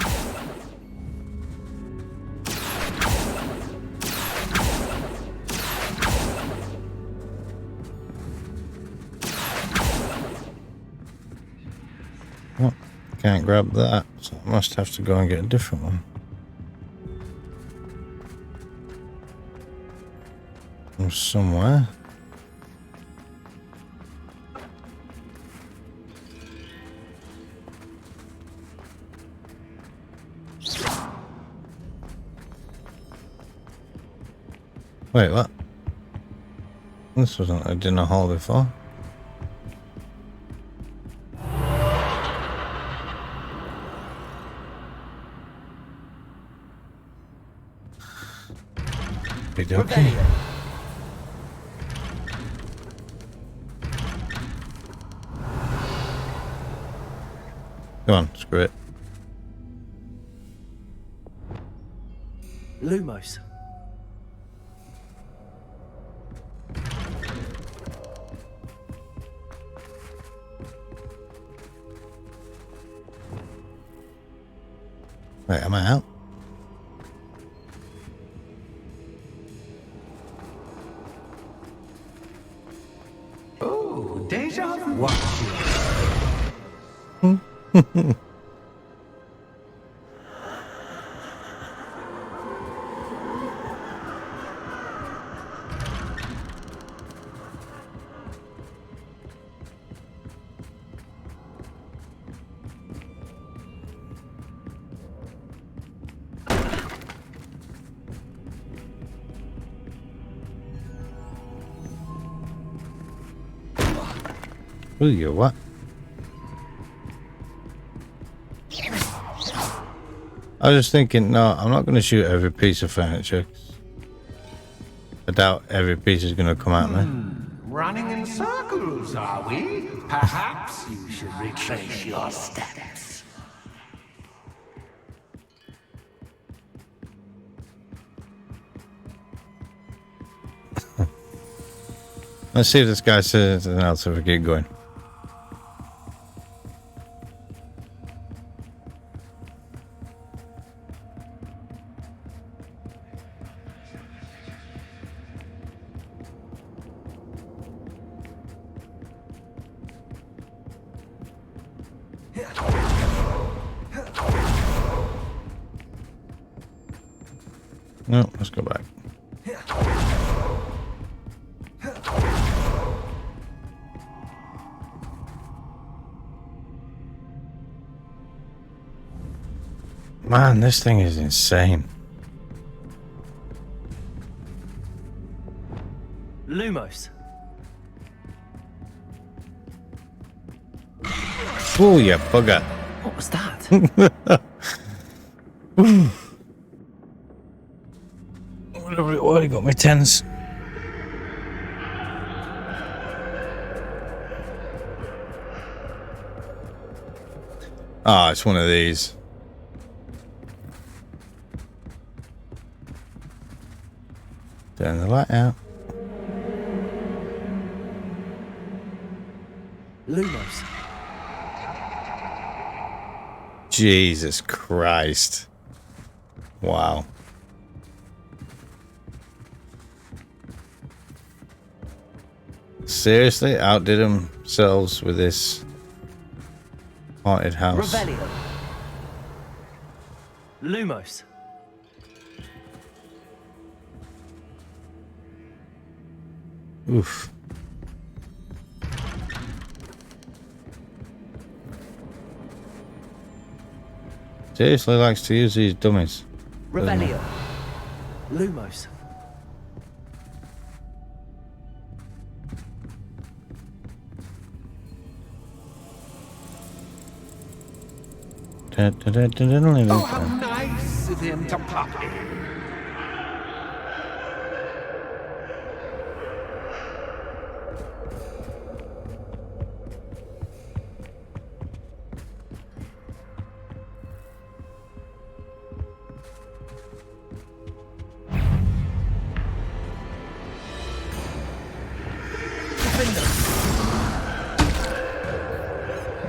Oh, can't grab that, so I must have to go and get a different one. From somewhere. Wait, what? This wasn't a dinner hall before. Okay. Come on, screw it. Lumos. Wait, am I out? Oh, deja vu. Watch Ooh, you what? I was just thinking, no, I'm not going to shoot every piece of furniture. I doubt every piece is going to come at me. Running in circles, are we? Perhaps you should retrace your steps. Let's see if this guy says anything else if we keep going. No, let's go back. Man, this thing is insane. Lumos. Oh, you bugger. What was that? What have you got? My tens. Ah, it's one of these. Turn the light out. Lumos. Jesus Christ. Wow. Seriously, outdid themselves with this haunted house. Revelio. Lumos. Oof. Seriously likes to use these dummies. Revelio. Lumos. Oh, how nice of him to pop in.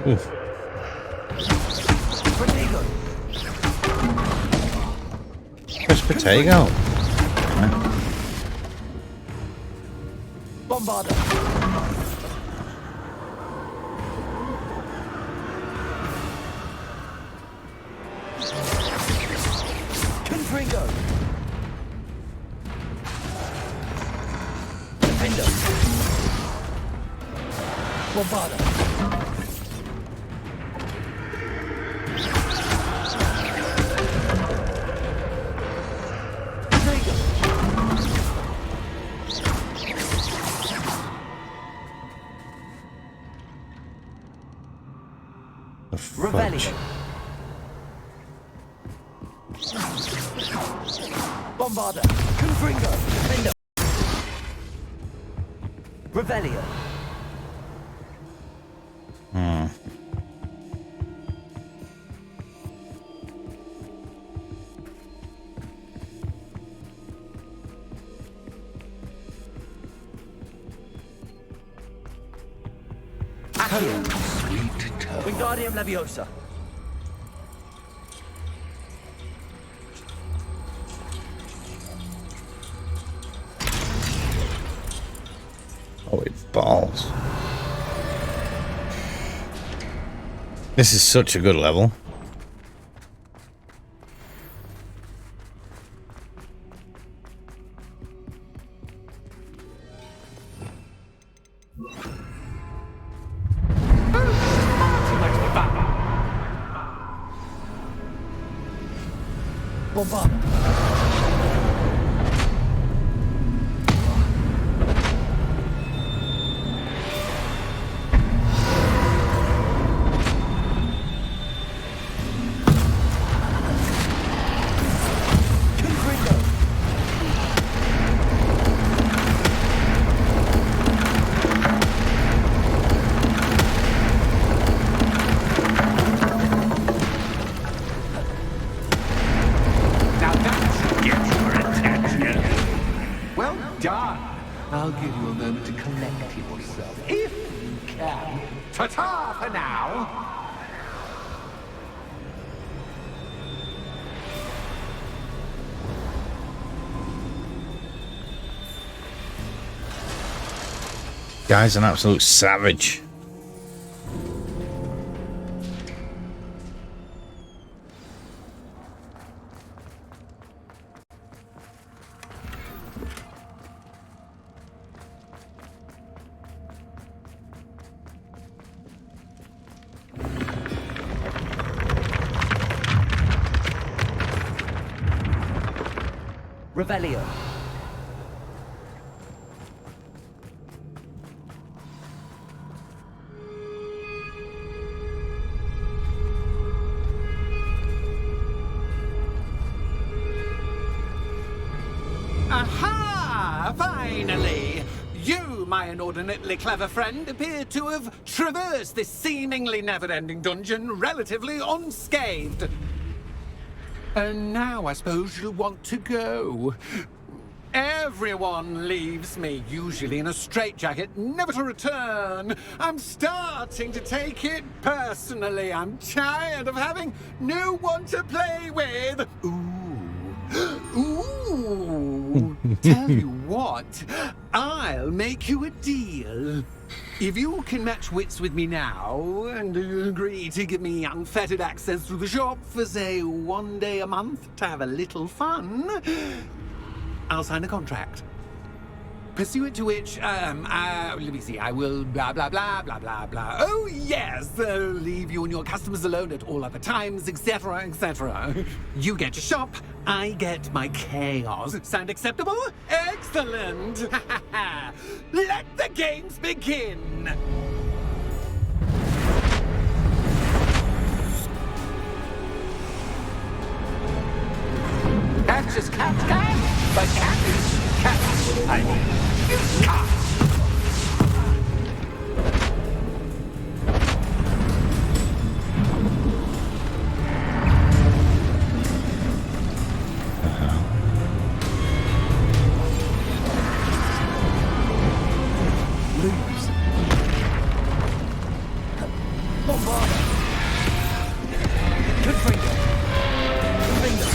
Oof. Crisper Tego. Bombarder. Confringo. Defender. Bombarder. Revelio. Bombarder. Confringo. Defender. Revelio. Accio. Sweet toe. Wingardium Leviosa. Holy balls. This is such a good level. Bombarder. I'll give you a moment to collect yourself, if you can. Ta-ta for now! Guy's an absolute savage. Revelio. Aha! Finally! You, my inordinately clever friend, appear to have traversed this seemingly never-ending dungeon relatively unscathed. And now I suppose you'll want to go. Everyone leaves me, usually in a straitjacket, never to return. I'm starting to take it personally. I'm tired of having no one to play with. Ooh. Tell you what, I'll make you a deal. If you can match wits with me now, and agree to give me unfettered access to the shop for, say, 1 day a month to have a little fun, I'll sign a contract. Pursuant to which, let me see, I will blah, blah, blah, blah, blah, blah. Oh, yes, leave you and your customers alone at all other times, etc., etc. You get your shop, I get my chaos. Sound acceptable? Excellent! Let the games begin! Catch is cat, but cat is cat. I mean, cat. Lose. Bombarder. Confringo. Confringo.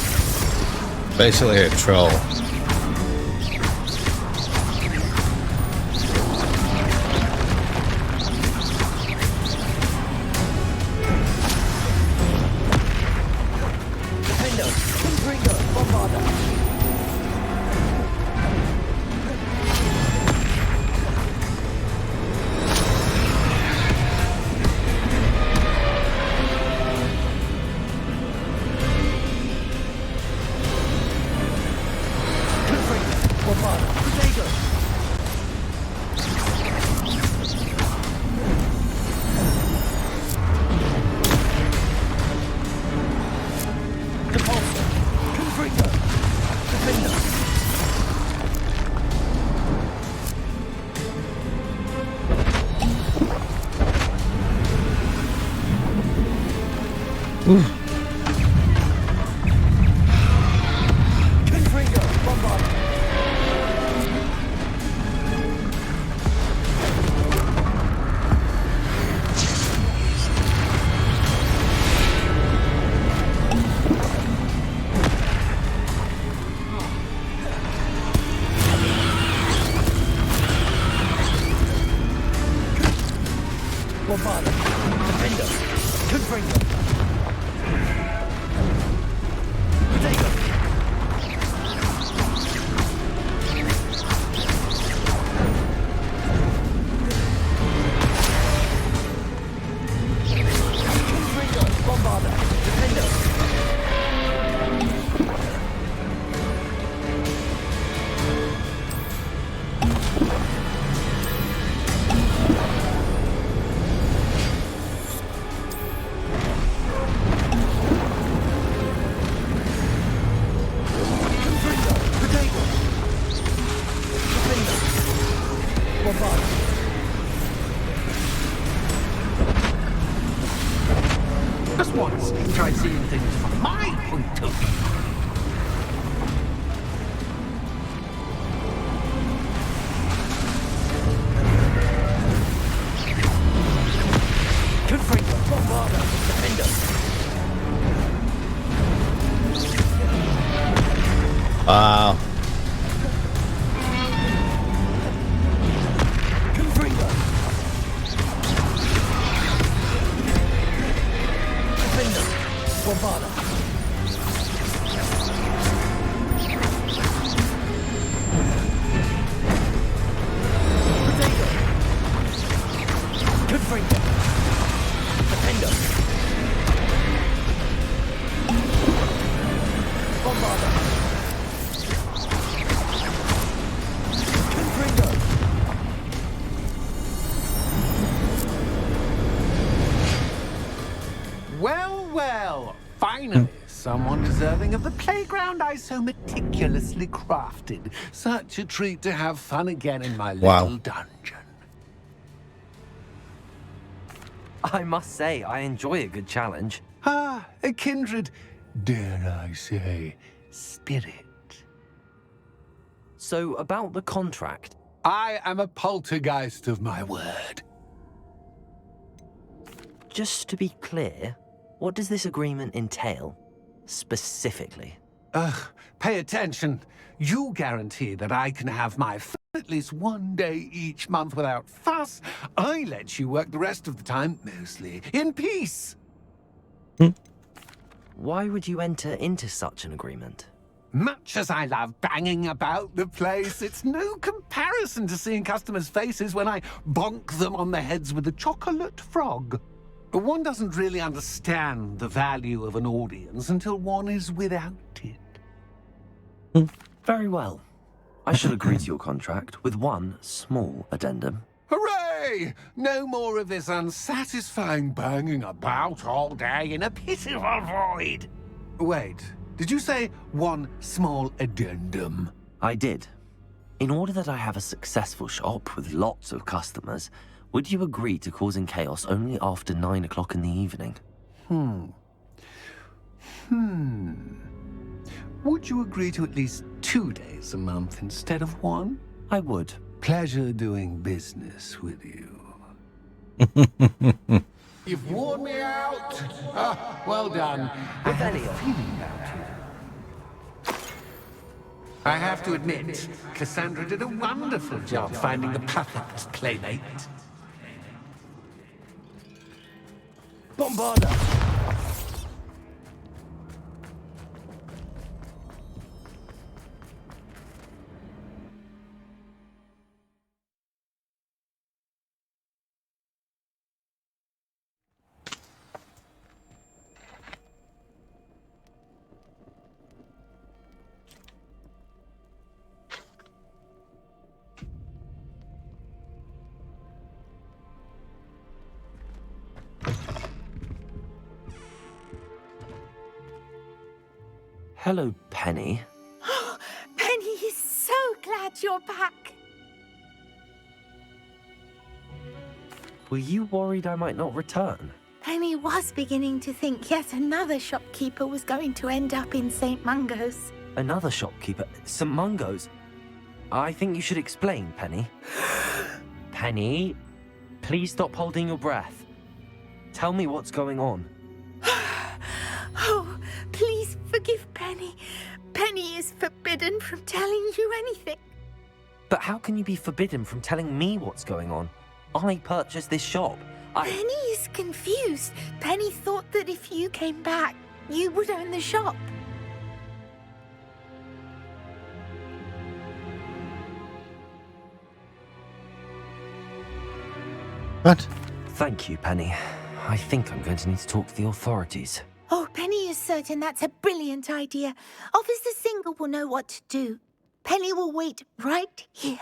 Basically a troll. Just once, try seeing things from my point of view. Confringo, Bombarda, Defender. Wow. Confringo. Defender, Bombarda. Potato. Confringo. Defender. Bombarda. Confringo. Well, well, finally, someone deserving of the playground I so meticulously crafted. Such a treat to have fun again in my little dungeon. I must say, I enjoy a good challenge. Ah, a kindred, dare I say, spirit. So, about the contract. I am a poltergeist of my word. Just to be clear, what does this agreement entail, specifically? Pay attention. You guarantee that I can have my fun at least one day each month without fuss. I let you work the rest of the time, mostly in peace. Why would you enter into such an agreement? Much as I love banging about the place, it's no comparison to seeing customers' faces when I bonk them on the heads with a chocolate frog. One doesn't really understand the value of an audience until one is without it. Very well. I shall agree to your contract with one small addendum. Hooray! No more of this unsatisfying banging about all day in a pitiful void. Wait, did you say one small addendum? I did. In order that I have a successful shop with lots of customers, would you agree to causing chaos only after 9 o'clock in the evening? Would you agree to at least 2 days a month instead of one? I would. Pleasure doing business with you. You've worn me out. Ah, well done. I had a feeling about you. I have to admit, Cassandra did a wonderful job finding the perfect playmate. Bombarda! Hello, Penny. Penny is so glad you're back. Were you worried I might not return? Penny was beginning to think yet another shopkeeper was going to end up in St. Mungo's. Another shopkeeper? St. Mungo's? I think you should explain, Penny. Penny, please stop holding your breath. Tell me what's going on. Oh, please forgive Penny. Penny is forbidden from telling you anything. But how can you be forbidden from telling me what's going on? I purchased this shop. Penny is confused. Penny thought that if you came back, you would own the shop. What? Thank you, Penny. I think I'm going to need to talk to the authorities. Oh, Penny is certain that's a brilliant idea. Officer Singer will know what to do. Penny will wait right here.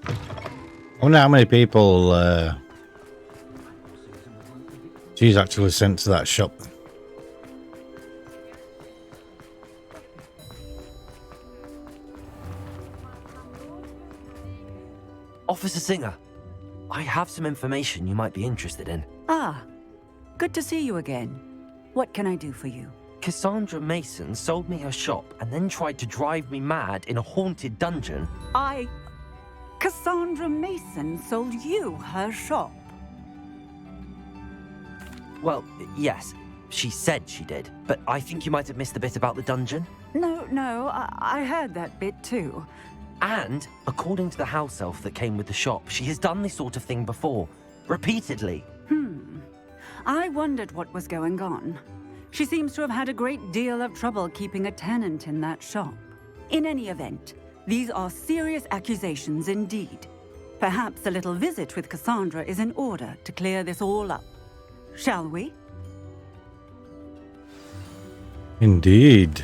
I wonder how many people she's actually sent to that shop. Officer Singer, I have some information you might be interested in. Ah, good to see you again. What can I do for you? Cassandra Mason sold me her shop and then tried to drive me mad in a haunted dungeon. Cassandra Mason sold you her shop? Well, yes, she said she did, but I think you might have missed the bit about the dungeon. No, I heard that bit too. And, according to the house elf that came with the shop, she has done this sort of thing before. Repeatedly. I wondered what was going on. She seems to have had a great deal of trouble keeping a tenant in that shop. In any event, these are serious accusations indeed. Perhaps a little visit with Cassandra is in order to clear this all up. Shall we? Indeed.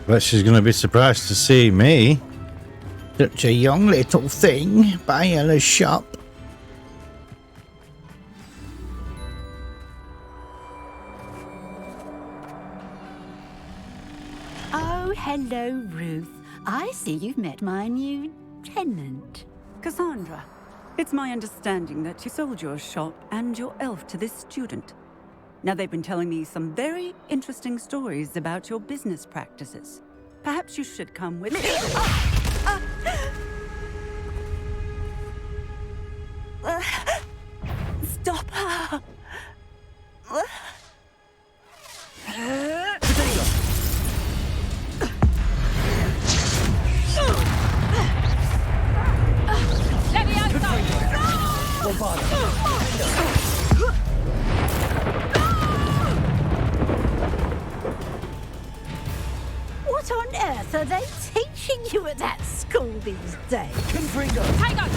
Bet she's going to be surprised to see me. Such a young little thing buying a shop. Oh, hello, Ruth. I see you've met my new tenant. Cassandra, it's my understanding that you sold your shop and your elf to this student. Now, they've been telling me some very interesting stories about your business practices. Perhaps you should come with me. Stop her! What on earth are they teaching you at that school these days? Confringo! Hang on!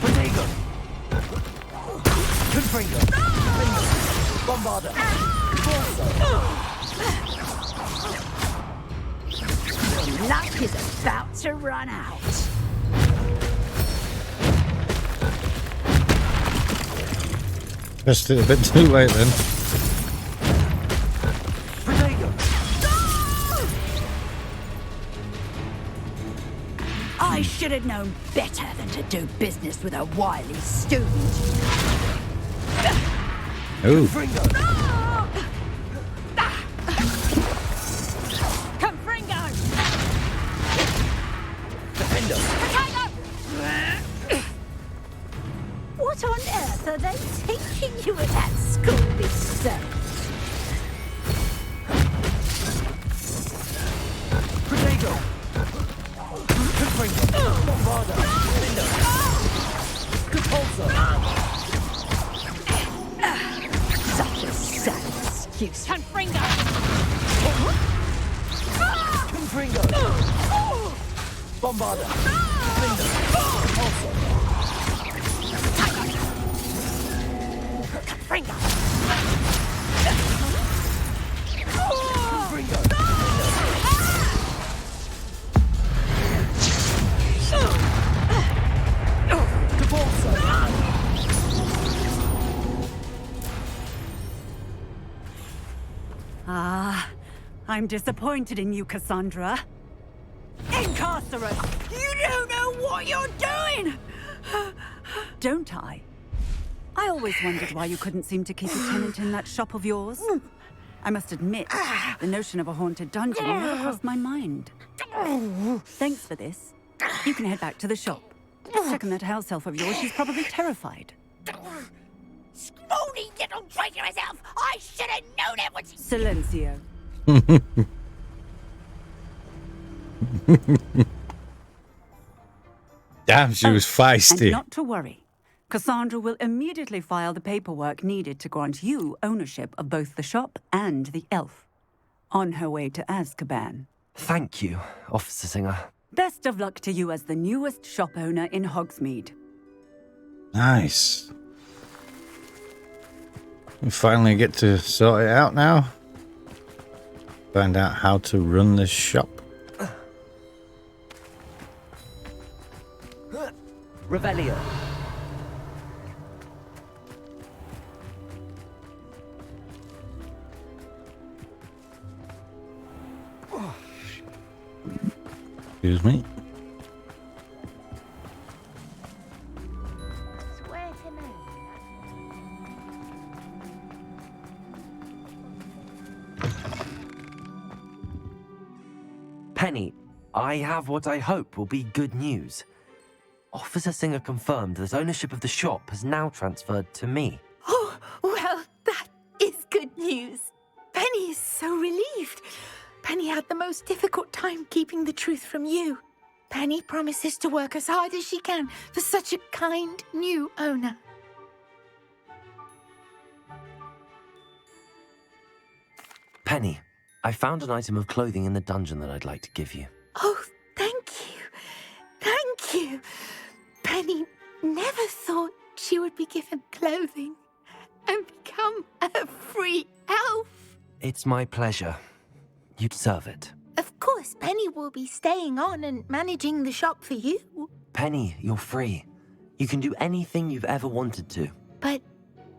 Protego! Confringo! Bombarda! Luck is about to run out. Just a bit too late then. I should have known better than to do business with a wily student. Ooh. Confringo! at school itself. Protego! Confringo! Bombarda! Lindo! Capulso! Such a sad excuse. Confringo! Confringo! Bombarda! Lindo! Capulso! Confringo! Confringo! Ah, I'm disappointed in you, Cassandra. Incarcerate! You don't know what you're doing! Don't I? I always wondered why you couldn't seem to keep a tenant in that shop of yours. I must admit, the notion of a haunted dungeon never crossed my mind. Thanks for this. You can head back to the shop. Second that house elf of yours, she's probably terrified. Scrawny little traitor herself! I should have known it was... Silencio. Damn, she was feisty. And not to worry. Cassandra will immediately file the paperwork needed to grant you ownership of both the shop and the elf. On her way to Azkaban. Thank you, Officer Singer. Best of luck to you as the newest shop owner in Hogsmeade. Nice. We finally get to sort it out now. Find out how to run this shop. Revelio. Excuse me. Swear to me. Penny, I have what I hope will be good news. Officer Singer confirmed that ownership of the shop has now transferred to me. Oh, well, that is good news. Penny is so relieved. Penny had the most difficult time keeping the truth from you. Penny promises to work as hard as she can for such a kind new owner. Penny, I found an item of clothing in the dungeon that I'd like to give you. Oh, thank you. Thank you. Penny never thought she would be given clothing and become a free elf. It's my pleasure. You deserve it. Of course, Penny will be staying on and managing the shop for you. Penny, you're free. You can do anything you've ever wanted to. But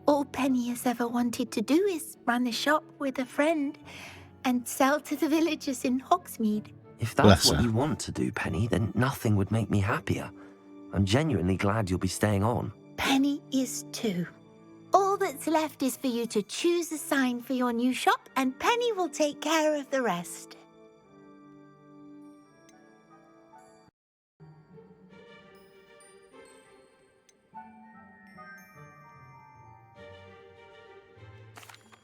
all Penny has ever wanted to do is run a shop with a friend and sell to the villagers in Hogsmeade. If that's what you want to do, Penny, then nothing would make me happier. I'm genuinely glad you'll be staying on. Penny is too. All that's left is for you to choose a sign for your new shop, and Penny will take care of the rest.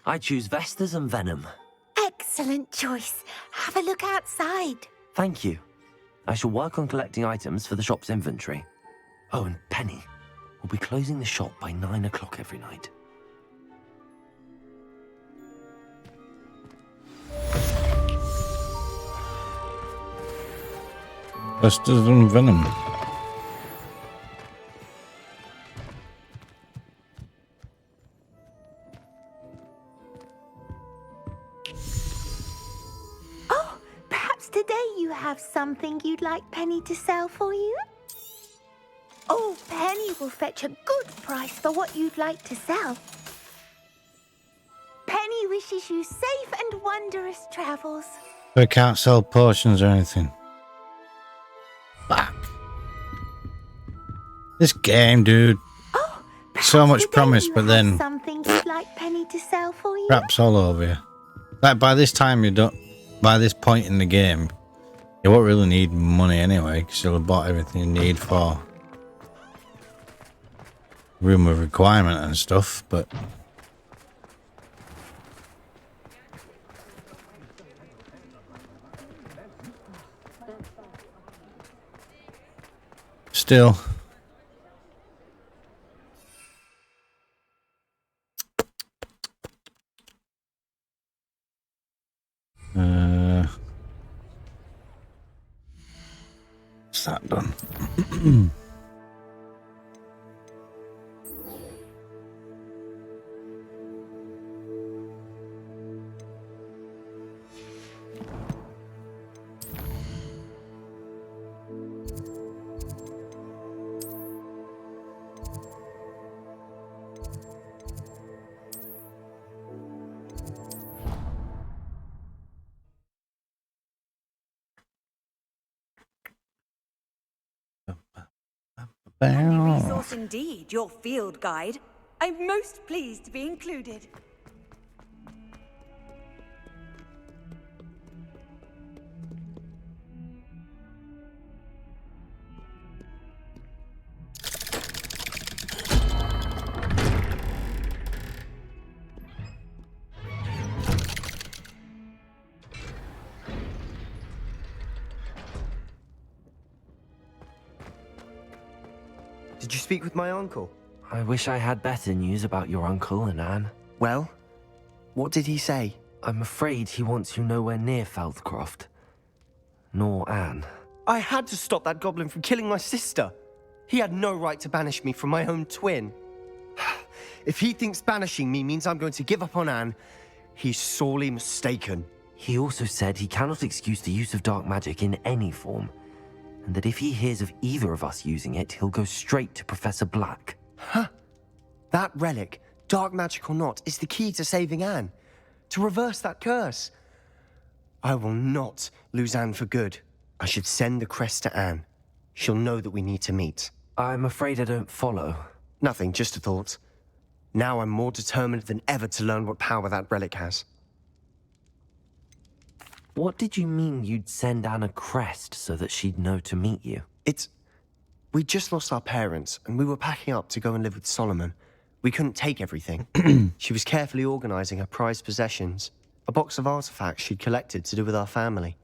I choose Vestas and Venom. Excellent choice. Have a look outside. Thank you. I shall work on collecting items for the shop's inventory. Oh, and Penny, we'll be closing the shop by 9 o'clock every night. Vestas and Venom. Oh, perhaps today you have something you'd like Penny to sell for you? Oh, Penny will fetch a good price for what you'd like to sell. Penny wishes you safe and wondrous travels. I can't sell potions or anything. Fuck. This game, dude. So much promise, but then Something you'd like Penny to sell for you? crap's all over you. Like by this time, by this point in the game, you won't really need money anyway, because you'll have bought everything you need for room of requirement and stuff. But still. What's that done? Handy resource indeed, your field guide. I'm most pleased to be included. Did you speak with my uncle? I wish I had better news about your uncle and Anne. Well, what did he say? I'm afraid he wants you nowhere near Feldcroft. Nor Anne. I had to stop that goblin from killing my sister. He had no right to banish me from my own twin. If he thinks banishing me means I'm going to give up on Anne, he's sorely mistaken. He also said he cannot excuse the use of dark magic in any form, and that if he hears of either of us using it, he'll go straight to Professor Black. Huh. That relic, dark magic or not, is the key to saving Anne. To reverse that curse. I will not lose Anne for good. I should send the crest to Anne. She'll know that we need to meet. I'm afraid I don't follow. Nothing, just a thought. Now I'm more determined than ever to learn what power that relic has. What did you mean you'd send Anne a crest so that she'd know to meet you? We just lost our parents, and we were packing up to go and live with Solomon. We couldn't take everything. She was carefully organizing her prized possessions, a box of artifacts she'd collected to do with our family.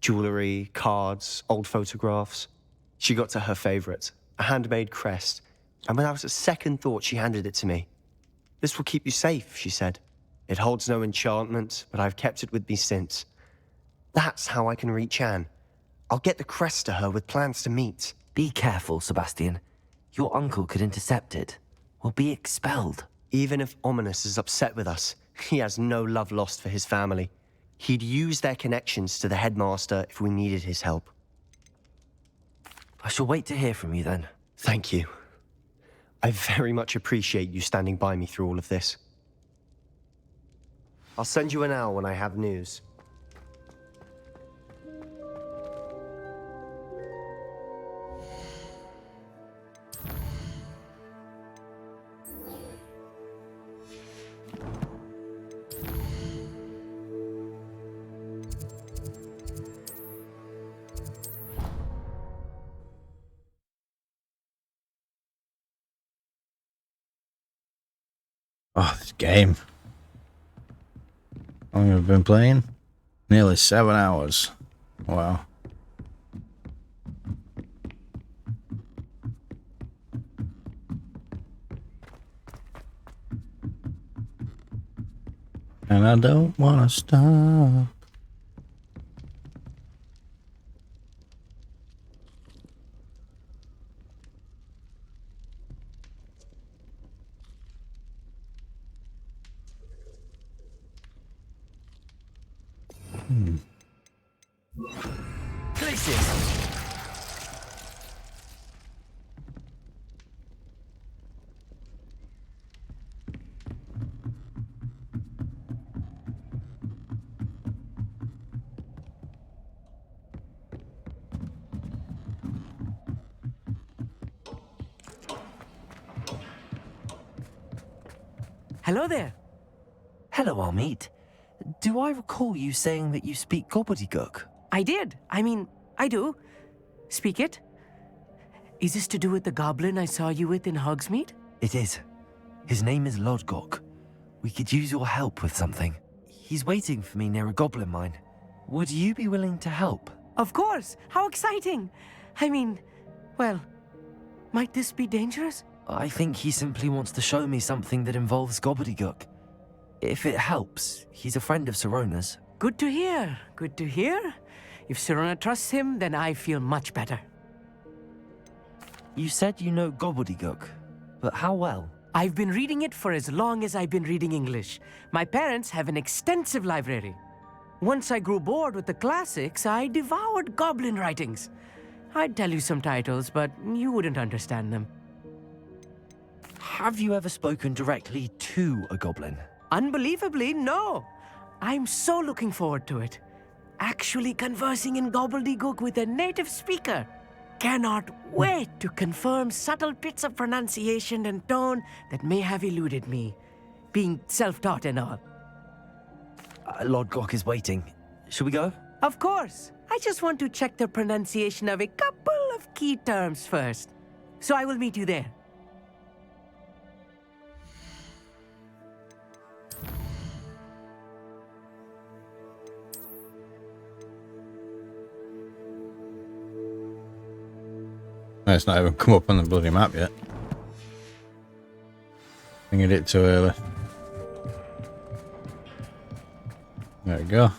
Jewelry, cards, old photographs. She got to her favorite, a handmade crest, and without a second thought, she handed it to me. This will keep you safe, she said. It holds no enchantment, but I've kept it with me since. That's how I can reach Anne. I'll get the crest to her with plans to meet. Be careful, Sebastian. Your uncle could intercept it. We'll be expelled. Even if Ominous is upset with us, he has no love lost for his family. He'd use their connections to the headmaster if we needed his help. I shall wait to hear from you then. Thank you. I very much appreciate you standing by me through all of this. I'll send you an owl when I have news. Oh, this game. How long have I been playing? Nearly 7 hours. Wow. And I don't want to stop. Hello there. Hello, Armeet. Do I recall you saying that you speak gobbledygook? I did. I mean, I do. Speak it. Is this to do with the goblin I saw you with in Hogsmeade? It is. His name is Lodgok. We could use your help with something. He's waiting for me near a goblin mine. Would you be willing to help? Of course. How exciting. I mean, well, Might this be dangerous? I think he simply wants to show me something that involves gobbledygook. If it helps, he's a friend of Sirona's. Good to hear. Good to hear. If Sirona trusts him, then I feel much better. You said you know gobbledygook, but how well? I've been reading it for as long as I've been reading English. My parents have an extensive library. Once I grew bored with the classics, I devoured goblin writings. I'd tell you some titles, but you wouldn't understand them. Have you ever spoken directly to a goblin? Unbelievably, no. I'm so looking forward to it. Actually conversing in gobbledygook with a native speaker. Cannot wait to confirm subtle bits of pronunciation and tone that may have eluded me, being self-taught and all. Lord Gok is waiting. Should we go? Of course. I just want to check the pronunciation of a couple of key terms first. So I will meet you there. It's not even come up on the bloody map yet. I think I did it too early. There we go.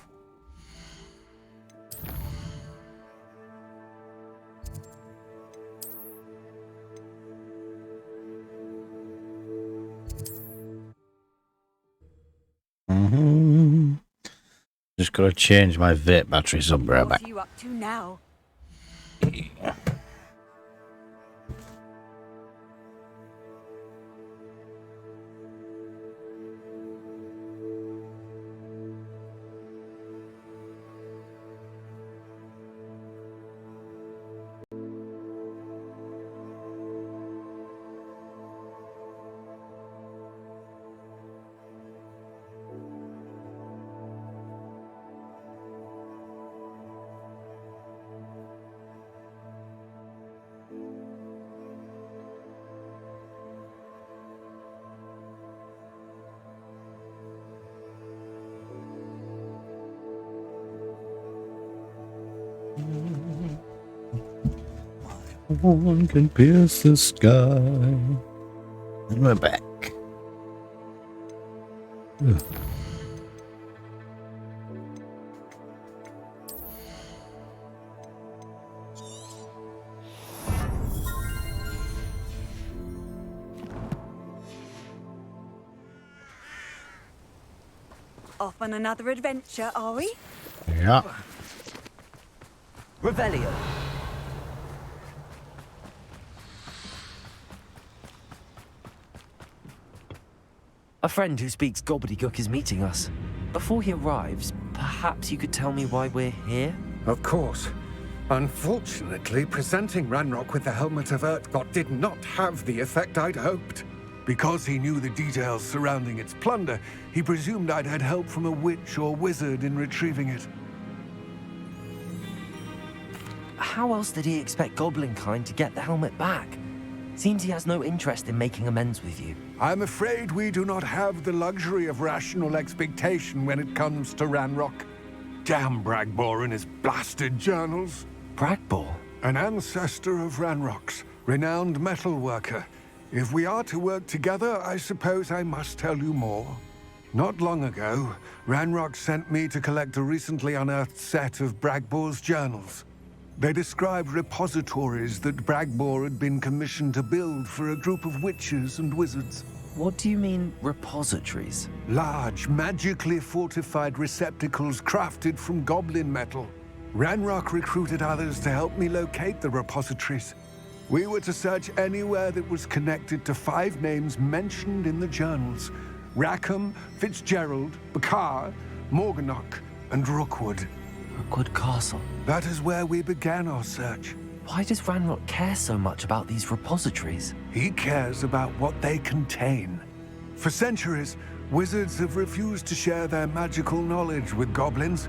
Just gotta change my vape batteries up right back. What are you up to now? One can pierce the sky. And we're back. Ugh. Off on another adventure, are we? Yeah. Revelio. A friend who speaks gobbledygook is meeting us. Before he arrives, perhaps you could tell me why we're here? Of course. Unfortunately, presenting Ranrock with the Helmet of Urtkot did not have the effect I'd hoped. Because he knew the details surrounding its plunder, he presumed I'd had help from a witch or wizard in retrieving it. How else did he expect Goblinkind to get the helmet back? Seems he has no interest in making amends with you. I'm afraid we do not have the luxury of rational expectation when it comes to Ranrock. Damn Bragbor and his blasted journals. Bragbor? An ancestor of Ranrock's, renowned metalworker. If we are to work together, I suppose I must tell you more. Not long ago, Ranrock sent me to collect a recently unearthed set of Bragbor's journals. They described repositories that Bragbor had been commissioned to build for a group of witches and wizards. What do you mean, repositories? Large, magically fortified receptacles crafted from goblin metal. Ranrock recruited others to help me locate the repositories. We were to search anywhere that was connected to 5 names mentioned in the journals: Rackham, Fitzgerald, Bakar, Morganach, and Rookwood. Rookwood Castle. That is where we began our search. Why does Ranrock care so much about these repositories? He cares about what they contain. For centuries, wizards have refused to share their magical knowledge with goblins.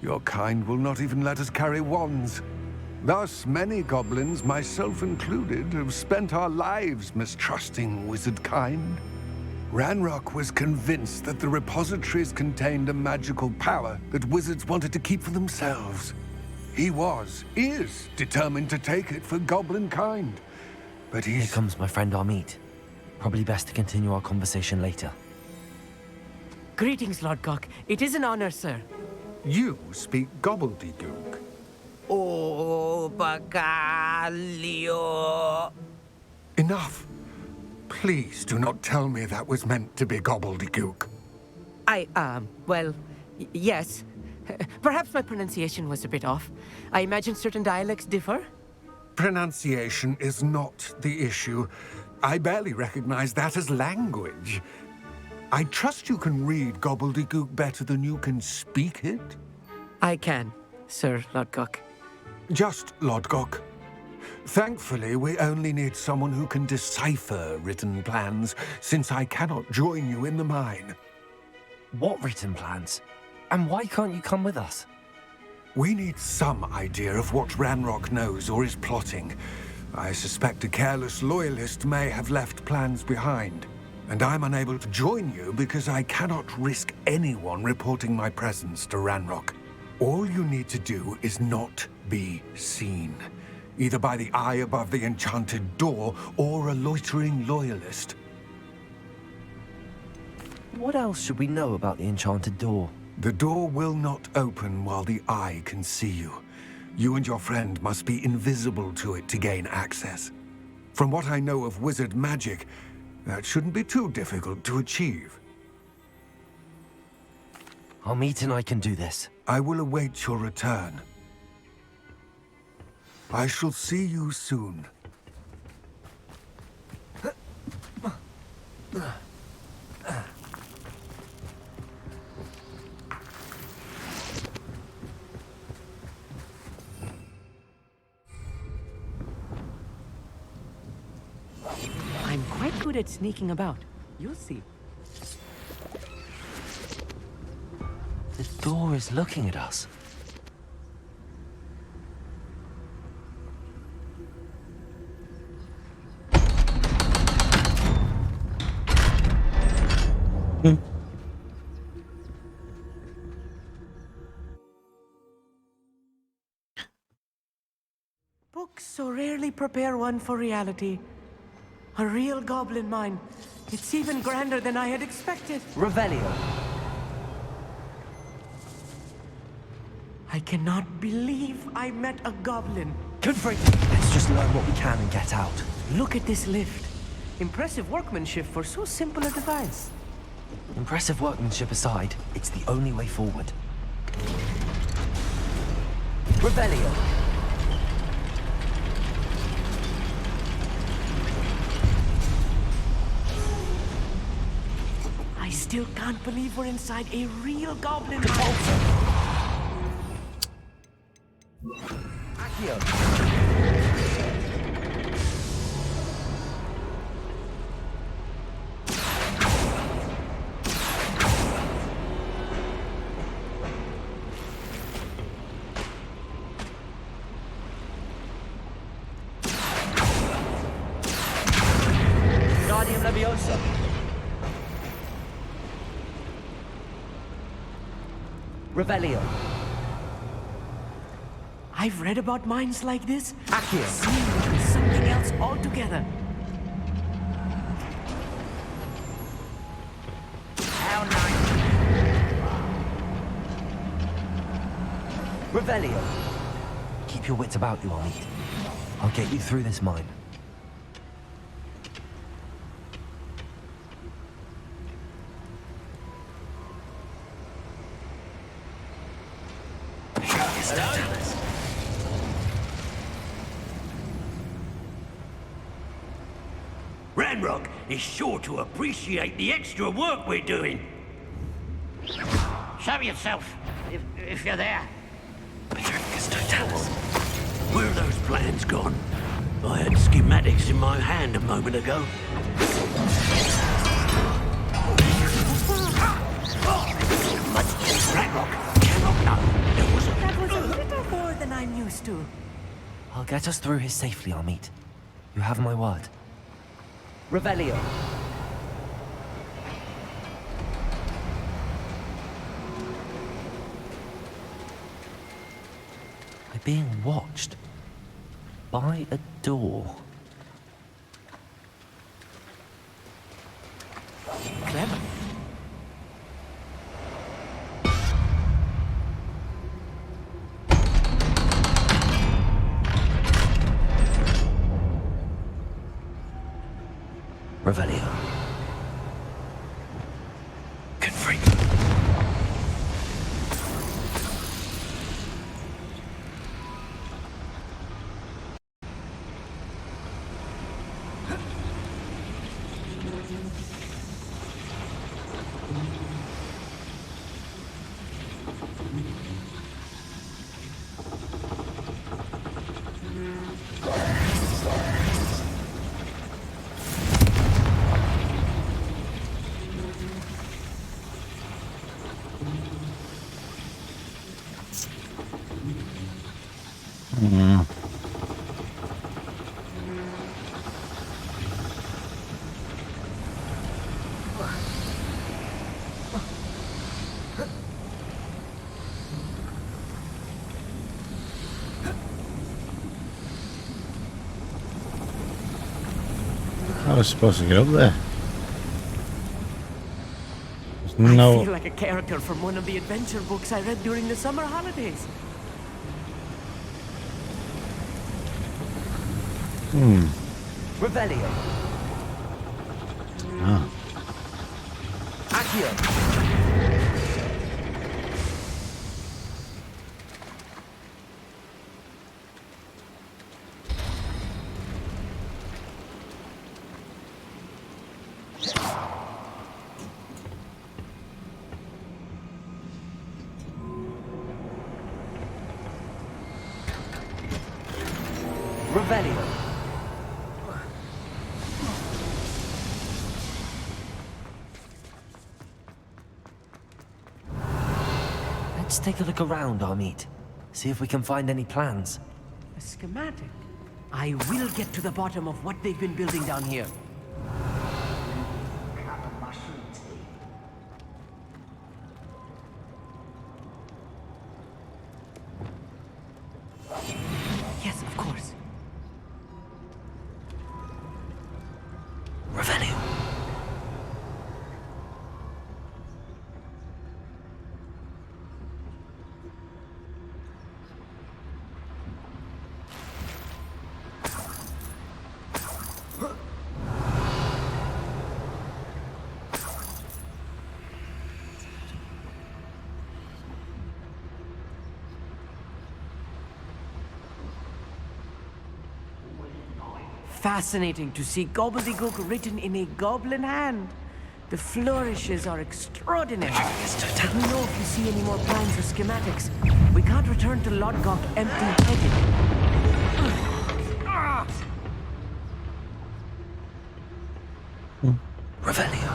Your kind will not even let us carry wands. Thus, many goblins, myself included, have spent our lives mistrusting wizard kind. Ranrock was convinced that the repositories contained a magical power that wizards wanted to keep for themselves. He is determined to take it for goblin kind. but Here comes my friend Amit. Probably best to continue our conversation later. Greetings, Lord Gok. It is an honor, sir. You speak gobbledygook. Oh, Bagalio. Enough. Please do not tell me that was meant to be gobbledygook. Yes. Perhaps my pronunciation was a bit off. I imagine certain dialects differ. Pronunciation is not the issue. I barely recognize that as language. I trust you can read gobbledygook better than you can speak it? I can, Sir Lodgok. Just Lodgok. Thankfully, we only need someone who can decipher written plans, since I cannot join you in the mine. What written plans? And why can't you come with us? We need some idea of what Ranrock knows or is plotting. I suspect a careless loyalist may have left plans behind. And I'm unable to join you because I cannot risk anyone reporting my presence to Ranrock. All you need to do is not be seen, either by the eye above the enchanted door or a loitering loyalist. What else should we know about the enchanted door? The door will not open while the eye can see you. You and your friend must be invisible to it to gain access. From what I know of wizard magic, that shouldn't be too difficult to achieve. Amit and I can do this. I will await your return. I shall see you soon. I'm quite good at sneaking about. You'll see. The door is looking at us. Books so rarely prepare one for reality. A real goblin mine. It's even grander than I had expected. Revelio. I cannot believe I met a goblin. Confront. Let's just learn what we can and get out. Look at this lift. Impressive workmanship for so simple a device. Impressive workmanship aside, it's the only way forward. Revelio. I still can't believe we're inside a real goblin mine. Accio. Guardian Leviosa. Revelio. I've read about mines like this. Accio. Seeing something else altogether. How nice. Revelio. Keep your wits about you, Amit. I'll get you through this mine. Ranrock is sure to appreciate the extra work we're doing. Show yourself, if you're there. Where are those plans gone? I had schematics in my hand a moment ago. Ranrock cannot know. That was a little more than I'm used to. I'll get us through here safely, Amit. You have my word. Revelio. We're being watched by a door. Revelio. Confringo. I was supposed to get up there. There's I no. feel like a character from one of the adventure books I read during the summer holidays. Revelio. Ah. Accio. Revelio. Let's take a look around, Amit. See if we can find any plans. A schematic. I will get to the bottom of what they've been building down here. Yes, of course. Revelio. Fascinating to see gobbledygook written in a goblin hand. The flourishes are extraordinary. Let me know if you see any more plans or schematics. We can't return to Lodgok empty-headed. Revelio.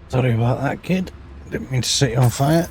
Sorry about that, kid. Didn't mean to set you on fire.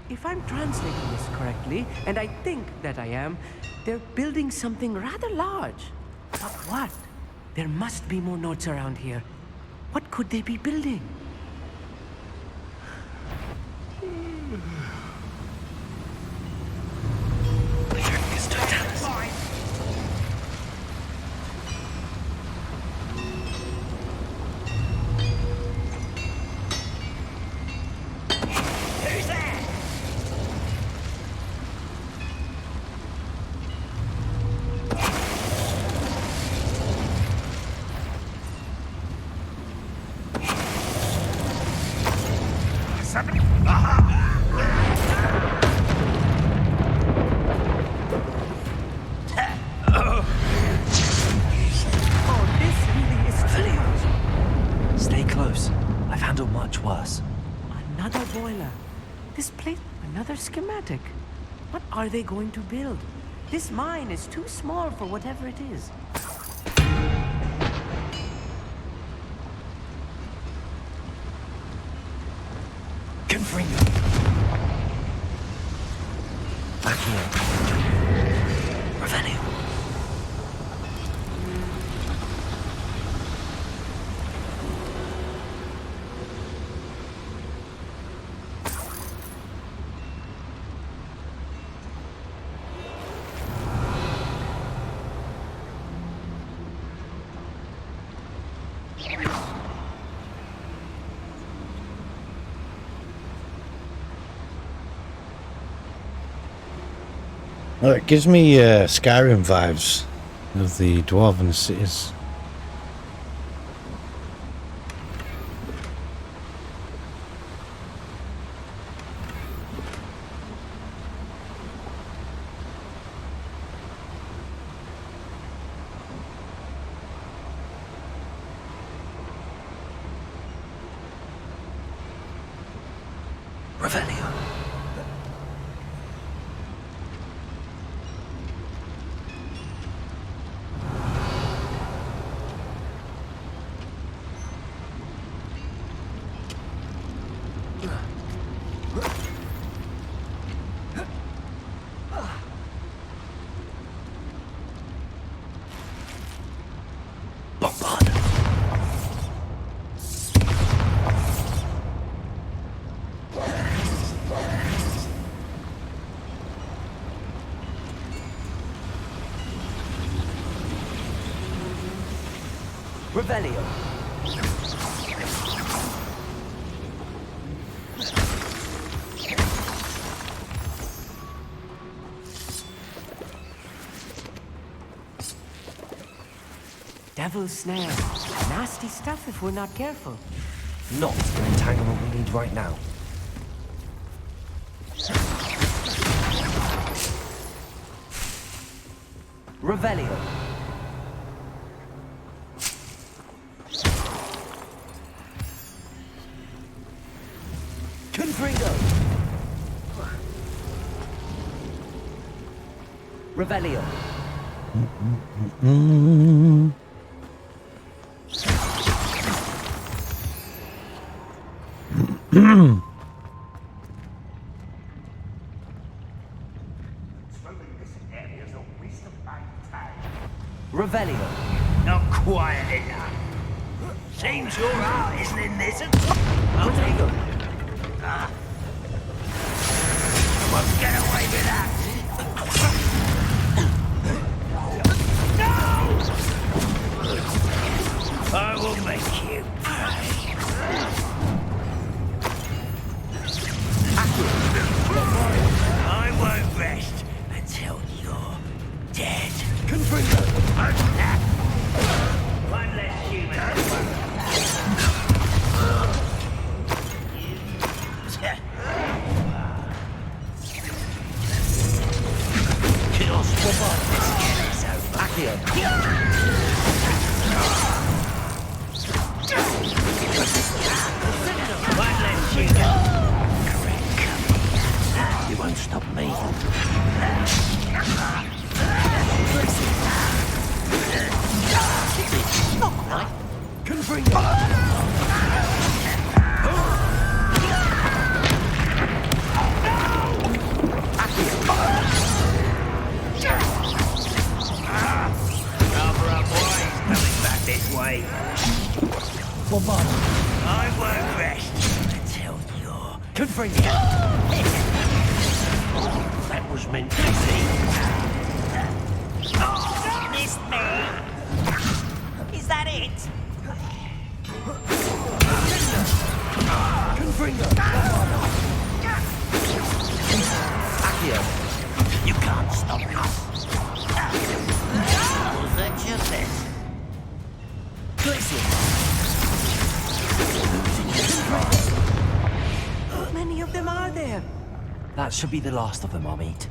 If I'm translating this correctly, and I think that I am, they're building something rather large. But what? There must be more notes around here. What could they be building? Stay close. I've handled much worse. Another boiler. This place, another schematic. What are they going to build? This mine is too small for whatever it is. Confringo. Accio. Revelio. Well, it gives me Skyrim vibes of the dwarven cities. Revelio. Bombard. Revelio. Devil's snare. Nasty stuff if we're not careful. Not the entanglement we need right now. Revelio. Confringo. Revelio. Revelio. Not quiet enough. Seems your heart isn't in this at all. Rodrigo. Won't get away with that. No! I will make you pay. I won't rest until you're dead. One less human. Kills for one less human. Correct. You won't stop me. Not quite. This way. Bombard. I won't rest until you're Confringo. That was meant to be. You missed me. Is that it? Confringo. Accio. You can't stop us. Was that your best? How many of them are there? That should be the last of them I'll meet.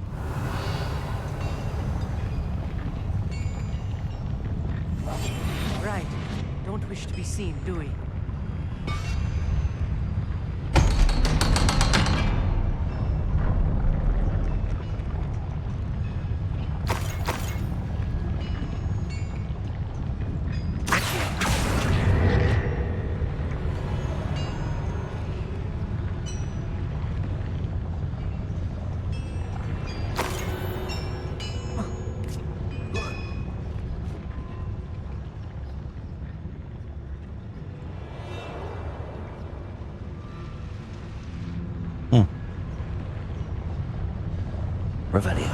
Right. Don't wish to be seen, do we? Revelio.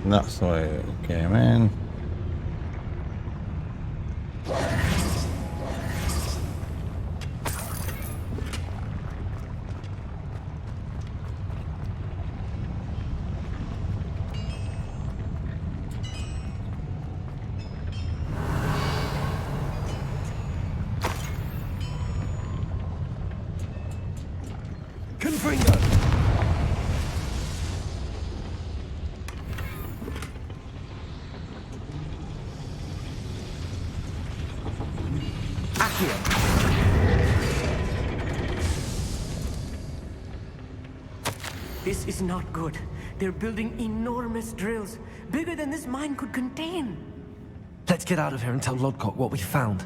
That's the way it came in. Fringo! This is not good. They're building enormous drills, bigger than this mine could contain. Let's get out of here and tell Lodgok what we found.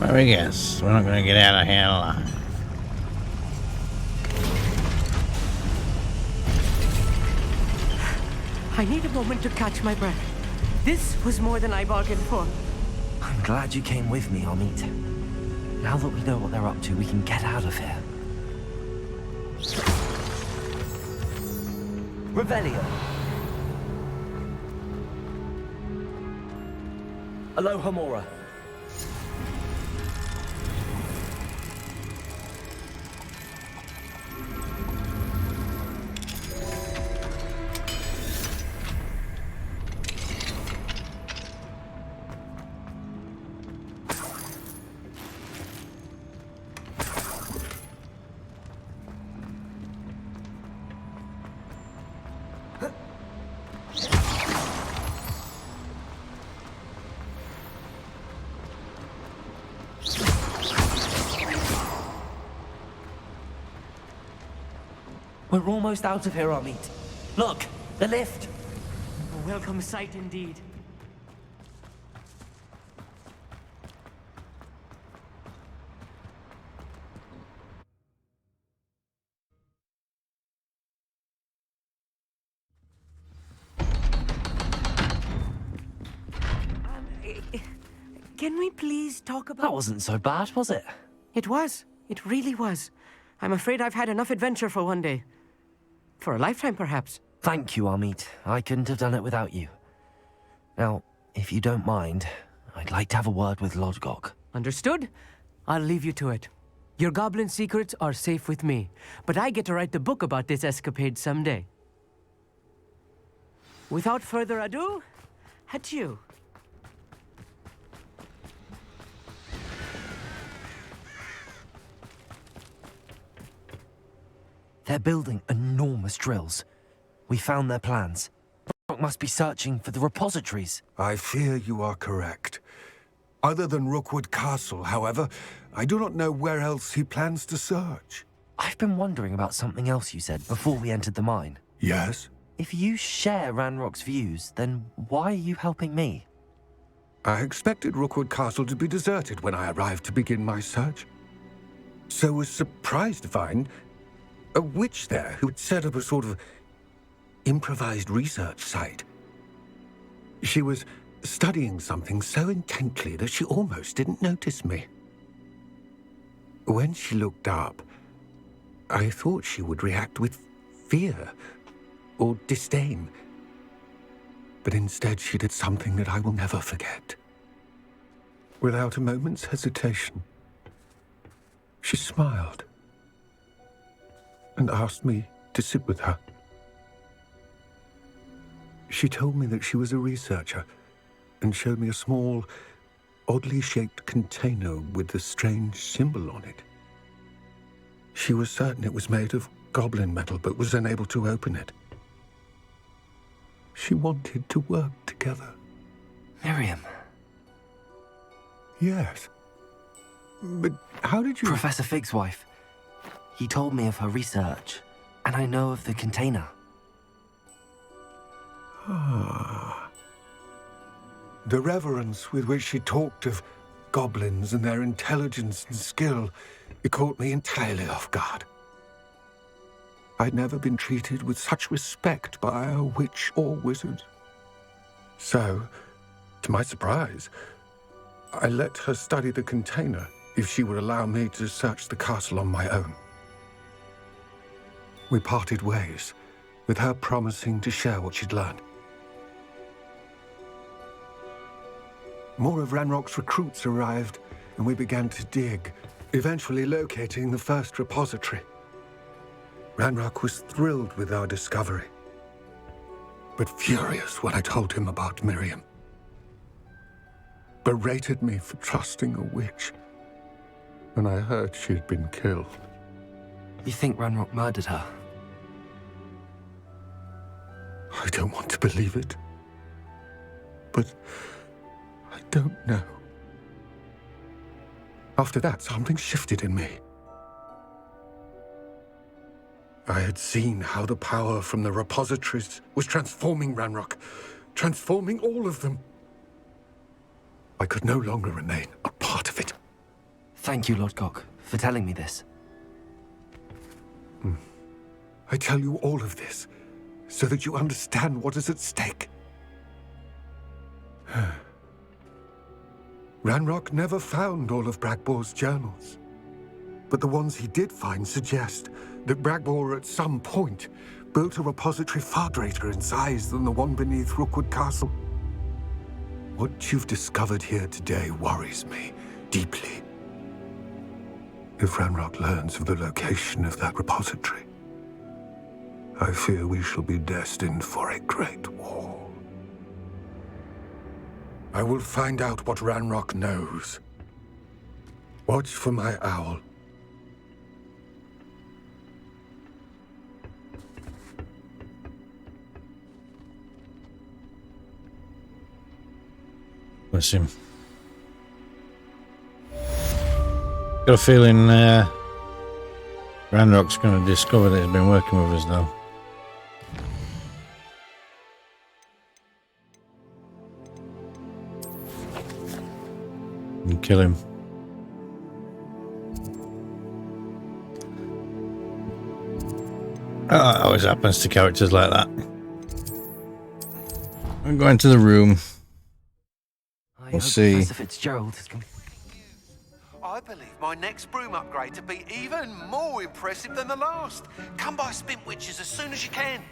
Well, I guess we're not going to get out of here alive. I need a moment to catch my breath. This was more than I bargained for. I'm glad you came with me, Amit. Now that we know what they're up to, we can get out of here. Revelio. Aloha Mora. We're almost out of here, Amit. Look, the lift. A welcome sight indeed. Can we please talk about... That wasn't so bad, was it? It was. It really was. I'm afraid I've had enough adventure for one day. For a lifetime, perhaps. Thank you, Amit. I couldn't have done it without you. Now, if you don't mind, I'd like to have a word with Lodgok. Understood? I'll leave you to it. Your goblin secrets are safe with me, but I get to write the book about this escapade someday. Without further ado, adieu. They're building enormous drills. We found their plans. Rook must be searching for the repositories. I fear you are correct. Other than Rookwood Castle, however, I do not know where else he plans to search. I've been wondering about something else you said before we entered the mine. Yes? If you share Ranrock's views, then why are you helping me? I expected Rookwood Castle to be deserted when I arrived to begin my search. So was surprised to find a witch there who had set up a sort of improvised research site. She was studying something so intently that she almost didn't notice me. When she looked up, I thought she would react with fear or disdain. But instead she did something that I will never forget. Without a moment's hesitation, she smiled and asked me to sit with her. She told me that she was a researcher and showed me a small, oddly shaped container with a strange symbol on it. She was certain it was made of goblin metal, but was unable to open it. She wanted to work together. Miriam. Yes. But how did you... Professor Fig's wife. He told me of her research, and I know of the container. Ah. The reverence with which she talked of goblins and their intelligence and skill, it caught me entirely off guard. I'd never been treated with such respect by a witch or wizard. So, to my surprise, I let her study the container if she would allow me to search the castle on my own. We parted ways, with her promising to share what she'd learned. More of Ranrock's recruits arrived, and we began to dig, eventually locating the first repository. Ranrock was thrilled with our discovery, but furious when I told him about Miriam. Berated me for trusting a witch, when I heard she'd been killed. You think Ranrock murdered her? I don't want to believe it. But I don't know. After that, something shifted in me. I had seen how the power from the repositories was transforming Ranrock, transforming all of them. I could no longer remain a part of it. Thank you, Lodgok, for telling me this. I tell you all of this so that you understand what is at stake. Ranrock never found all of Bragbor's journals, but the ones he did find suggest that Bragbor at some point built a repository far greater in size than the one beneath Rookwood Castle. What you've discovered here today worries me deeply. If Ranrock learns of the location of that repository, I fear we shall be destined for a great war. I will find out what Ranrock knows. Watch for my owl. Bless him. Got a feeling Ranrock's going to discover that he's been working with us now. And kill him. Oh, it always happens to characters like that. I'm going to the room. We'll see. Professor Fitzgerald is going. I believe my next broom upgrade to be even more impressive than the last. Come by Spintwitches as soon as you can.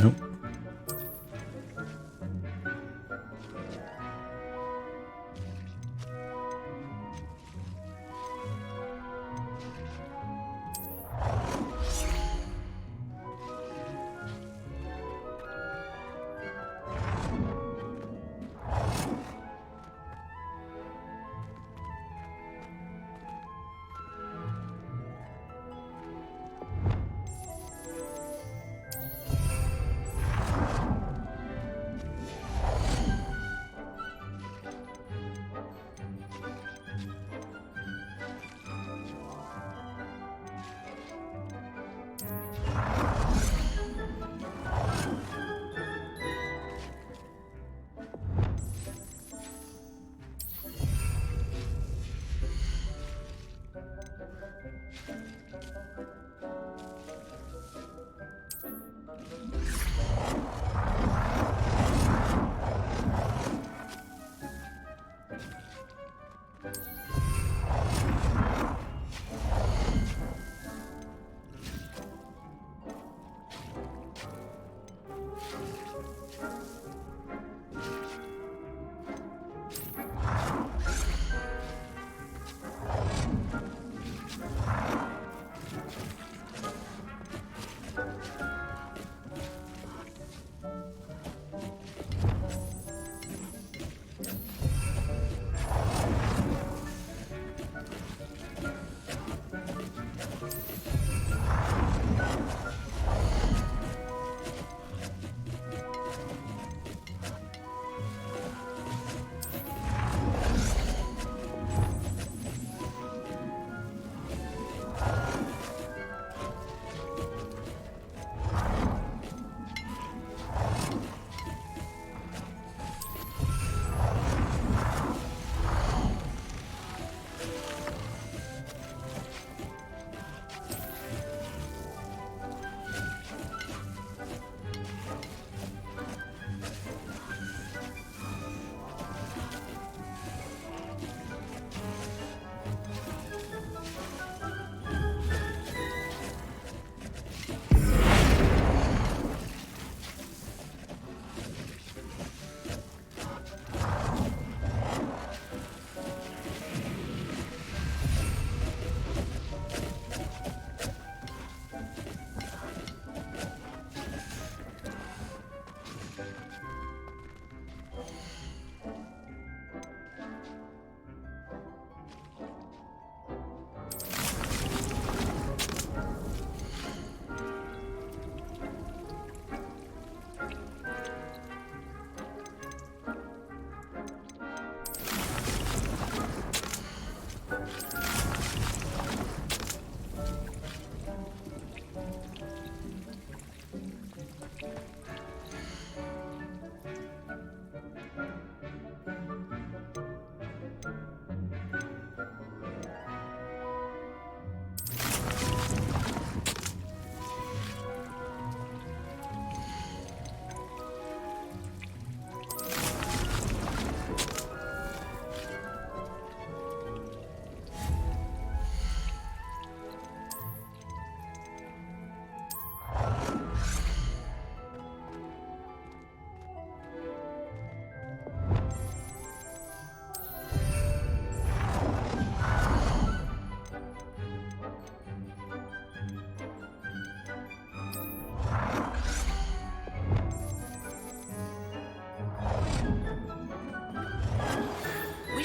Nope.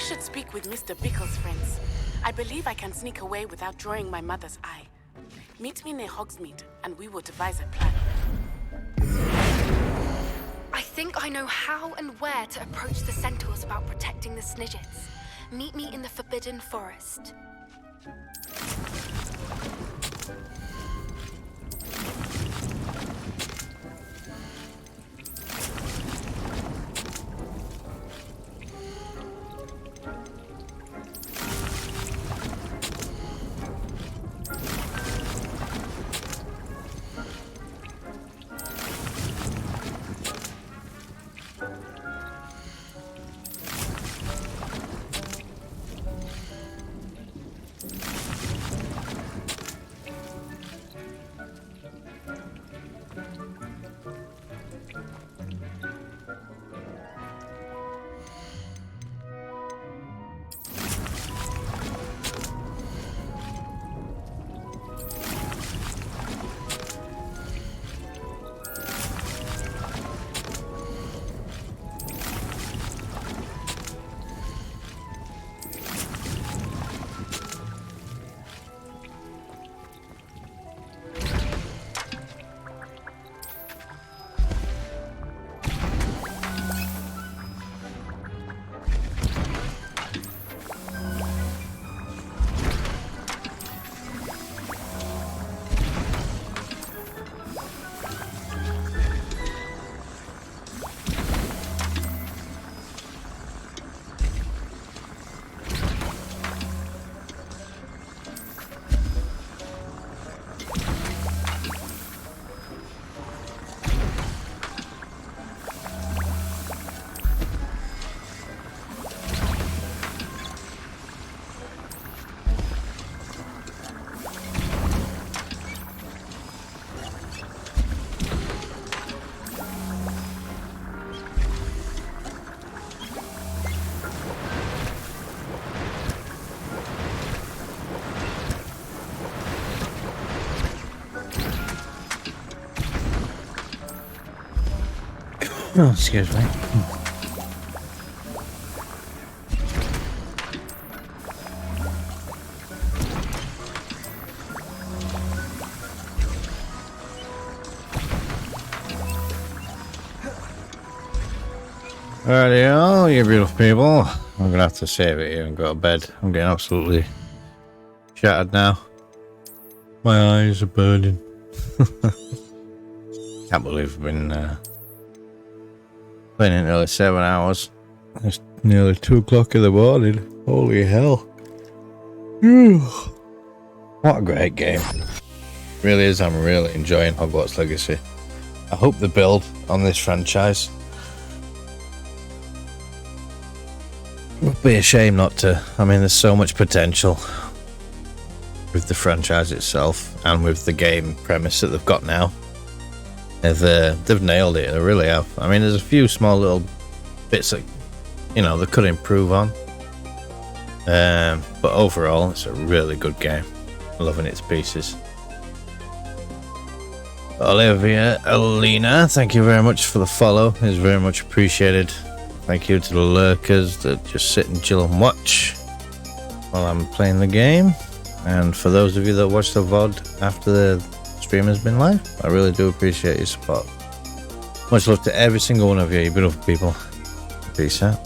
should speak with Mr. Bickle's friends. I believe I can sneak away without drawing my mother's eye. Meet me near Hogsmeade, and we will devise a plan. I think I know how and where to approach the Centaurs about protecting the Snidgets. Meet me in the Forbidden Forest. Oh, excuse me. Rightio, you beautiful people. I'm gonna have to save it here and go to bed. I'm getting absolutely shattered now. My eyes are burning. Can't believe I've been playing it nearly 7 hours. It's nearly 2 o'clock in the morning. Holy hell. What a great game. Really is. I'm really enjoying Hogwarts Legacy. I hope the build on this franchise. It would be a shame not to. I mean, there's so much potential with the franchise itself and with the game premise that they've got now. They've nailed it. They really have. I mean, there's a few small little bits that, you know, they could improve on. But overall, it's a really good game. Loving it to pieces. Olivia Alina, thank you very much for the follow. It's very much appreciated. Thank you to the lurkers that just sit and chill and watch while I'm playing the game. And for those of you that watch the VOD after the stream has been live, I really do appreciate your support. Much love to every single one of you, you beautiful people. Peace out.